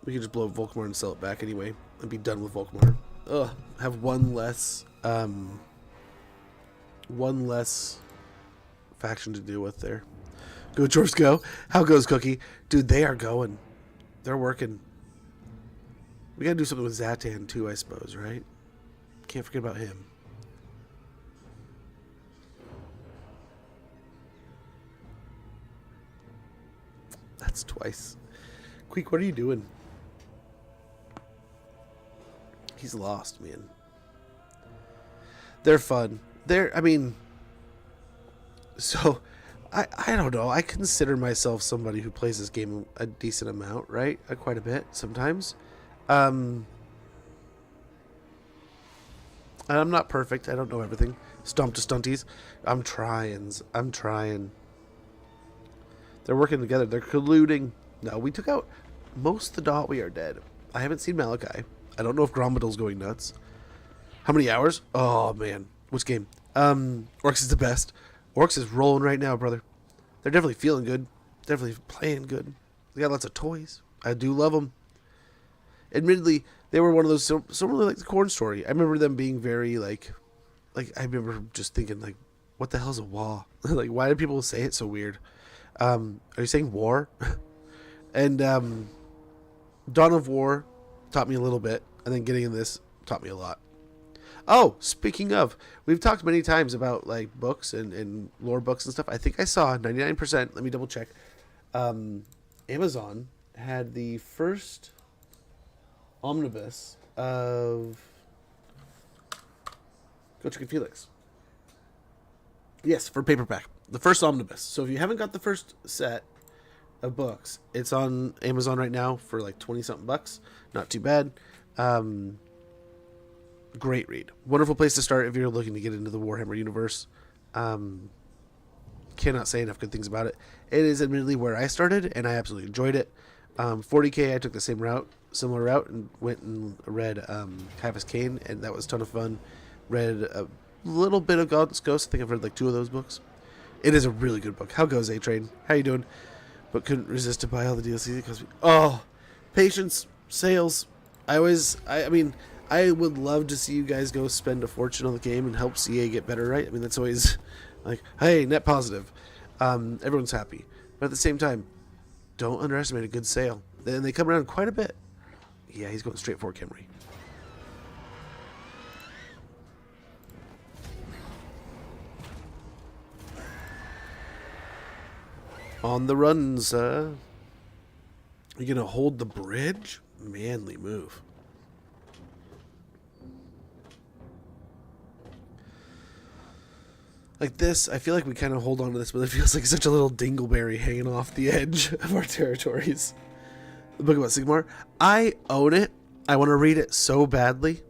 A: We could just blow up Volkmar and sell it back anyway and be done with Volkmar. Ugh. Have one less faction to deal with there. Go, George, go. How goes Cookie? Dude, they are going. They're working. We gotta do something with Zatan too, I suppose, right? Can't forget about him. That's twice. Queek, what are you doing? He's lost, man. They're fun. So, I don't know. I consider myself somebody who plays this game a decent amount, right? Quite a bit, sometimes. And I'm not perfect. I don't know everything. Stomp to stunties. I'm trying. They're working together. They're colluding. No, we took out most of the dot. We are dead. I haven't seen Malachi. I don't know if Grombadil's going nuts. How many hours? Oh, man. Which game? Orcs is the best. Orcs is rolling right now, brother. They're definitely feeling good. Definitely playing good. They got lots of toys. I do love them. Admittedly, they were one of those, similar like the Corn Story. I remember them being very, like I remember just thinking, like, what the hell's a wah? Like, why do people say it so weird? Are you saying war? And Dawn of War taught me a little bit, and then getting in this taught me a lot. Oh, speaking of, we've talked many times about like books and lore books and stuff. I think I saw 99%. Let me double check. Amazon had the first omnibus of Go Chicken Felix. Yes, for paperback. The first omnibus. So if you haven't got the first set of books, it's on Amazon right now for like 20-something bucks. Not too bad. Great read. Wonderful place to start if you're looking to get into the Warhammer universe. Cannot say enough good things about it. It is admittedly where I started, and I absolutely enjoyed it. 40K, I took the similar route, and went and read Kaivis Kane, and that was a ton of fun. Read a little bit of God's Ghost. I think I've read like 2 of those books. It is a really good book. How goes A-Train? How you doing? But couldn't resist to buy all the DLC because patience, sales. I mean, I would love to see you guys go spend a fortune on the game and help CA get better, right? I mean, that's always like, hey, net positive. Everyone's happy. But at the same time, don't underestimate a good sale. And they come around quite a bit. Yeah, he's going straight for Kimry. On the run, sir. You gonna hold the bridge? Manly move. Like this, I feel like we kind of hold on to this, but it feels like such a little dingleberry hanging off the edge of our territories. The book about Sigmar. I own it. I want to read it so badly.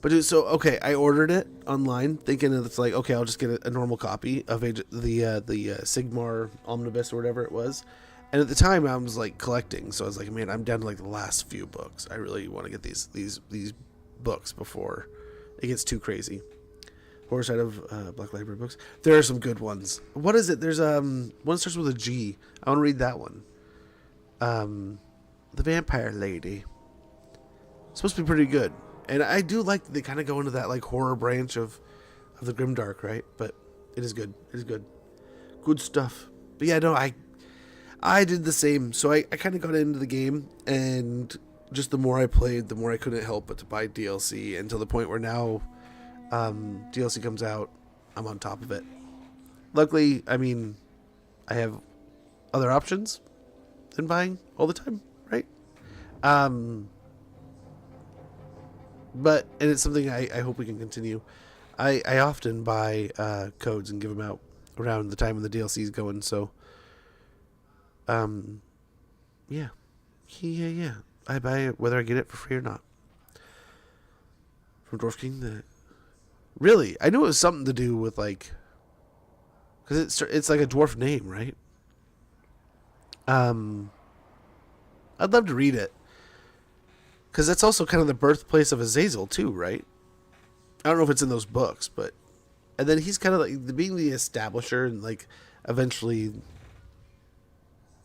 A: But okay, I ordered it online thinking that it's like, okay, I'll just get a normal copy of the Sigmar Omnibus or whatever it was. And at the time, I was like collecting, so I was like, man, I'm down to like the last few books. I really want to get these books before it gets too crazy. Horse out of Black Library books. There are some good ones. What is it? There's one that starts with a G. I want to read that one. The Vampire Lady. It's supposed to be pretty good, and I do like they kind of go into that like horror branch of the grimdark, right? But it is good. It is good. Good stuff. But yeah, no, I did the same. So I kind of got into the game, and just the more I played, the more I couldn't help but to buy DLC, until the point where now DLC comes out, I'm on top of it. Luckily, I mean, I have other options than buying all the time, right? But, and it's something I hope we can continue. I often buy codes and give them out around the time when the DLC is going, so yeah. I buy it whether I get it for free or not. From Dwarf King, really, I knew it was something to do with like, because it's like a dwarf name, right? I'd love to read it, because that's also kind of the birthplace of Azazel too, right? I don't know if it's in those books, but and then he's kind of like being the establisher and like eventually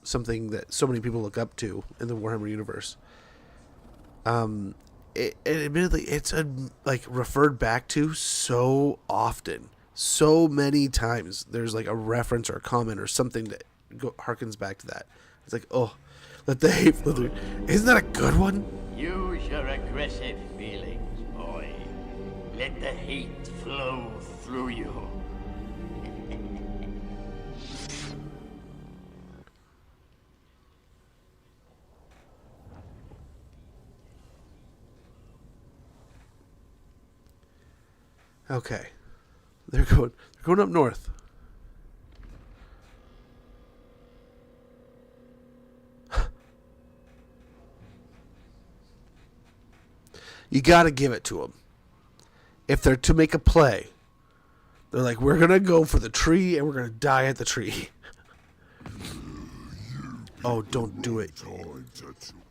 A: something that so many people look up to in the Warhammer universe. Admittedly, it's like referred back to so often, so many times. There's like a reference or a comment or something that harkens back to that. It's like, oh, let the hate flow through. Isn't that a good one?
D: Use your aggressive feelings, boy. Let the hate flow through you.
A: Okay, they're going up north. You got to give it to them. If they're to make a play, they're like, we're going to go for the tree and we're going to die at the tree. Oh, don't do it.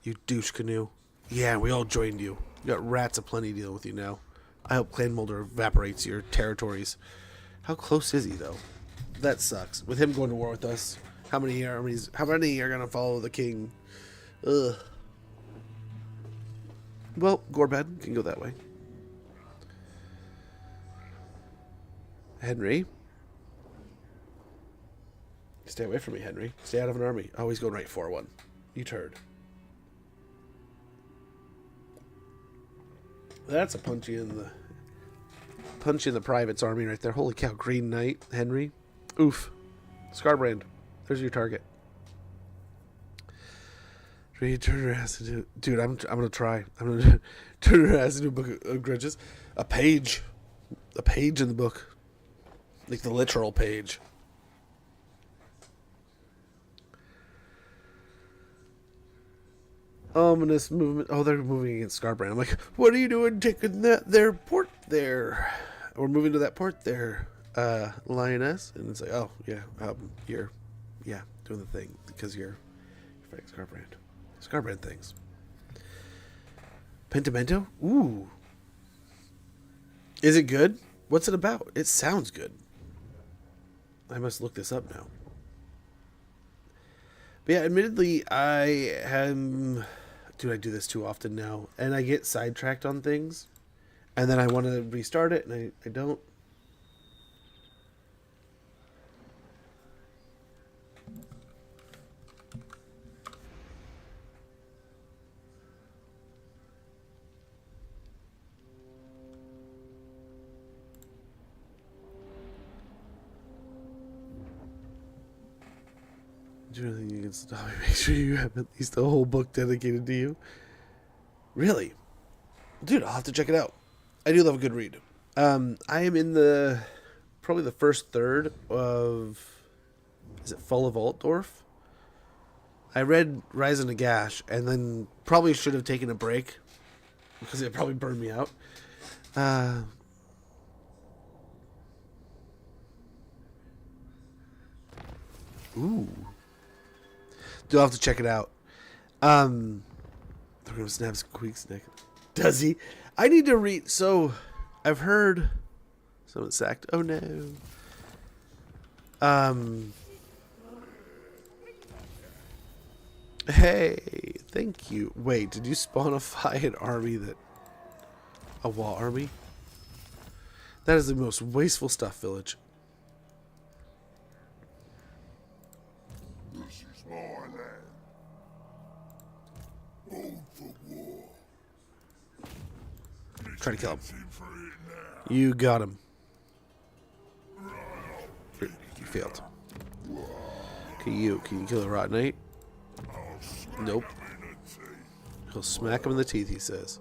A: You douche canoe. Yeah, we all joined you. You got rats aplenty to deal with you now. I hope Clan Mulder evaporates your territories. How close is he, though? That sucks. With him going to war with us, how many are going to follow the king? Ugh. Well, Gorbad can go that way. Henry. Stay away from me, Henry. Stay out of an army. Oh, he's going right for one. You turd. That's a punchy in the private's army right there. Holy cow, Green Knight, Henry. Oof. Scarbrand. There's your target. Turn her ass into... Dude, I'm gonna try. I'm gonna turn her ass into a book of grudges. A page. A page in the book. Like the literal page. Ominous movement. Oh, they're moving against Scarbrand. I'm like, what are you doing taking their port there? We're moving to that port there, Lioness. And it's like, oh, yeah, you're doing the thing because you're fighting Scarbrand. Scarbrand things. Pentimento? Ooh. Is it good? What's it about? It sounds good. I must look this up now. But yeah, admittedly, I do this too often now, and I get sidetracked on things. And then I want to restart it, and I don't. Do anything you can stop me. Make sure you have at least a whole book dedicated to you. Really? Dude, I'll have to check it out. I do love a good read. I am in probably the first third of, is it Fall of Altdorf? I read Rise of Nagash and then probably should have taken a break because it probably burned me out. Ooh. You'll have to check it out. They're gonna snap Squeak's neck. Does he? I need to read. So, I've heard someone sacked. Oh no. Hey, thank you. Wait, did you spawnify an army a wall army? That is the most wasteful stuff, village.
C: This is my land. Born for war.
A: Try to kill him.
C: Team for it now.
A: You got him. You failed. Okay, can you kill a Rot Knight? Nope. He'll smack him in the teeth, he says.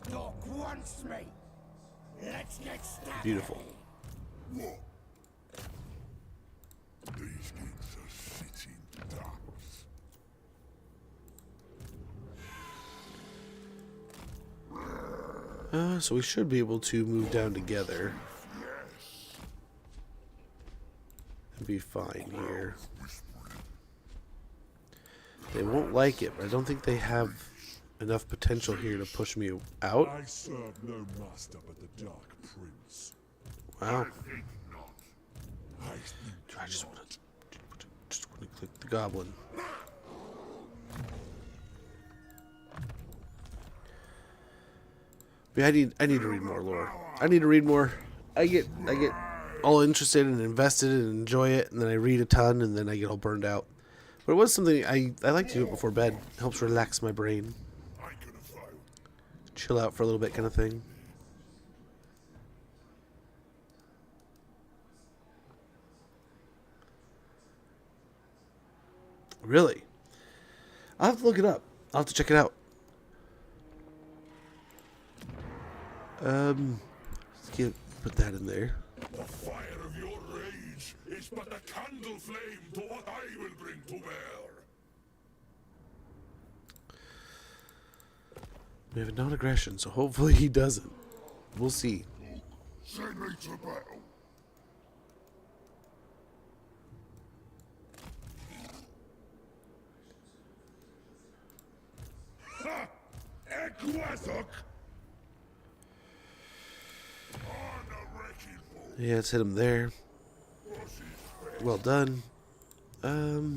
D: Doc wants me. Let's get started.
A: Beautiful.
C: What? These kids are sitting ducks.
A: So we should be able to move down together. And be fine here. They won't like it, but I don't think they have enough potential here to push me out.
C: I serve no master but the Dark Prince.
A: Wow.
C: I think
A: I just want to click the goblin. But I need to read more lore. I need to read more. I get all interested and invested and enjoy it, and then I read a ton, and then I get all burned out. But it was something I like to do it before bed. It helps relax my brain,
C: I could have failed.
A: chill out for a little bit, kind of thing. Really? I'll have to look it up. I'll have to check it out. Put that in there.
C: The fire of your rage is but a candle flame to what I will bring to bear.
A: We have a non-aggression, so hopefully he doesn't. We'll see.
C: Send me to battle. Ha! Ekwazok! On the wrecking ball.
A: Yeah, let's hit him there. Well done.
D: Moving.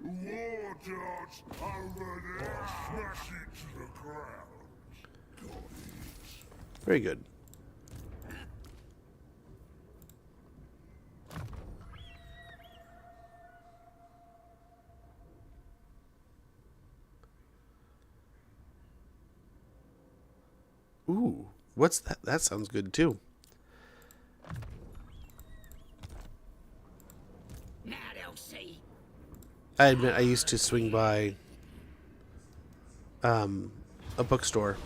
C: War dogs over there. Smash it to the ground. Got it.
A: Very good. Ooh, what's that? That sounds good too.
D: Now they'll see.
A: I admit I used to swing by a bookstore.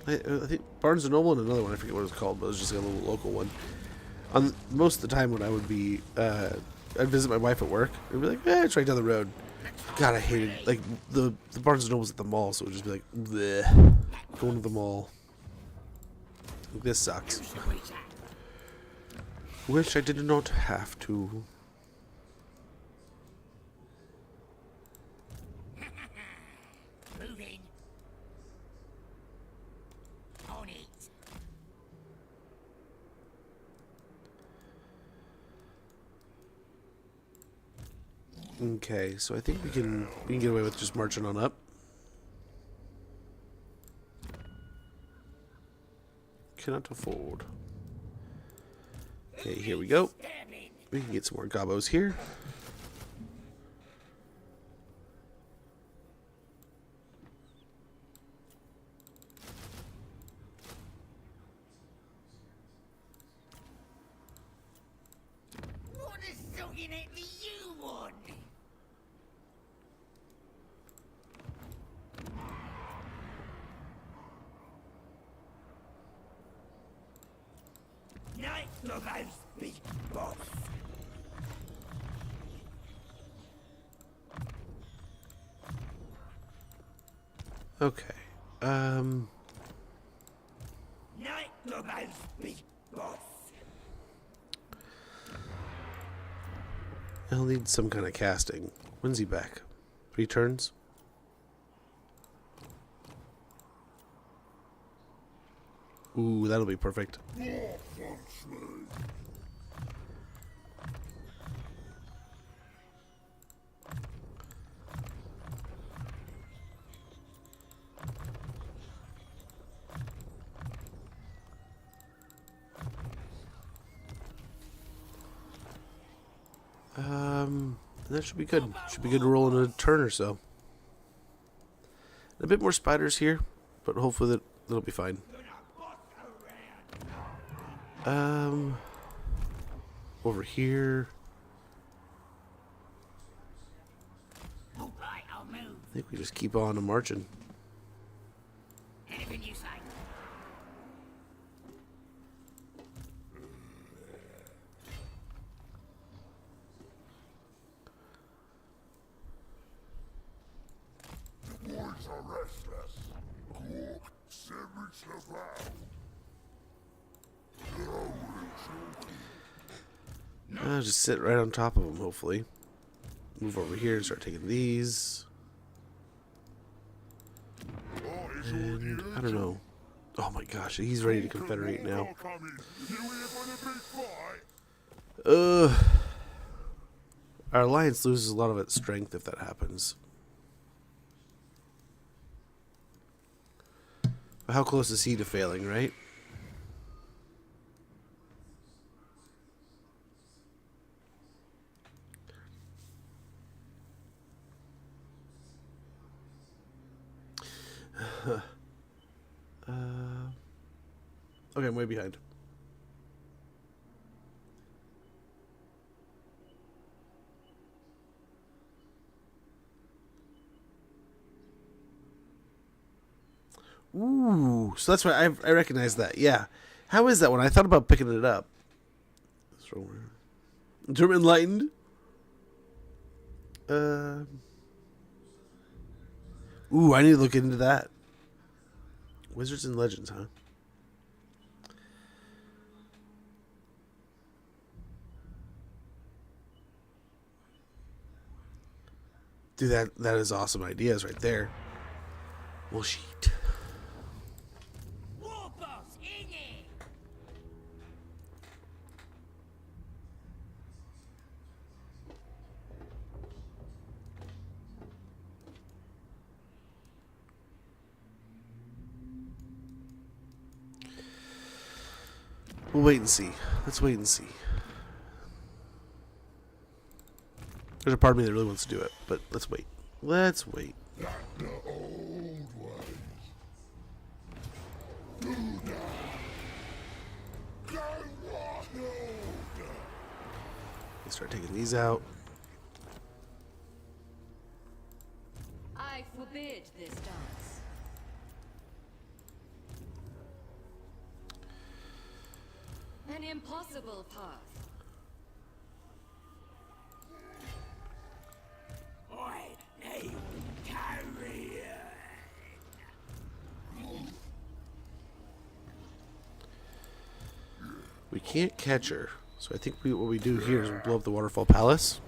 A: I think Barnes and Noble and another one. I forget what it was called, but it was just like a little local one. Most of the time when I would be, I'd visit my wife at work. I'd be like, it's right down the road. God, I hated like the Barnes and Noble's at the mall, so it would just be like, bleh, going to the mall. This sucks. Wish I did not have to.
D: Moving.
A: Okay, so I think we can get away with just marching on up. Cannot afford. Okay, here we go. We can get some more gobos here.
D: What is soaking at the you one? Night Lobo's big boss.
A: Okay.
D: Night Lobo's big boss.
A: He'll need some kind of casting. When's he back? 3 turns? Ooh, that'll be perfect. That should be good. Should be good to roll in a turn or so. A bit more spiders here, but hopefully that'll be fine. Over here.
D: Alright, I'll move.
A: I think we just keep on marching.
D: Anything you say.
C: The boys are restless. Cook, sandwich the vow.
A: Just sit right on top of them, hopefully. Move over here and start taking these. And I don't know. Oh my gosh, he's ready to confederate now. Our alliance loses a lot of its strength if that happens. But how close is he to failing, right? Okay, I'm way behind. Ooh, so that's why I recognize that. Yeah, how is that one? I thought about picking it up. Term enlightened. Ooh, I need to look into that. Wizards and Legends, huh? Dude, that is awesome ideas right there. Well, sheet.
D: War boss, in it!
A: We'll wait and see. Let's wait and see. There's a part of me that really wants to do it, but let's wait. Let's wait.
C: Not the old ways. Do that. Go wild.
A: Let's start taking these out.
E: I forbid this dance. An impossible path.
D: I need carrion.
A: We can't catch her, so I think what we do here is we blow up the Waterfall Palace.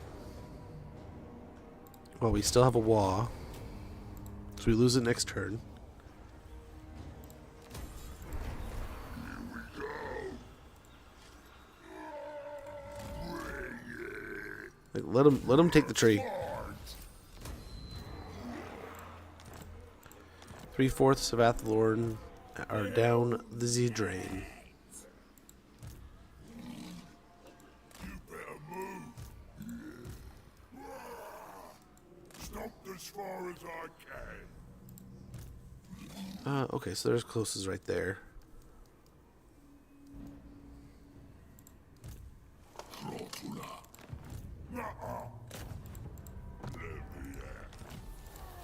A: While we still have a wall. So we lose it next turn. Like, let him take the tree. 3/4 of Athlorn are down the Z drain.
C: You better move. Stomped as far as I can.
A: Okay, so there's closest right there.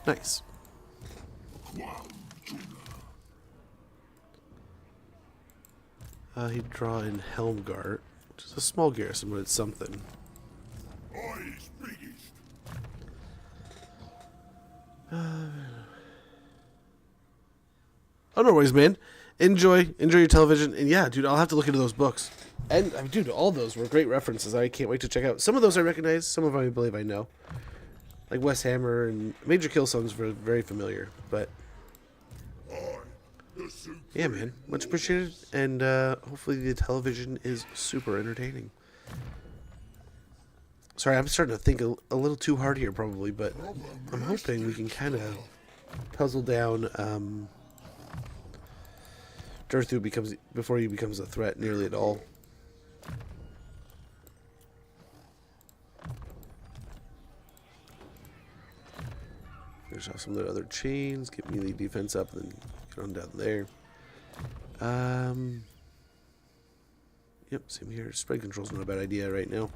A: Nice. He'd draw in Helmgart, which is a small garrison, but it's something.
C: Eyes biggest.
A: Oh, no worries, man. Enjoy your television, and yeah, dude, I'll have to look into those books. And I mean, dude, all those were great references. I can't wait to check out. Some of those I recognize, some of them I believe I know. Like Wes Hammer and Major Killsongs were very familiar, but yeah, man, much appreciated, and hopefully the television is super entertaining. Sorry, I'm starting to think a little too hard here, probably, but I'm hoping we can kind of puzzle down Durthu before he becomes a threat nearly at all. Finish off some of the other chains, get melee defense up, and then get on down there. Yep, same here. Spread control's not a bad idea right now.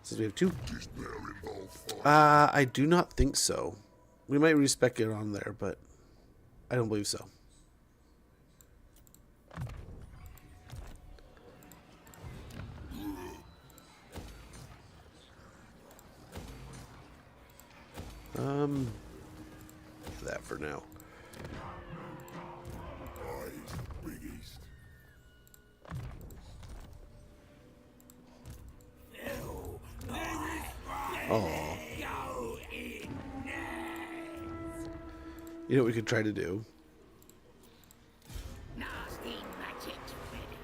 A: Since we have 2. I do not think so. We might respec it on there, but I don't believe so. That for now.
C: Eyes biggest.
A: Oh. You know what we could try to do?
D: Nasty magic's ready.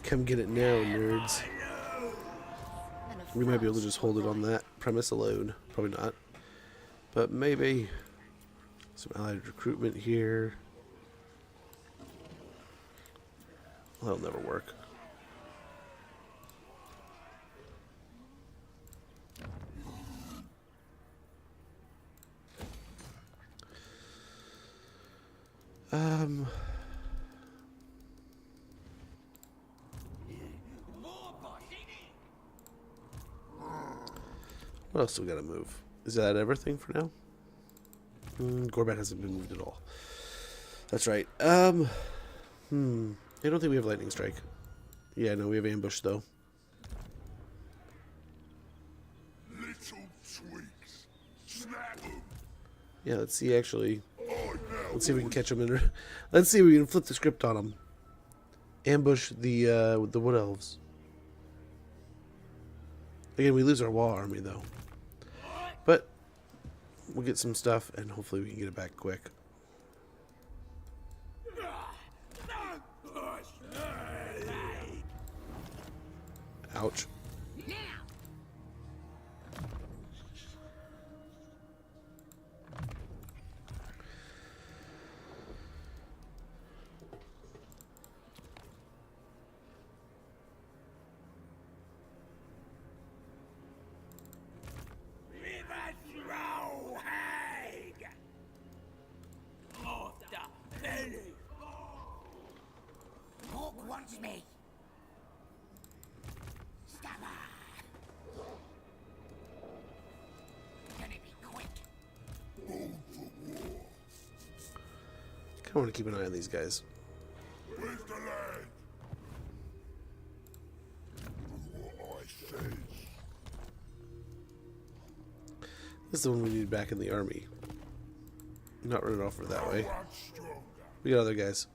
A: Come get it now, nerds. We might be able to just hold it on that premise alone. Probably not. But maybe some allied recruitment here. Well, that'll never work. What else do we gotta move? Is that everything for now? Gorbad hasn't been moved at all. That's right. I don't think we have lightning strike. Yeah, no, we have ambush though.
C: Little tweaks. Snap 'em.
A: Yeah, let's see actually. Let's see if we can catch them in. Let's see if we can flip the script on them. Ambush the wood elves. Again, we lose our wall army though. But we'll get some stuff and hopefully we can get it back quick. Ouch.
D: Orc wants me. Stammer. Gonna be quick.
A: Kind of want to keep an eye on these guys.
C: Where's the lad? Do what I says.
A: This is the one we need back in the army. Not running off for that way.
C: I'm stronger.
A: We got other guys.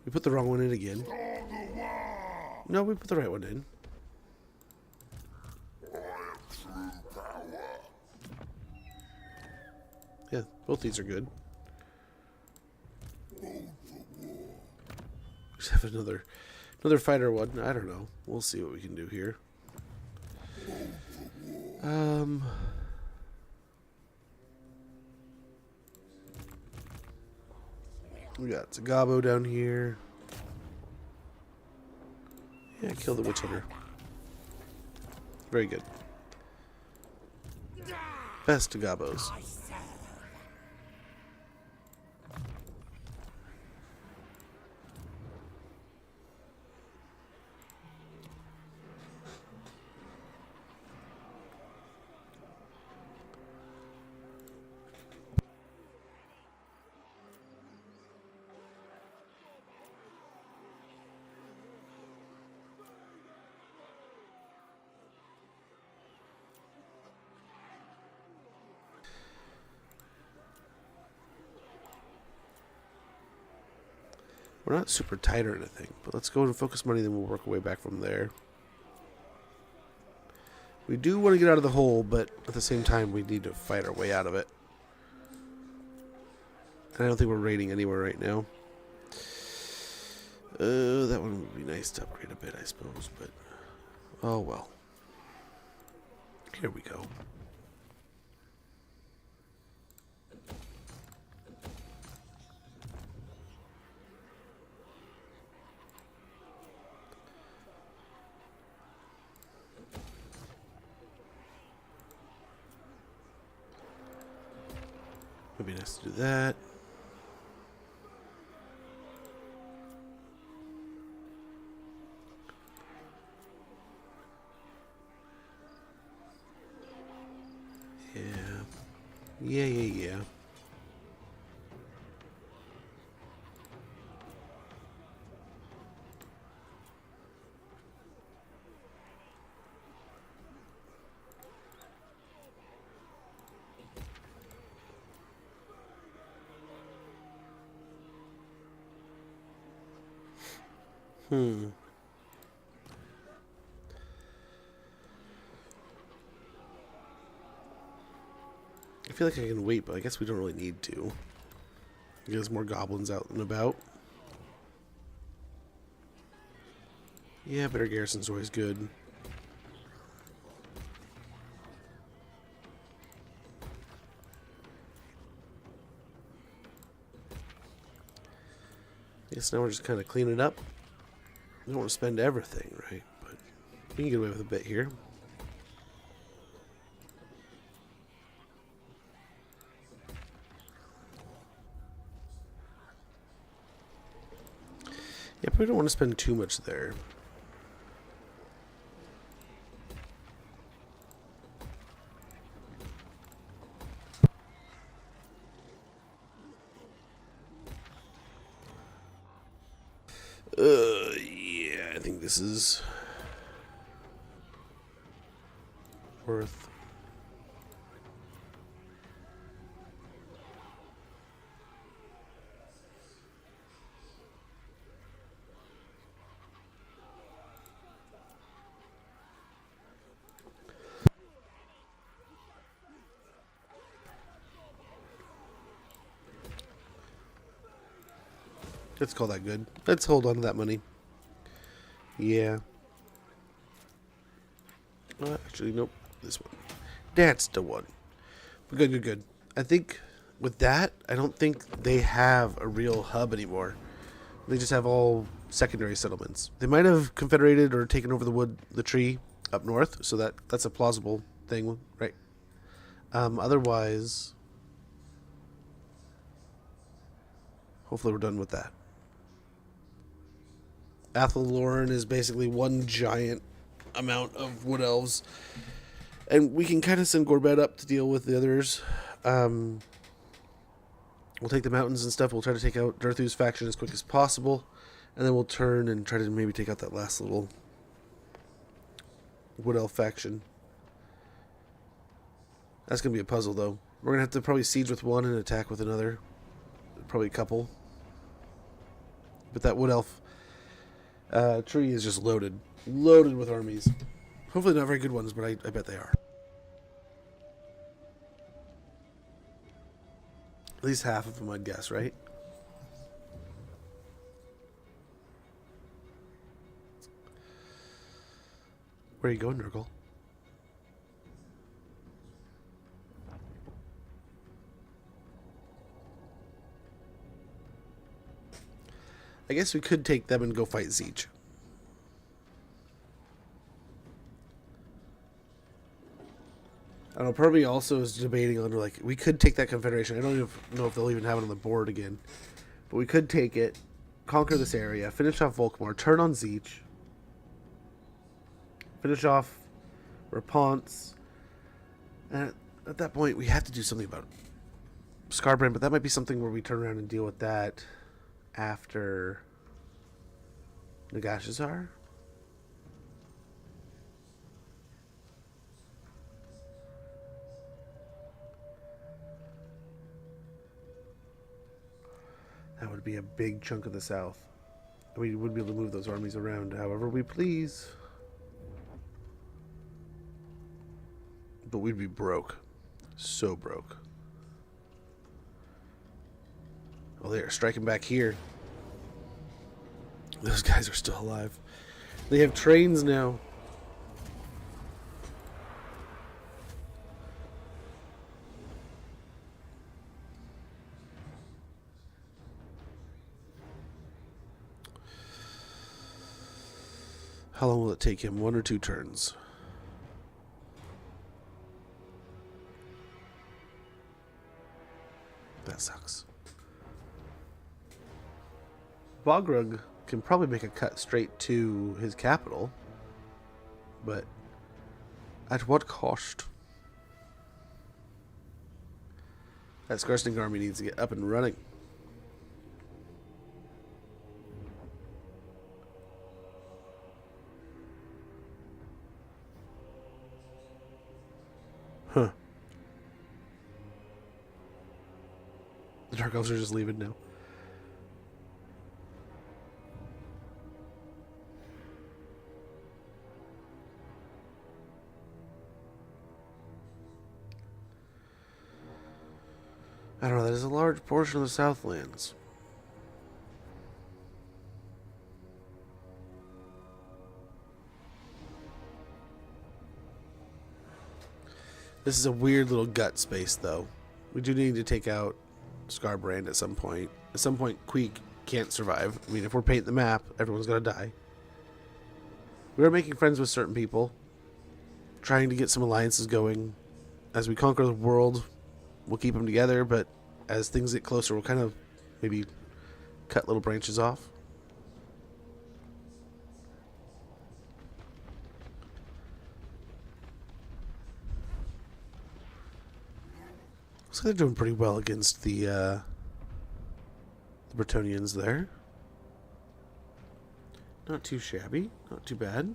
A: We put the wrong one in again. No, we put the right one in.
C: I am true power.
A: Yeah, both these are good. Just have another fighter one. I don't know. We'll see what we can do here. We got Zagabo down here. Yeah, kill the witch hunter. Very good. Best Zagabos. We're not super tight or anything, but let's go and focus money, then we'll work our way back from there. We do want to get out of the hole, but at the same time, we need to fight our way out of it. And I don't think we're raiding anywhere right now. That one would be nice to upgrade a bit, I suppose, but oh well. Here we go. Would be nice to do that. Yeah. I feel like I can wait, but I guess we don't really need to. There's more goblins out and about. Yeah, better garrison's always good. I guess now we're just kind of cleaning it up. We don't want to spend everything, right? But we can get away with a bit here. Yeah, but we don't want to spend too much there. Yeah, I think this is worth. Let's call that good. Let's hold on to that money. Yeah. Actually, nope. This one. That's the one. But good. I think with that, I don't think they have a real hub anymore. They just have all secondary settlements. They might have confederated or taken over the tree up north, so that's a plausible thing, right? Otherwise, hopefully we're done with that. Athelloran is basically one giant amount of wood elves, and we can kind of send Gorbad up to deal with the others. We'll take the mountains and stuff. We'll try to take out Darthu's faction as quick as possible, and then we'll turn and try to maybe take out that last little wood elf faction. That's gonna be a puzzle, though. We're gonna have to probably siege with one and attack with another, probably a couple. But that wood elf tree is just loaded with armies. Hopefully not very good ones, but I bet they are. At least half of them, I'd guess, right? Where are you going, Nurgle? I guess we could take them and go fight Zeech. I don't know, part of me also is debating on, like, we could take that Confederation. I don't even know if they'll even have it on the board again. But we could take it, conquer this area, finish off Volkmar, turn on Zeech, finish off Rapunzel, and at that point, we have to do something about Scarbrand, but that might be something where we turn around and deal with that after Nagashazar. That would be a big chunk of the south. We would be able to move those armies around however we please. But we'd be broke. So broke. Oh, they're striking back here. Those guys are still alive. They have trains now. How long will it take him? 1 or 2 turns? That sucks. Bogrug can probably make a cut straight to his capital, but at what cost? That Skarsnik army needs to get up and running. Huh. The Dark Elves are just leaving now. I don't know, that is a large portion of the Southlands. This is a weird little gut space, though. We do need to take out Scarbrand at some point. At some point, Queek can't survive. I mean, if we're painting the map, everyone's gonna die. We are making friends with certain people, trying to get some alliances going. As we conquer the world, we'll keep them together, but as things get closer, we'll kind of maybe cut little branches off. Looks like they're doing pretty well against the Bretonnians there. Not too shabby, not too bad.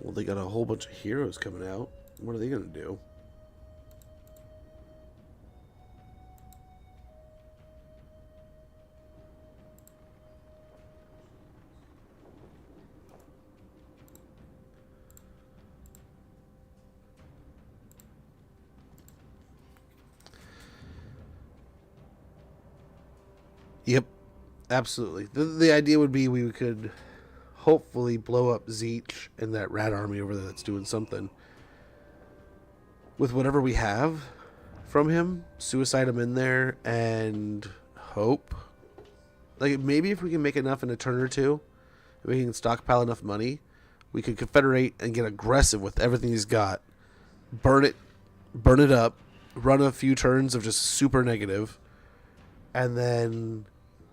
A: Well, they got a whole bunch of heroes coming out. What are they going to do? Yep, absolutely. The idea would be we could hopefully blow up Zeech and that rat army over there that's doing something. With whatever we have from him, suicide him in there and hope. Like, maybe if we can make enough in a turn or two, if we can stockpile enough money, we could confederate and get aggressive with everything he's got. Burn it up, run a few turns of just super negative, and then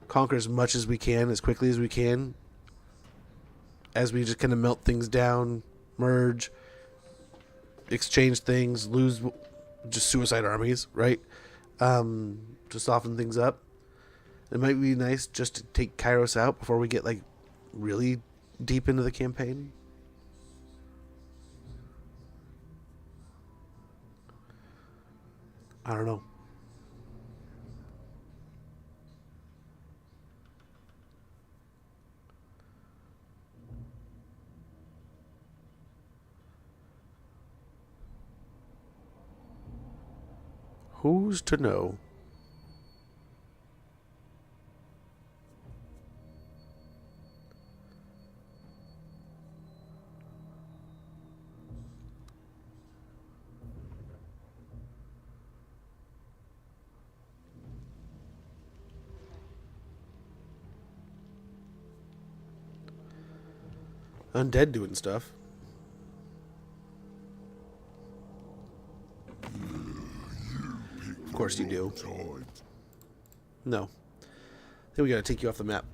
A: conquer as much as we can, as quickly as we can, as we just kind of melt things down, merge, exchange things, lose just suicide armies, right? To soften things up. It might be nice just to take Kairos out before we get like really deep into the campaign. I don't know. Who's to know? Undead doing stuff. Of course you do. No. I think we gotta take you off the map.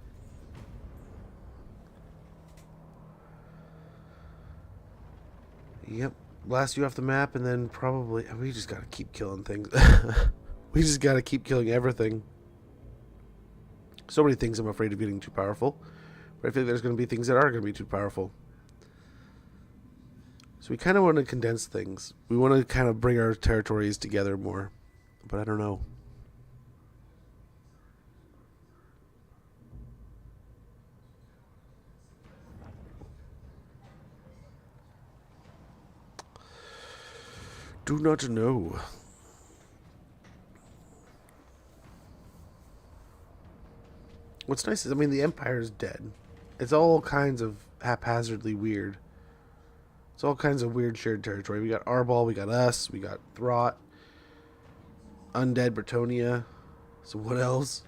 A: Yep. Blast you off the map and then probably... We just gotta keep killing things. We just gotta keep killing everything. So many things I'm afraid of getting too powerful. But I feel like there's gonna be things that are gonna be too powerful. So we kind of want to condense things. We want to kind of bring our territories together more. But I don't know. Do not know. What's nice is, I mean, the Empire's dead. It's all kinds of haphazardly weird. It's all kinds of weird shared territory. We got Arbol, we got us, we got Throt, Undead Bretonia. So what else?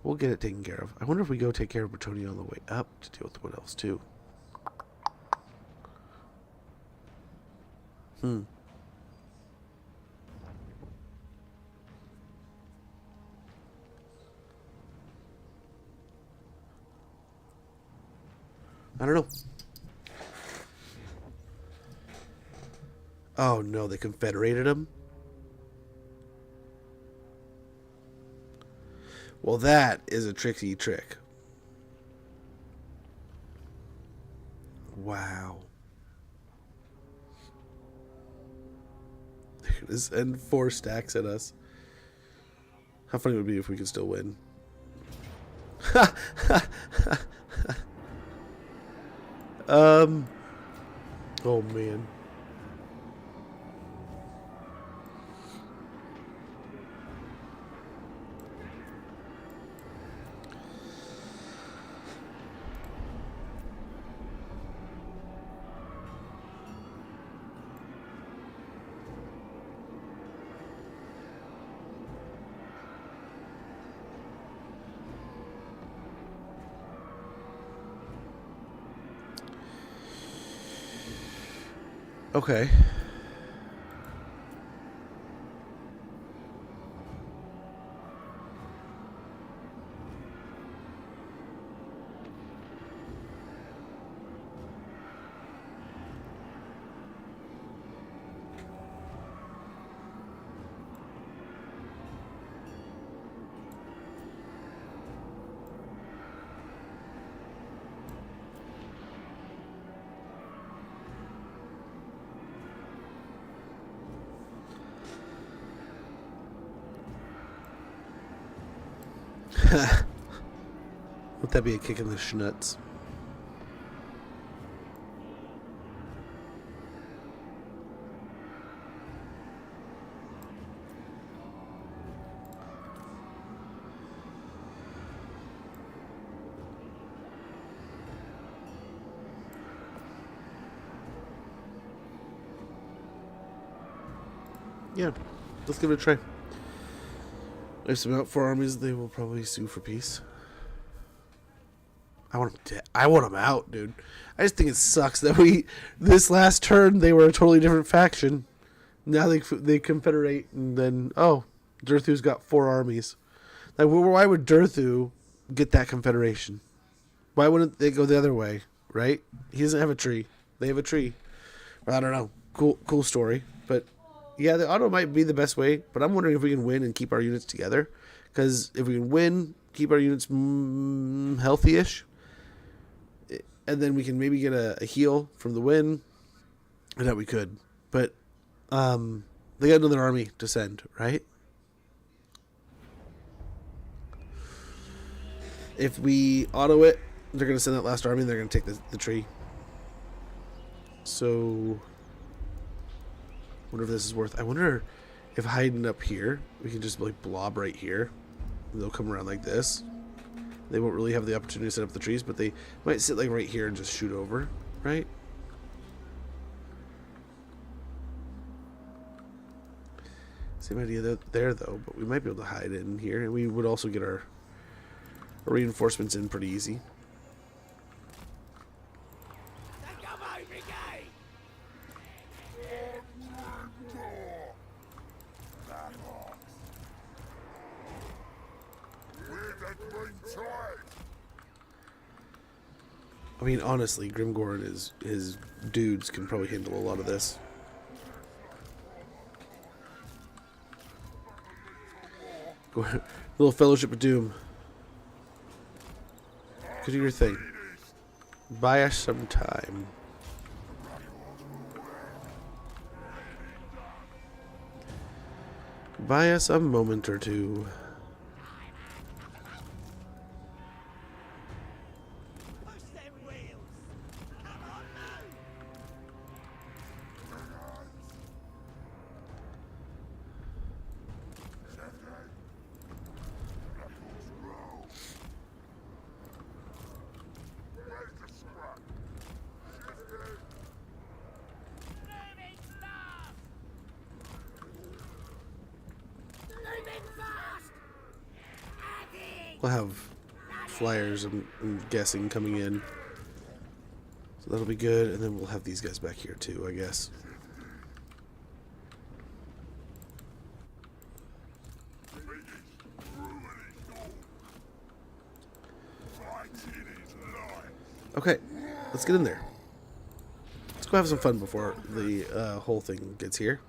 A: We'll get it taken care of. I wonder if we go take care of Bretonia on the way up to deal with what else too. I don't know. Oh no, they confederated him? Well, that is a tricky trick. Wow. They're gonna send 4 stacks at us. How funny would it be if we could still win? Oh man. Okay. Would that be a kick in the schnuts? Yeah, let's give it a try. If some out 4 armies, they will probably sue for peace. I want them dead. I want them out, dude. I just think it sucks that this last turn, they were a totally different faction. Now they confederate, and then, oh, Durthu's got 4 armies. Like, why would Durthu get that confederation? Why wouldn't they go the other way, right? He doesn't have a tree. They have a tree. Well, I don't know. Cool story, but Yeah, the auto might be the best way, but I'm wondering if we can win and keep our units together. Because if we can win, keep our units healthy-ish, and then we can maybe get a heal from the win, and that we could. But they got another army to send, right? If we auto it, they're going to send that last army and they're going to take the tree. So, wonder if this is worth... I wonder if hiding up here, we can just like blob right here. And they'll come around like this. They won't really have the opportunity to set up the trees, but they might sit like right here and just shoot over, right? Same idea there though, but we might be able to hide it in here, and we would also get our reinforcements in pretty easy. I mean, honestly, Grimgor and his dudes can probably handle a lot of this. Little Fellowship of Doom. Go do your thing. Buy us some time. Buy us a moment or two. We'll have flyers, I'm guessing, coming in. So that'll be good, and then we'll have these guys back here too, I guess. Okay, let's get in there. Let's go have some fun before the whole thing gets here.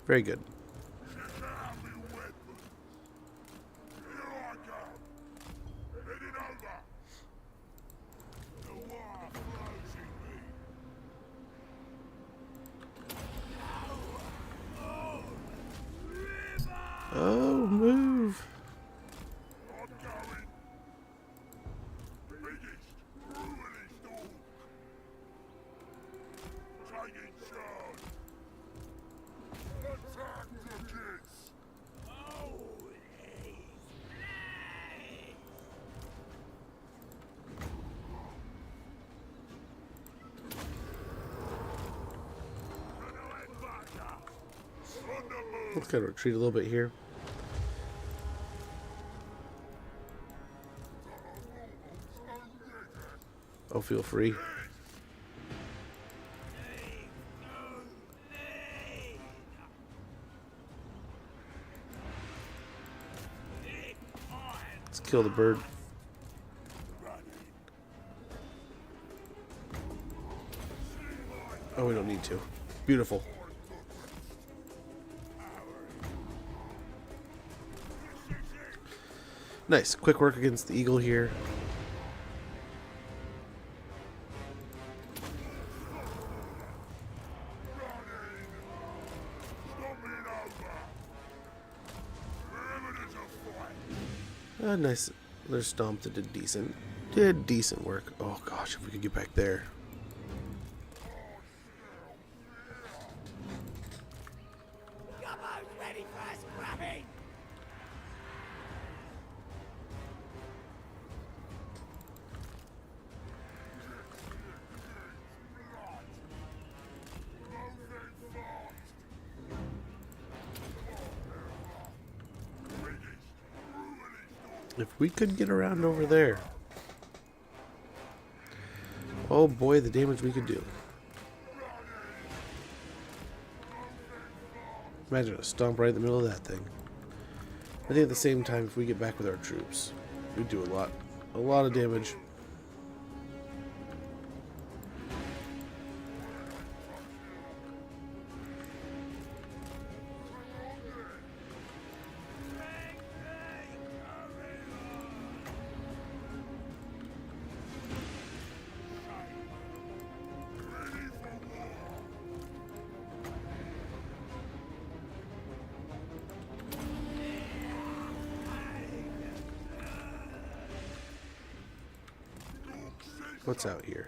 A: Very good. Oh, move. Let's kind of retreat a little bit here. Oh, feel free. Let's kill the bird. Oh, we don't need to. Beautiful. Nice. Quick work against the eagle here. Nice. Their stomp that did decent. Did decent work. Oh gosh, if we could get back there.
D: Ready for scrapping!
A: If we could get around over there. Oh boy, the damage we could do. Imagine a stomp right in the middle of that thing. I think at the same time, if we get back with our troops, we do a lot of damage. What's out here?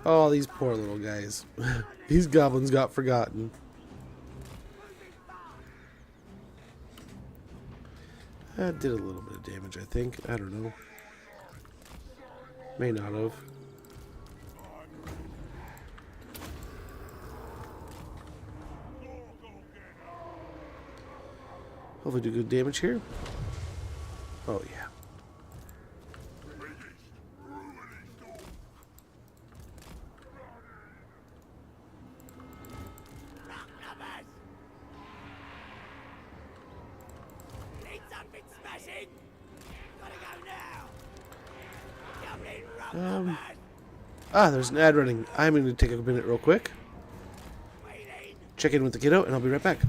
A: Oh, these poor little guys. These goblins got forgotten. That did a little bit of damage, I think. I don't know. May not have. Hopefully do good damage here. Oh, yeah.
D: Need something smashing. Gotta go now. Come in, Rocknubbers.
A: There's an ad running. I'm going to take a minute real quick.
D: Waiting.
A: Check in with the kiddo, and I'll be right back.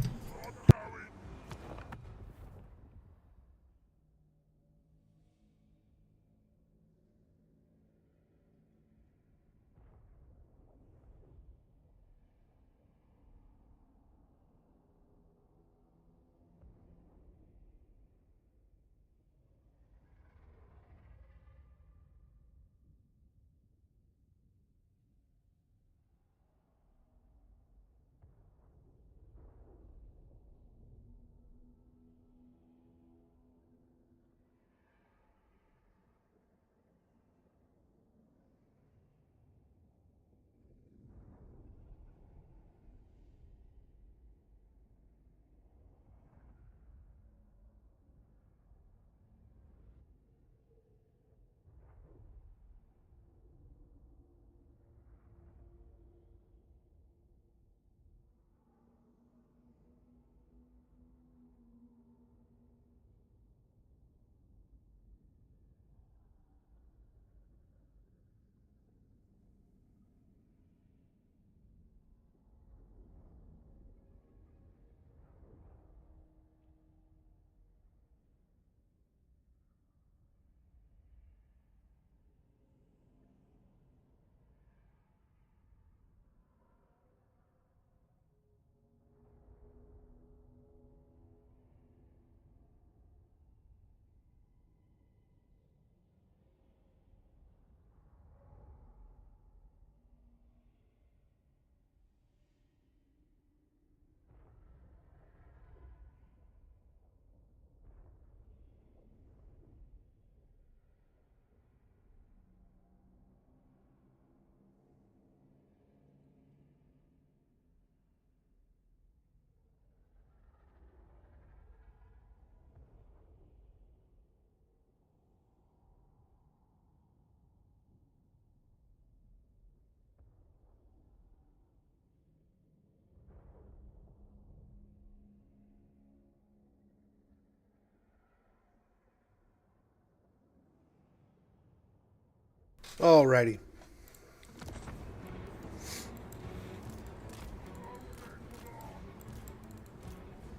A: Alrighty.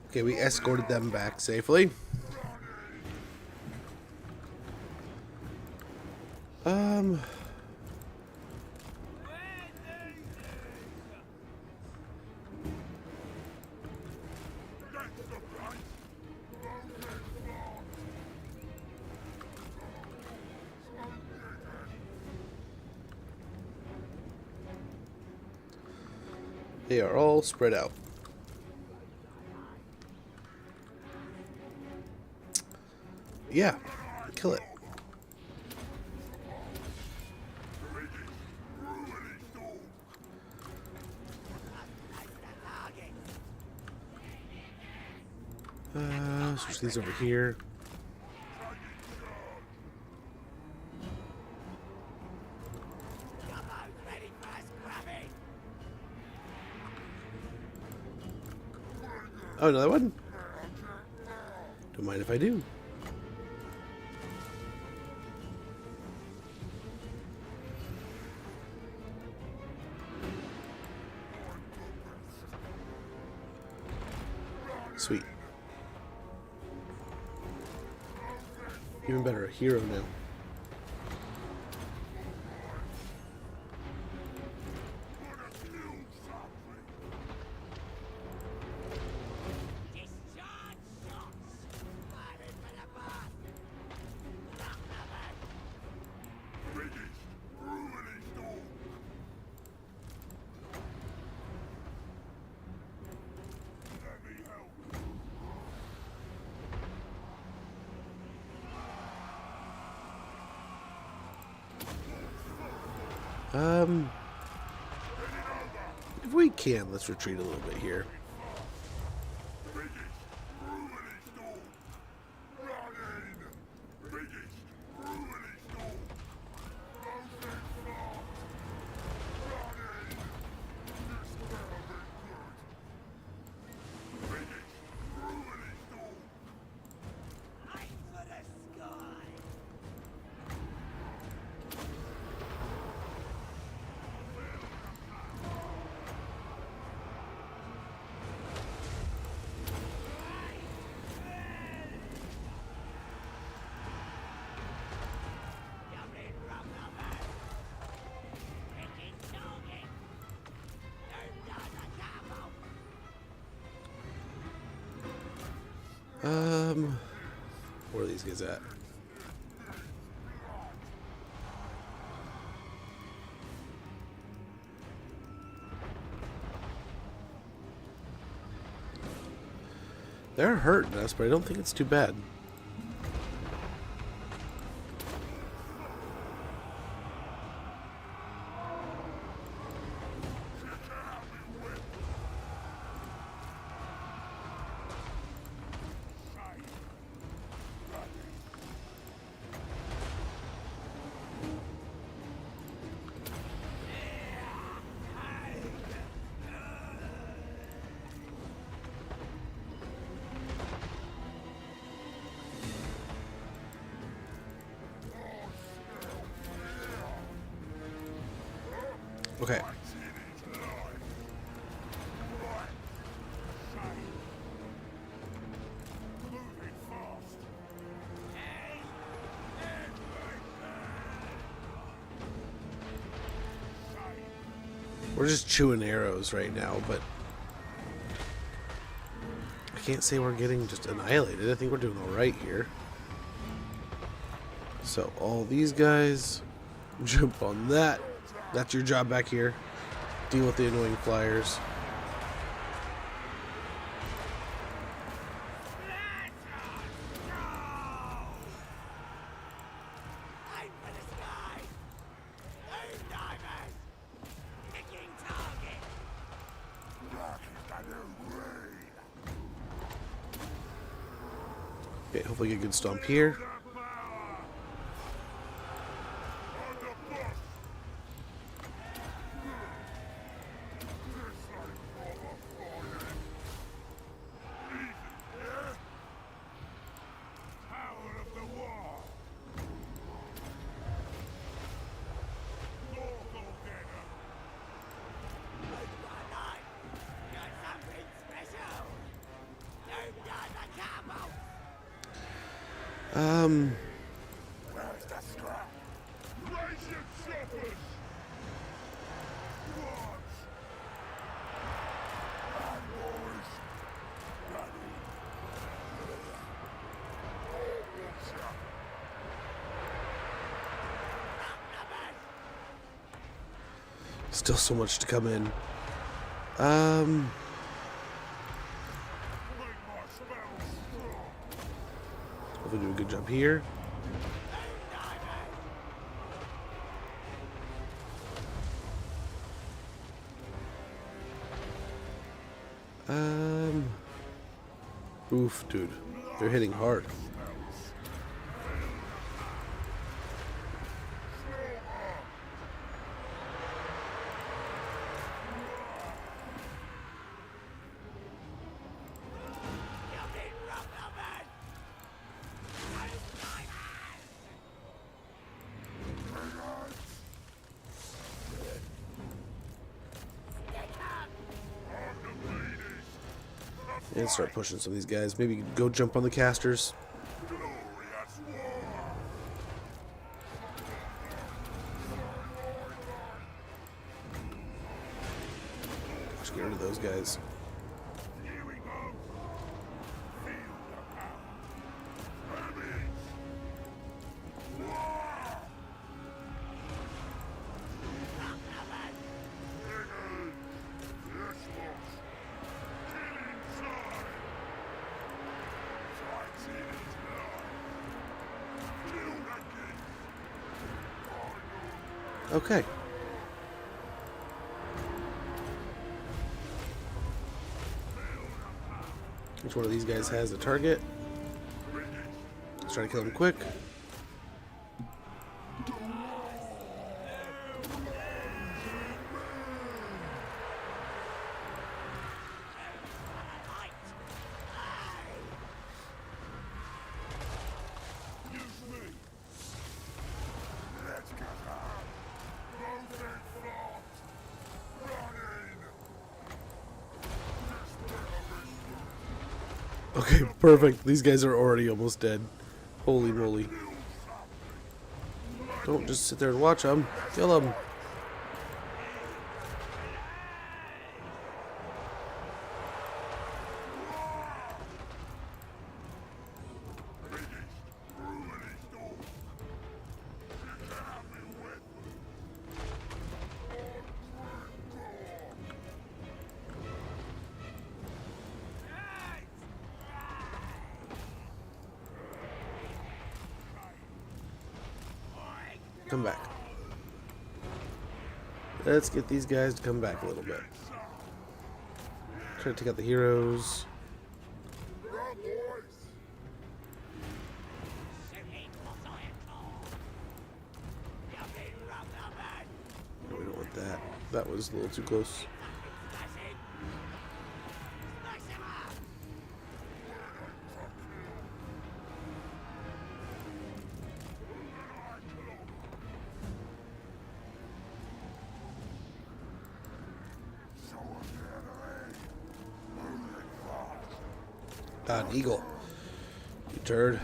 A: Okay, we escorted them back safely. They are all spread out. Yeah, kill it. Switch these over here. Oh, another one? Don't mind if I do. Sweet. Even better, a hero now.
D: Discharge shots! Firing for the boss! Lock the man!
C: Biggest, ruinest dog. Let me help.
A: If we can, let's retreat a little bit here.
C: Biggest, ruinest dog. Run in. Biggest, ruinest dog. Moving fast. Run in. This better be good. Biggest, ruinest dog.
D: Aim for the sky! You're in from the man! Picking target! Turn down the camo!
A: Where are these guys at? They're hurting us, but I don't think it's too bad. Okay.
C: Moving fast.
A: We're just chewing arrows right now, but I can't say we're getting just annihilated. I think we're doing all right here. So all these guys, jump on that. That's your job back here. Deal with the annoying flyers.
D: Aim for the sky! Aim divers! Picking target!
A: Okay, hopefully get a good stomp here.
D: You're something special! Turn down the camo!
C: Where's the scrap? Raise your choppers! Watch! And boys, ready.
A: Still so much to come in.
C: Make my spells strong.
A: Hopefully do a good job here. Oof, dude. They're hitting hard. And start pushing some of these guys. Maybe go jump on the casters. Just get rid of those guys. Okay. Which one of these guys has a target? Let's try to kill him quick. Okay, perfect. These guys are already almost dead. Holy moly. Don't just sit there and watch them. Kill them. Come back. Let's get these guys to come back a little bit. Try to take out the heroes. No, we don't want that. That was a little too close. An eagle. You turd.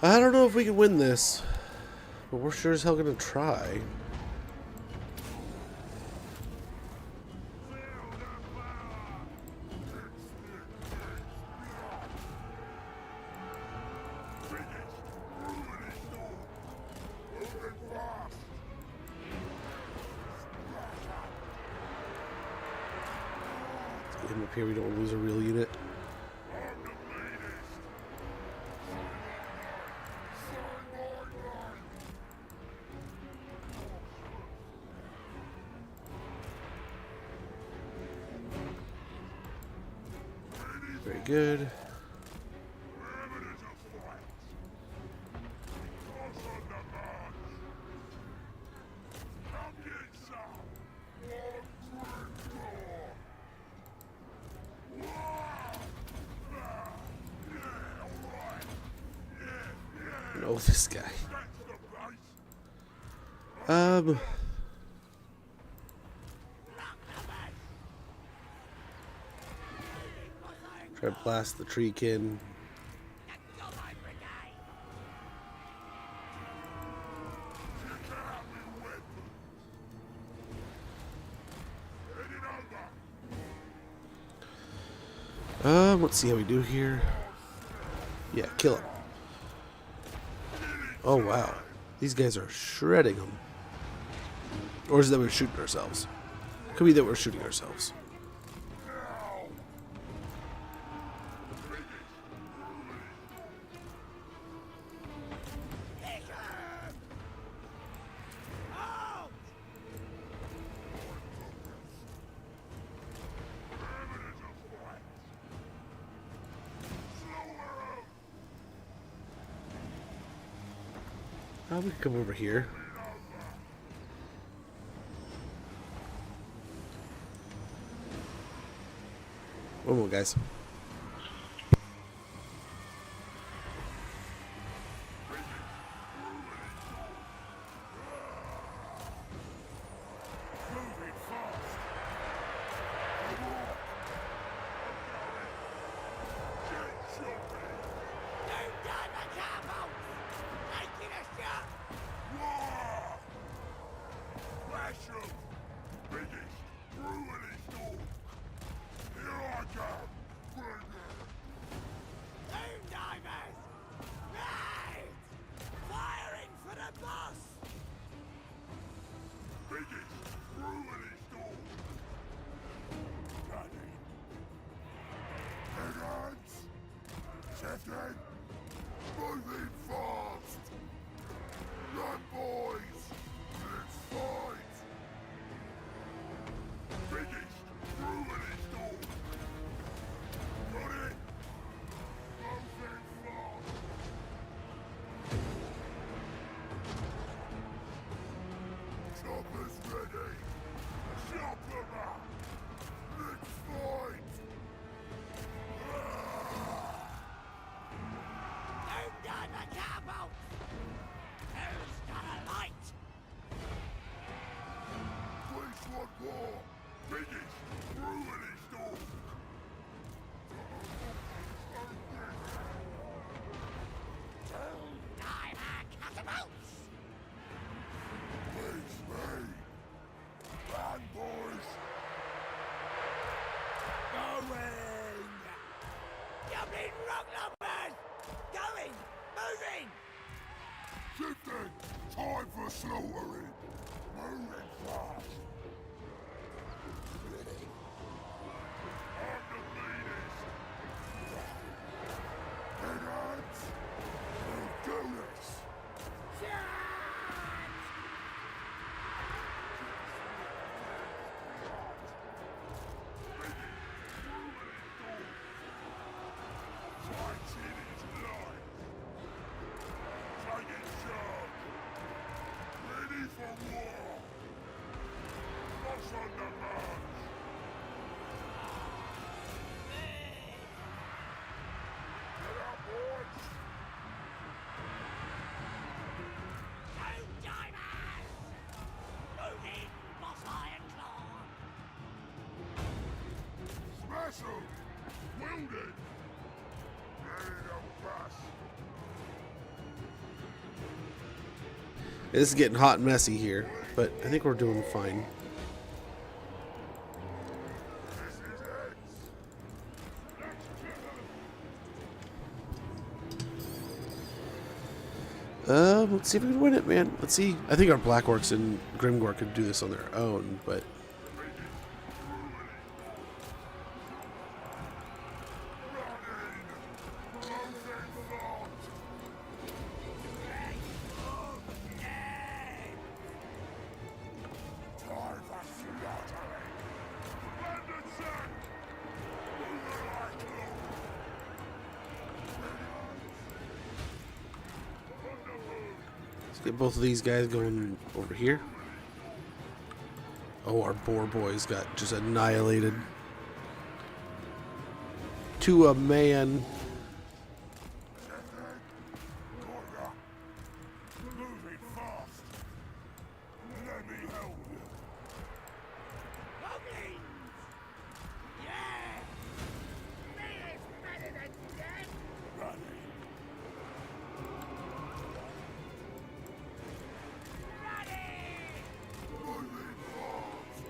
A: I don't know if we can win this, but we're sure as hell gonna try. Get him up here, we don't lose a real unit. Very good. Oh, this guy. Try to blast the treekin. Let's see how we do here. Yeah, kill him. Oh wow, these guys are shredding them. Or is it that we're shooting ourselves? Could be that we're shooting ourselves. We can come over here. One more, guys.
C: Moving fast. Get chopping.
D: Don't die the catapults! Making a shot!
C: War! Flash 'em. Biggest, brutally storm. Here I come. Bring it.
D: Doom divers! Right! Firing for the boss!
C: Biggest, brutally storm. Ready. Head hands. Shifting. Moving fast. Run, boys. Let's fight. Biggest, brutally storm. Got it. Moving fast. Chopper's ready. Chopper up. Let's fight.
D: Doom diver catapults! Who's got a light?
C: Please want war. Biggest, brutally storm.
D: Doom diver catapults!
C: Please me. Run, boys.
D: Going! Jumping rock lumbers! Going! Moving!
C: Shifting. Time for slaughtering. Moving fast. I'm the leaders. Head hands. We'll do this. Fighting is life. Taking charge. Ready for war. Boss on the march. Get up, boys.
D: Doom divers! Moving, boss Ironclaw!
C: Smash 'em. Wielded. Ready to pass.
A: This is getting hot and messy here, but I think we're doing fine.
C: This is heads. Let's kill 'em.
A: Let's see if we can win it, man. Let's see. I think our Black Orcs and Grimgor could do this on their own, but let's get both of these guys going over here. Oh, our boar boys got just annihilated. To a man.
C: Moving fast. Let me help you.
D: Goblins! Yeah! Me is better than dead!
C: Ready. Moving fast.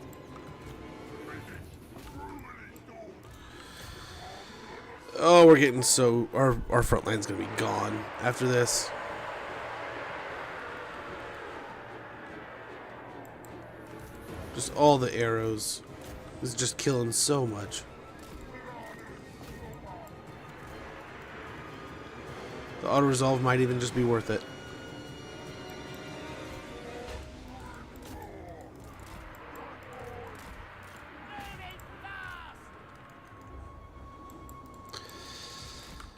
C: Biggest, brutally storm.
A: Oh, we're getting so our front line's gonna be gone after this. Just all the arrows is just killing so much. The auto resolve might even just be worth it.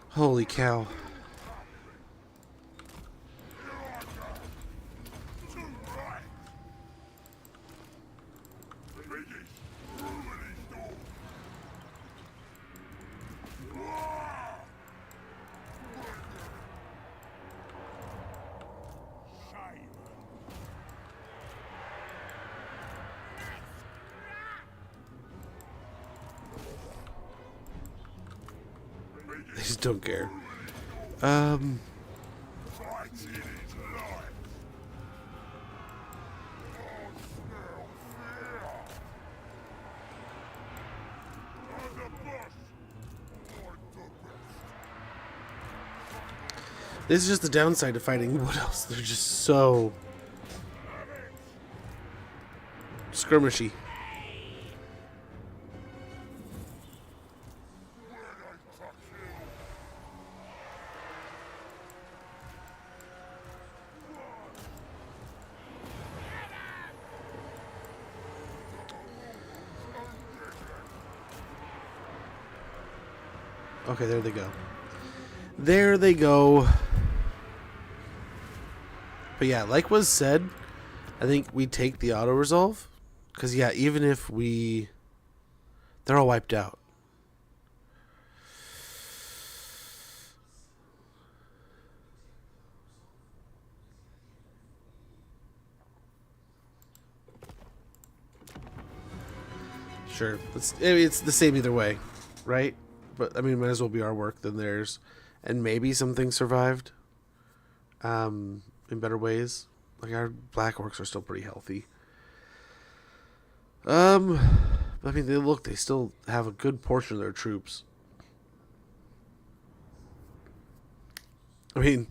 A: Holy cow.
C: To right. Biggest, brutally storm.
A: just don't care.
C: Fighting is life. I'm the boss. I'm the best.
A: This is just the downside to fighting Wood Elves. They're just so skirmishy. Okay, there they go. There they go. But yeah, like was said, I think we take the auto resolve. Because yeah, even if we... They're all wiped out. Sure. It's the same either way, right? But, I mean, it might as well be our work than theirs. And maybe some things survived in better ways. Like, our black orcs are still pretty healthy. I mean, they still have a good portion of their troops. I mean,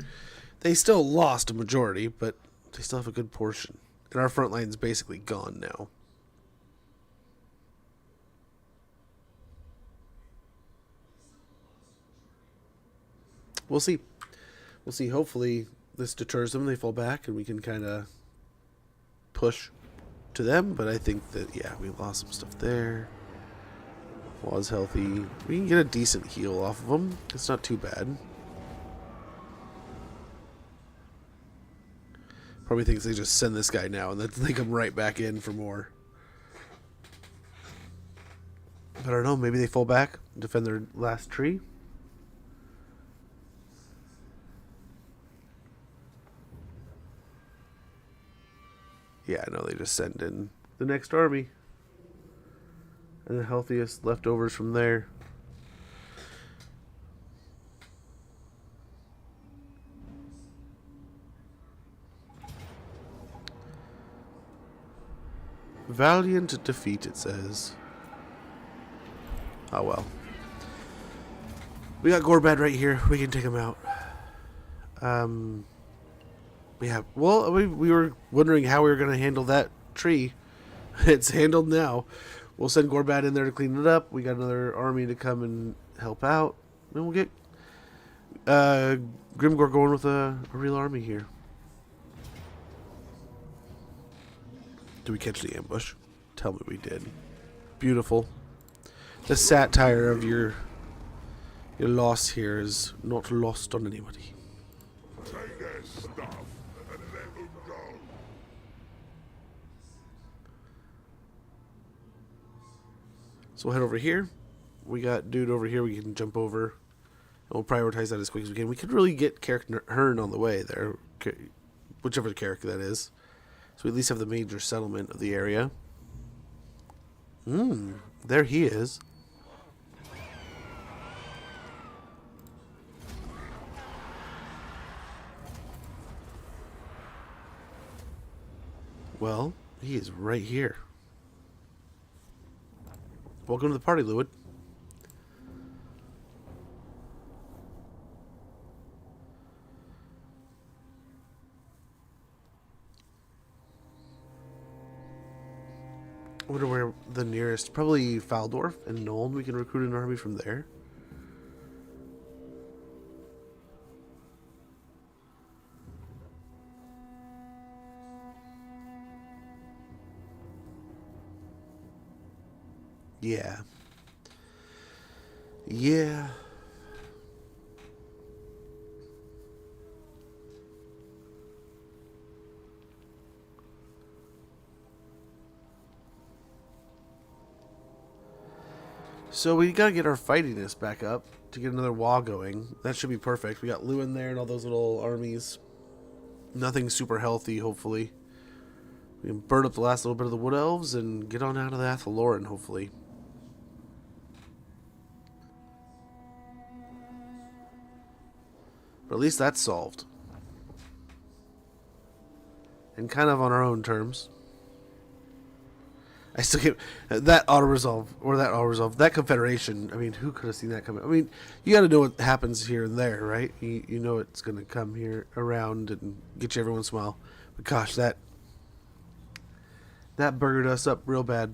A: they still lost a majority, but they still have a good portion. And our front line's basically gone now. We'll see. We'll see. Hopefully this deters them. They fall back and we can kind of push to them. But I think that, yeah, we lost some stuff there. Was healthy. We can get a decent heal off of them. It's not too bad. Probably thinks they just send this guy now and then they come right back in for more. But I don't know. Maybe they fall back, defend their last tree. Yeah, no, they just send in the next army. And the healthiest leftovers from there. Valiant defeat, it says. Oh, well. We got Gorbad right here. We can take him out. Yeah, well, we were wondering how we were going to handle that tree. It's handled now. We'll send Gorbad in there to clean it up. We got another army to come and help out. And we'll get Grimgor going with a real army here. Did we catch the ambush? Tell me we did. Beautiful. The satire of your loss here is not lost on anybody.
C: Take their stuff and let them go.
A: So we'll head over here. We got dude over here we can jump over. And we'll prioritize that as quick as we can. We could really get Carrick Hearn on the way there. Whichever Carrick that is. So we at least have the major settlement of the area. There he is. Well, he is right here. Welcome to the party, Lewid. I wonder where the nearest, probably Faldorf and Nuln. We can recruit an army from there. Yeah. Yeah. So we gotta get our fightiness back up to get another wall going. That should be perfect. We got Lewin there and all those little armies. Nothing super healthy, hopefully. We can burn up the last little bit of the Wood Elves and get on out of the Athaloran, hopefully. But at least that's solved. And kind of on our own terms. I still get that auto-resolve, that Confederation. I mean, who could have seen that coming? I mean, you got to know what happens here and there, right? You know it's going to come here around and get you every once in a while. But gosh, that burgered us up real bad.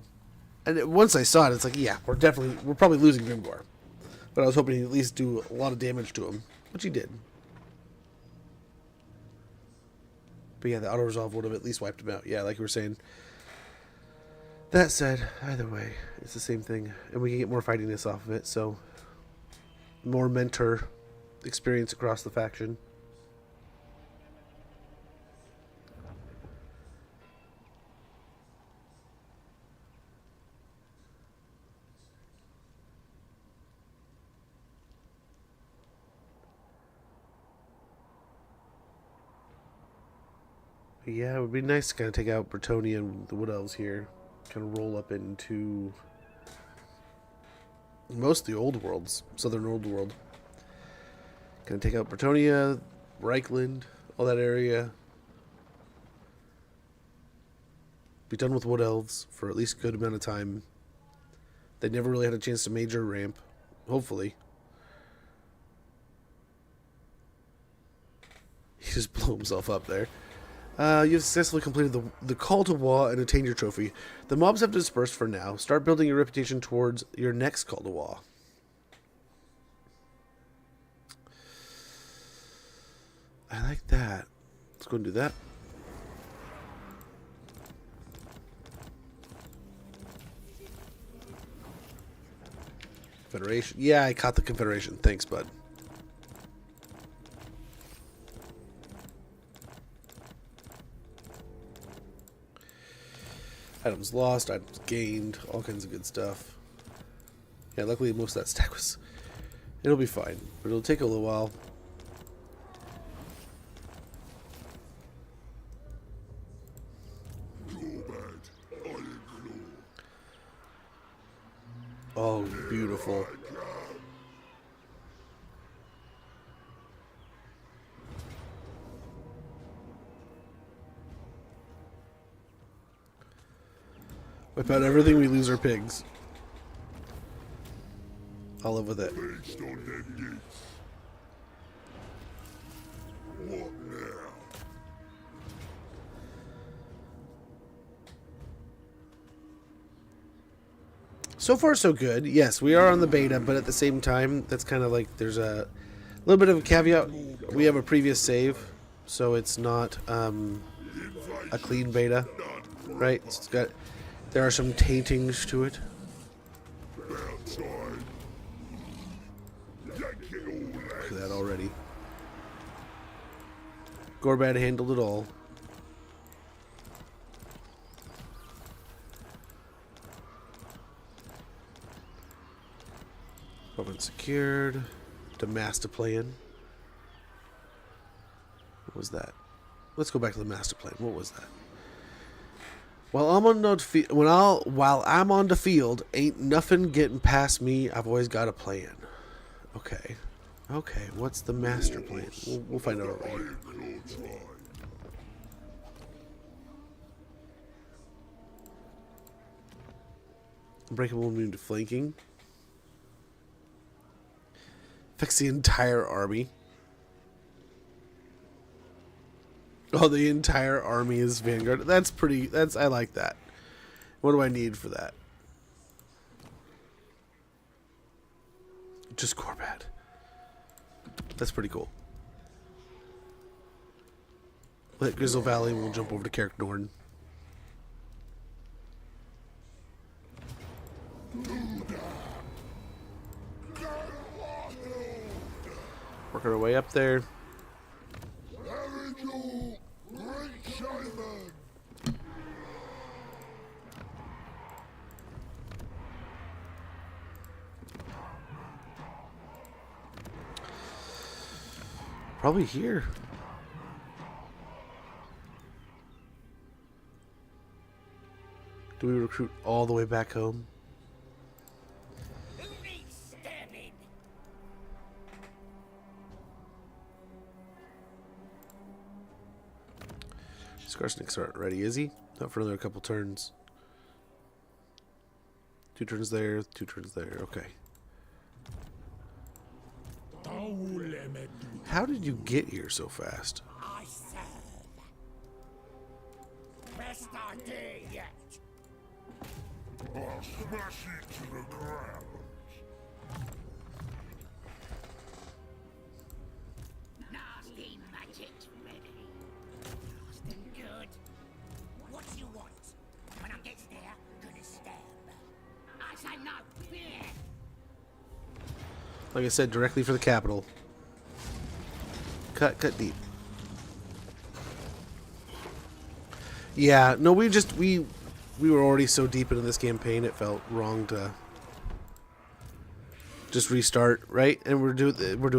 A: And once I saw it, it's like, yeah, we're probably losing Grimgor. But I was hoping he'd at least do a lot of damage to him, which he did. But yeah, the auto-resolve would have at least wiped him out. Yeah, like you were saying. That said, either way, it's the same thing. And we can get more fightiness off of it, so more mentor experience across the faction. But yeah, it would be nice to kind of take out Bretonia and the Wood Elves here. Kind of roll up into most of the old worlds, southern old world. Gonna take out Bretonia, Reichland, all that area. Be done with Wood Elves for at least a good amount of time. They never really had a chance to major ramp, hopefully. He just blew himself up there. You've successfully completed the Call to War and attained your trophy. The mobs have dispersed for now. Start building your reputation towards your next Call to War. I like that. Let's go and do that. Confederation. Yeah, I caught the Confederation. Thanks, bud. Items lost, items gained, all kinds of good stuff. Yeah, luckily most of that stack was... It'll be fine, but it'll take a little while.
C: Gorbad Ironclaw.
A: Oh, beautiful. Wipe out everything, we lose our pigs. I'll live with it.
C: Based on them gates. What now?
A: So far, so good. Yes, we are on the beta, but at the same time, that's kind of like there's a little bit of a caveat. We have a previous save, so it's not a clean beta, right? It's got there are some taintings to it.
C: Outside. Yank it all
A: Look at that already. Gorbad handled it all. Province secured. To master plan. What was that? Let's go back to the master plan. What was that? While I'm on the field, ain't nothing getting past me. I've always got a plan. Okay. Okay, what's the master plan? We'll find out over here.
C: Ironclaw tribe.
A: Unbreakable immune to flanking. Fix the entire army. Oh, the entire army is Vanguard. That's pretty. I like that. What do I need for that? Just Gorbad. That's pretty cool. Let Grizzle Valley and we'll jump over to Carrick Norn. Working our way up there. Probably here. Do we recruit all the way back home?
D: Who needs stabbing?
A: Skarsnik's aren't ready, is he? Not for another couple turns. 2 turns there, 2 turns there. Okay. How did you get here so fast?
D: I serve. Best idea yet.
C: I'll smash it to the ground.
D: Nasty magic's ready. Fast and good. What do you want? When I get there, gonna stab. I say no fear.
A: Like I said, directly for the capital. Cut deep. Yeah, no, we were already so deep into this campaign, it felt wrong to just restart, right? And we're doing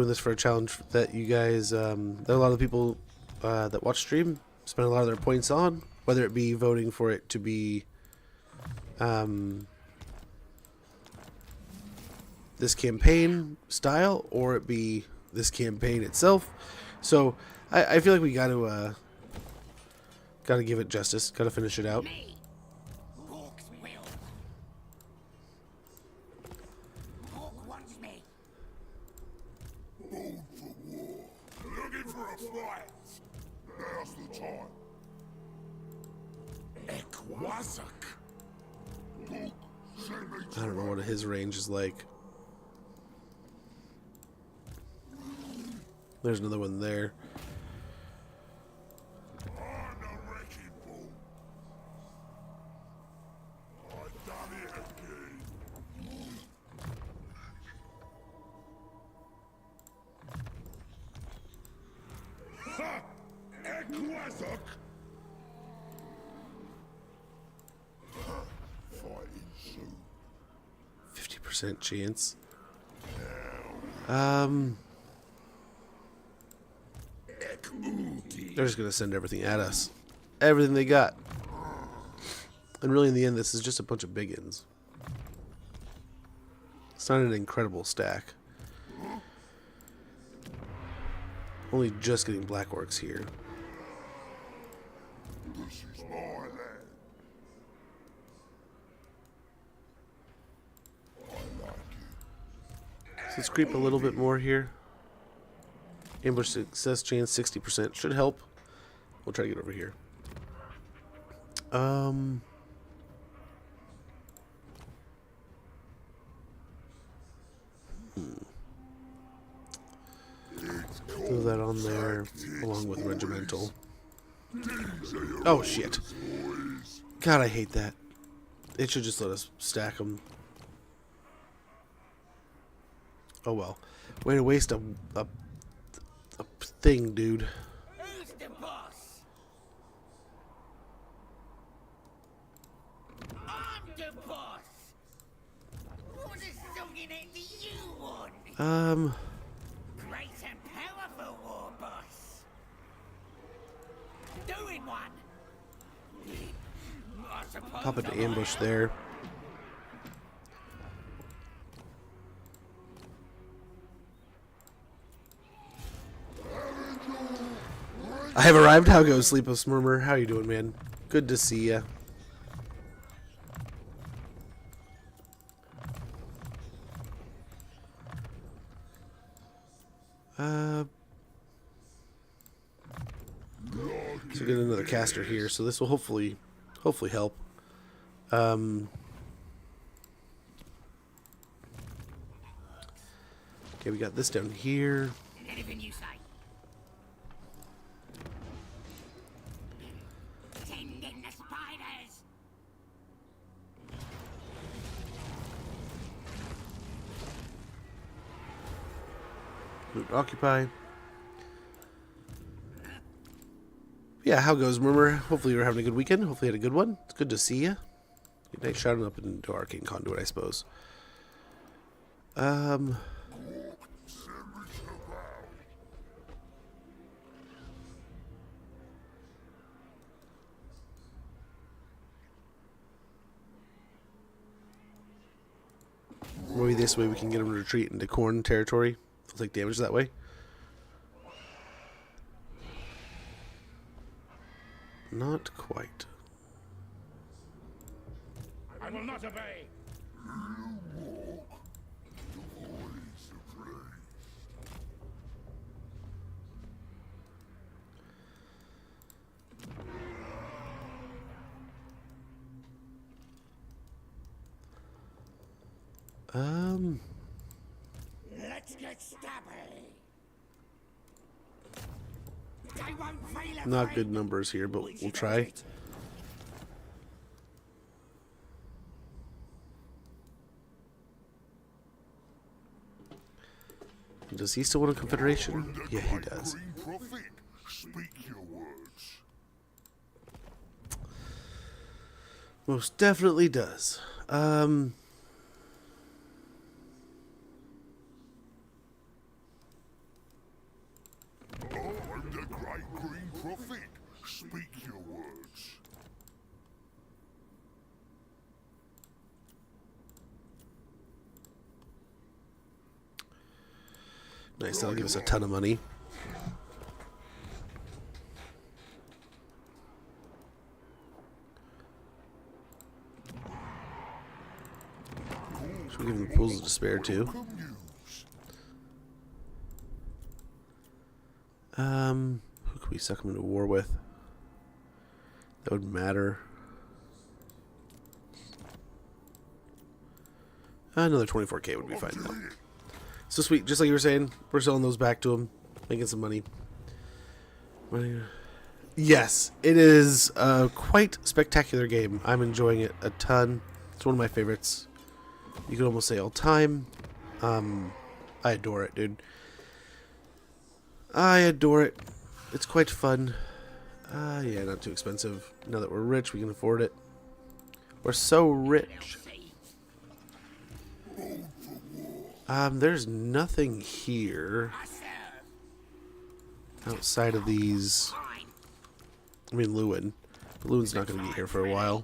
A: this for a challenge that you guys, that a lot of the people that watch stream spend a lot of their points on, whether it be voting for it to be this campaign style or it be this campaign itself. So I feel like we gotta give it justice, gotta finish it out.
D: Me. Orcs will. Orc wants me.
C: Bold for war. Looking for a fight. Now's the time. Ekwazak. Look, send me
A: I don't know what his range is like. There's another one there.
C: I'm a wrecking ball. I've done it again. Ha! Ekwazak! Fighting soon.
A: 50% chance. They're just gonna send everything at us. Everything they got. And really in the end this is just a bunch of biggins. It's not an incredible stack. Only just getting black orcs here.
C: This is my land. I like it.
A: So let's creep a little bit more here. Ambush success chance 60% should help. We'll try to get over here. Throw that on there along with regimental. Oh shit! God, I hate that. It should just let us stack them. Oh well. Way to waste a thing, dude.
D: Who's the boss? I'm the boss. What a songing end do you want? Great and powerful war boss. Doing one. I suppose
A: Pop into
D: I
A: ambush
D: am.
A: there. I have arrived. How goes, Sleepless Murmur? How you doing, man? Good to see ya. So get another caster here. So this will hopefully help. Okay, we got this down here.
D: Anything you say. Send in the spiders.
A: Loot occupy. Yeah, how goes, Murmur? Hopefully you're having a good weekend. Hopefully you had a good one. It's good to see you. Good night shouting up into Arcane Conduit, I suppose. Maybe this way we can get him to retreat into Corn territory. He'll take damage that way. Not quite.
C: I will not obey.
D: Let's get stabby. They won't fail
A: Not good numbers here, but we'll try. Does he still want a confederation? Yeah, he does.
C: Green prophet, speak your words.
A: Most definitely does.
C: I'm the great green prophet. Speak your words.
A: Nice, that'll give us a ton of money. Should we give him Pools of Despair too? Who could we suck him into war with? That would matter. Another 24k would be fine though. So sweet, just like you were saying, we're selling those back to him, making some money. Yes, it is a quite spectacular game. I'm enjoying it a ton. It's one of my favorites. You could almost say all time. I adore it, dude. I adore it. It's quite fun. Yeah, not too expensive. Now that we're rich, we can afford it. We're so rich. There's nothing here outside of these. I mean, Lewin. But Lewin's not going to be here for a while.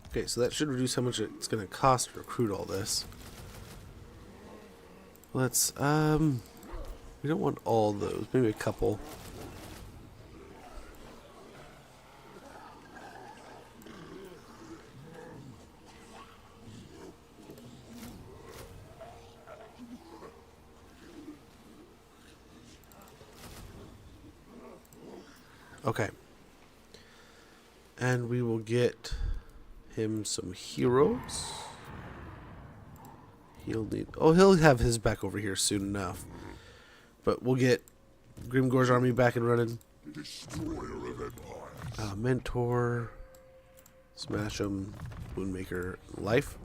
A: Okay, so that should reduce how much it's going to cost to recruit all this. Let's, we don't want all those, maybe a couple. Okay. And we will get him some heroes. He'll need... Oh, he'll have his back over here soon enough. But we'll get Grimgor's army back and running.
C: Destroyer of empires.
A: Mentor. Smash him. Woundmaker. Life.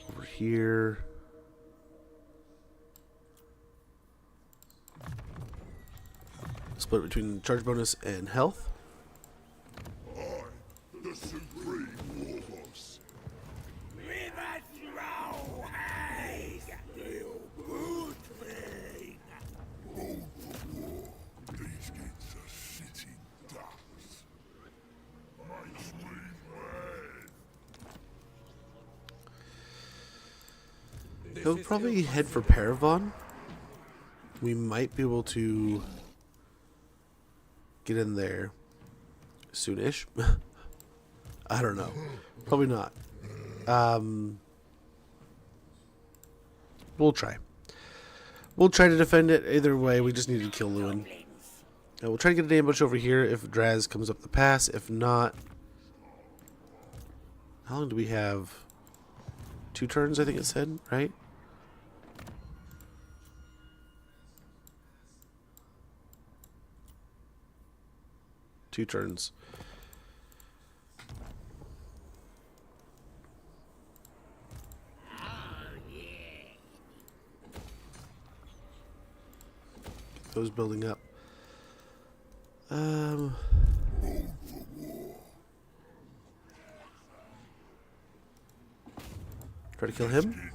A: Over here. Split between charge bonus and health.
C: I, the supreme warhorse.
D: River throw hay. Still good thing.
C: Bold for war. These kids are sitting ducks. Makes me mad.
A: He'll probably head for Paravon. We might be able to get in there soonish. I don't know. Probably not. We'll try. We'll try to defend it. Either way, we just need to kill Lewin. We'll try to get an ambush over here if Draz comes up the pass. If not... How long do we have? 2 turns, I think it said, right? Two turns. those building up. Try to kill him.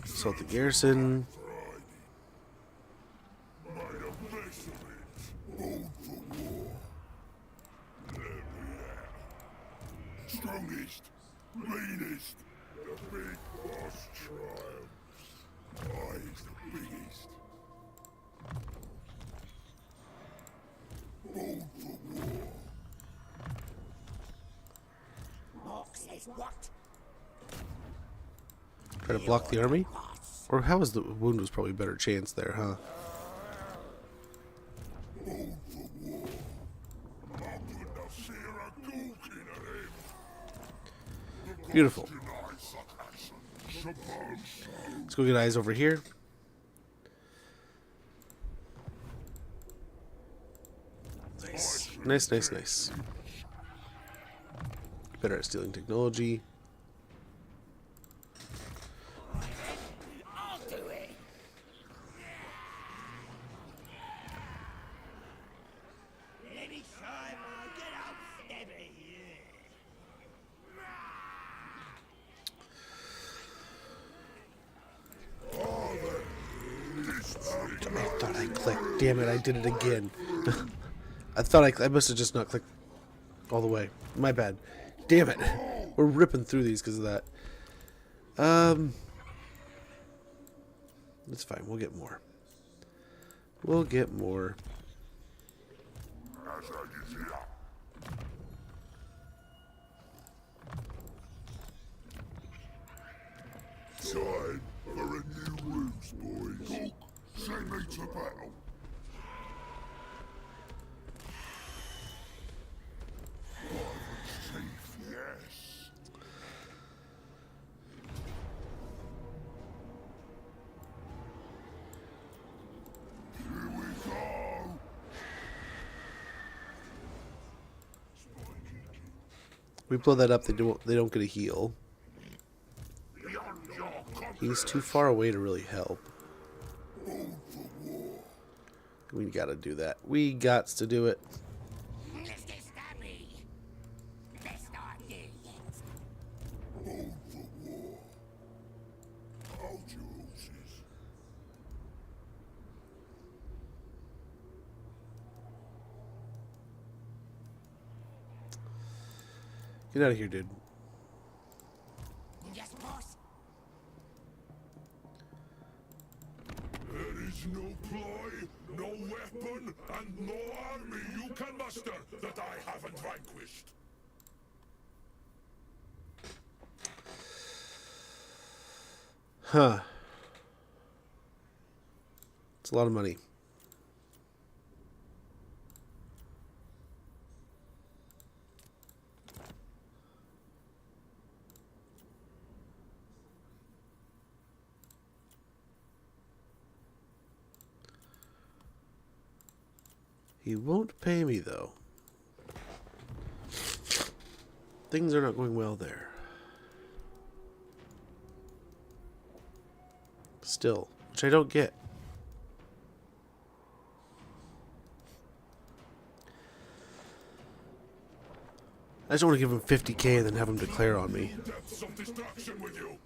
A: Assault the garrison.
C: Strongest, meanest, the big boss triumphs. I is the biggest. Bold for war.
D: Orc says what?
A: Try to block the army? Or how was the wound was probably a better chance there, huh?
C: Bold for war. I'm putting a Sarah Gook in at him.
A: Beautiful.
C: Deny such action. Suppose so.
A: Let's go get eyes over here. Nice. Nice, nice, nice. Better at stealing technology.
D: I'll do it. Any time I get out, Stevie.
A: I thought I clicked. Damn it, I did it again. I thought I must have just not clicked all the way. My bad. Damn it. We're ripping through these because of that. That's fine. We'll get more. We'll get more.
C: As I is here. Time for a new ruse, boys. Cook, send me to battle. Pirate's chief, yes. Here we go.
A: We blow that up. They don't get a heal.
C: Beyond your
A: He's too far away to really help. We gotta do that. We gots to do it.
D: Mr. Stabby. Best idea yet.
C: Bold for war. Hold your horses.
A: Get out of here, dude.
D: Yes, boss.
C: There is no ploy, no weapon, and no army you can muster that I haven't vanquished.
A: Huh. It's a lot of money. He won't pay me, though. Things are not going well there. Still, which I don't get. I just want to give him 50k and then have him declare on me.
C: Depths of destruction with you.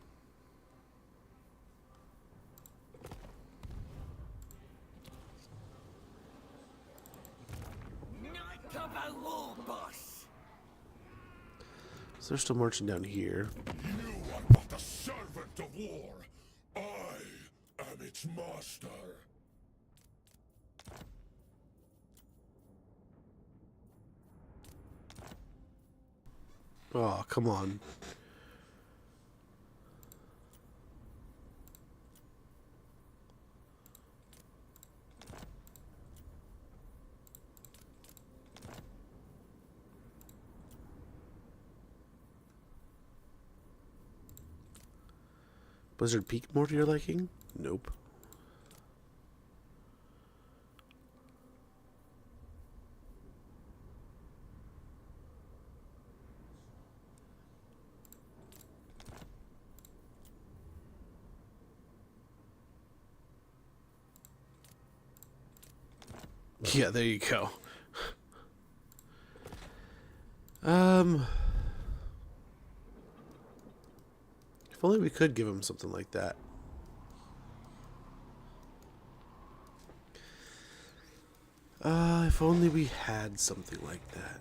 D: Night of a war, boss.
A: So they're still marching down here.
C: You are but a servant of war. I am its master.
A: Oh, come on. Blizzard Peak more to your liking? Nope. Yeah, there you go. If only we could give him something like that. If only we had something like that.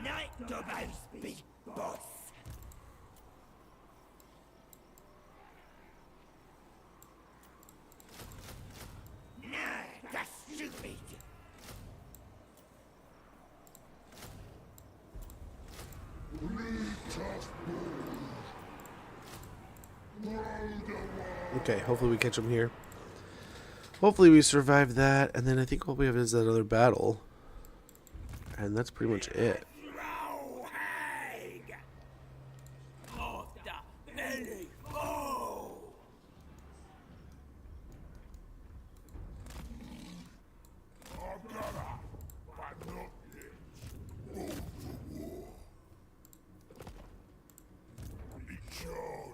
D: Night Gorbad's big boss. Nah, that's stupid.
A: Okay, hopefully we catch him here. Hopefully we survive that, and then I think all we have is that other battle. And that's pretty much it.
D: Hag! Of the belly foe!
C: I'm gonna, but not yet. Move to war.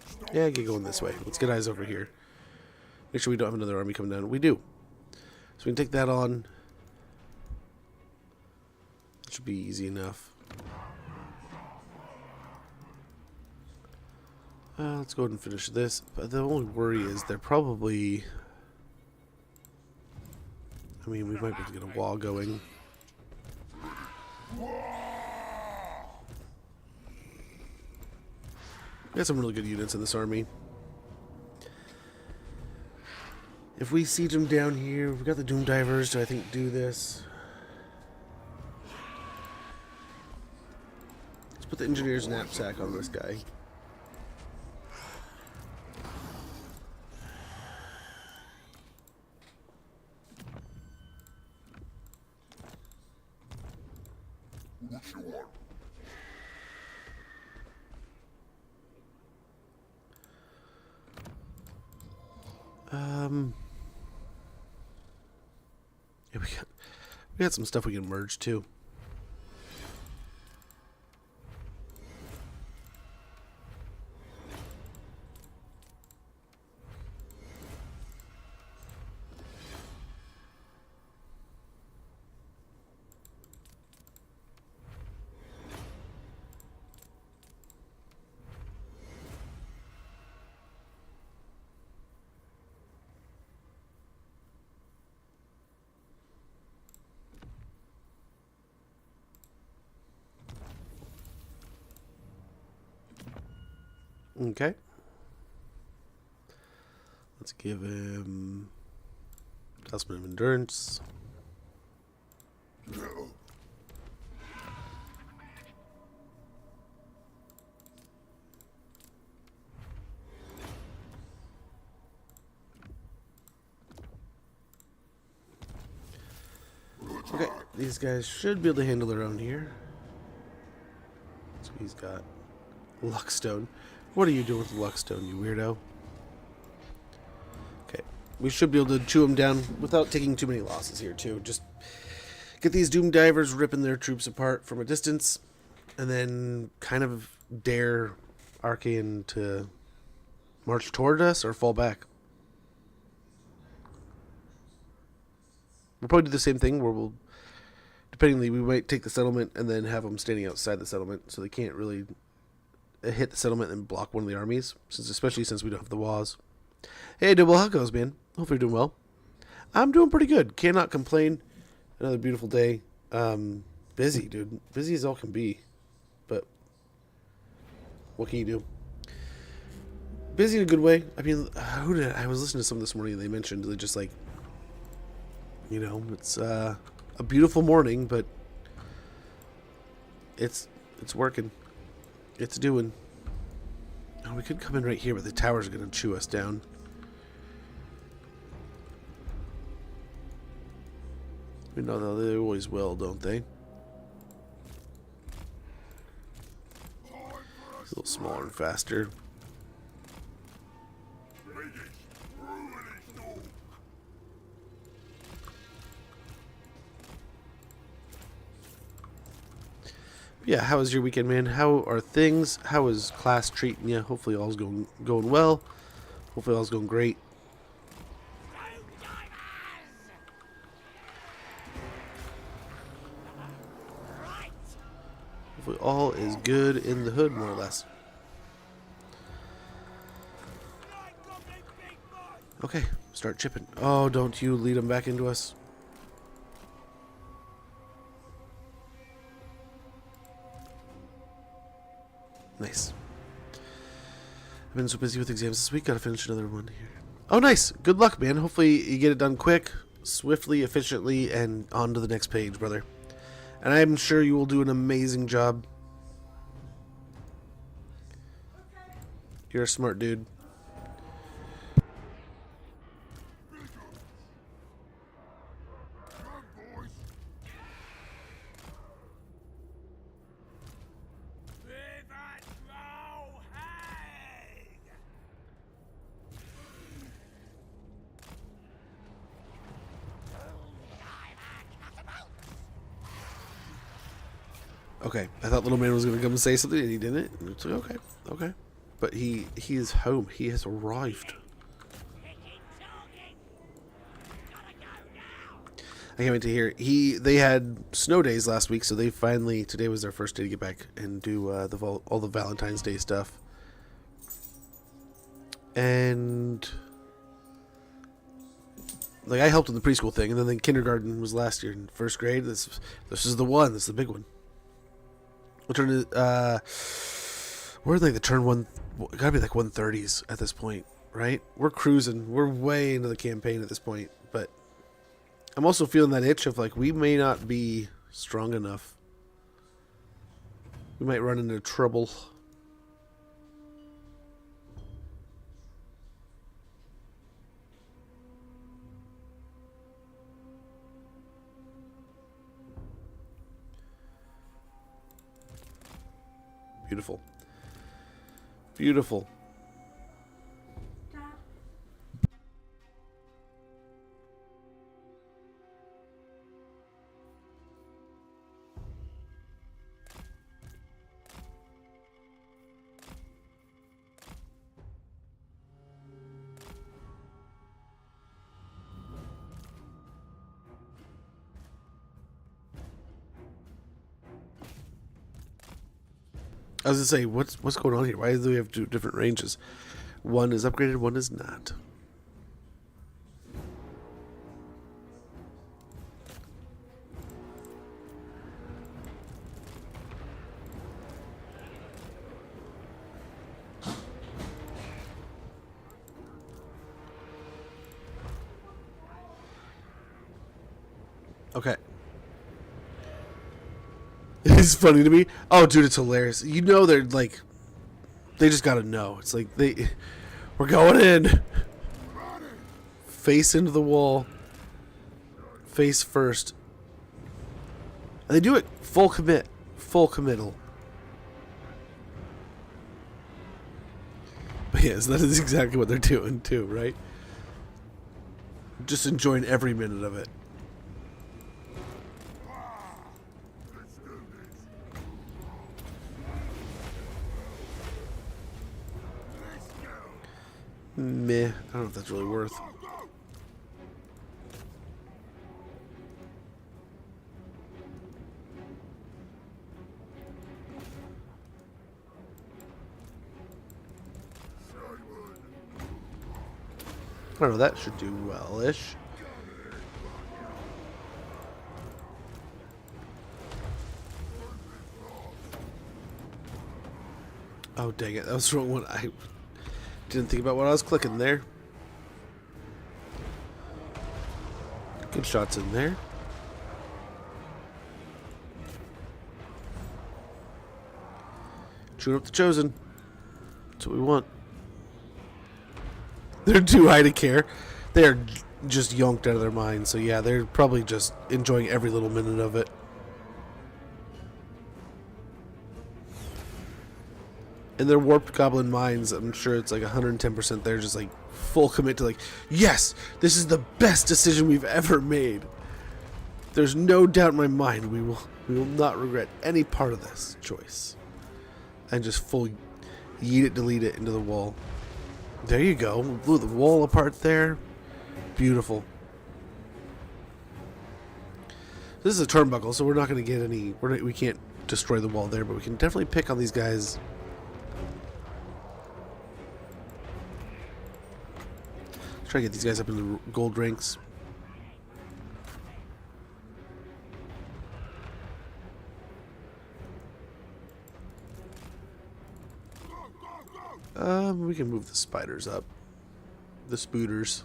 C: In charge. Stop
A: Yeah, get going this way. Let's get eyes over here. Make sure we don't have another army coming down. We do. So we can take that on. That should be easy enough. Let's go ahead and finish this. But the only worry is they're probably... I mean, we might be able to get a wall going. We got some really good units in this army. If we siege them down here, we've got the Doom Divers to, I think, do this. Let's put the Engineer's Knapsack on this guy.
C: what you want.
A: Yeah, we got some stuff we can merge too. Okay. Let's give him Talisman of Endurance. Okay, these guys should be able to handle their own here. So he's got Luckstone. What are you doing with Luckstone, you weirdo? Okay, we should be able to chew them down without taking too many losses here, too. Just get these Doom Divers ripping their troops apart from a distance, and then kind of dare Arcane to march toward us or fall back. We'll probably do the same thing where we'll, dependingly, we might take the settlement and then have them standing outside the settlement so they can't really hit the settlement and block one of the armies, especially since we don't have the walls. Hey, Double, how goes, man? Hope you're doing well. I'm doing pretty good. Cannot complain. Another beautiful day. Busy, dude. Busy as all can be. But what can you do? Busy in a good way. I mean, I was listening to some this morning and they mentioned they're just like, you know, it's a beautiful morning, but it's working. It's doing. Oh, we could come in right here, but the tower's going to chew us down. We know that they always will, don't they? A little smaller and faster. Yeah, how was your weekend, man? How are things? How is class treating you? Hopefully all's going well. Hopefully all's going great. Hopefully all is good in the hood, more or less. Okay, start chipping. Oh, don't you lead them back into us. Nice. I've been so busy with exams this week. Gotta finish another one here. Oh, nice. Good luck, man. Hopefully you get it done quick, swiftly, efficiently, and on to the next page, brother. And I'm sure you will do an amazing job. You're a smart dude. Okay, I thought little man was going to come and say something, and he didn't. And it's like, okay, okay. But he is home. He has arrived. I can't wait to hear. They had snow days last week, so they finally, today was their first day to get back and do all the Valentine's Day stuff. And like I helped in the preschool thing, and then kindergarten was last year in first grade. This is the one. This is the big one. What turn is we're like the turn one, gotta be like 130s at this point, right? We're cruising. We're way into the campaign at this point, but I'm also feeling that itch of like we may not be strong enough. We might run into trouble. Beautiful. Beautiful. I was gonna say, what's going on here? Why do we have two different ranges? One is upgraded, one is not. Okay. It's funny to me. Oh, dude, it's hilarious. You know they're like, they just gotta know. It's like we're going in. Face into the wall. Face first. And they do it full commit, full committal. But yes, that is exactly what they're doing too, right? Just enjoying every minute of it. Meh. I don't know if that's really worth. I don't know. That should do well-ish. Oh, dang it. That was the wrong one. I didn't think about what I was clicking there. Good shots in there. Chewing up the chosen. That's what we want. They're too high to care. They are just yonked out of their minds. So yeah, they're probably just enjoying every little minute of it. In their warped goblin minds, I'm sure it's like 110%. They're just like full commit to like, yes, this is the best decision we've ever made. There's no doubt in my mind we will not regret any part of this choice. And just full yeet it, delete it into the wall. There you go. We blew the wall apart there. Beautiful. This is a turnbuckle, so we're not going to get any. We can't destroy the wall there, but we can definitely pick on these guys. Let's try to get these guys up in the gold ranks. We can move the spiders up. The spooters.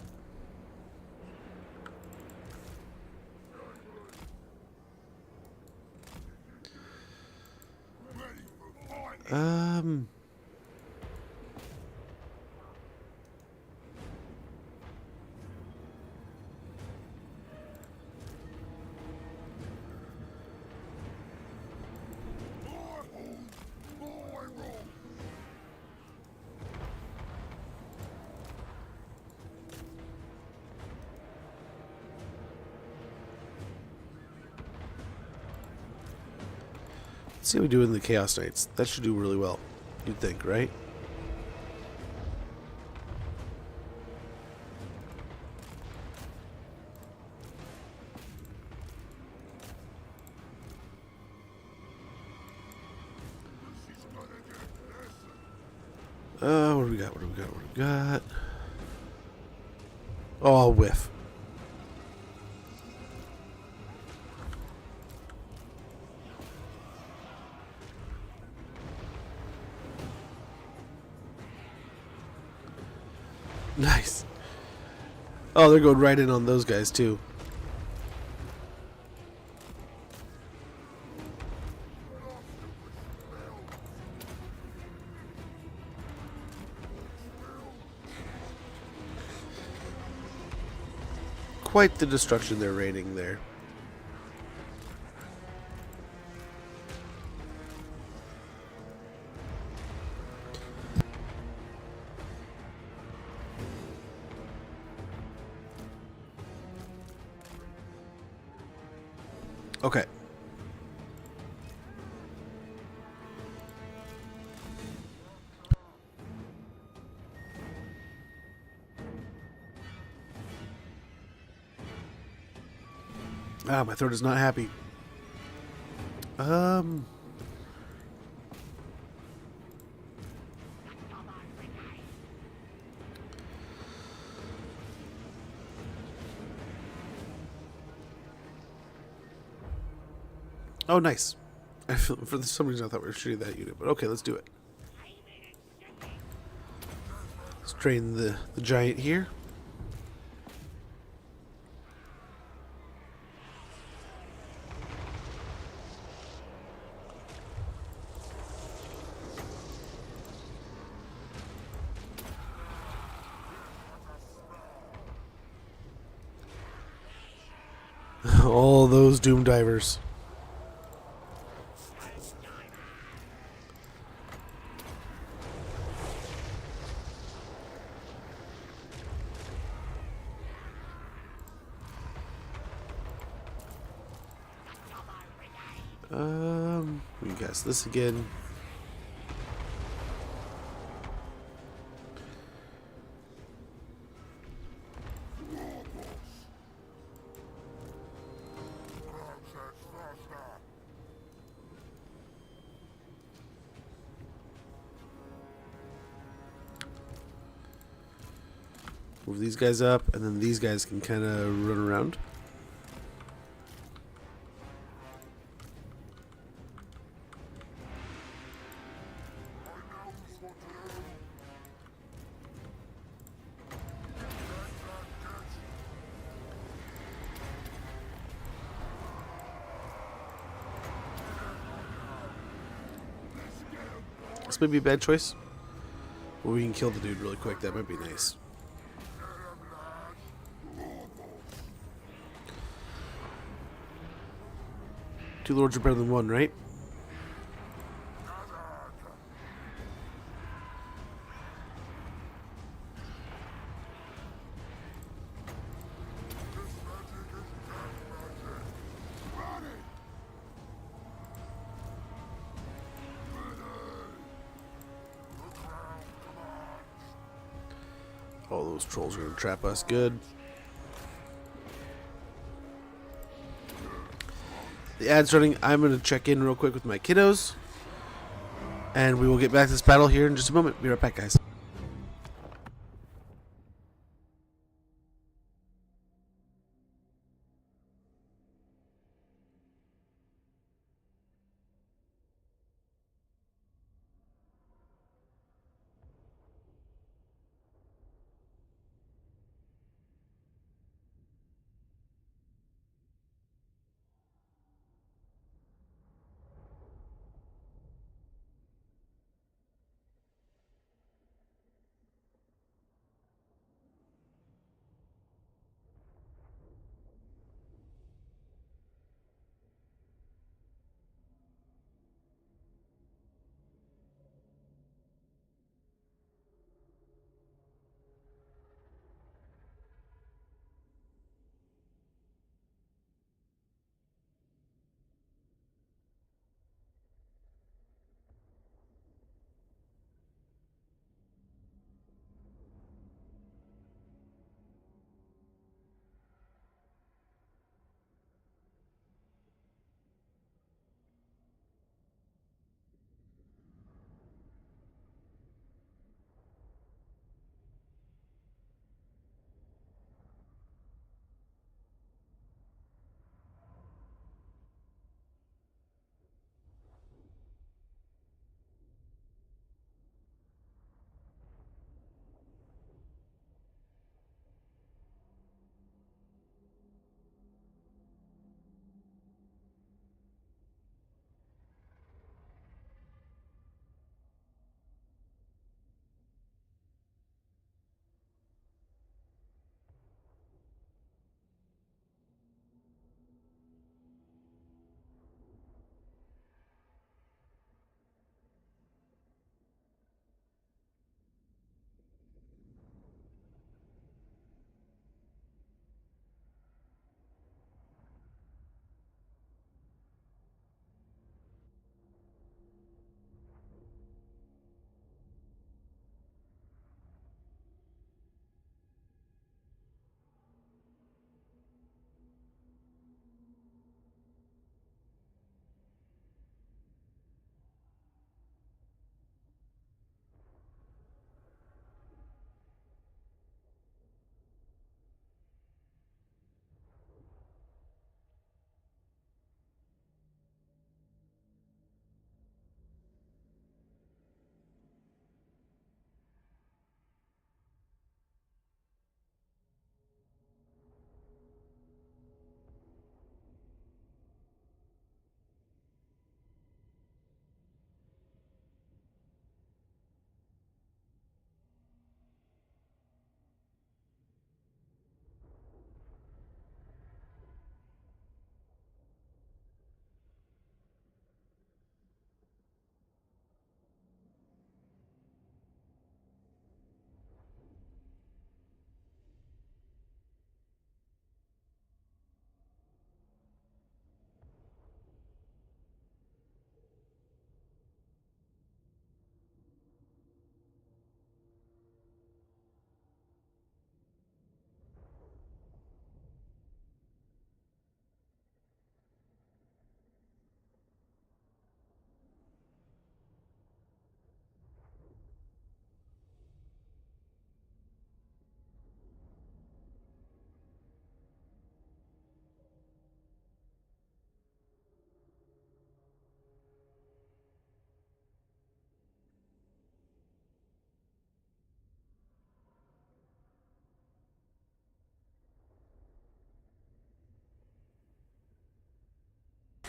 A: Let's see how we do in the Chaos Knights. That should do really well, you'd think, right? What do we got? What do we got? What do we got? Oh, I'll whiff. Nice. Oh, they're going right in on those guys too. Quite the destruction they're raining there. Okay. Ah, my throat is not happy. Oh, nice. For some reason I thought we were shooting that unit, but okay, let's do it. Let's train the giant here. All those doom divers. We guess this again. Move these guys up, and then these guys can kind of run around. This may be a bad choice. But we can kill the dude really quick. That might be nice. Two lords are better than one, right? Oh, those trolls are gonna trap us good. The ad's running. I'm gonna check in real quick with my kiddos. And we will get back to this battle here in just a moment. Be right back, guys.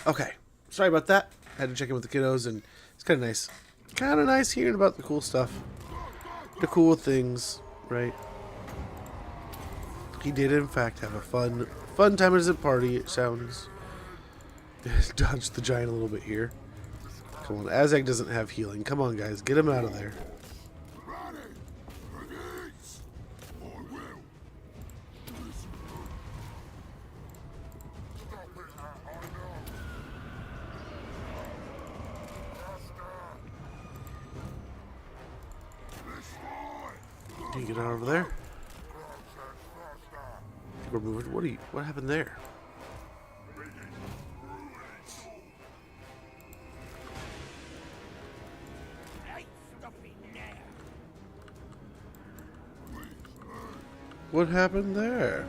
A: Okay, sorry about that. I had to check in with the kiddos, and it's kind of nice. Kind of nice hearing about the cool stuff, the cool things, right? He did, in fact, have a fun time at his party. It sounds. Dodge the giant a little bit here. Come on, Azag doesn't have healing. Come on, guys, get him out of there. Can you get out over there? We're moving. What happened there? What happened there?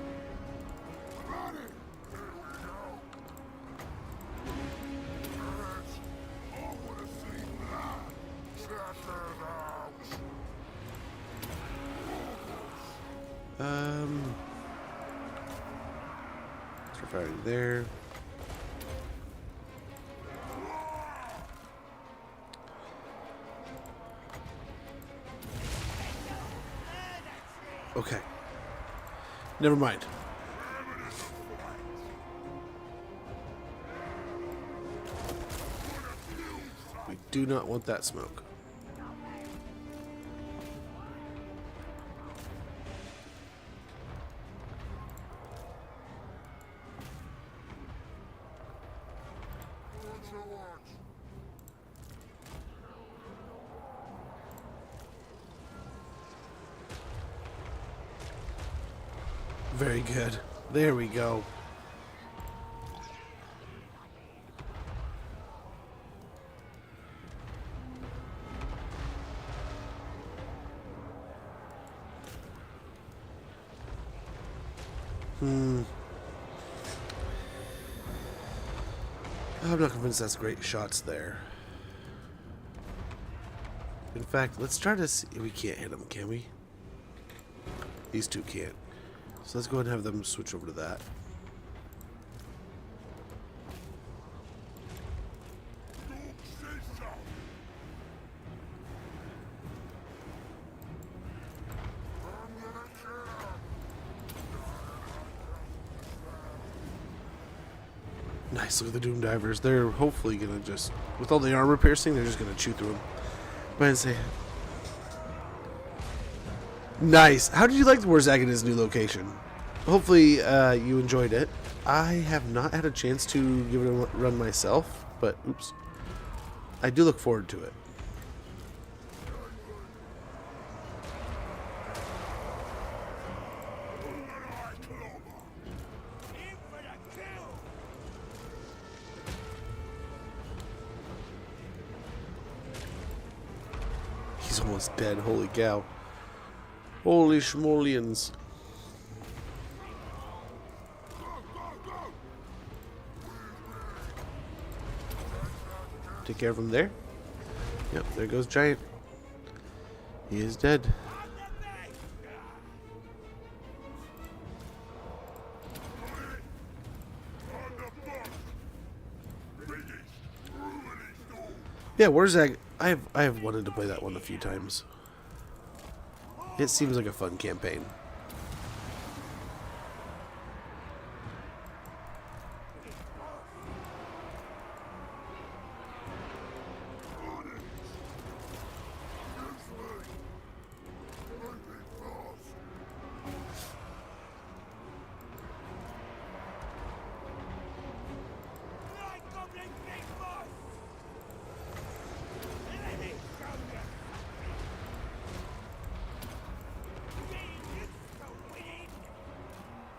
A: Let's firing there. Okay. Never mind. We do not want that smoke. Very good. There we go. I'm not convinced that's great shots there. In fact, let's try to see. We can't hit them, can we? These two can't. So let's go ahead and have them switch over to that. Nice, look at the Doom Divers. They're hopefully gonna just, with all the armor piercing, they're just gonna chew through them. Go ahead and say, nice. How did you like the Warzag in his new location? Hopefully you enjoyed it. I have not had a chance to give it a run myself, but oops. I do look forward to it. He's almost dead. Holy cow. Holy schmolians. Take care of him there. Yep, there goes Giant. He is dead. Yeah, Warzag. I have wanted to play that one a few times. It seems like a fun campaign.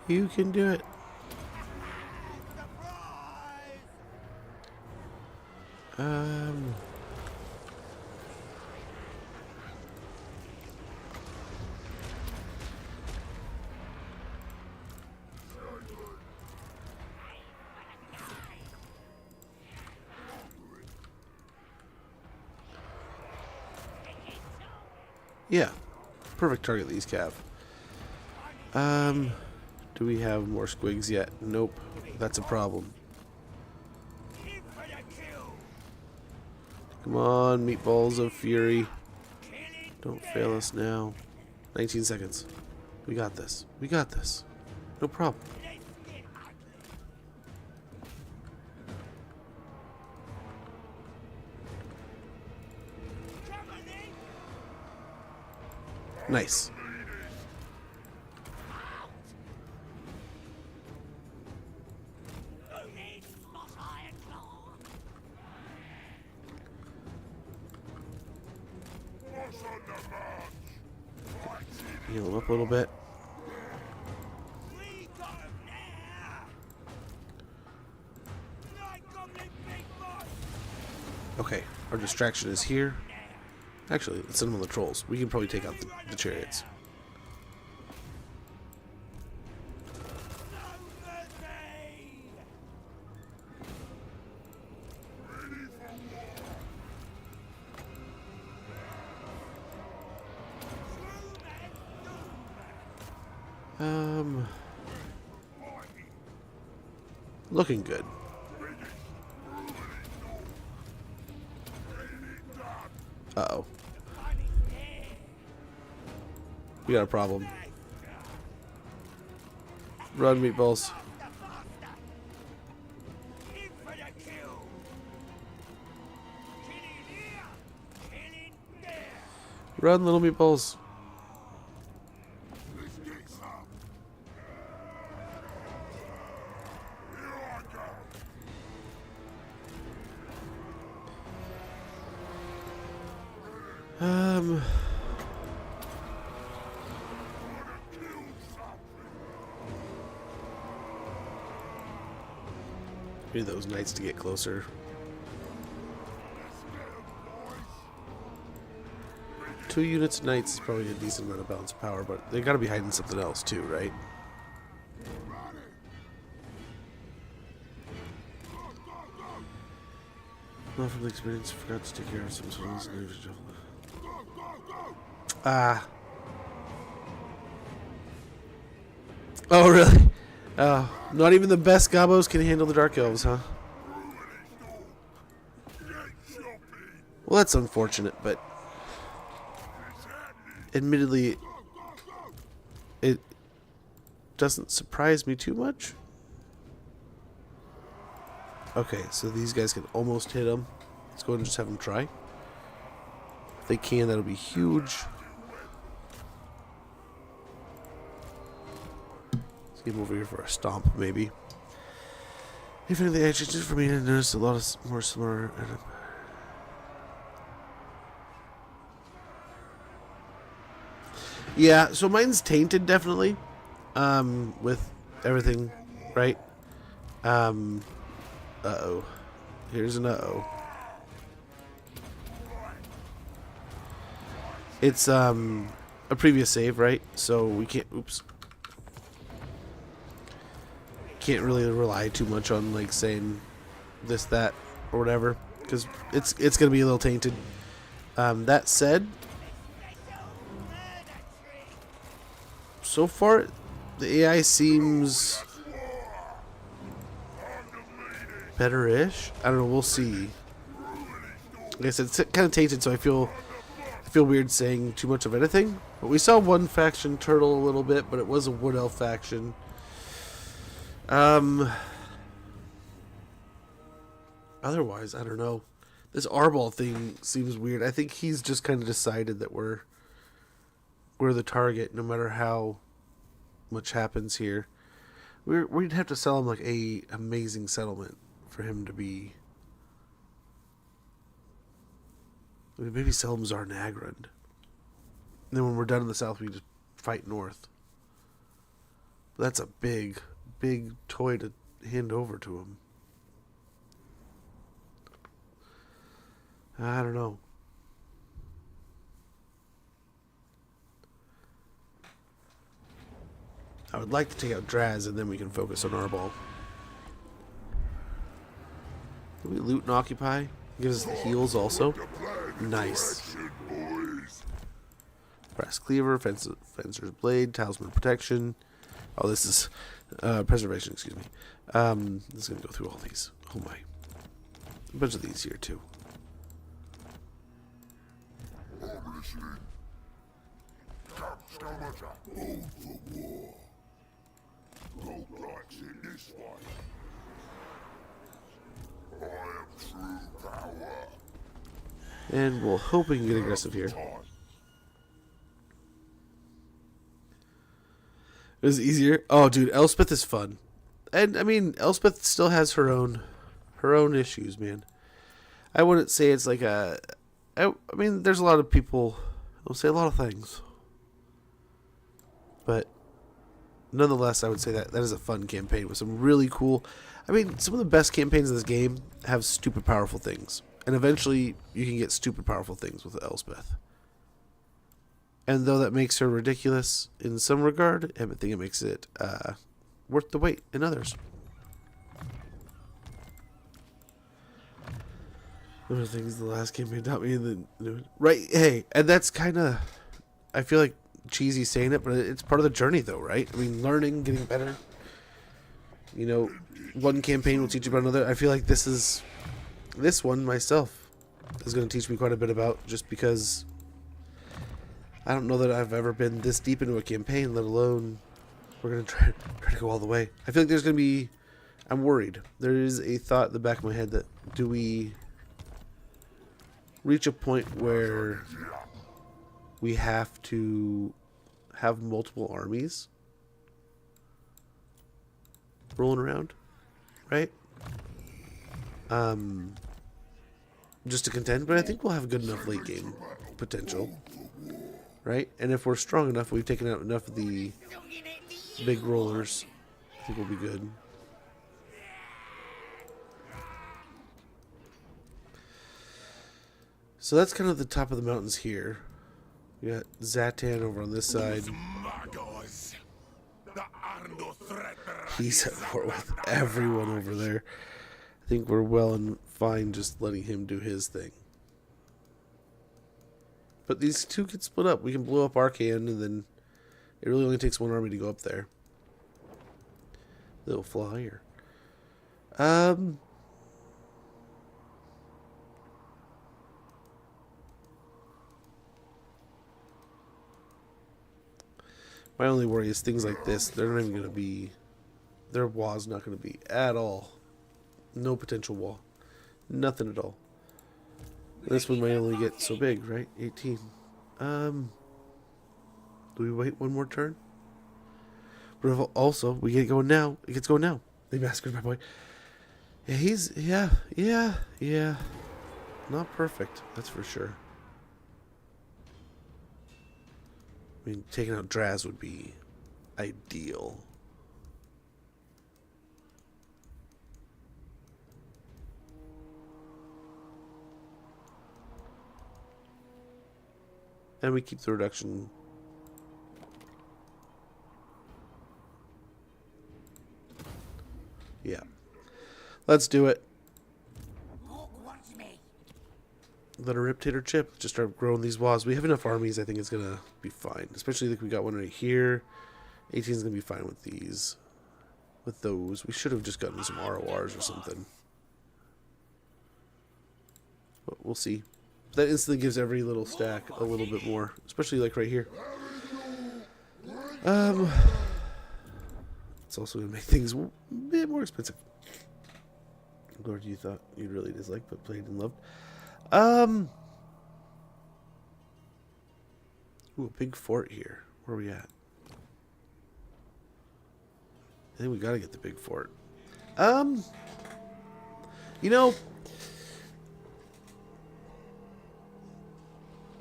A: You can do it. Yeah. Perfect target these cav. Do we have more squigs yet? Nope. That's a problem. Come on, meatballs of fury. Don't fail us now. 19 seconds. We got this. We got this. No problem. Nice. Heal him up a little bit. Okay, our distraction is here. Actually, let's send them on the trolls. We can probably take out the chariots. Looking good. Uh-oh. We got a problem. Run, meatballs. Run, little meatballs. Need those knights to get closer. Two units of knights is probably a decent amount of balance of power, but they gotta be hiding something else too, right? Not from the experience, forgot to take care of some souls. Ah. Oh, really? Oh, not even the best gobos can handle the Dark Elves, huh? Well, that's unfortunate, but admittedly, it doesn't surprise me too much. Okay, so these guys can almost hit them. Let's go ahead and just have them try. If they can, that'll be huge. Let's get him over here for a stomp, maybe. Even the edge, just for me to notice a lot of more similar. Yeah, so mine's tainted definitely. With everything, right? Uh-oh. Here's an uh-oh. It's a previous save, right? So we can't can't really rely too much on like saying this, that, or whatever, because it's gonna be a little tainted. That said, so far the AI seems better-ish. I don't know. We'll see. Like I said, it's kind of tainted, so I feel weird saying too much of anything. But we saw one faction turtle a little bit, but it was a wood elf faction. Otherwise, I don't know. This Arbol thing seems weird. I think he's just kind of decided that we're the target, no matter how much happens here. We'd have to sell him like a amazing settlement for him to be. Maybe sell him Zarnagrand. And then when we're done in the south, we just fight north. But that's a big toy to hand over to him. I don't know. I would like to take out Draz, and then we can focus on Arbol. Can we loot and occupy? Gives us the heals also. Nice. Brass Cleaver, Fencer's Blade, Talisman Protection. Oh, this is Preservation, excuse me. This is going to go through all these. Oh my. A bunch of these here too. And we'll hope we can get aggressive here. It was easier. Oh, dude, Elspeth is fun, and I mean, Elspeth still has her own issues, man. I wouldn't say it's like I mean, there's a lot of people who'll say a lot of things, but nonetheless, I would say that is a fun campaign with some really cool. I mean, some of the best campaigns in this game have stupid powerful things, and eventually you can get stupid powerful things with Elspeth. And though that makes her ridiculous in some regard, I think it makes it worth the wait in others. One of the things the last campaign taught me, right? Hey, and that's kind of, I feel like cheesy saying it, but it's part of the journey, though, right? I mean, learning, getting better. You know, one campaign will teach you about another. I feel like this one myself is going to teach me quite a bit about, just because I don't know that I've ever been this deep into a campaign, let alone we're going to try to go all the way. I feel like there's going to be, I'm worried. There is a thought in the back of my head that, do we reach a point where we have to have multiple armies rolling around, right? Just to contend, but I think we'll have good enough late game potential, right? And if we're strong enough, we've taken out enough of the big rollers, I think we'll be good. So that's kind of the top of the mountains here. We got Zatan over on this side. He's at war with everyone over there. I think we're well and fine just letting him do his thing. But these two can split up. We can blow up Arcan, and then it really only takes one army to go up there. Little flyer. My only worry is things like this. They're not even going to be... Their wall's not going to be at all. No potential wall. Nothing at all. This one might only get so big, right? 18. Do we wait one more turn? But if also, we get going now. It gets going now. They massacred my boy. Yeah, he's... Yeah. Not perfect, that's for sure. I mean, taking out Draz would be ideal. And we keep the reduction. Yeah. Let's do it. Let a Riptator chip. Just start growing these walls. We have enough armies. I think it's going to be fine. Especially like we got one right here. 18 is going to be fine with these. With those. We should have just gotten some RORs or something. But we'll see. That instantly gives every little stack a little bit more. Especially like right here. It's also going to make things a bit more expensive. Lord, you thought you'd really dislike but played and loved. Ooh, a big fort here. Where are we at? I think we gotta get the big fort. You know,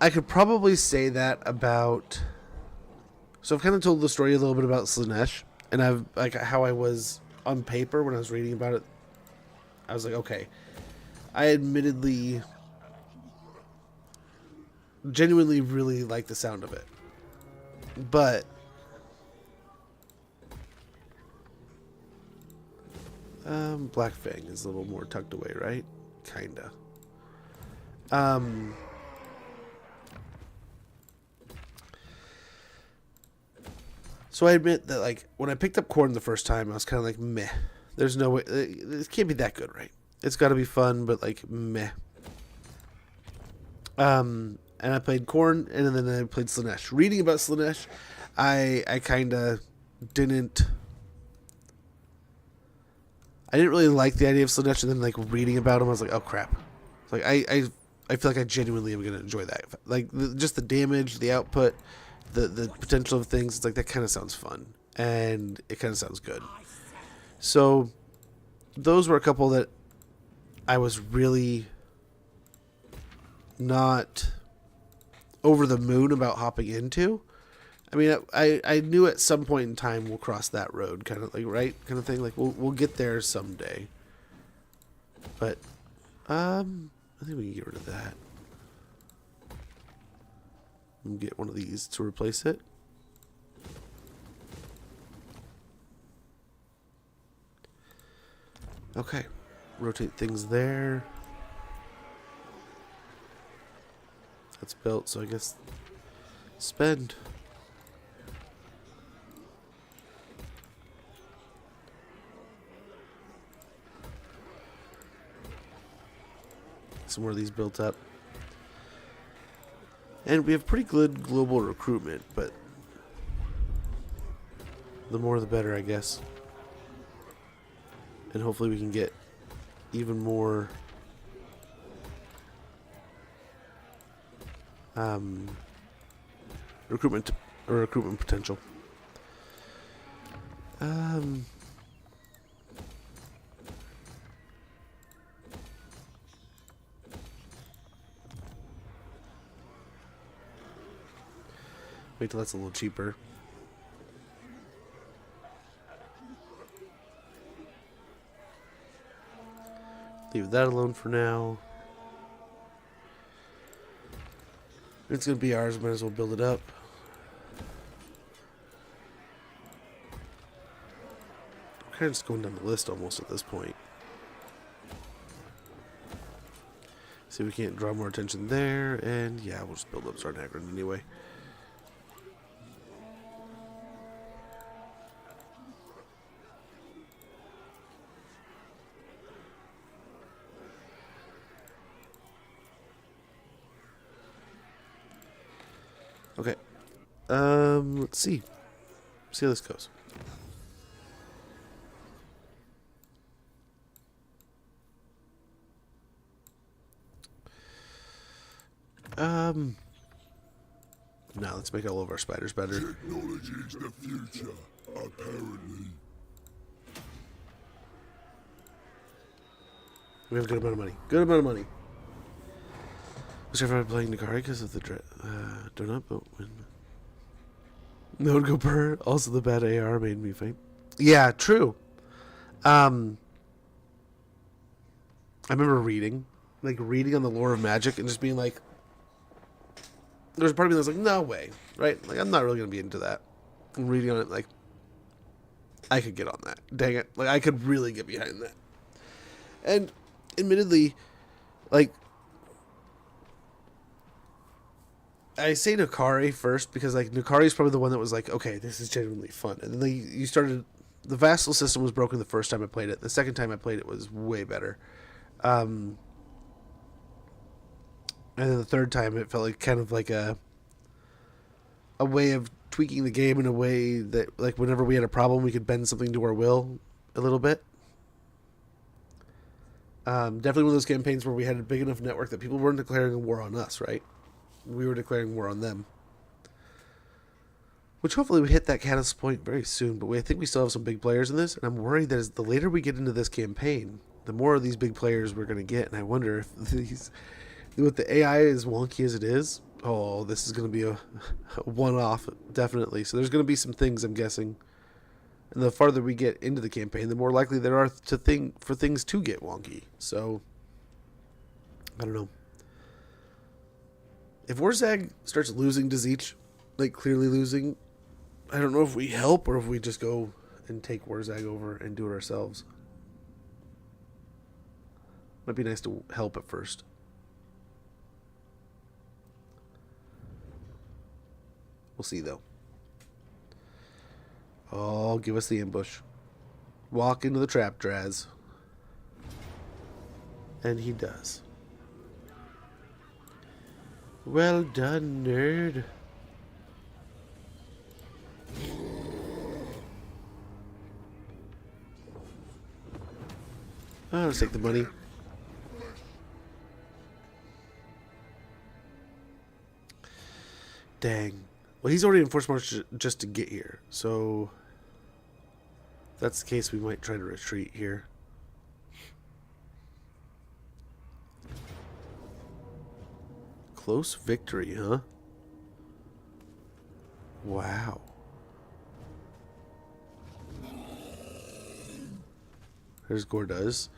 A: I could probably say that about... So I've kind of told the story a little bit about Slaanesh, and I've, like, how I was on paper when I was reading about it. I was like, okay, I admittedly genuinely really like the sound of it, but Black Fang is a little more tucked away, right? Kinda. So I admit that, like, when I picked up Corn the first time, I was kind of like, meh. There's no way, it can't be that good, right? It's got to be fun, but like, meh. And I played Corn, and then I played Slaanesh. Reading about Slaanesh, I kind of didn't... I didn't really like the idea of Slaanesh, and then, like, reading about him, I was like, oh, crap. Like, I feel like I genuinely am going to enjoy that. Like, just the damage, the output, the potential of things, it's like, that kind of sounds fun. and it kind of sounds good. So those were a couple that I was really not over the moon about hopping into. I mean, I knew at some point in time we'll cross that road, kind of like, right, kind of thing. Like we'll get there someday. But I think we can get rid of that. And get one of these to replace it. Okay, rotate things there. That's built, so I guess spend. Some more of these built up. And we have pretty good global recruitment, but the more the better, I guess. And hopefully we can get even more recruitment potential. Wait till that's a little cheaper. Leave that alone for now. It's going to be ours. Might as well build it up. I'm kind of just going down the list almost at this point. See if we can't draw more attention there. And yeah, we'll just build up Zarnagran anyway. Okay. Let's see. See how this goes. Now let's make all of our spiders better.
C: Technology is the future, apparently.
A: We have a good amount of money. Good amount of money. Was I ever playing Nikari because of the donut, but when no one go purr. Also, the bad AR made me faint. Yeah, true. I remember reading on the lore of magic and just being like, there's a part of me that was like, no way, right? Like, I'm not really gonna be into that. And reading on it, like, I could get on that. Dang it, like I could really get behind that. And admittedly, like, I say Nukari first because, like, Nukari is probably the one that was like, okay, this is genuinely fun. And then you started, the Vassal system was broken the first time I played it. The second time I played it was way better. And then the third time it felt like kind of like a way of tweaking the game in a way that, like, whenever we had a problem, we could bend something to our will a little bit. Definitely one of those campaigns where we had a big enough network that people weren't declaring a war on us, right? We were declaring war on them. Which hopefully we hit that catalyst point very soon, but I think we still have some big players in this, and I'm worried that as the later we get into this campaign, the more of these big players we're going to get, and I wonder if these, with the AI as wonky as it is, oh, this is going to be a one-off, definitely. So there's going to be some things, I'm guessing, and the farther we get into the campaign, the more likely there are for things to get wonky. So, I don't know. If Warzag starts losing to Zeech, like clearly losing, I don't know if we help or if we just go and take Warzag over and do it ourselves. Might be nice to help at first. We'll see, though. Oh, give us the ambush. Walk into the trap, Draz. And he does. Well done, nerd. Oh, let's take the money. Dang. Well, he's already enforced march just to get here. So If that's the case, we might try to retreat here. Close victory, huh? Wow. There's Gordaz.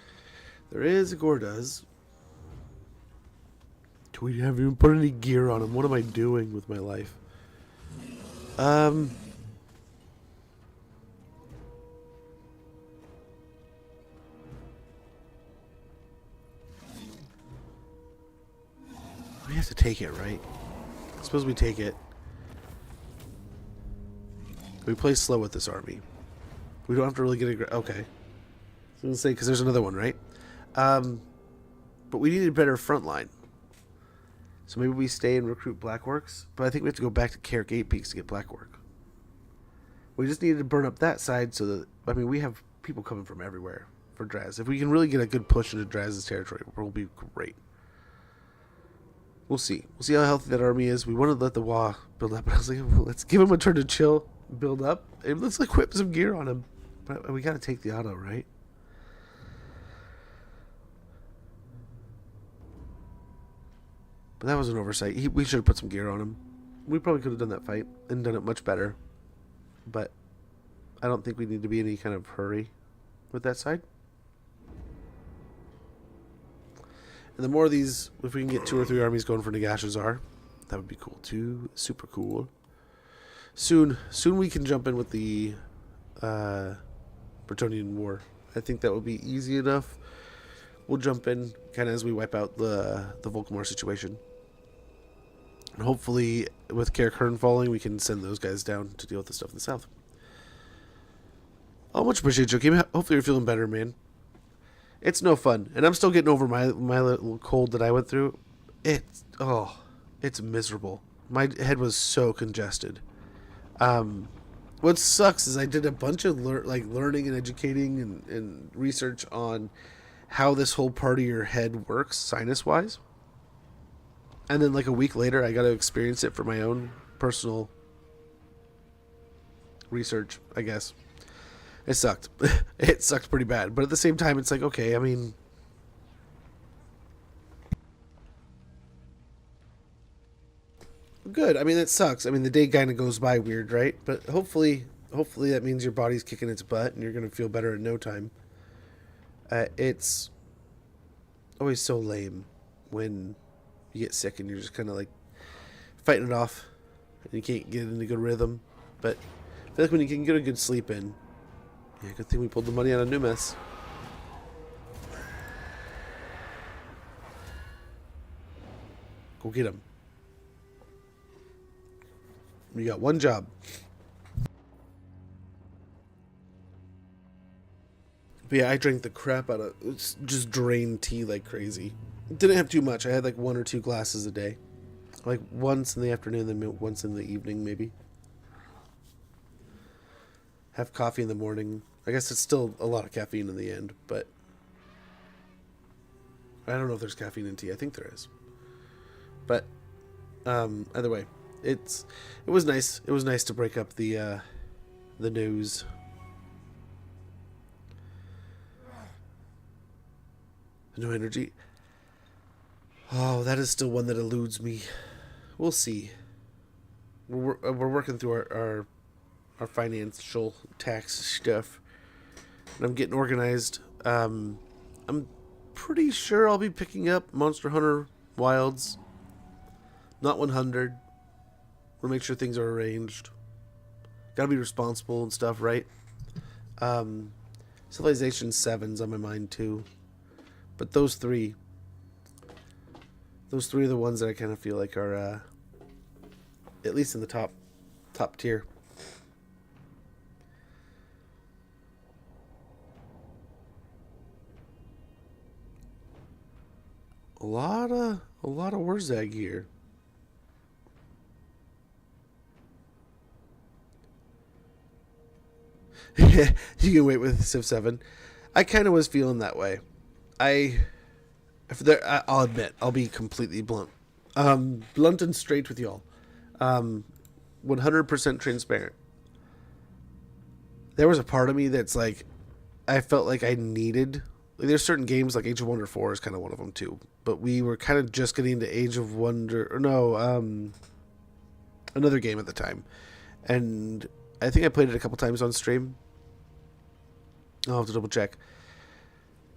A: There is a Gordaz. We haven't even put any gear on him. What am I doing with my life? We have to take it, right? I suppose we take it. We play slow with this army. We don't have to really get a... Okay. I was going to say, because there's another one, right? But we need a better front line. So maybe we stay and recruit Black Orcs. But I think we have to go back to Carrick 8 Peaks to get Black Orc. We just needed to burn up that side so that... I mean, we have people coming from everywhere for Draz. If we can really get a good push into Draz's territory, we'll be great. We'll see. We'll see how healthy that army is. We wanted to let the Wa build up. But I was like, well, let's give him a turn to chill, build up. And let's equip some gear on him. But we got to take the auto, right? But that was an oversight. We should have put some gear on him. We probably could have done that fight and done it much better. But I don't think we need to be in any kind of hurry with that side. And the more of these, if we can get 2 or 3 armies going for Nagashazar, that would be cool too. Super cool. Soon we can jump in with the Bretonian War. I think that will be easy enough. We'll jump in kind of as we wipe out the Volkmar situation. And hopefully, with Carrick Hearn falling, we can send those guys down to deal with the stuff in the south. Oh, much appreciate you, Joakim. Hopefully you're feeling better, man. It's no fun. And I'm still getting over my little cold that I went through. It's miserable. My head was so congested. What sucks is I did a bunch of learning and educating and research on how this whole part of your head works sinus-wise. And then like a week later, I got to experience it for my own personal research, I guess. It sucked. It sucked pretty bad. But at the same time, it's like, okay, I mean... Good. I mean, it sucks. I mean, the day kind of goes by weird, right? But hopefully that means your body's kicking its butt and you're going to feel better in no time. It's always so lame when you get sick and you're just kind of like fighting it off and you can't get into good rhythm. But I feel like when you can get a good sleep in, yeah, good thing we pulled the money out of Numis. Go get him. You got one job. But yeah, I drank the crap out of it. Just drained tea like crazy. Didn't have too much. I had like 1 or 2 glasses a day. Like once in the afternoon, then once in the evening, maybe. Have coffee in the morning. I guess it's still a lot of caffeine in the end, but I don't know if there's caffeine in tea. I think there is. But either way, it was nice. It was nice to break up the news. No energy. Oh, that is still one that eludes me. We'll see. We're working through our financial tax stuff, and I'm getting organized. I'm pretty sure I'll be picking up Monster Hunter Wilds. Not 100. Want to make sure things are arranged. Gotta be responsible and stuff, right? Civilization 7's on my mind too. But those three are the ones that I kind of feel like are at least in the top tier. A lot of Wurzag here. You can wait with Civ 7. I kind of was feeling that way. I'll admit, I'll be completely blunt. Blunt and straight with y'all. 100% transparent. there was a part of me that's like, I felt like I needed. Like, there's certain games like Age of Wonder 4 is kind of one of them too. But we were kind of just getting into Age of Wonder, or no, another game at the time, and I think I played it a couple times on stream. I'll have to double check.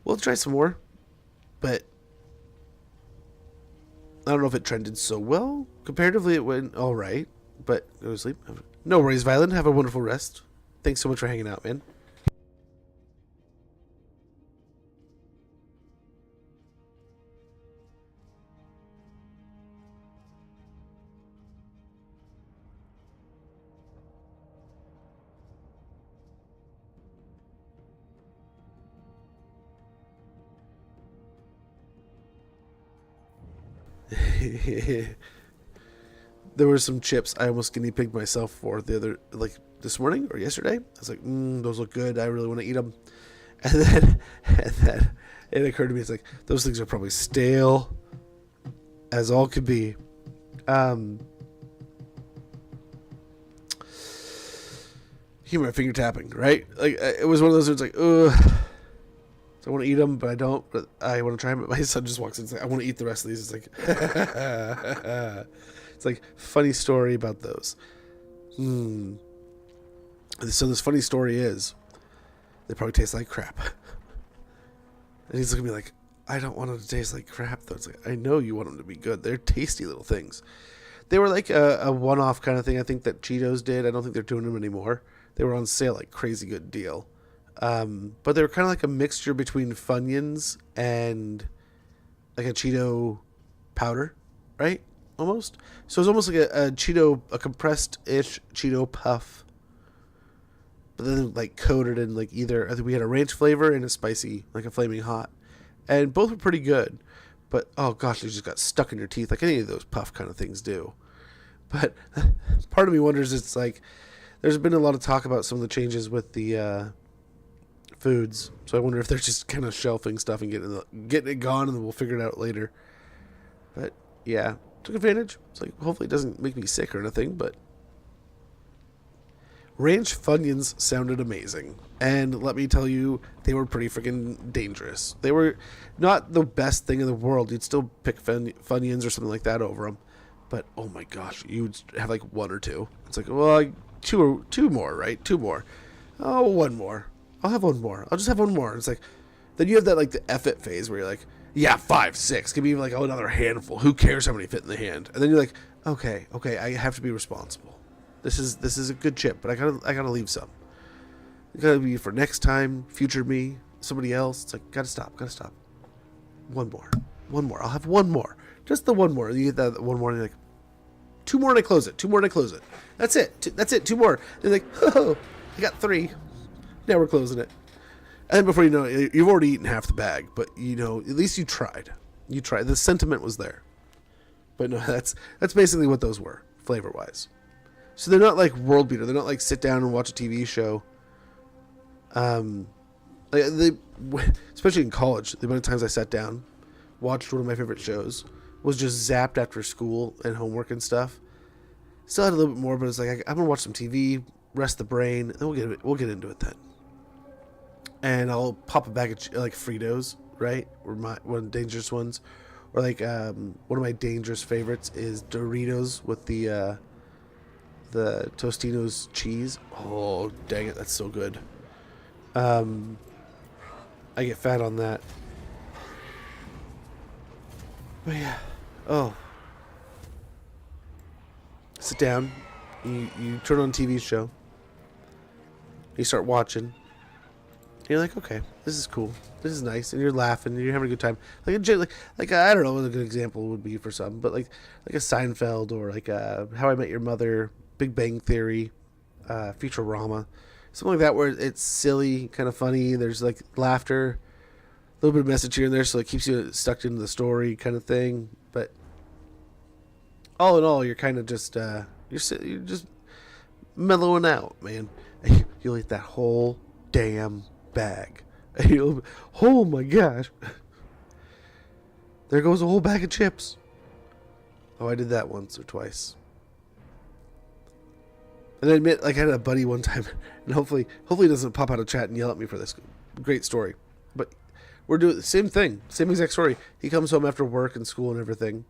A: We'll try some more, but I don't know if it trended so well. Comparatively, it went all right, but go to sleep. No worries, Violin. Have a wonderful rest. Thanks so much for hanging out, man. There were some chips I almost guinea pigged myself for this morning or yesterday. I was like, those look good. I really want to eat them. And then it occurred to me, it's like, those things are probably stale as all could be. Hear my finger tapping, right? Like, it was one of those where it's like, ugh. So I want to eat them, but I don't. But I want to try them. But my son just walks in and says, I want to eat the rest of these. It's like, it's like, funny story about those. So this funny story is, they probably taste like crap. And he's looking at me like, I don't want them to taste like crap, though. It's like, I know you want them to be good. They're tasty little things. They were like a one-off kind of thing. I think that Cheetos did. I don't think they're doing them anymore. They were on sale, like crazy good deal. But they were kind of like a mixture between Funyuns and like a Cheeto powder, right? Almost. So it was almost like a compressed-ish Cheeto puff. But then like coated in like either, I think we had a ranch flavor and a spicy, like a flaming hot. And both were pretty good. But, oh gosh, they just got stuck in your teeth like any of those puff kind of things do. But part of me wonders, it's like, there's been a lot of talk about some of the changes with the foods. So I wonder if they're just kind of shelving stuff and getting it gone, and then we'll figure it out later. But yeah, took advantage. It's like, hopefully it doesn't make me sick or anything, but ranch Funyuns sounded amazing. And let me tell you, they were pretty freaking dangerous. They were not the best thing in the world. You'd still pick Funyuns or something like that over them. But, oh my gosh, you'd have like one or two. It's like, well, two more, right? Two more. Oh, one more. I'll have one more. I'll just have one more. It's like, then you have that like the F-it phase where you're like, yeah, 5, 6. Give me like, oh, another handful. Who cares how many fit in the hand? And then you're like, okay, I have to be responsible. This is a good chip, but I gotta leave some. It gotta be for next time, future me, somebody else. It's like, gotta stop. One more. I'll have one more. Just the one more. And you get that one more, and you're like, 2 more and I close it. 2 more and I close it. That's it. That's it. 2 more. And you're like, oh, I got 3. Now we're closing it. And then before you know it, you've already eaten half the bag. But, you know, at least you tried. The sentiment was there. But no, that's basically what those were, flavor-wise. So they're not like world beater. They're not like sit down and watch a TV show. Especially in college, the amount of times I sat down, watched one of my favorite shows, was just zapped after school and homework and stuff. Still had a little bit more, but it's like, I'm gonna watch some TV, rest the brain, and then we'll get into it then. And I'll pop a bag of like Fritos, right? Or one of the dangerous ones, or like one of my dangerous favorites is Doritos with the Tostino's cheese. Oh, dang it, that's so good. I get fat on that. But yeah. Oh. Sit down. You turn on a TV show. You start watching. You're like, okay, this is cool. This is nice, and you're laughing, and you're having a good time. Like I don't know what a good example would be for some, but like a Seinfeld or like How I Met Your Mother, Big Bang Theory, Futurama, something like that, where it's silly, kind of funny. There's like laughter, a little bit of message here and there, so it keeps you stuck into the story, kind of thing. But all in all, you're kind of just you're just mellowing out, man. You'll eat that whole damn bag. Oh my gosh, there goes a whole bag of chips. Oh, I did that once or twice. And I admit, like, I had a buddy one time, and hopefully he doesn't pop out of chat and yell at me for this great story. But we're doing the same thing, same exact story. He comes home after work and school and everything,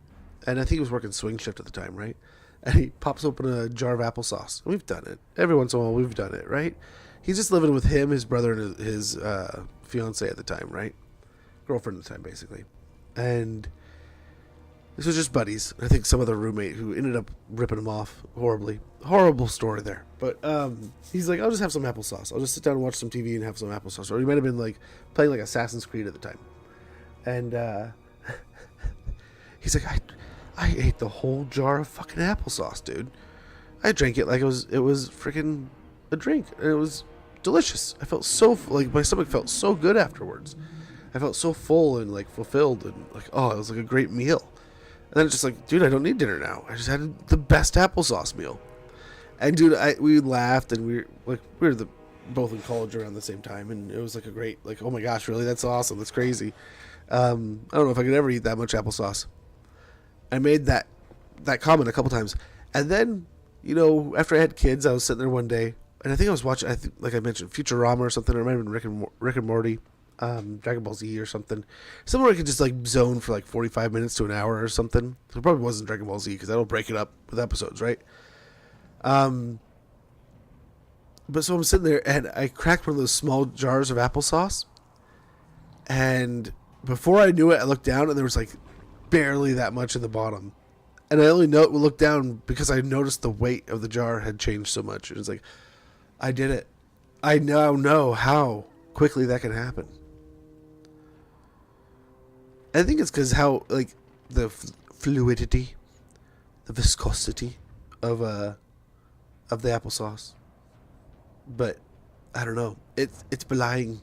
A: and I think he was working swing shift at the time, right? And he pops open a jar of applesauce. We've done it. Every once in a while, we've done it, right? He's just living with him, his brother, and his fiance at the time, right? Girlfriend at the time, basically. And this was just buddies. I think some other roommate who ended up ripping him off horribly. Horrible story there. But he's like, I'll just have some applesauce. I'll just sit down and watch some TV and have some applesauce. Or he might have been like playing like Assassin's Creed at the time. And he's like, I ate the whole jar of fucking applesauce, dude. I drank it like it was freaking a drink. And it was delicious. I felt so, like, my stomach felt so good afterwards. I felt so full and like fulfilled and like, oh, it was like a great meal. And then it's just like, dude, I don't need dinner now. I just had the best applesauce meal. And dude, we laughed, and we were both in college around the same time, and it was like a great, like, oh my gosh, really? That's awesome. That's crazy. I don't know if I could ever eat that much applesauce. I made that comment a couple times. And then, you know, after I had kids, I was sitting there one day, and I think I was watching, like I mentioned, Futurama or something, or it might have been Rick and Morty. Dragon Ball Z or something. Somewhere I could just like zone for like 45 minutes to an hour or something. So it probably wasn't Dragon Ball Z because that'll break it up with episodes, right? But so I'm sitting there and I cracked one of those small jars of applesauce. And before I knew it, I looked down and there was like barely that much in the bottom. And I only looked down because I noticed the weight of the jar had changed so much. It was like, I did it. I now know how quickly that can happen. I think it's because how, like, the fluidity, the viscosity of the applesauce. But I don't know. It's belying.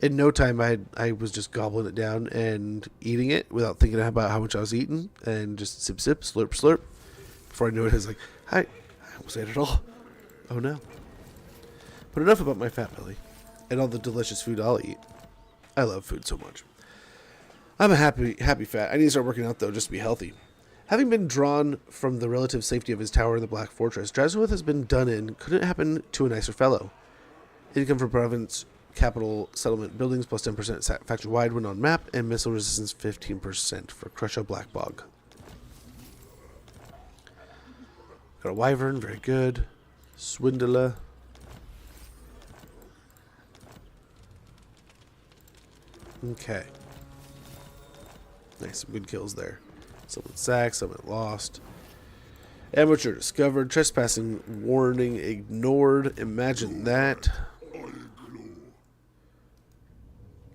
A: In no time, I was just gobbling it down and eating it without thinking about how much I was eating, and just sip, sip, slurp, slurp. Before I knew it, I was like, I almost ate it all. Oh no. But enough about my fat belly and all the delicious food I'll eat. I love food so much. I'm a happy fat. I need to start working out, though, just to be healthy. Having been drawn from the relative safety of his tower in the Black Fortress, Drazowith has been done in. Couldn't happen to a nicer fellow. Income from province, capital, settlement, buildings, plus 10% faction-wide when on map, and missile resistance 15% for Crusho Black Bog. Got a Wyvern, very good. Swindler. Okay. Nice, some good kills there. Someone sacked, someone lost. Amateur discovered. Trespassing warning ignored. Imagine that.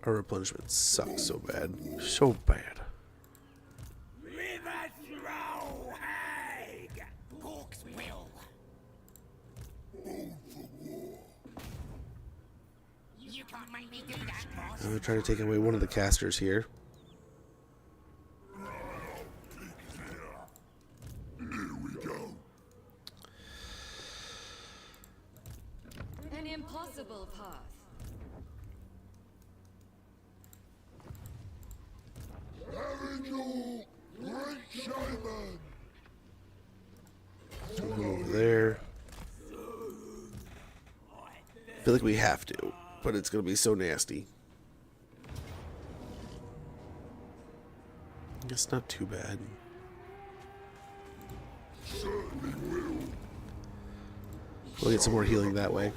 A: Our replenishment sucks so bad. So bad.
D: River throw hag! Orcs will. You can't make me do that, boss.
A: I'm going to try to take away one of the casters here.
E: An impossible path.
A: Over there. I feel like we have to, but it's going to be so nasty. I guess not too bad. We'll get some more healing that way.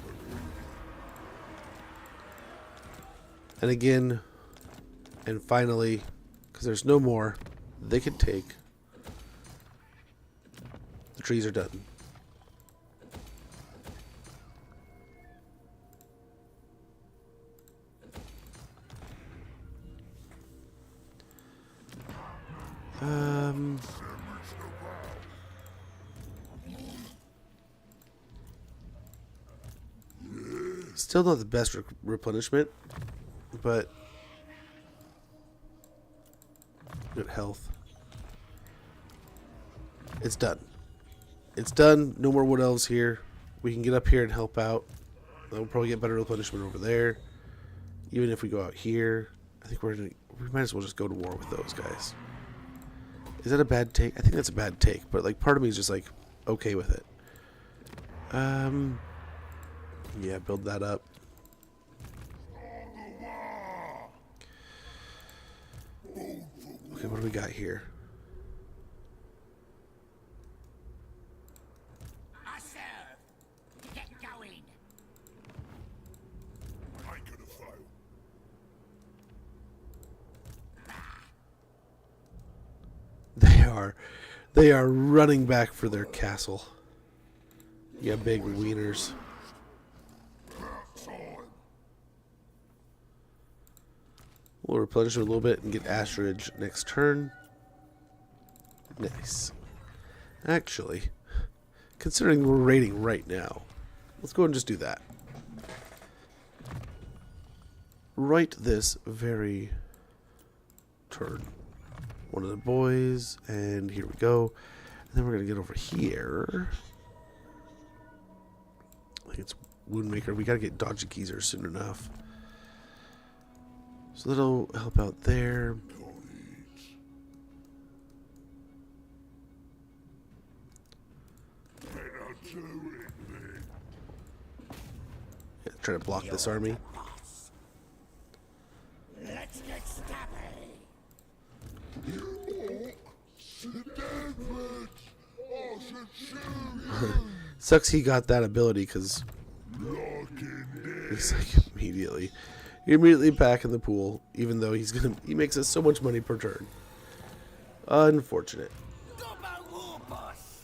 A: And again, and finally, because there's no more they can take, the trees are done. Still not the best replenishment, but good health. It's done. It's done. No more wood elves here. We can get up here and help out. We'll probably get better replenishment over there. Even if we go out here, I think we might as well just go to war with those guys. Is that a bad take? I think that's a bad take, but like part of me is just like okay with it. Yeah, build that up. Okay, what do we got here?
D: I serve. Get going.
C: I could have failed.
A: They are running back for their castle. Yeah, big wieners. We'll replenish it a little bit and get Asterage next turn. Nice. Actually, considering we're raiding right now, let's go and just do that. Right this very turn. One of the boys, and here we go. And then we're going to get over here. I think it's Woundmaker. We got to get Dodgy Geezer soon enough. So that'll help out there. Yeah, try to block this army.
D: Let's get stabby.
A: Sucks he got that ability because he's like you're immediately back in the pool, even though he makes us so much money per turn. Unfortunate.
D: Gobbo War Boss.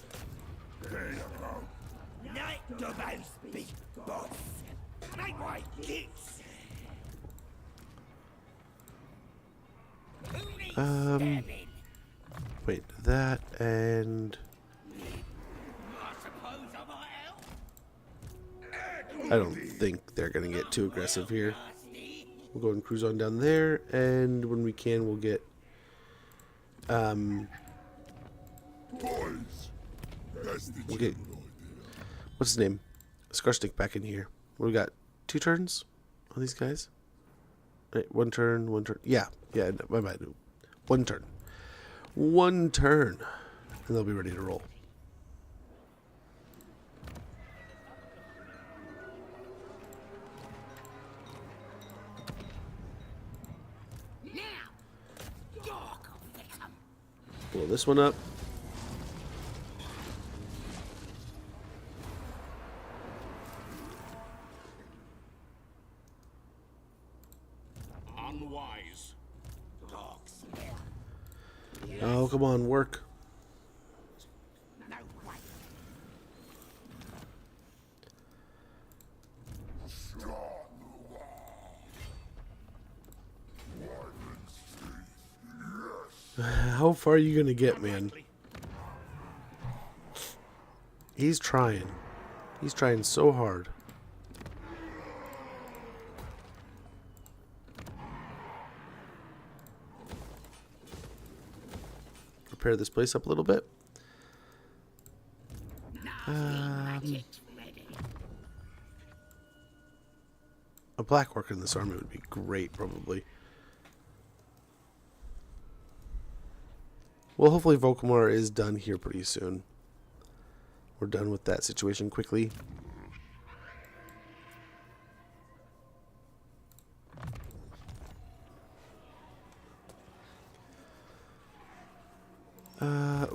C: There you go.
D: Night Gobbo's big boss. Make my kicks. Who needs stabbing?
A: Wait, that and
D: I suppose I might help.
A: I don't think they're gonna get too aggressive here. We'll go and cruise on down there, and when we can, we'll get
C: Boys, that's the
A: we'll get
C: general idea.
A: what's his name? Scarstick back in here. What we got? 2 turns on these guys? Right, 1 turn, 1 turn. Yeah, my bad. 1 turn. 1 turn. And they'll be ready to roll.
D: Now, Dork will fix 'em.
A: Blow this one up.
C: Unwise.
D: Dork's here.
A: Oh, come on, work.
D: No way.
C: Start the war. Wyvern's teeth. Yes.
A: How far are you gonna get, man? He's trying. He's trying so hard. Prepare this place up a little bit.
D: Magic's ready.
A: A black orc in this army would be great, probably. Well, hopefully Volkamar is done here pretty soon. We're done with that situation quickly.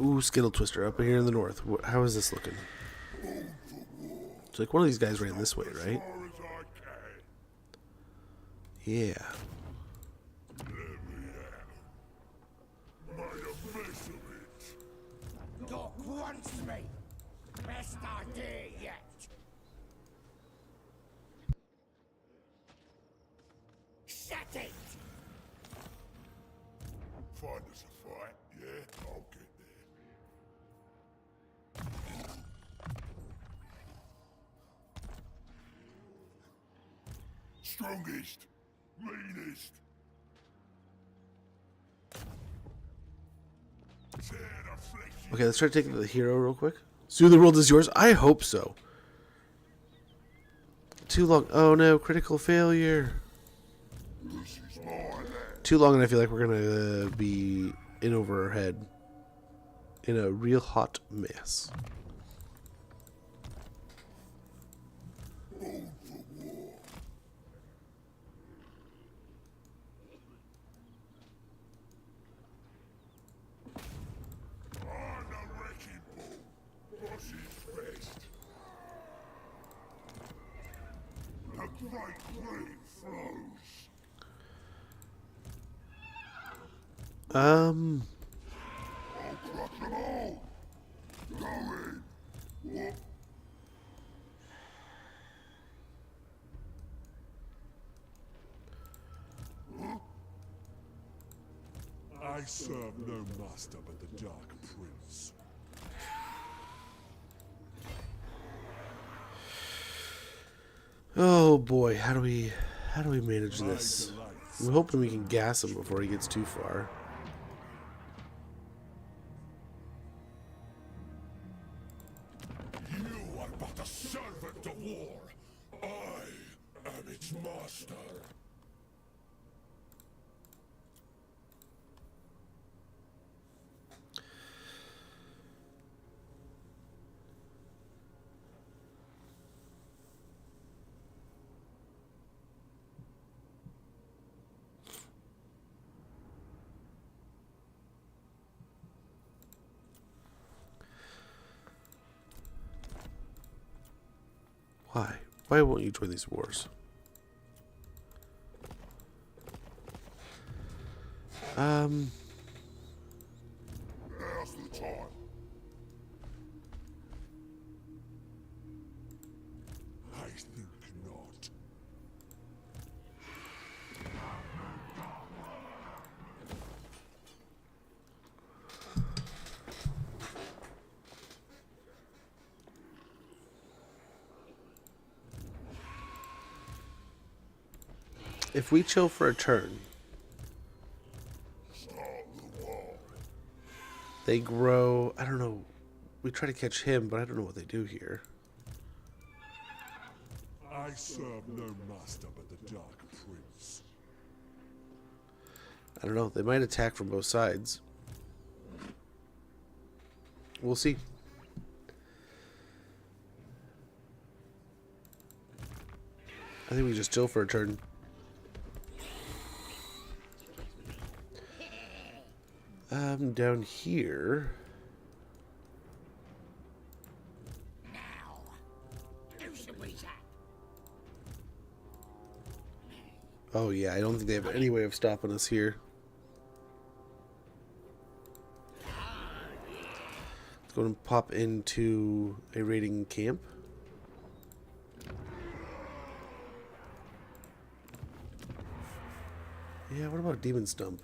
A: Ooh, Skittle Twister up here in the north. How is this looking? It's like one of these guys ran this way, right?
C: Far as I can.
A: Yeah.
C: Let me out. Made a mess of it.
D: Dork wants me. Best idea yet. Shut it.
C: Find us a fight, yeah? I'll get there. Strongest, meanest. Tear the flesh.
A: Okay, let's try to take the hero real quick. Soon the world is yours? I hope so. Too long. Oh no, critical failure.
C: This is my land.
A: Too long, and I feel like we're gonna be in over our head in a real hot mess.
C: great grave flows. Crush them all. Go in. Whoop. I serve no master but the Dark Prince.
A: Oh boy, how do we manage this? I'm hoping we can gas him before he gets too far.
C: You are but a servant of war. I am its master.
A: Why? Why won't you join these wars?
C: Now's the time. I think not.
A: If we chill for a turn, they grow. I don't know. We try to catch him, but I don't know what they do here.
C: I serve no master but the Dark Prince.
A: I don't know. They might attack from both sides. We'll see. I think we just chill for a turn. Down here.
D: Now, who should we attack?
A: Oh yeah, I don't think they have any way of stopping us here. Let's go and pop into a raiding camp. Yeah, what about Demon Stump?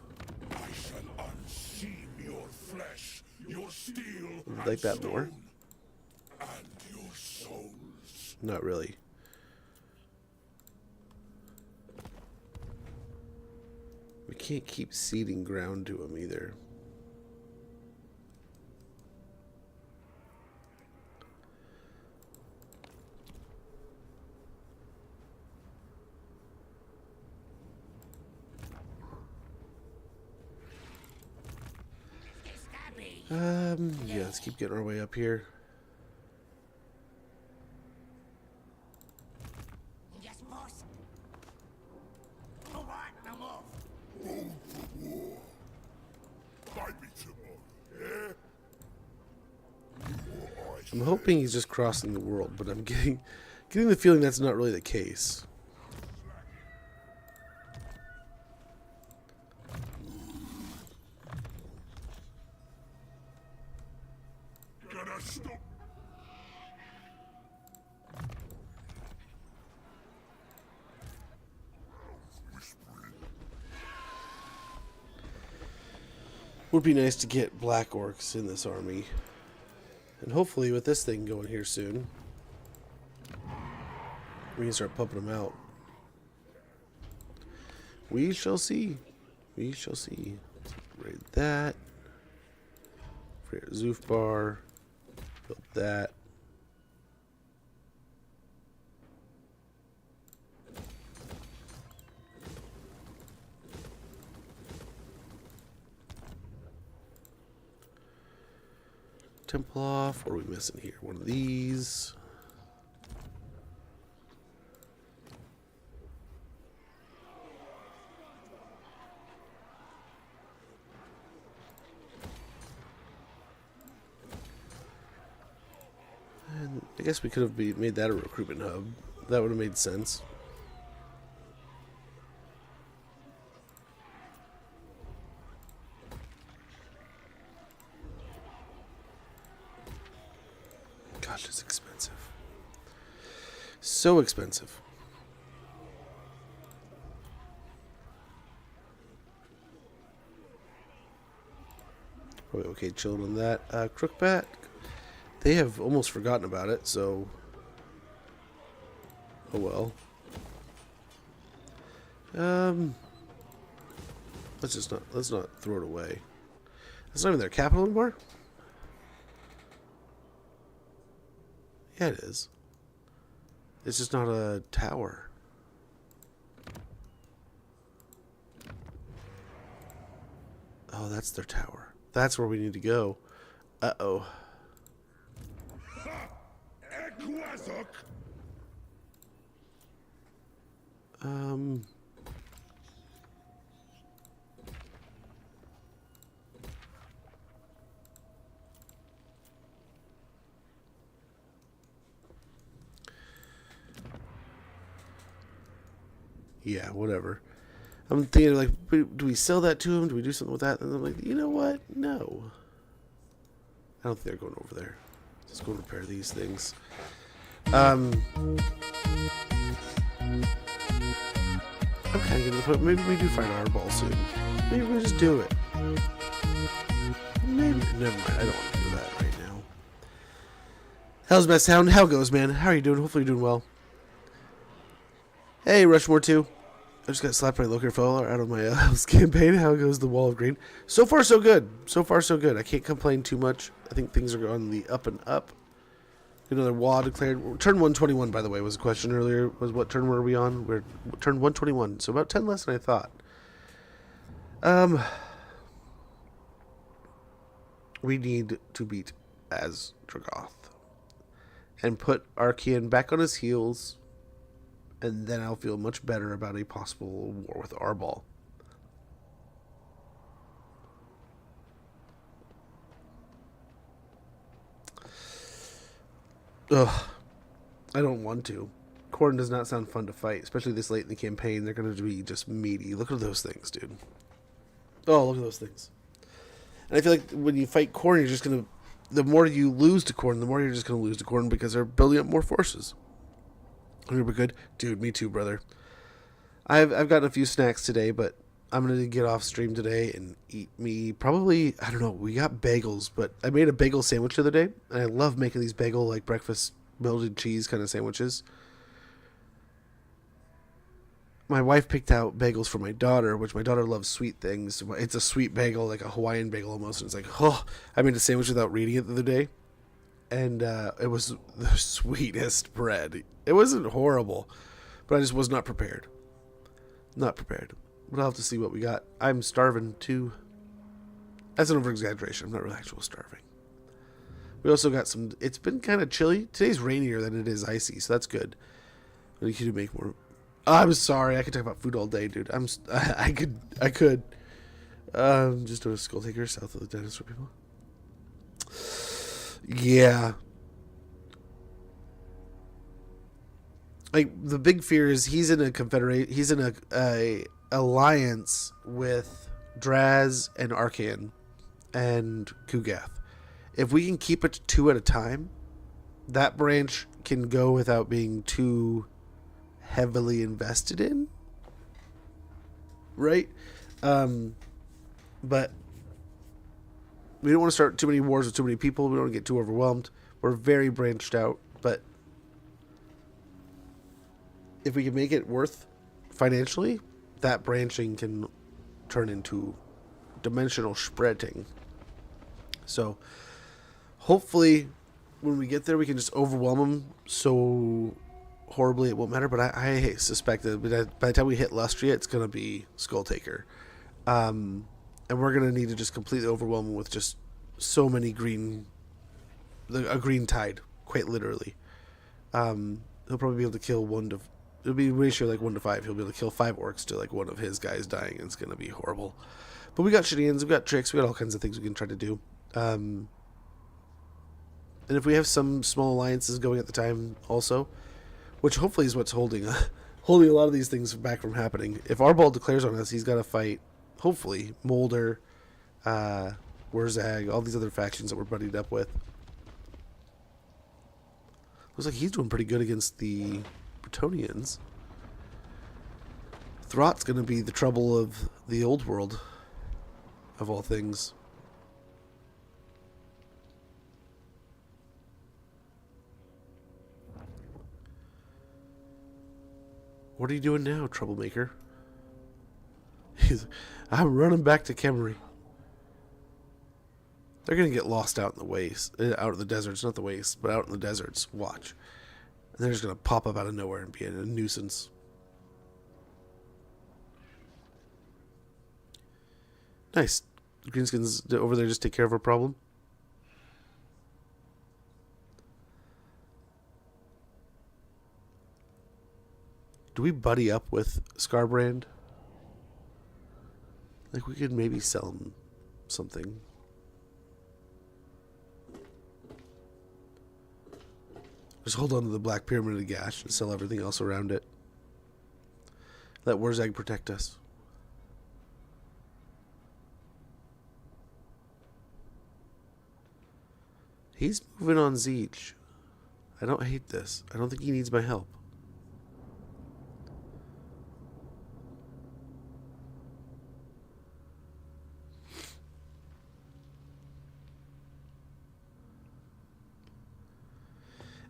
C: I shall unseam your flesh, your steel,
A: Would you
C: and
A: like that more?
C: stone, and your souls.
A: Not really. We can't keep ceding ground to him either. Yeah, let's keep getting our way up here.
D: Yes, boss. All right, I'm off.
C: Maybe tomorrow, yeah?
A: I'm hoping he's just crossing the world, but I'm getting the feeling that's not really the case.
C: Gonna stop.
A: Would be nice to get black orcs in this army. And hopefully with this thing going here soon, we can start pumping them out. We shall see. We shall see. Raid that. Create a Zoof bar. Build that. Temple off. What are we missing here? One of these. And I guess we could have made that a recruitment hub. That would have made sense. So expensive. Probably okay chilling on that. Crookbat, they have almost forgotten about it, so oh well. Let's not throw it away. That's not even their capital anymore? Yeah, it is. It's just not a tower. Oh, that's their tower. That's where we need to go. Uh-oh. Yeah, whatever. I'm thinking, like, do we sell that to him? Do we do something with that? And I'm like, you know what? No. I don't think they're going over there. Let's go repair these things. I'm kind of getting to the point. Maybe we do find our ball soon. Maybe we just do it. Maybe. Never mind. I don't want to do that right now. How's Best Sound? How goes, man? How are you doing? Hopefully you're doing well. Hey, Rushmore 2. I just got slapped by Loker Fowler out of my house campaign. How goes the Wall of Green? So far, so good. So far, so good. I can't complain too much. I think things are on the up and up. Another WA declared. Turn 121, by the way, was a question earlier. Was what turn were we on? We're turn 121. So about 10 less than I thought. We need to beat Azdragoth. And put Archean back on his heels. And then I'll feel much better about a possible war with Arbol. Ugh. I don't want to. Khorne does not sound fun to fight, especially this late in the campaign. They're going to be just meaty. Look at those things, dude. Oh, look at those things. And I feel like when you fight Khorne, you're just going to... The more you lose to Khorne, the more you're just going to lose to Khorne because they're building up more forces. We're good. Dude, me too, brother. I've gotten a few snacks today, but I'm going to get off stream today and eat me probably, I don't know, we got bagels, but I made a bagel sandwich the other day, and I love making these bagel, like, breakfast melted cheese kind of sandwiches. My wife picked out bagels for my daughter, which my daughter loves sweet things. It's a sweet bagel, like a Hawaiian bagel almost, and it's like, oh, I made a sandwich without reading it the other day, and it was the sweetest bread. It wasn't horrible, but I just was not prepared. Not prepared. But I'll have to see what we got. I'm starving too. That's an over-exaggeration. I'm not really actually starving. We also got some... It's been kind of chilly. Today's rainier than it is icy, so that's good. We could make more... Oh, I'm sorry. I could talk about food all day, dude. I could. Just doing a skull taker south of the dinosaur people. Yeah. Like, the big fear is he's in a alliance with Draz and Archean and Kugath. If we can keep it to 2 at a time, that branch can go without being too heavily invested in. Right? But we don't want to start too many wars with too many people. We don't want to get too overwhelmed. We're very branched out, but if we can make it worth financially, that branching can turn into dimensional spreading. So hopefully when we get there, we can just overwhelm them so horribly it won't matter. But I suspect that by the time we hit Lustria, it's going to be Skull Taker. And we're going to need to just completely overwhelm them with just so many a green tide, quite literally. He'll probably be able to kill it'll be ratio like 1 to 5. He'll be able to kill 5 orcs to like one of his guys dying, and it's going to be horrible. But we got shenanigans, we got tricks, we got all kinds of things we can try to do. And if we have some small alliances going at the time also, which hopefully is what's holding a lot of these things back from happening. If Arbol declares on us, he's got to fight, hopefully, Molder, Wurzag, all these other factions that we're buddied up with. Looks like he's doing pretty good against the Bretonians. Throt's going to be the trouble of the old world, of all things. What are you doing now, troublemaker? I'm running back to Kemery. They're going to get lost out in the waste, out in the deserts, not the waste, but out in the deserts. Watch. And they're just going to pop up out of nowhere and be a nuisance. Nice. Greenskins over there just take care of our problem. Do we buddy up with Scarbrand? Like, we could maybe sell him something. Just hold on to the Black Pyramid of Gash and sell everything else around it. Let Wurzag protect us. He's moving on Zeech. I don't hate this. I don't think he needs my help.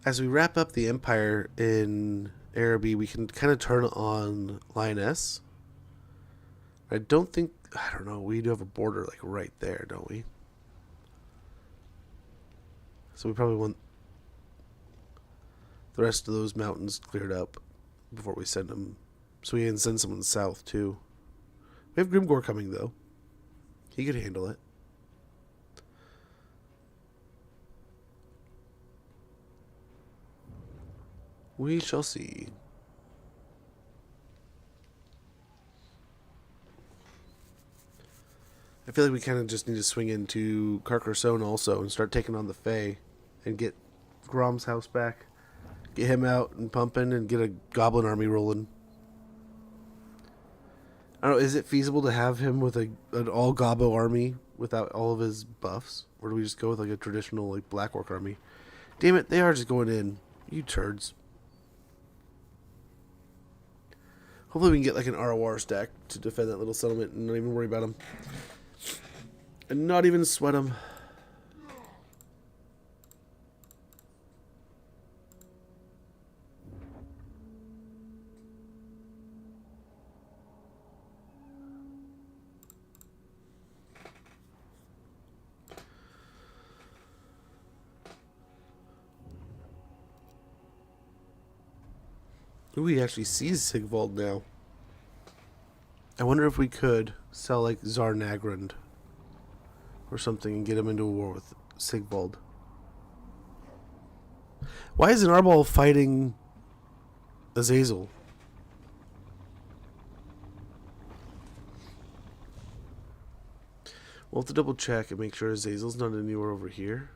A: As we wrap up the Empire in Araby, we can kind of turn on Lioness. I don't know, we do have a border like right there, don't we? So we probably want the rest of those mountains cleared up before we send them. So we can send someone south too. We have Grimgor coming though. He could handle it. We shall see. I feel like we kind of just need to swing into Carcassonne also and start taking on the Fae and get Grom's house back. Get him out and pumping and get a goblin army rolling. I don't know, is it feasible to have him with an all gobbo army without all of his buffs? Or do we just go with like a traditional like Black Orc army? Damn it, they are just going in. You turds. Hopefully we can get like an ROR stack to defend that little settlement and not even worry about them. And not even sweat them. Ooh, he actually sees Sigvald now. I wonder if we could sell like Tsar Nagrand or something and get him into a war with Sigvald. Why isn't Arbol fighting Azazel? We'll have to double check and make sure Azazel's not anywhere over here.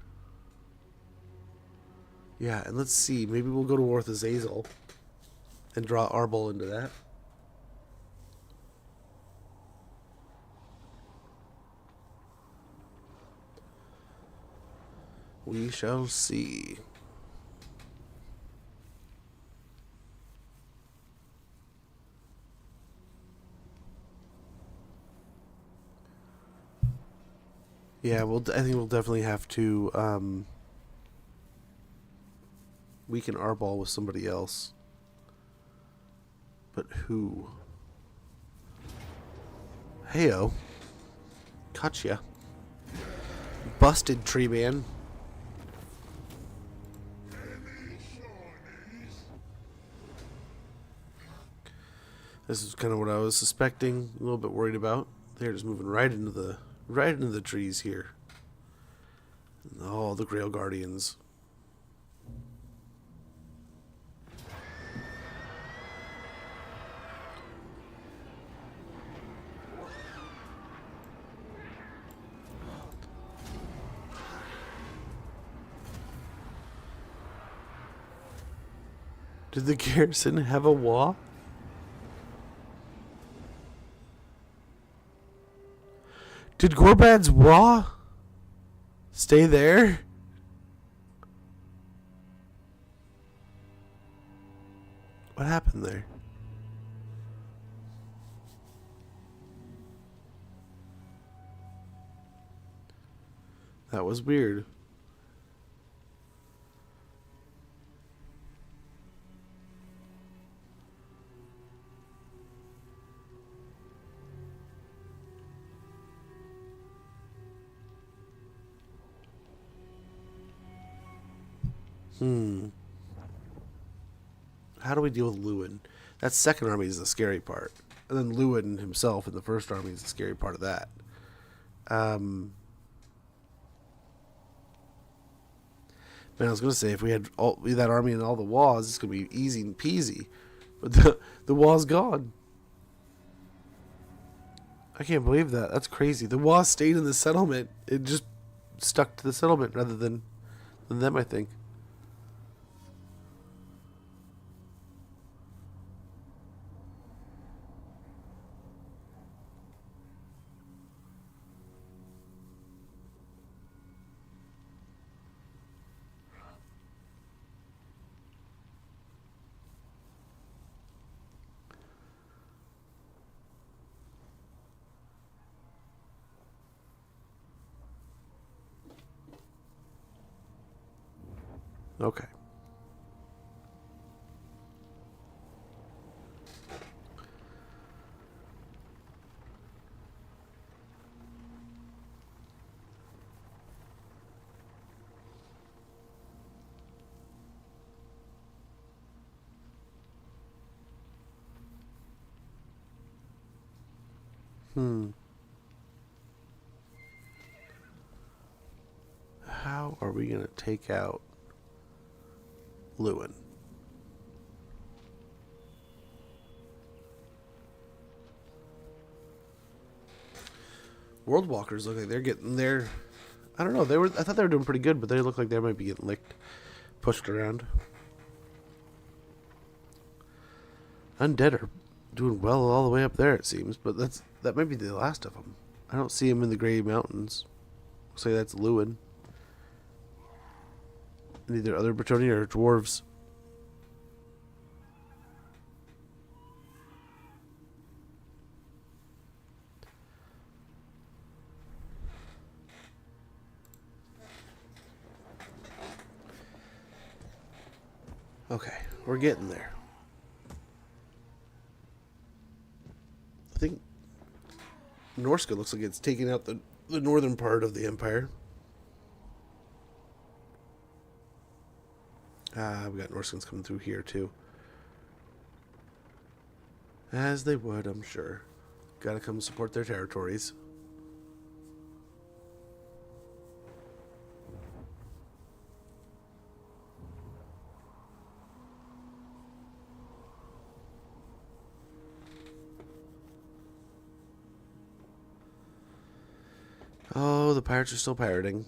A: Yeah, and let's see. Maybe we'll go to war with Azazel and draw Arbol into that. We shall see. Yeah, I think we'll definitely have to weaken Arbol with somebody else. But who? Heyo. Gotcha. Busted, tree man. This is kind of what I was suspecting, a little bit worried about. They're just moving right into the trees here. Oh, the Grail Guardians. Did the garrison have a wall? Did Gorbad's Wa stay there? What happened there? That was weird. How do we deal with Lewin? That second army is the scary part. And then Lewin himself in the first army is the scary part of that. Man, I was going to say, if we had that army and all the walls, it's going to be easy and peasy. But the wall's gone. I can't believe that. That's crazy. The wall stayed in the settlement. It just stuck to the settlement rather than them, I think. Okay. How are we going to take out Lewin? Worldwalkers look like they're getting their... I don't know. I thought they were doing pretty good, but they look like they might be getting licked, pushed around. Undead are doing well all the way up there, it seems, but that might be the last of them. I don't see him in the Grey Mountains. Looks like that's Lewin. And either other Bretonnia or dwarves. Okay, we're getting there. I think Norska looks like it's taking out the northern part of the empire. We got Norskans coming through here too. As they would, I'm sure. Gotta come support their territories. Oh, the pirates are still pirating.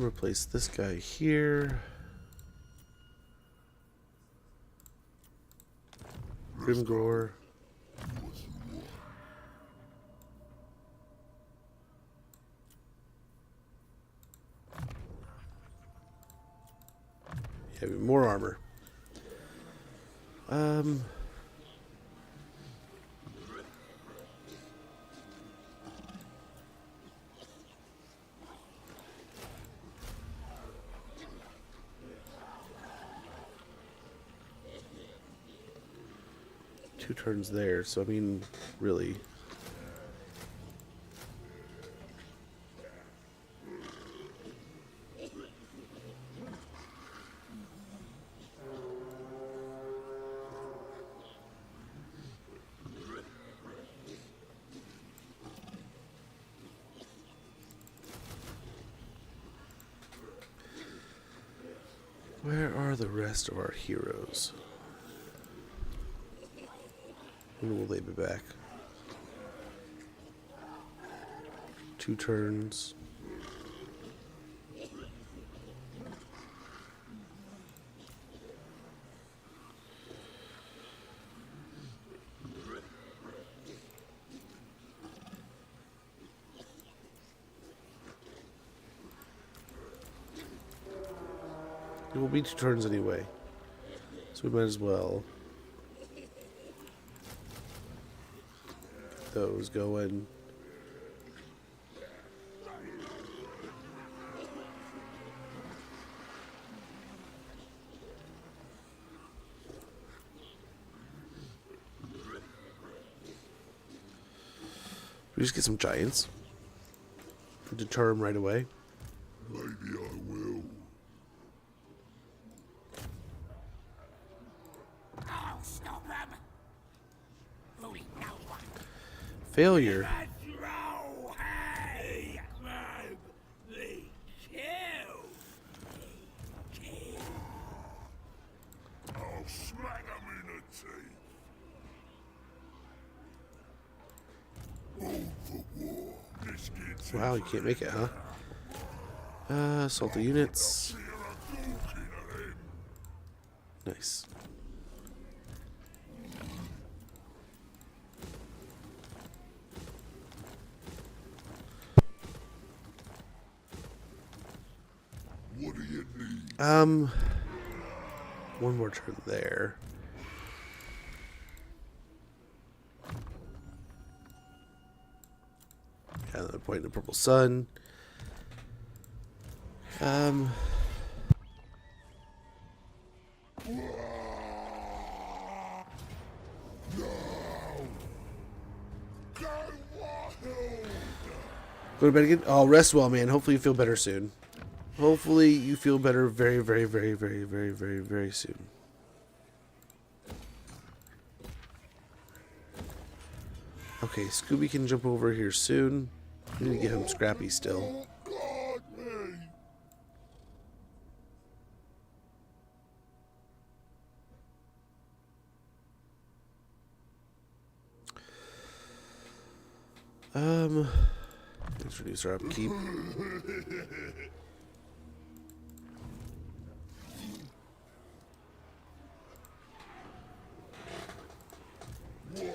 A: Replace this guy here. Grimgor. Yeah, more armor. Two turns there, so I mean, really. Where are the rest of our heroes? When will they be back? 2 turns. It will be 2 turns anyway. So we might as well. Those going. We just get some giants. Deter them right away.
C: Maybe I will.
D: I'll stop him. Fooling no one.
A: Failure.
D: Throw, hey, grab, the kill.
C: I'll smack him in the teeth. All for war. This gets
A: Wow, you can't make it, huh? Assault the units.
C: here a talking to him.
A: Nice.
C: What do you need?
A: One more turn there. Another point in the purple sun.
C: Go wild!
A: Go to bed again? Oh, rest well, man. Hopefully you feel better soon. Hopefully you feel better very, very, very, very, very, very, very soon. Okay, Scooby can jump over here soon. We need to get him scrappy still.
C: Oh, God, me!
A: Let's reduce our upkeep.
C: What now?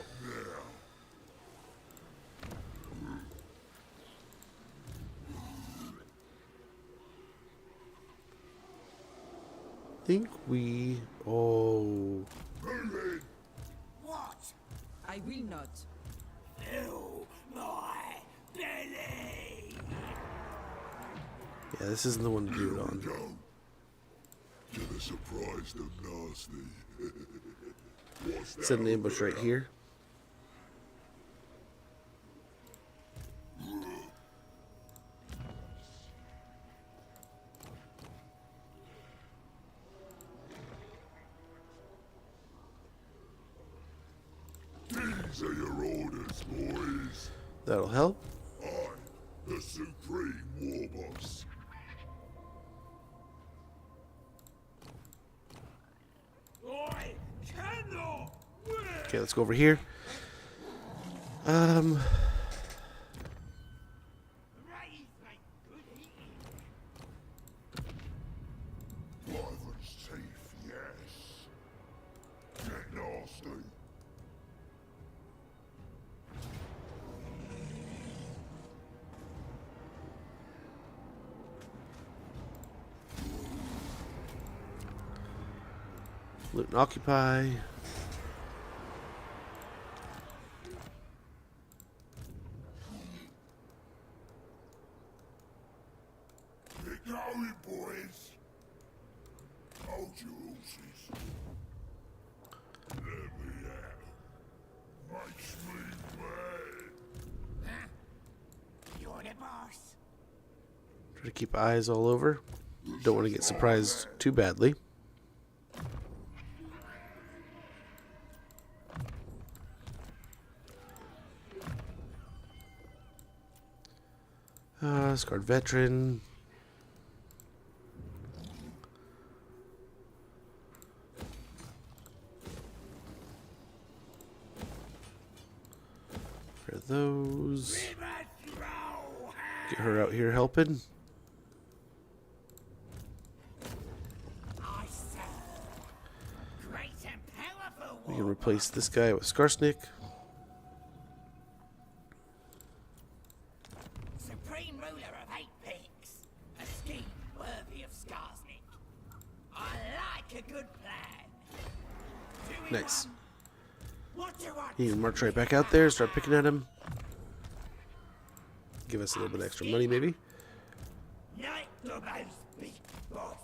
A: Think we. Oh.
C: Move in!
D: What?
E: I will not.
D: Fill my belly.
A: Yeah, this isn't the one to do it on.
C: Go. Gonna surprise them nasty. What's that?
A: Set an ambush right here.
C: These are your orders, boys.
A: That'll help.
C: I, the Supreme Warboss.
D: I cannot win.
A: Okay, let's go over here.
D: Raise my good eating.
C: Wyvern's teeth, yes. Get nasty.
A: Loot and occupy.
C: Get going, boys. Hold your horses. Let me out. Makes me mad.
D: Huh? You're the boss.
A: Try to keep eyes all over. Don't want to get surprised too badly. Scarred veteran. For those. Get her out here helping.
D: I serve. Great and powerful.
A: We can replace this guy with Skarsnik.
D: Supreme ruler of 8 peaks. A scheme worthy of Skarsnik.
A: Nice.
D: What you want?
A: You can march right back out there, start picking at him. Give us a little bit extra money, maybe.
D: Night Gorbad's big boss.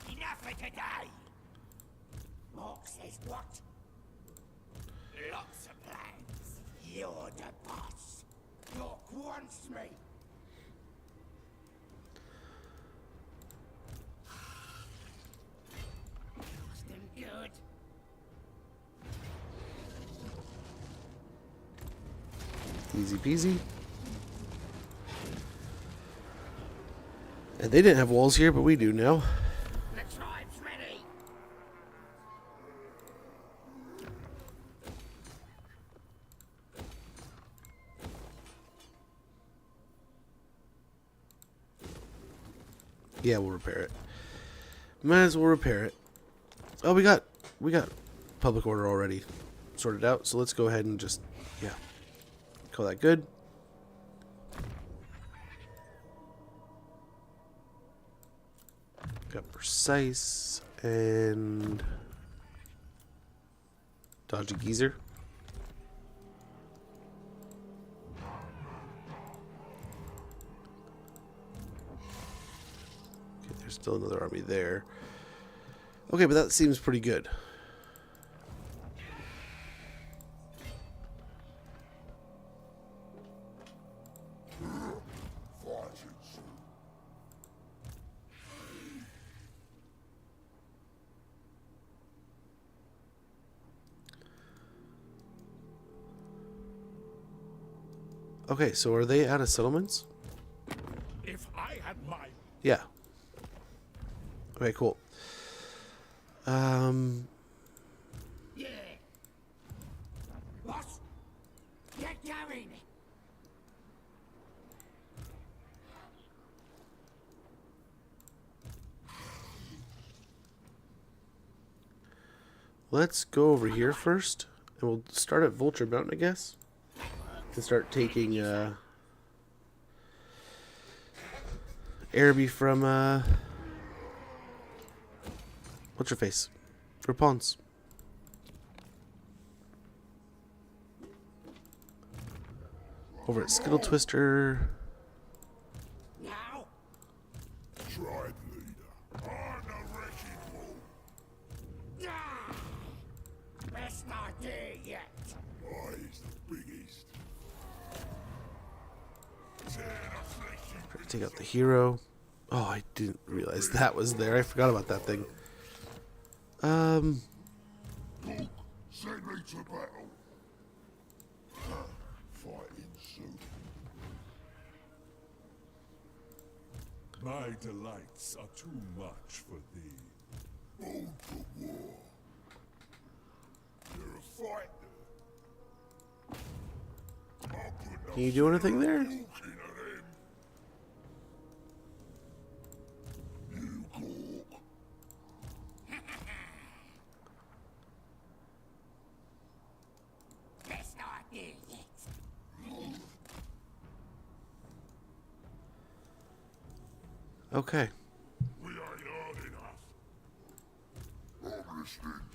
D: Enough for today. Mark says what? Lots of plans. You're the boss. York wants me. Lost and good.
A: Easy peasy. And they didn't have walls here, but we do now.
D: The tribe's ready.
A: Yeah, we'll repair it. Might as well repair it. Oh, we got public order already sorted out, so let's go ahead and just, yeah, call that good. Got precise and dodgy geezer. Okay, there's still another army there. Okay, but that seems pretty good. Okay, so are they out of settlements?
C: If I had my
A: Yeah. Okay, cool.
D: Yeah. Boss, get going.
A: Let's go over here first, and we'll start at Vulture Mountain, I guess. And start taking Araby from what's your face? Rapons. Over at Skittle Twister.
D: Now,
C: tribe leader on the wrecking ball.
D: best idea yet.
C: Oh, he's the biggest. Tear the flesh and
A: Take out the hero. Oh, I didn't realize that was there. I forgot about that thing.
C: Luke, send me to battle. Fighting soon. My delights are too much for thee. Born for war. You're a fighter. I'll put
A: Can you do anything there?
C: no talking to them. You cork.
D: Best idea yet.
A: Okay.
C: We ain't hard enough. I'm listening.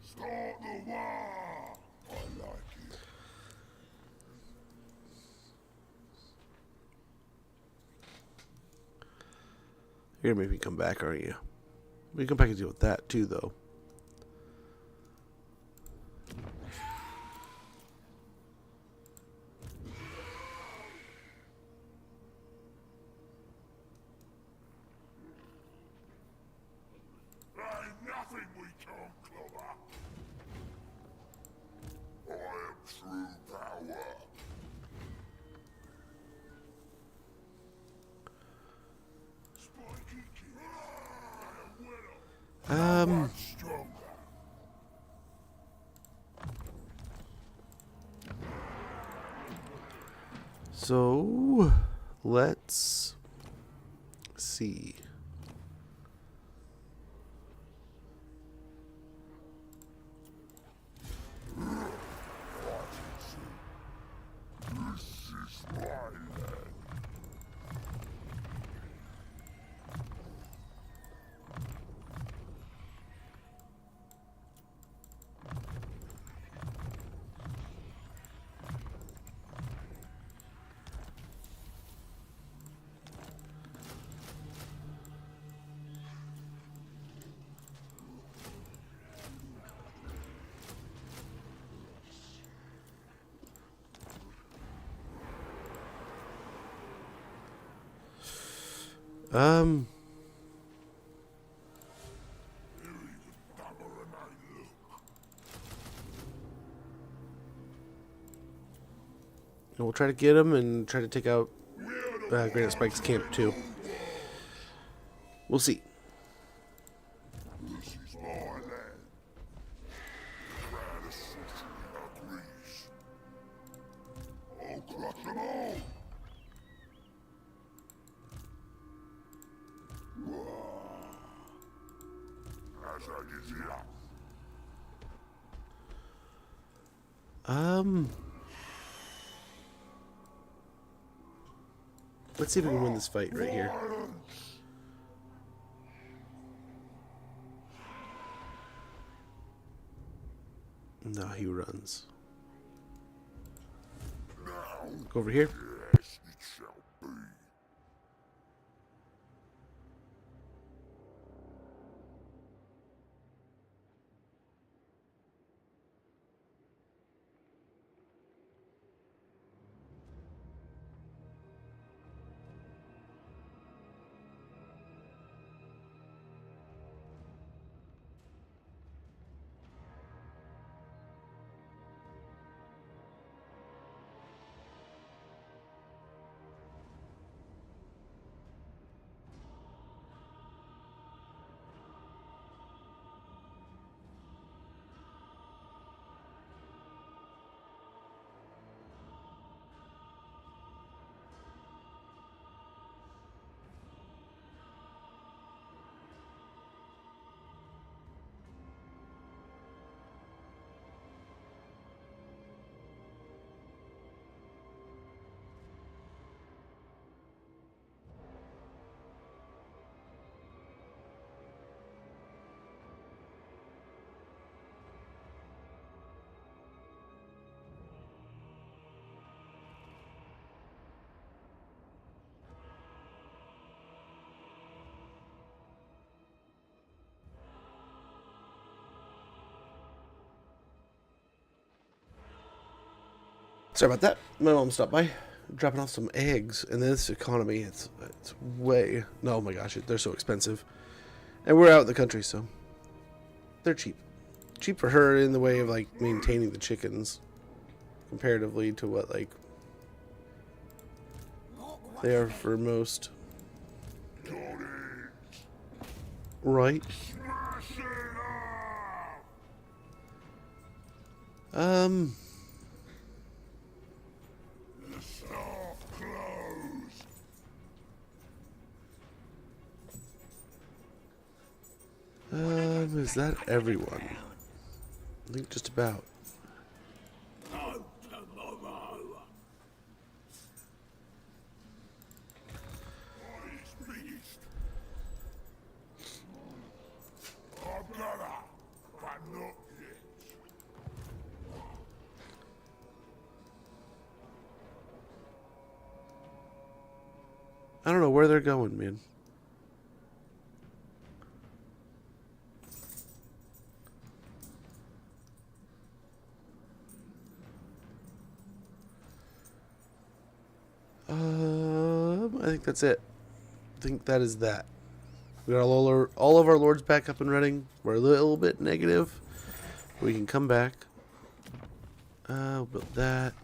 C: Start the war. I like it.
A: You're gonna make me come back, aren't you? We can come back and deal with that too, though.
C: Ain't nothing we can't clobber. I am true power. Spiky kid. I am winner. Much stronger.
A: So let's see.
C: This is my land.
A: Um. And we'll try to get him and try to take out Granite Spike's camp too. We'll see.
C: This is my land. Grand Association agrees. I'll crush them all. As I did here.
A: Let's see if we can win this fight right here. No, he runs. Go over here.
C: Yes, it shall be.
A: Sorry about that. My mom stopped by, dropping off some eggs. And this economy, it's way. No, oh my gosh, they're so expensive. And we're out in the country, so they're cheap. Cheap for her in the way of like maintaining the chickens, comparatively to what like they are for most. Right. Is that everyone? I think just about. I don't know where they're going, man. I think that's it. I think that is that. We got all of our lords back up and running. We're a little bit negative. We can come back. We'll build that.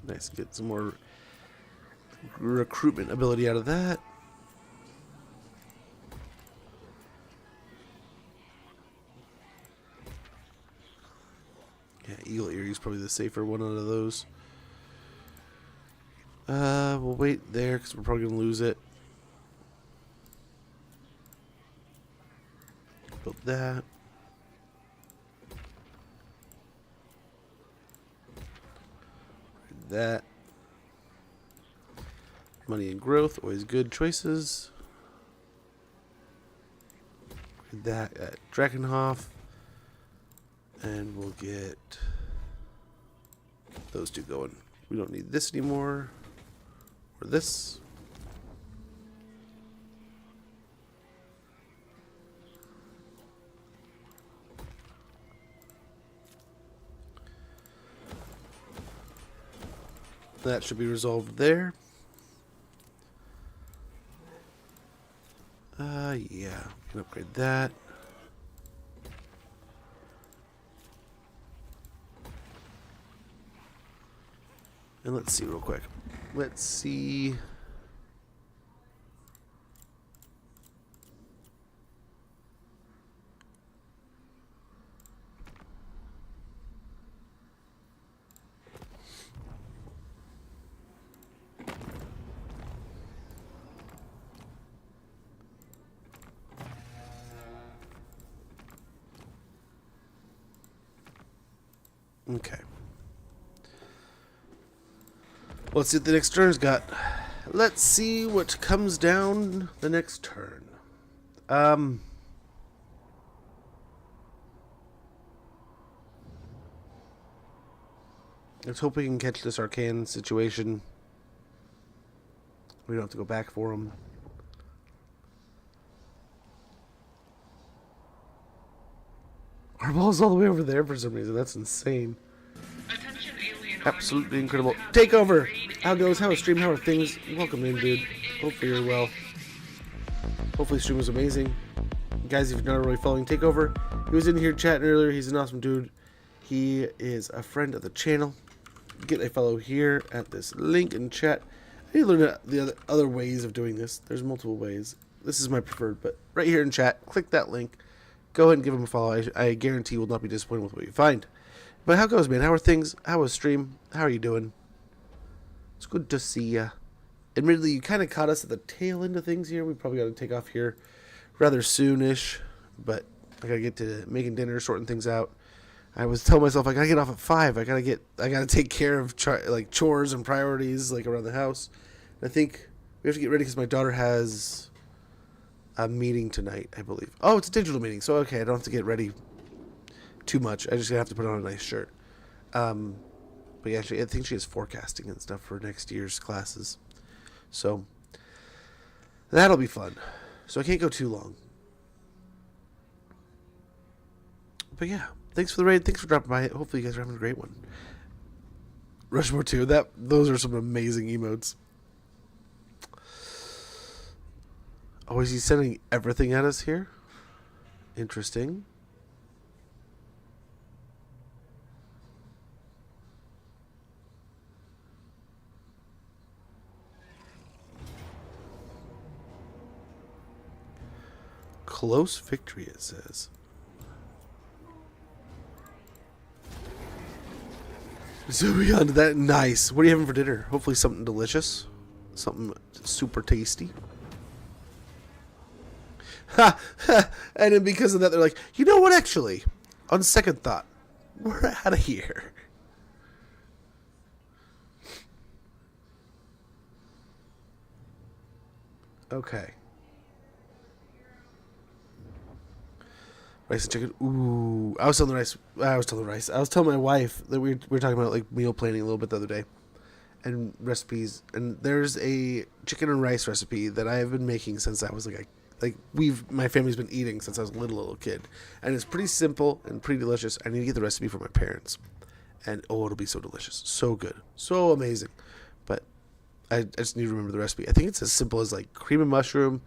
A: Nice, get some more recruitment ability out of that. Yeah, Eagle Ear is probably the safer one out of those. We'll wait there because we're probably going to lose it. Build that. That. Money and growth, always good choices. That at Drakenhof. And we'll get those two going. We don't need this anymore. Or this. That should be resolved there. Yeah. Can upgrade that. And let's see real quick. Let's see. Okay. Let's see what the next turn's got. Let's see what comes down the next turn. Let's hope we can catch this arcane situation. We don't have to go back for him. Our ball's all the way over there for some reason. That's insane. Absolutely incredible. Take over! How goes? How is stream? How are things? Welcome in, dude. Hopefully you're well. Hopefully stream was amazing. Guys, if you're not already following Takeover, he was in here chatting earlier. He's an awesome dude. He is a friend of the channel. Get a follow here at this link in chat. I need to learn the other ways of doing this. There's multiple ways. This is my preferred, but right here in chat, click that link. Go ahead and give him a follow. I guarantee you will not be disappointed with what you find. But how goes, man? How are things? How was stream? How are you doing? It's good to see ya. Admittedly, you kind of caught us at the tail end of things here. We probably got to take off here rather soonish. But I got to get to making dinner, sorting things out. I was telling myself I got to get off at 5. I got to take care of chores and priorities like around the house. And I think we have to get ready because my daughter has a meeting tonight, I believe. Oh, it's a digital meeting. So, okay, I don't have to get ready too much. I just have to put on a nice shirt. But yeah, I think she has forecasting and stuff for next year's classes. So that'll be fun. So I can't go too long. But yeah, thanks for the raid. Thanks for dropping by. Hopefully you guys are having a great one. Rushmore 2. Those are some amazing emotes. Oh, is he sending everything at us here? Interesting. Close victory, it says. So we got that. Nice. What are you having for dinner? Hopefully something delicious. Something super tasty. Ha! And then because of that, they're like, you know what, actually? On second thought, we're out of here. Okay. Rice and chicken. Ooh. I was telling my wife that we were talking about like meal planning a little bit the other day. And recipes. And there's a chicken and rice recipe that I have been making since I was my family's been eating since I was a little kid. And it's pretty simple and pretty delicious. I need to get the recipe from my parents. And oh, it'll be so delicious. So good. So amazing. But I just need to remember the recipe. I think it's as simple as like cream and mushroom,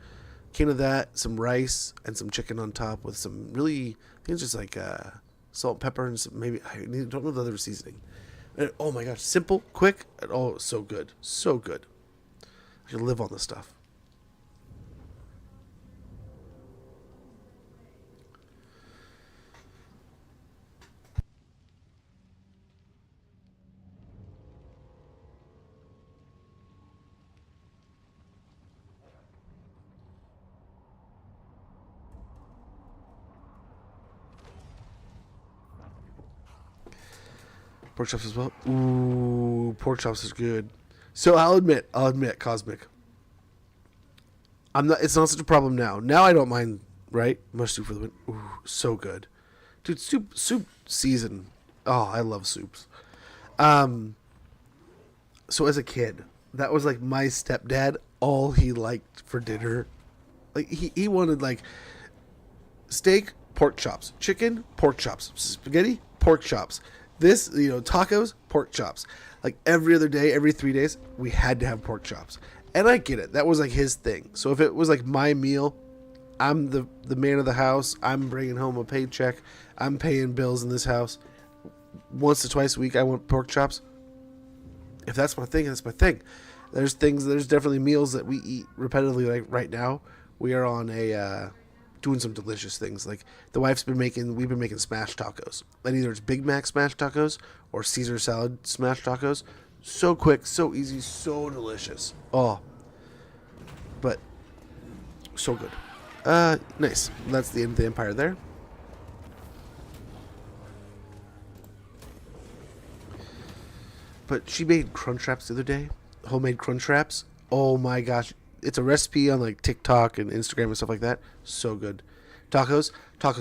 A: can of that, some rice, and some chicken on top with some really, I think it's just like salt and pepper and some, maybe, I don't know the other seasoning. And, oh my gosh, simple, quick, and oh, so good. So good. I should live on this stuff. Pork chops as well. Ooh, pork chops is good. So I'll admit, Cosmic. It's not such a problem now. Now I don't mind, right? Much soup for the win. Ooh, so good. Dude, soup season. Oh, I love soups. So as a kid, that was like my stepdad, all he liked for dinner. Like he wanted like steak, pork chops, chicken, pork chops, spaghetti, pork chops. This, tacos, pork chops. Like every other day, every 3 days, we had to have pork chops. And I get it. That was like his thing. So if it was like my meal, I'm the man of the house. I'm bringing home a paycheck. I'm paying bills in this house. Once or twice a week, I want pork chops. If that's my thing, that's my thing. There's definitely meals that we eat repetitively. Like right now, we are on doing some delicious things. Like we've been making smash tacos. And either it's Big Mac smash tacos or Caesar salad smash tacos. So quick, so easy, so delicious. Oh, but so good. Nice. That's the end of the empire there. But she made crunch wraps the other day. Homemade crunch wraps. Oh my gosh. It's a recipe on like TikTok and Instagram and stuff like that. So good. Tacos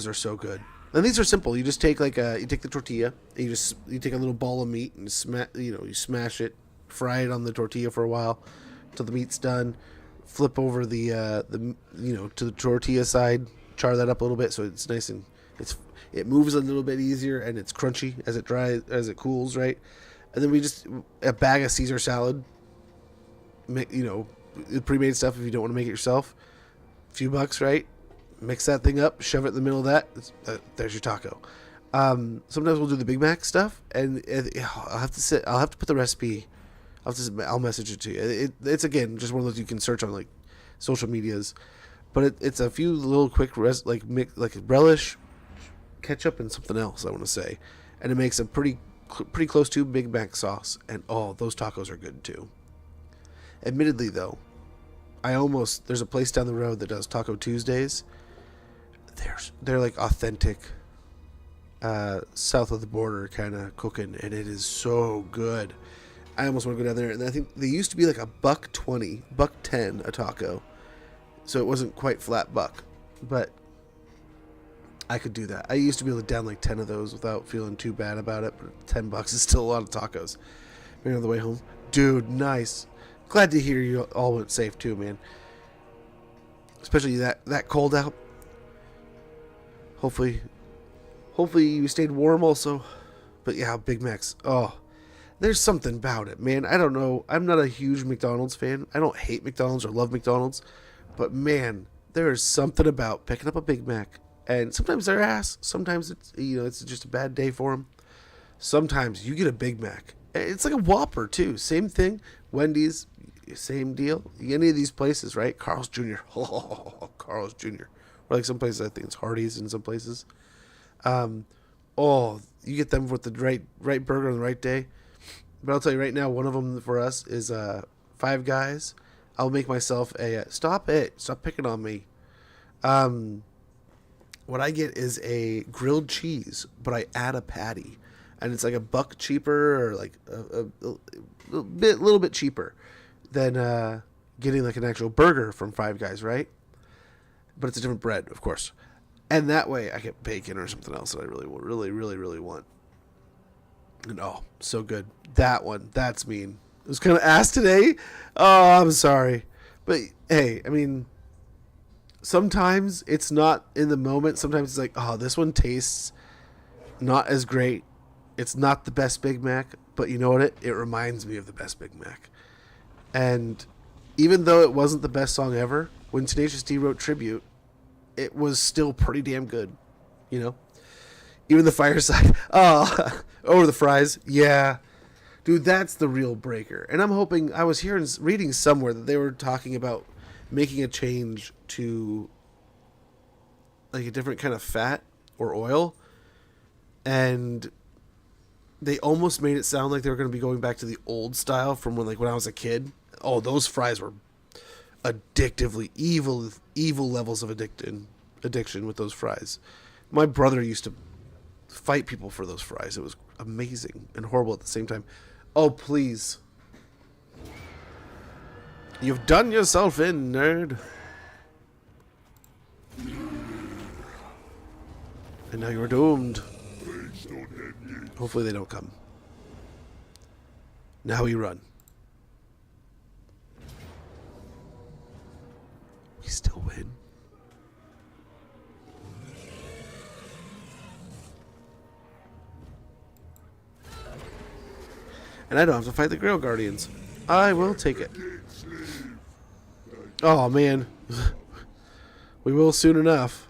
A: are so good. And these are simple. You just take you take the tortilla and you take a little ball of meat and you smash it, fry it on the tortilla for a while until the meat's done. Flip over the to the tortilla side, char that up a little bit so it's nice and it moves a little bit easier and it's crunchy as it cools, right? And then a bag of Caesar salad, pre-made stuff if you don't want to make it yourself. A few bucks, right? Mix that thing up, shove it in the middle of that. There's your taco. Sometimes we'll do the Big Mac stuff, and I'll have to put the recipe. I'll message it to you. It's again just one of those you can search on like social medias, but it's a few little quick relish, ketchup, and something else I want to say, and it makes a pretty close to Big Mac sauce. And those tacos are good too. Admittedly, though, there's a place down the road that does Taco Tuesdays. They're like authentic, south of the border kind of cooking, and it is so good. I almost want to go down there, and I think they used to be like $1.20, $1.10 a taco, so it wasn't quite flat buck, but I could do that. I used to be able to down like 10 of those without feeling too bad about it, but $10 is still a lot of tacos. Maybe on the way home, dude, nice. Glad to hear you all went safe too, man. Especially that cold out. Hopefully you stayed warm also. But yeah, Big Macs. Oh, there's something about it, man. I don't know. I'm not a huge McDonald's fan. I don't hate McDonald's or love McDonald's. But man, there is something about picking up a Big Mac. And sometimes they're ass. Sometimes it's just a bad day for them. Sometimes you get a Big Mac. It's like a Whopper too. Same thing. Wendy's, same deal. Any of these places, right? Carl's Jr. Oh, Carl's Jr. Or like some places, I think it's Hardee's in some places. You get them with the right burger on the right day. But I'll tell you right now, one of them for us is Five Guys. I'll make myself stop picking on me. What I get is a grilled cheese, but I add a patty, and it's like $1 cheaper, or like a little bit cheaper than getting like an actual burger from Five Guys, right? But it's a different bread, of course, and that way I get bacon or something else that I really want. And so good. That's mean. It was kind of ass today. Oh, I'm sorry, but hey, I mean, sometimes it's not in the moment. Sometimes it's like, this one tastes not as great. It's not the best Big Mac, but you know what? It reminds me of the best Big Mac. And even though it wasn't the best song ever, when Tenacious D wrote Tribute, it was still pretty damn good. Even the fireside. Over the fries. Yeah. Dude, that's the real breaker. And I'm hoping, I was reading somewhere that they were talking about making a change to like a different kind of fat or oil, and they almost made it sound like they were going to be going back to the old style from when I was a kid. Those fries were addictively evil levels of addiction with those fries. My brother used to fight people for those fries. It was amazing and horrible at the same time. Oh, please. You've done yourself in, nerd. And now you're doomed. Hopefully they don't come. Now we run. We still win. And I don't have to fight the Grail Guardians. I will take it. Oh, man. We will soon enough.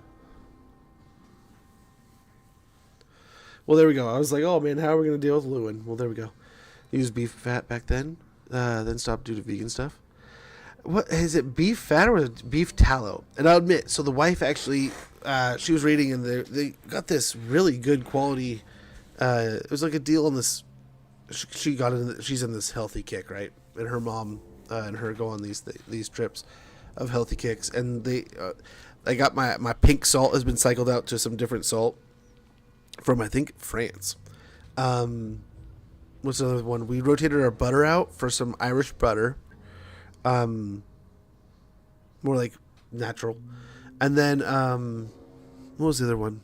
A: Well, there we go. I was like, oh, man, how are we going to deal with Lewin? Well, there we go. Use beef fat back then. Then stop due to vegan stuff. What is it, beef fat or is it beef tallow? And I'll admit, so the wife actually, she was reading and they got this really good quality. It was like a deal on this. She got in. She's in this healthy kick, right? And her mom and her go on these trips of healthy kicks. And I got my pink salt has been cycled out to some different salt from I think France. What's another one? We rotated our butter out for some Irish butter. More like natural. And then, what was the other one?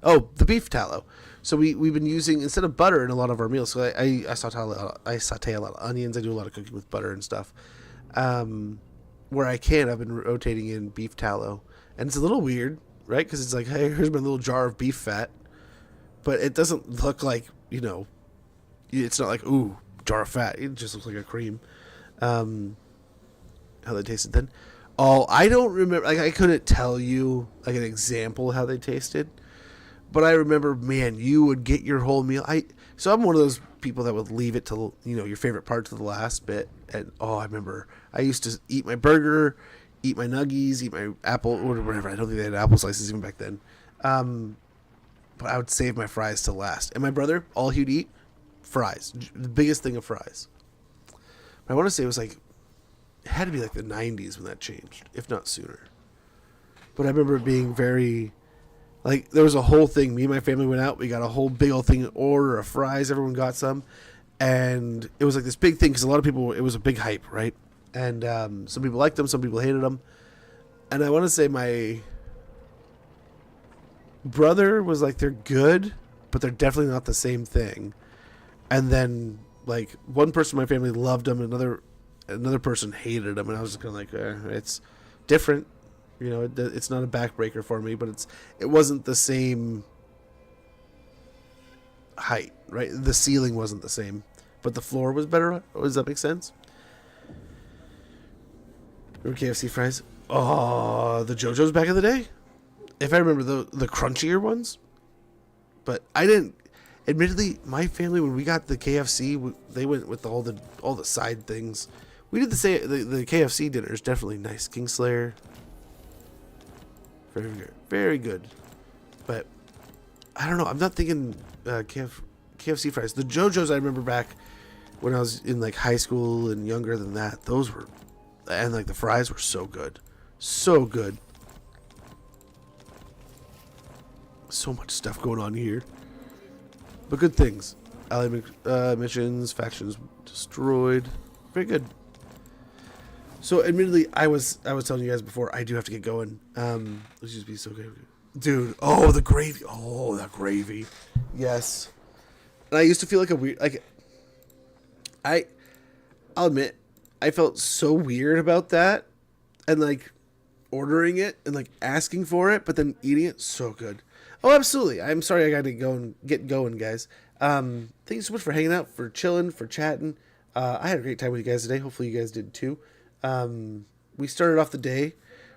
A: Oh, the beef tallow. So we've been using, instead of butter in a lot of our meals, so I saute a lot of onions. I do a lot of cooking with butter and stuff. Where I can, I've been rotating in beef tallow. And it's a little weird, right? Because it's like, hey, here's my little jar of beef fat. But it doesn't look like, it's not like, ooh, jar of fat. It just looks like a cream. How they tasted then. Oh, I don't remember. Like, I couldn't tell you like an example how they tasted, but I remember, man, you would get your whole meal. So I'm one of those people that would leave it to your favorite part to the last bit. And I remember I used to eat my burger, eat my nuggies, eat my apple or whatever. I don't think they had apple slices even back then. But I would save my fries to last. And my brother, all he'd eat, fries, the biggest thing of fries. But I want to say it was like. It had to be like the 90s when that changed, if not sooner. But I remember it being very, like, there was a whole thing. Me and my family went out. We got a whole big old thing, order of fries. Everyone got some. And it was like this big thing because a lot of people, it was a big hype, right? And some people liked them. Some people hated them. And I want to say my brother was like, they're good, but they're definitely not the same thing. And then, like, one person in my family loved them. Another person hated them, and I was just kind of like, it's different, it's not a backbreaker for me, but it wasn't the same height, right? The ceiling wasn't the same, but the floor was better. Does that make sense? Remember KFC fries? Oh, the JoJo's back in the day, if I remember the crunchier ones, but I didn't. Admittedly, my family, when we got the KFC, they went with all the side things. We did the KFC dinner is definitely nice. Kingslayer, very good, very good. But I don't know. I'm not thinking KFC fries. The JoJo's I remember back when I was in like high school and younger than that. Those were, and like the fries were so good, so good. So much stuff going on here, but good things. Ally missions, factions destroyed. Very good. So, admittedly, I was telling you guys before, I do have to get going. Let's just be so good. Dude, the gravy. Oh, that gravy. Yes. And I used to feel like a weird, like, I'll admit, I felt so weird about that. And, like, ordering it and, like, asking for it, but then eating it, so good. Oh, absolutely. I'm sorry I got to go and get going, guys. Thank you so much for hanging out, for chilling, for chatting. I had a great time with you guys today. Hopefully you guys did too. We started off the day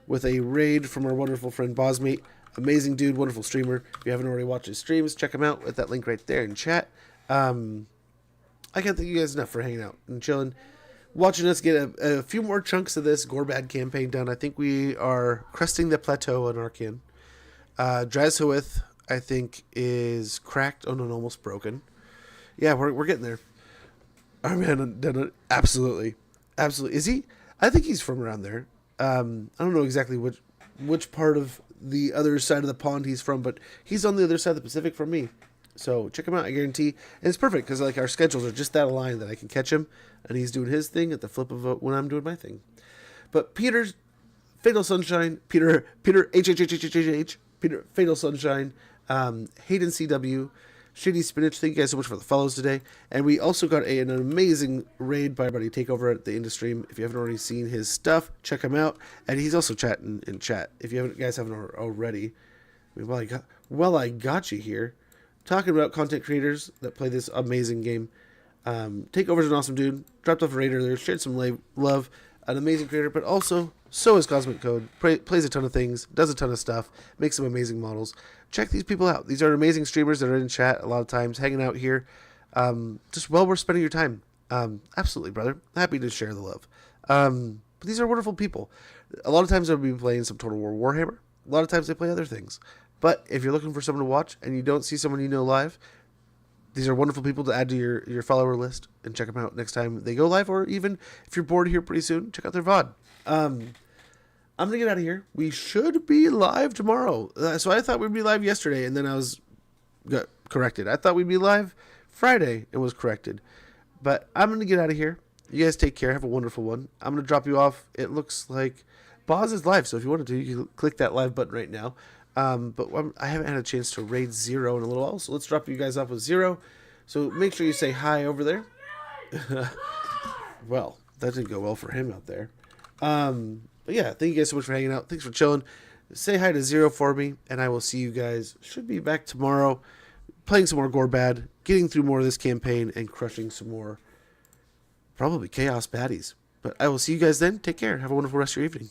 A: with a raid from our wonderful friend Bosmate. Amazing dude, wonderful streamer. If you haven't already watched his streams, check him out with that link right there in chat. I can't thank you guys enough for hanging out and chilling, watching us get a few more chunks of this Gorbad campaign done. I think we are cresting the plateau on Arcan. Drazhoeth, I think, is cracked. Oh no, almost broken. Yeah, we're getting there. Our man, absolutely. Is he? I think he's from around there. I don't know exactly which part of the other side of the pond he's from, but he's on the other side of the Pacific from me. So check him out, I guarantee. And it's perfect because like our schedules are just that aligned that I can catch him and he's doing his thing at the flip of when I'm doing my thing. But Peter's Fatal Sunshine, Peter HHHHHH, Peter Fatal Sunshine, Hayden CW, Shitty Spinach, thank you guys so much for the follows today. And we also got an amazing raid by our buddy Takeover at the end of stream. If you haven't already seen his stuff, check him out. And he's also chatting in chat. If you guys haven't already. I mean, I got you here. Talking about content creators that play this amazing game. Takeover's an awesome dude. Dropped off a raid earlier. Shared some love. An amazing creator, but also so is Cosmic Code. Plays a ton of things. Does a ton of stuff. Makes some amazing models. Check these people out. These are amazing streamers that are in chat a lot of times, hanging out here. Just well worth spending your time. Absolutely, brother. Happy to share the love. But these are wonderful people. A lot of times they'll be playing some Total War Warhammer. A lot of times they play other things. But if you're looking for someone to watch and you don't see someone you know live, these are wonderful people to add to your follower list and check them out next time they go live. Or even if you're bored here pretty soon, check out their VOD. I'm going to get out of here. We should be live tomorrow. So I thought we'd be live yesterday, and then I got corrected. I thought we'd be live Friday and was corrected. But I'm going to get out of here. You guys take care. Have a wonderful one. I'm going to drop you off. It looks like Boz is live, so if you wanted to, you can click that live button right now. But I haven't had a chance to raid Zero in a little while, so let's drop you guys off with Zero. So make sure you say hi over there. Well, that didn't go well for him out there. But yeah, thank you guys so much for hanging out. Thanks for chilling. Say hi to Zero for me, and I will see you guys. Should be back tomorrow, playing some more Gorbad, getting through more of this campaign, and crushing some more, probably Chaos baddies. But I will see you guys then. Take care. Have a wonderful rest of your evening.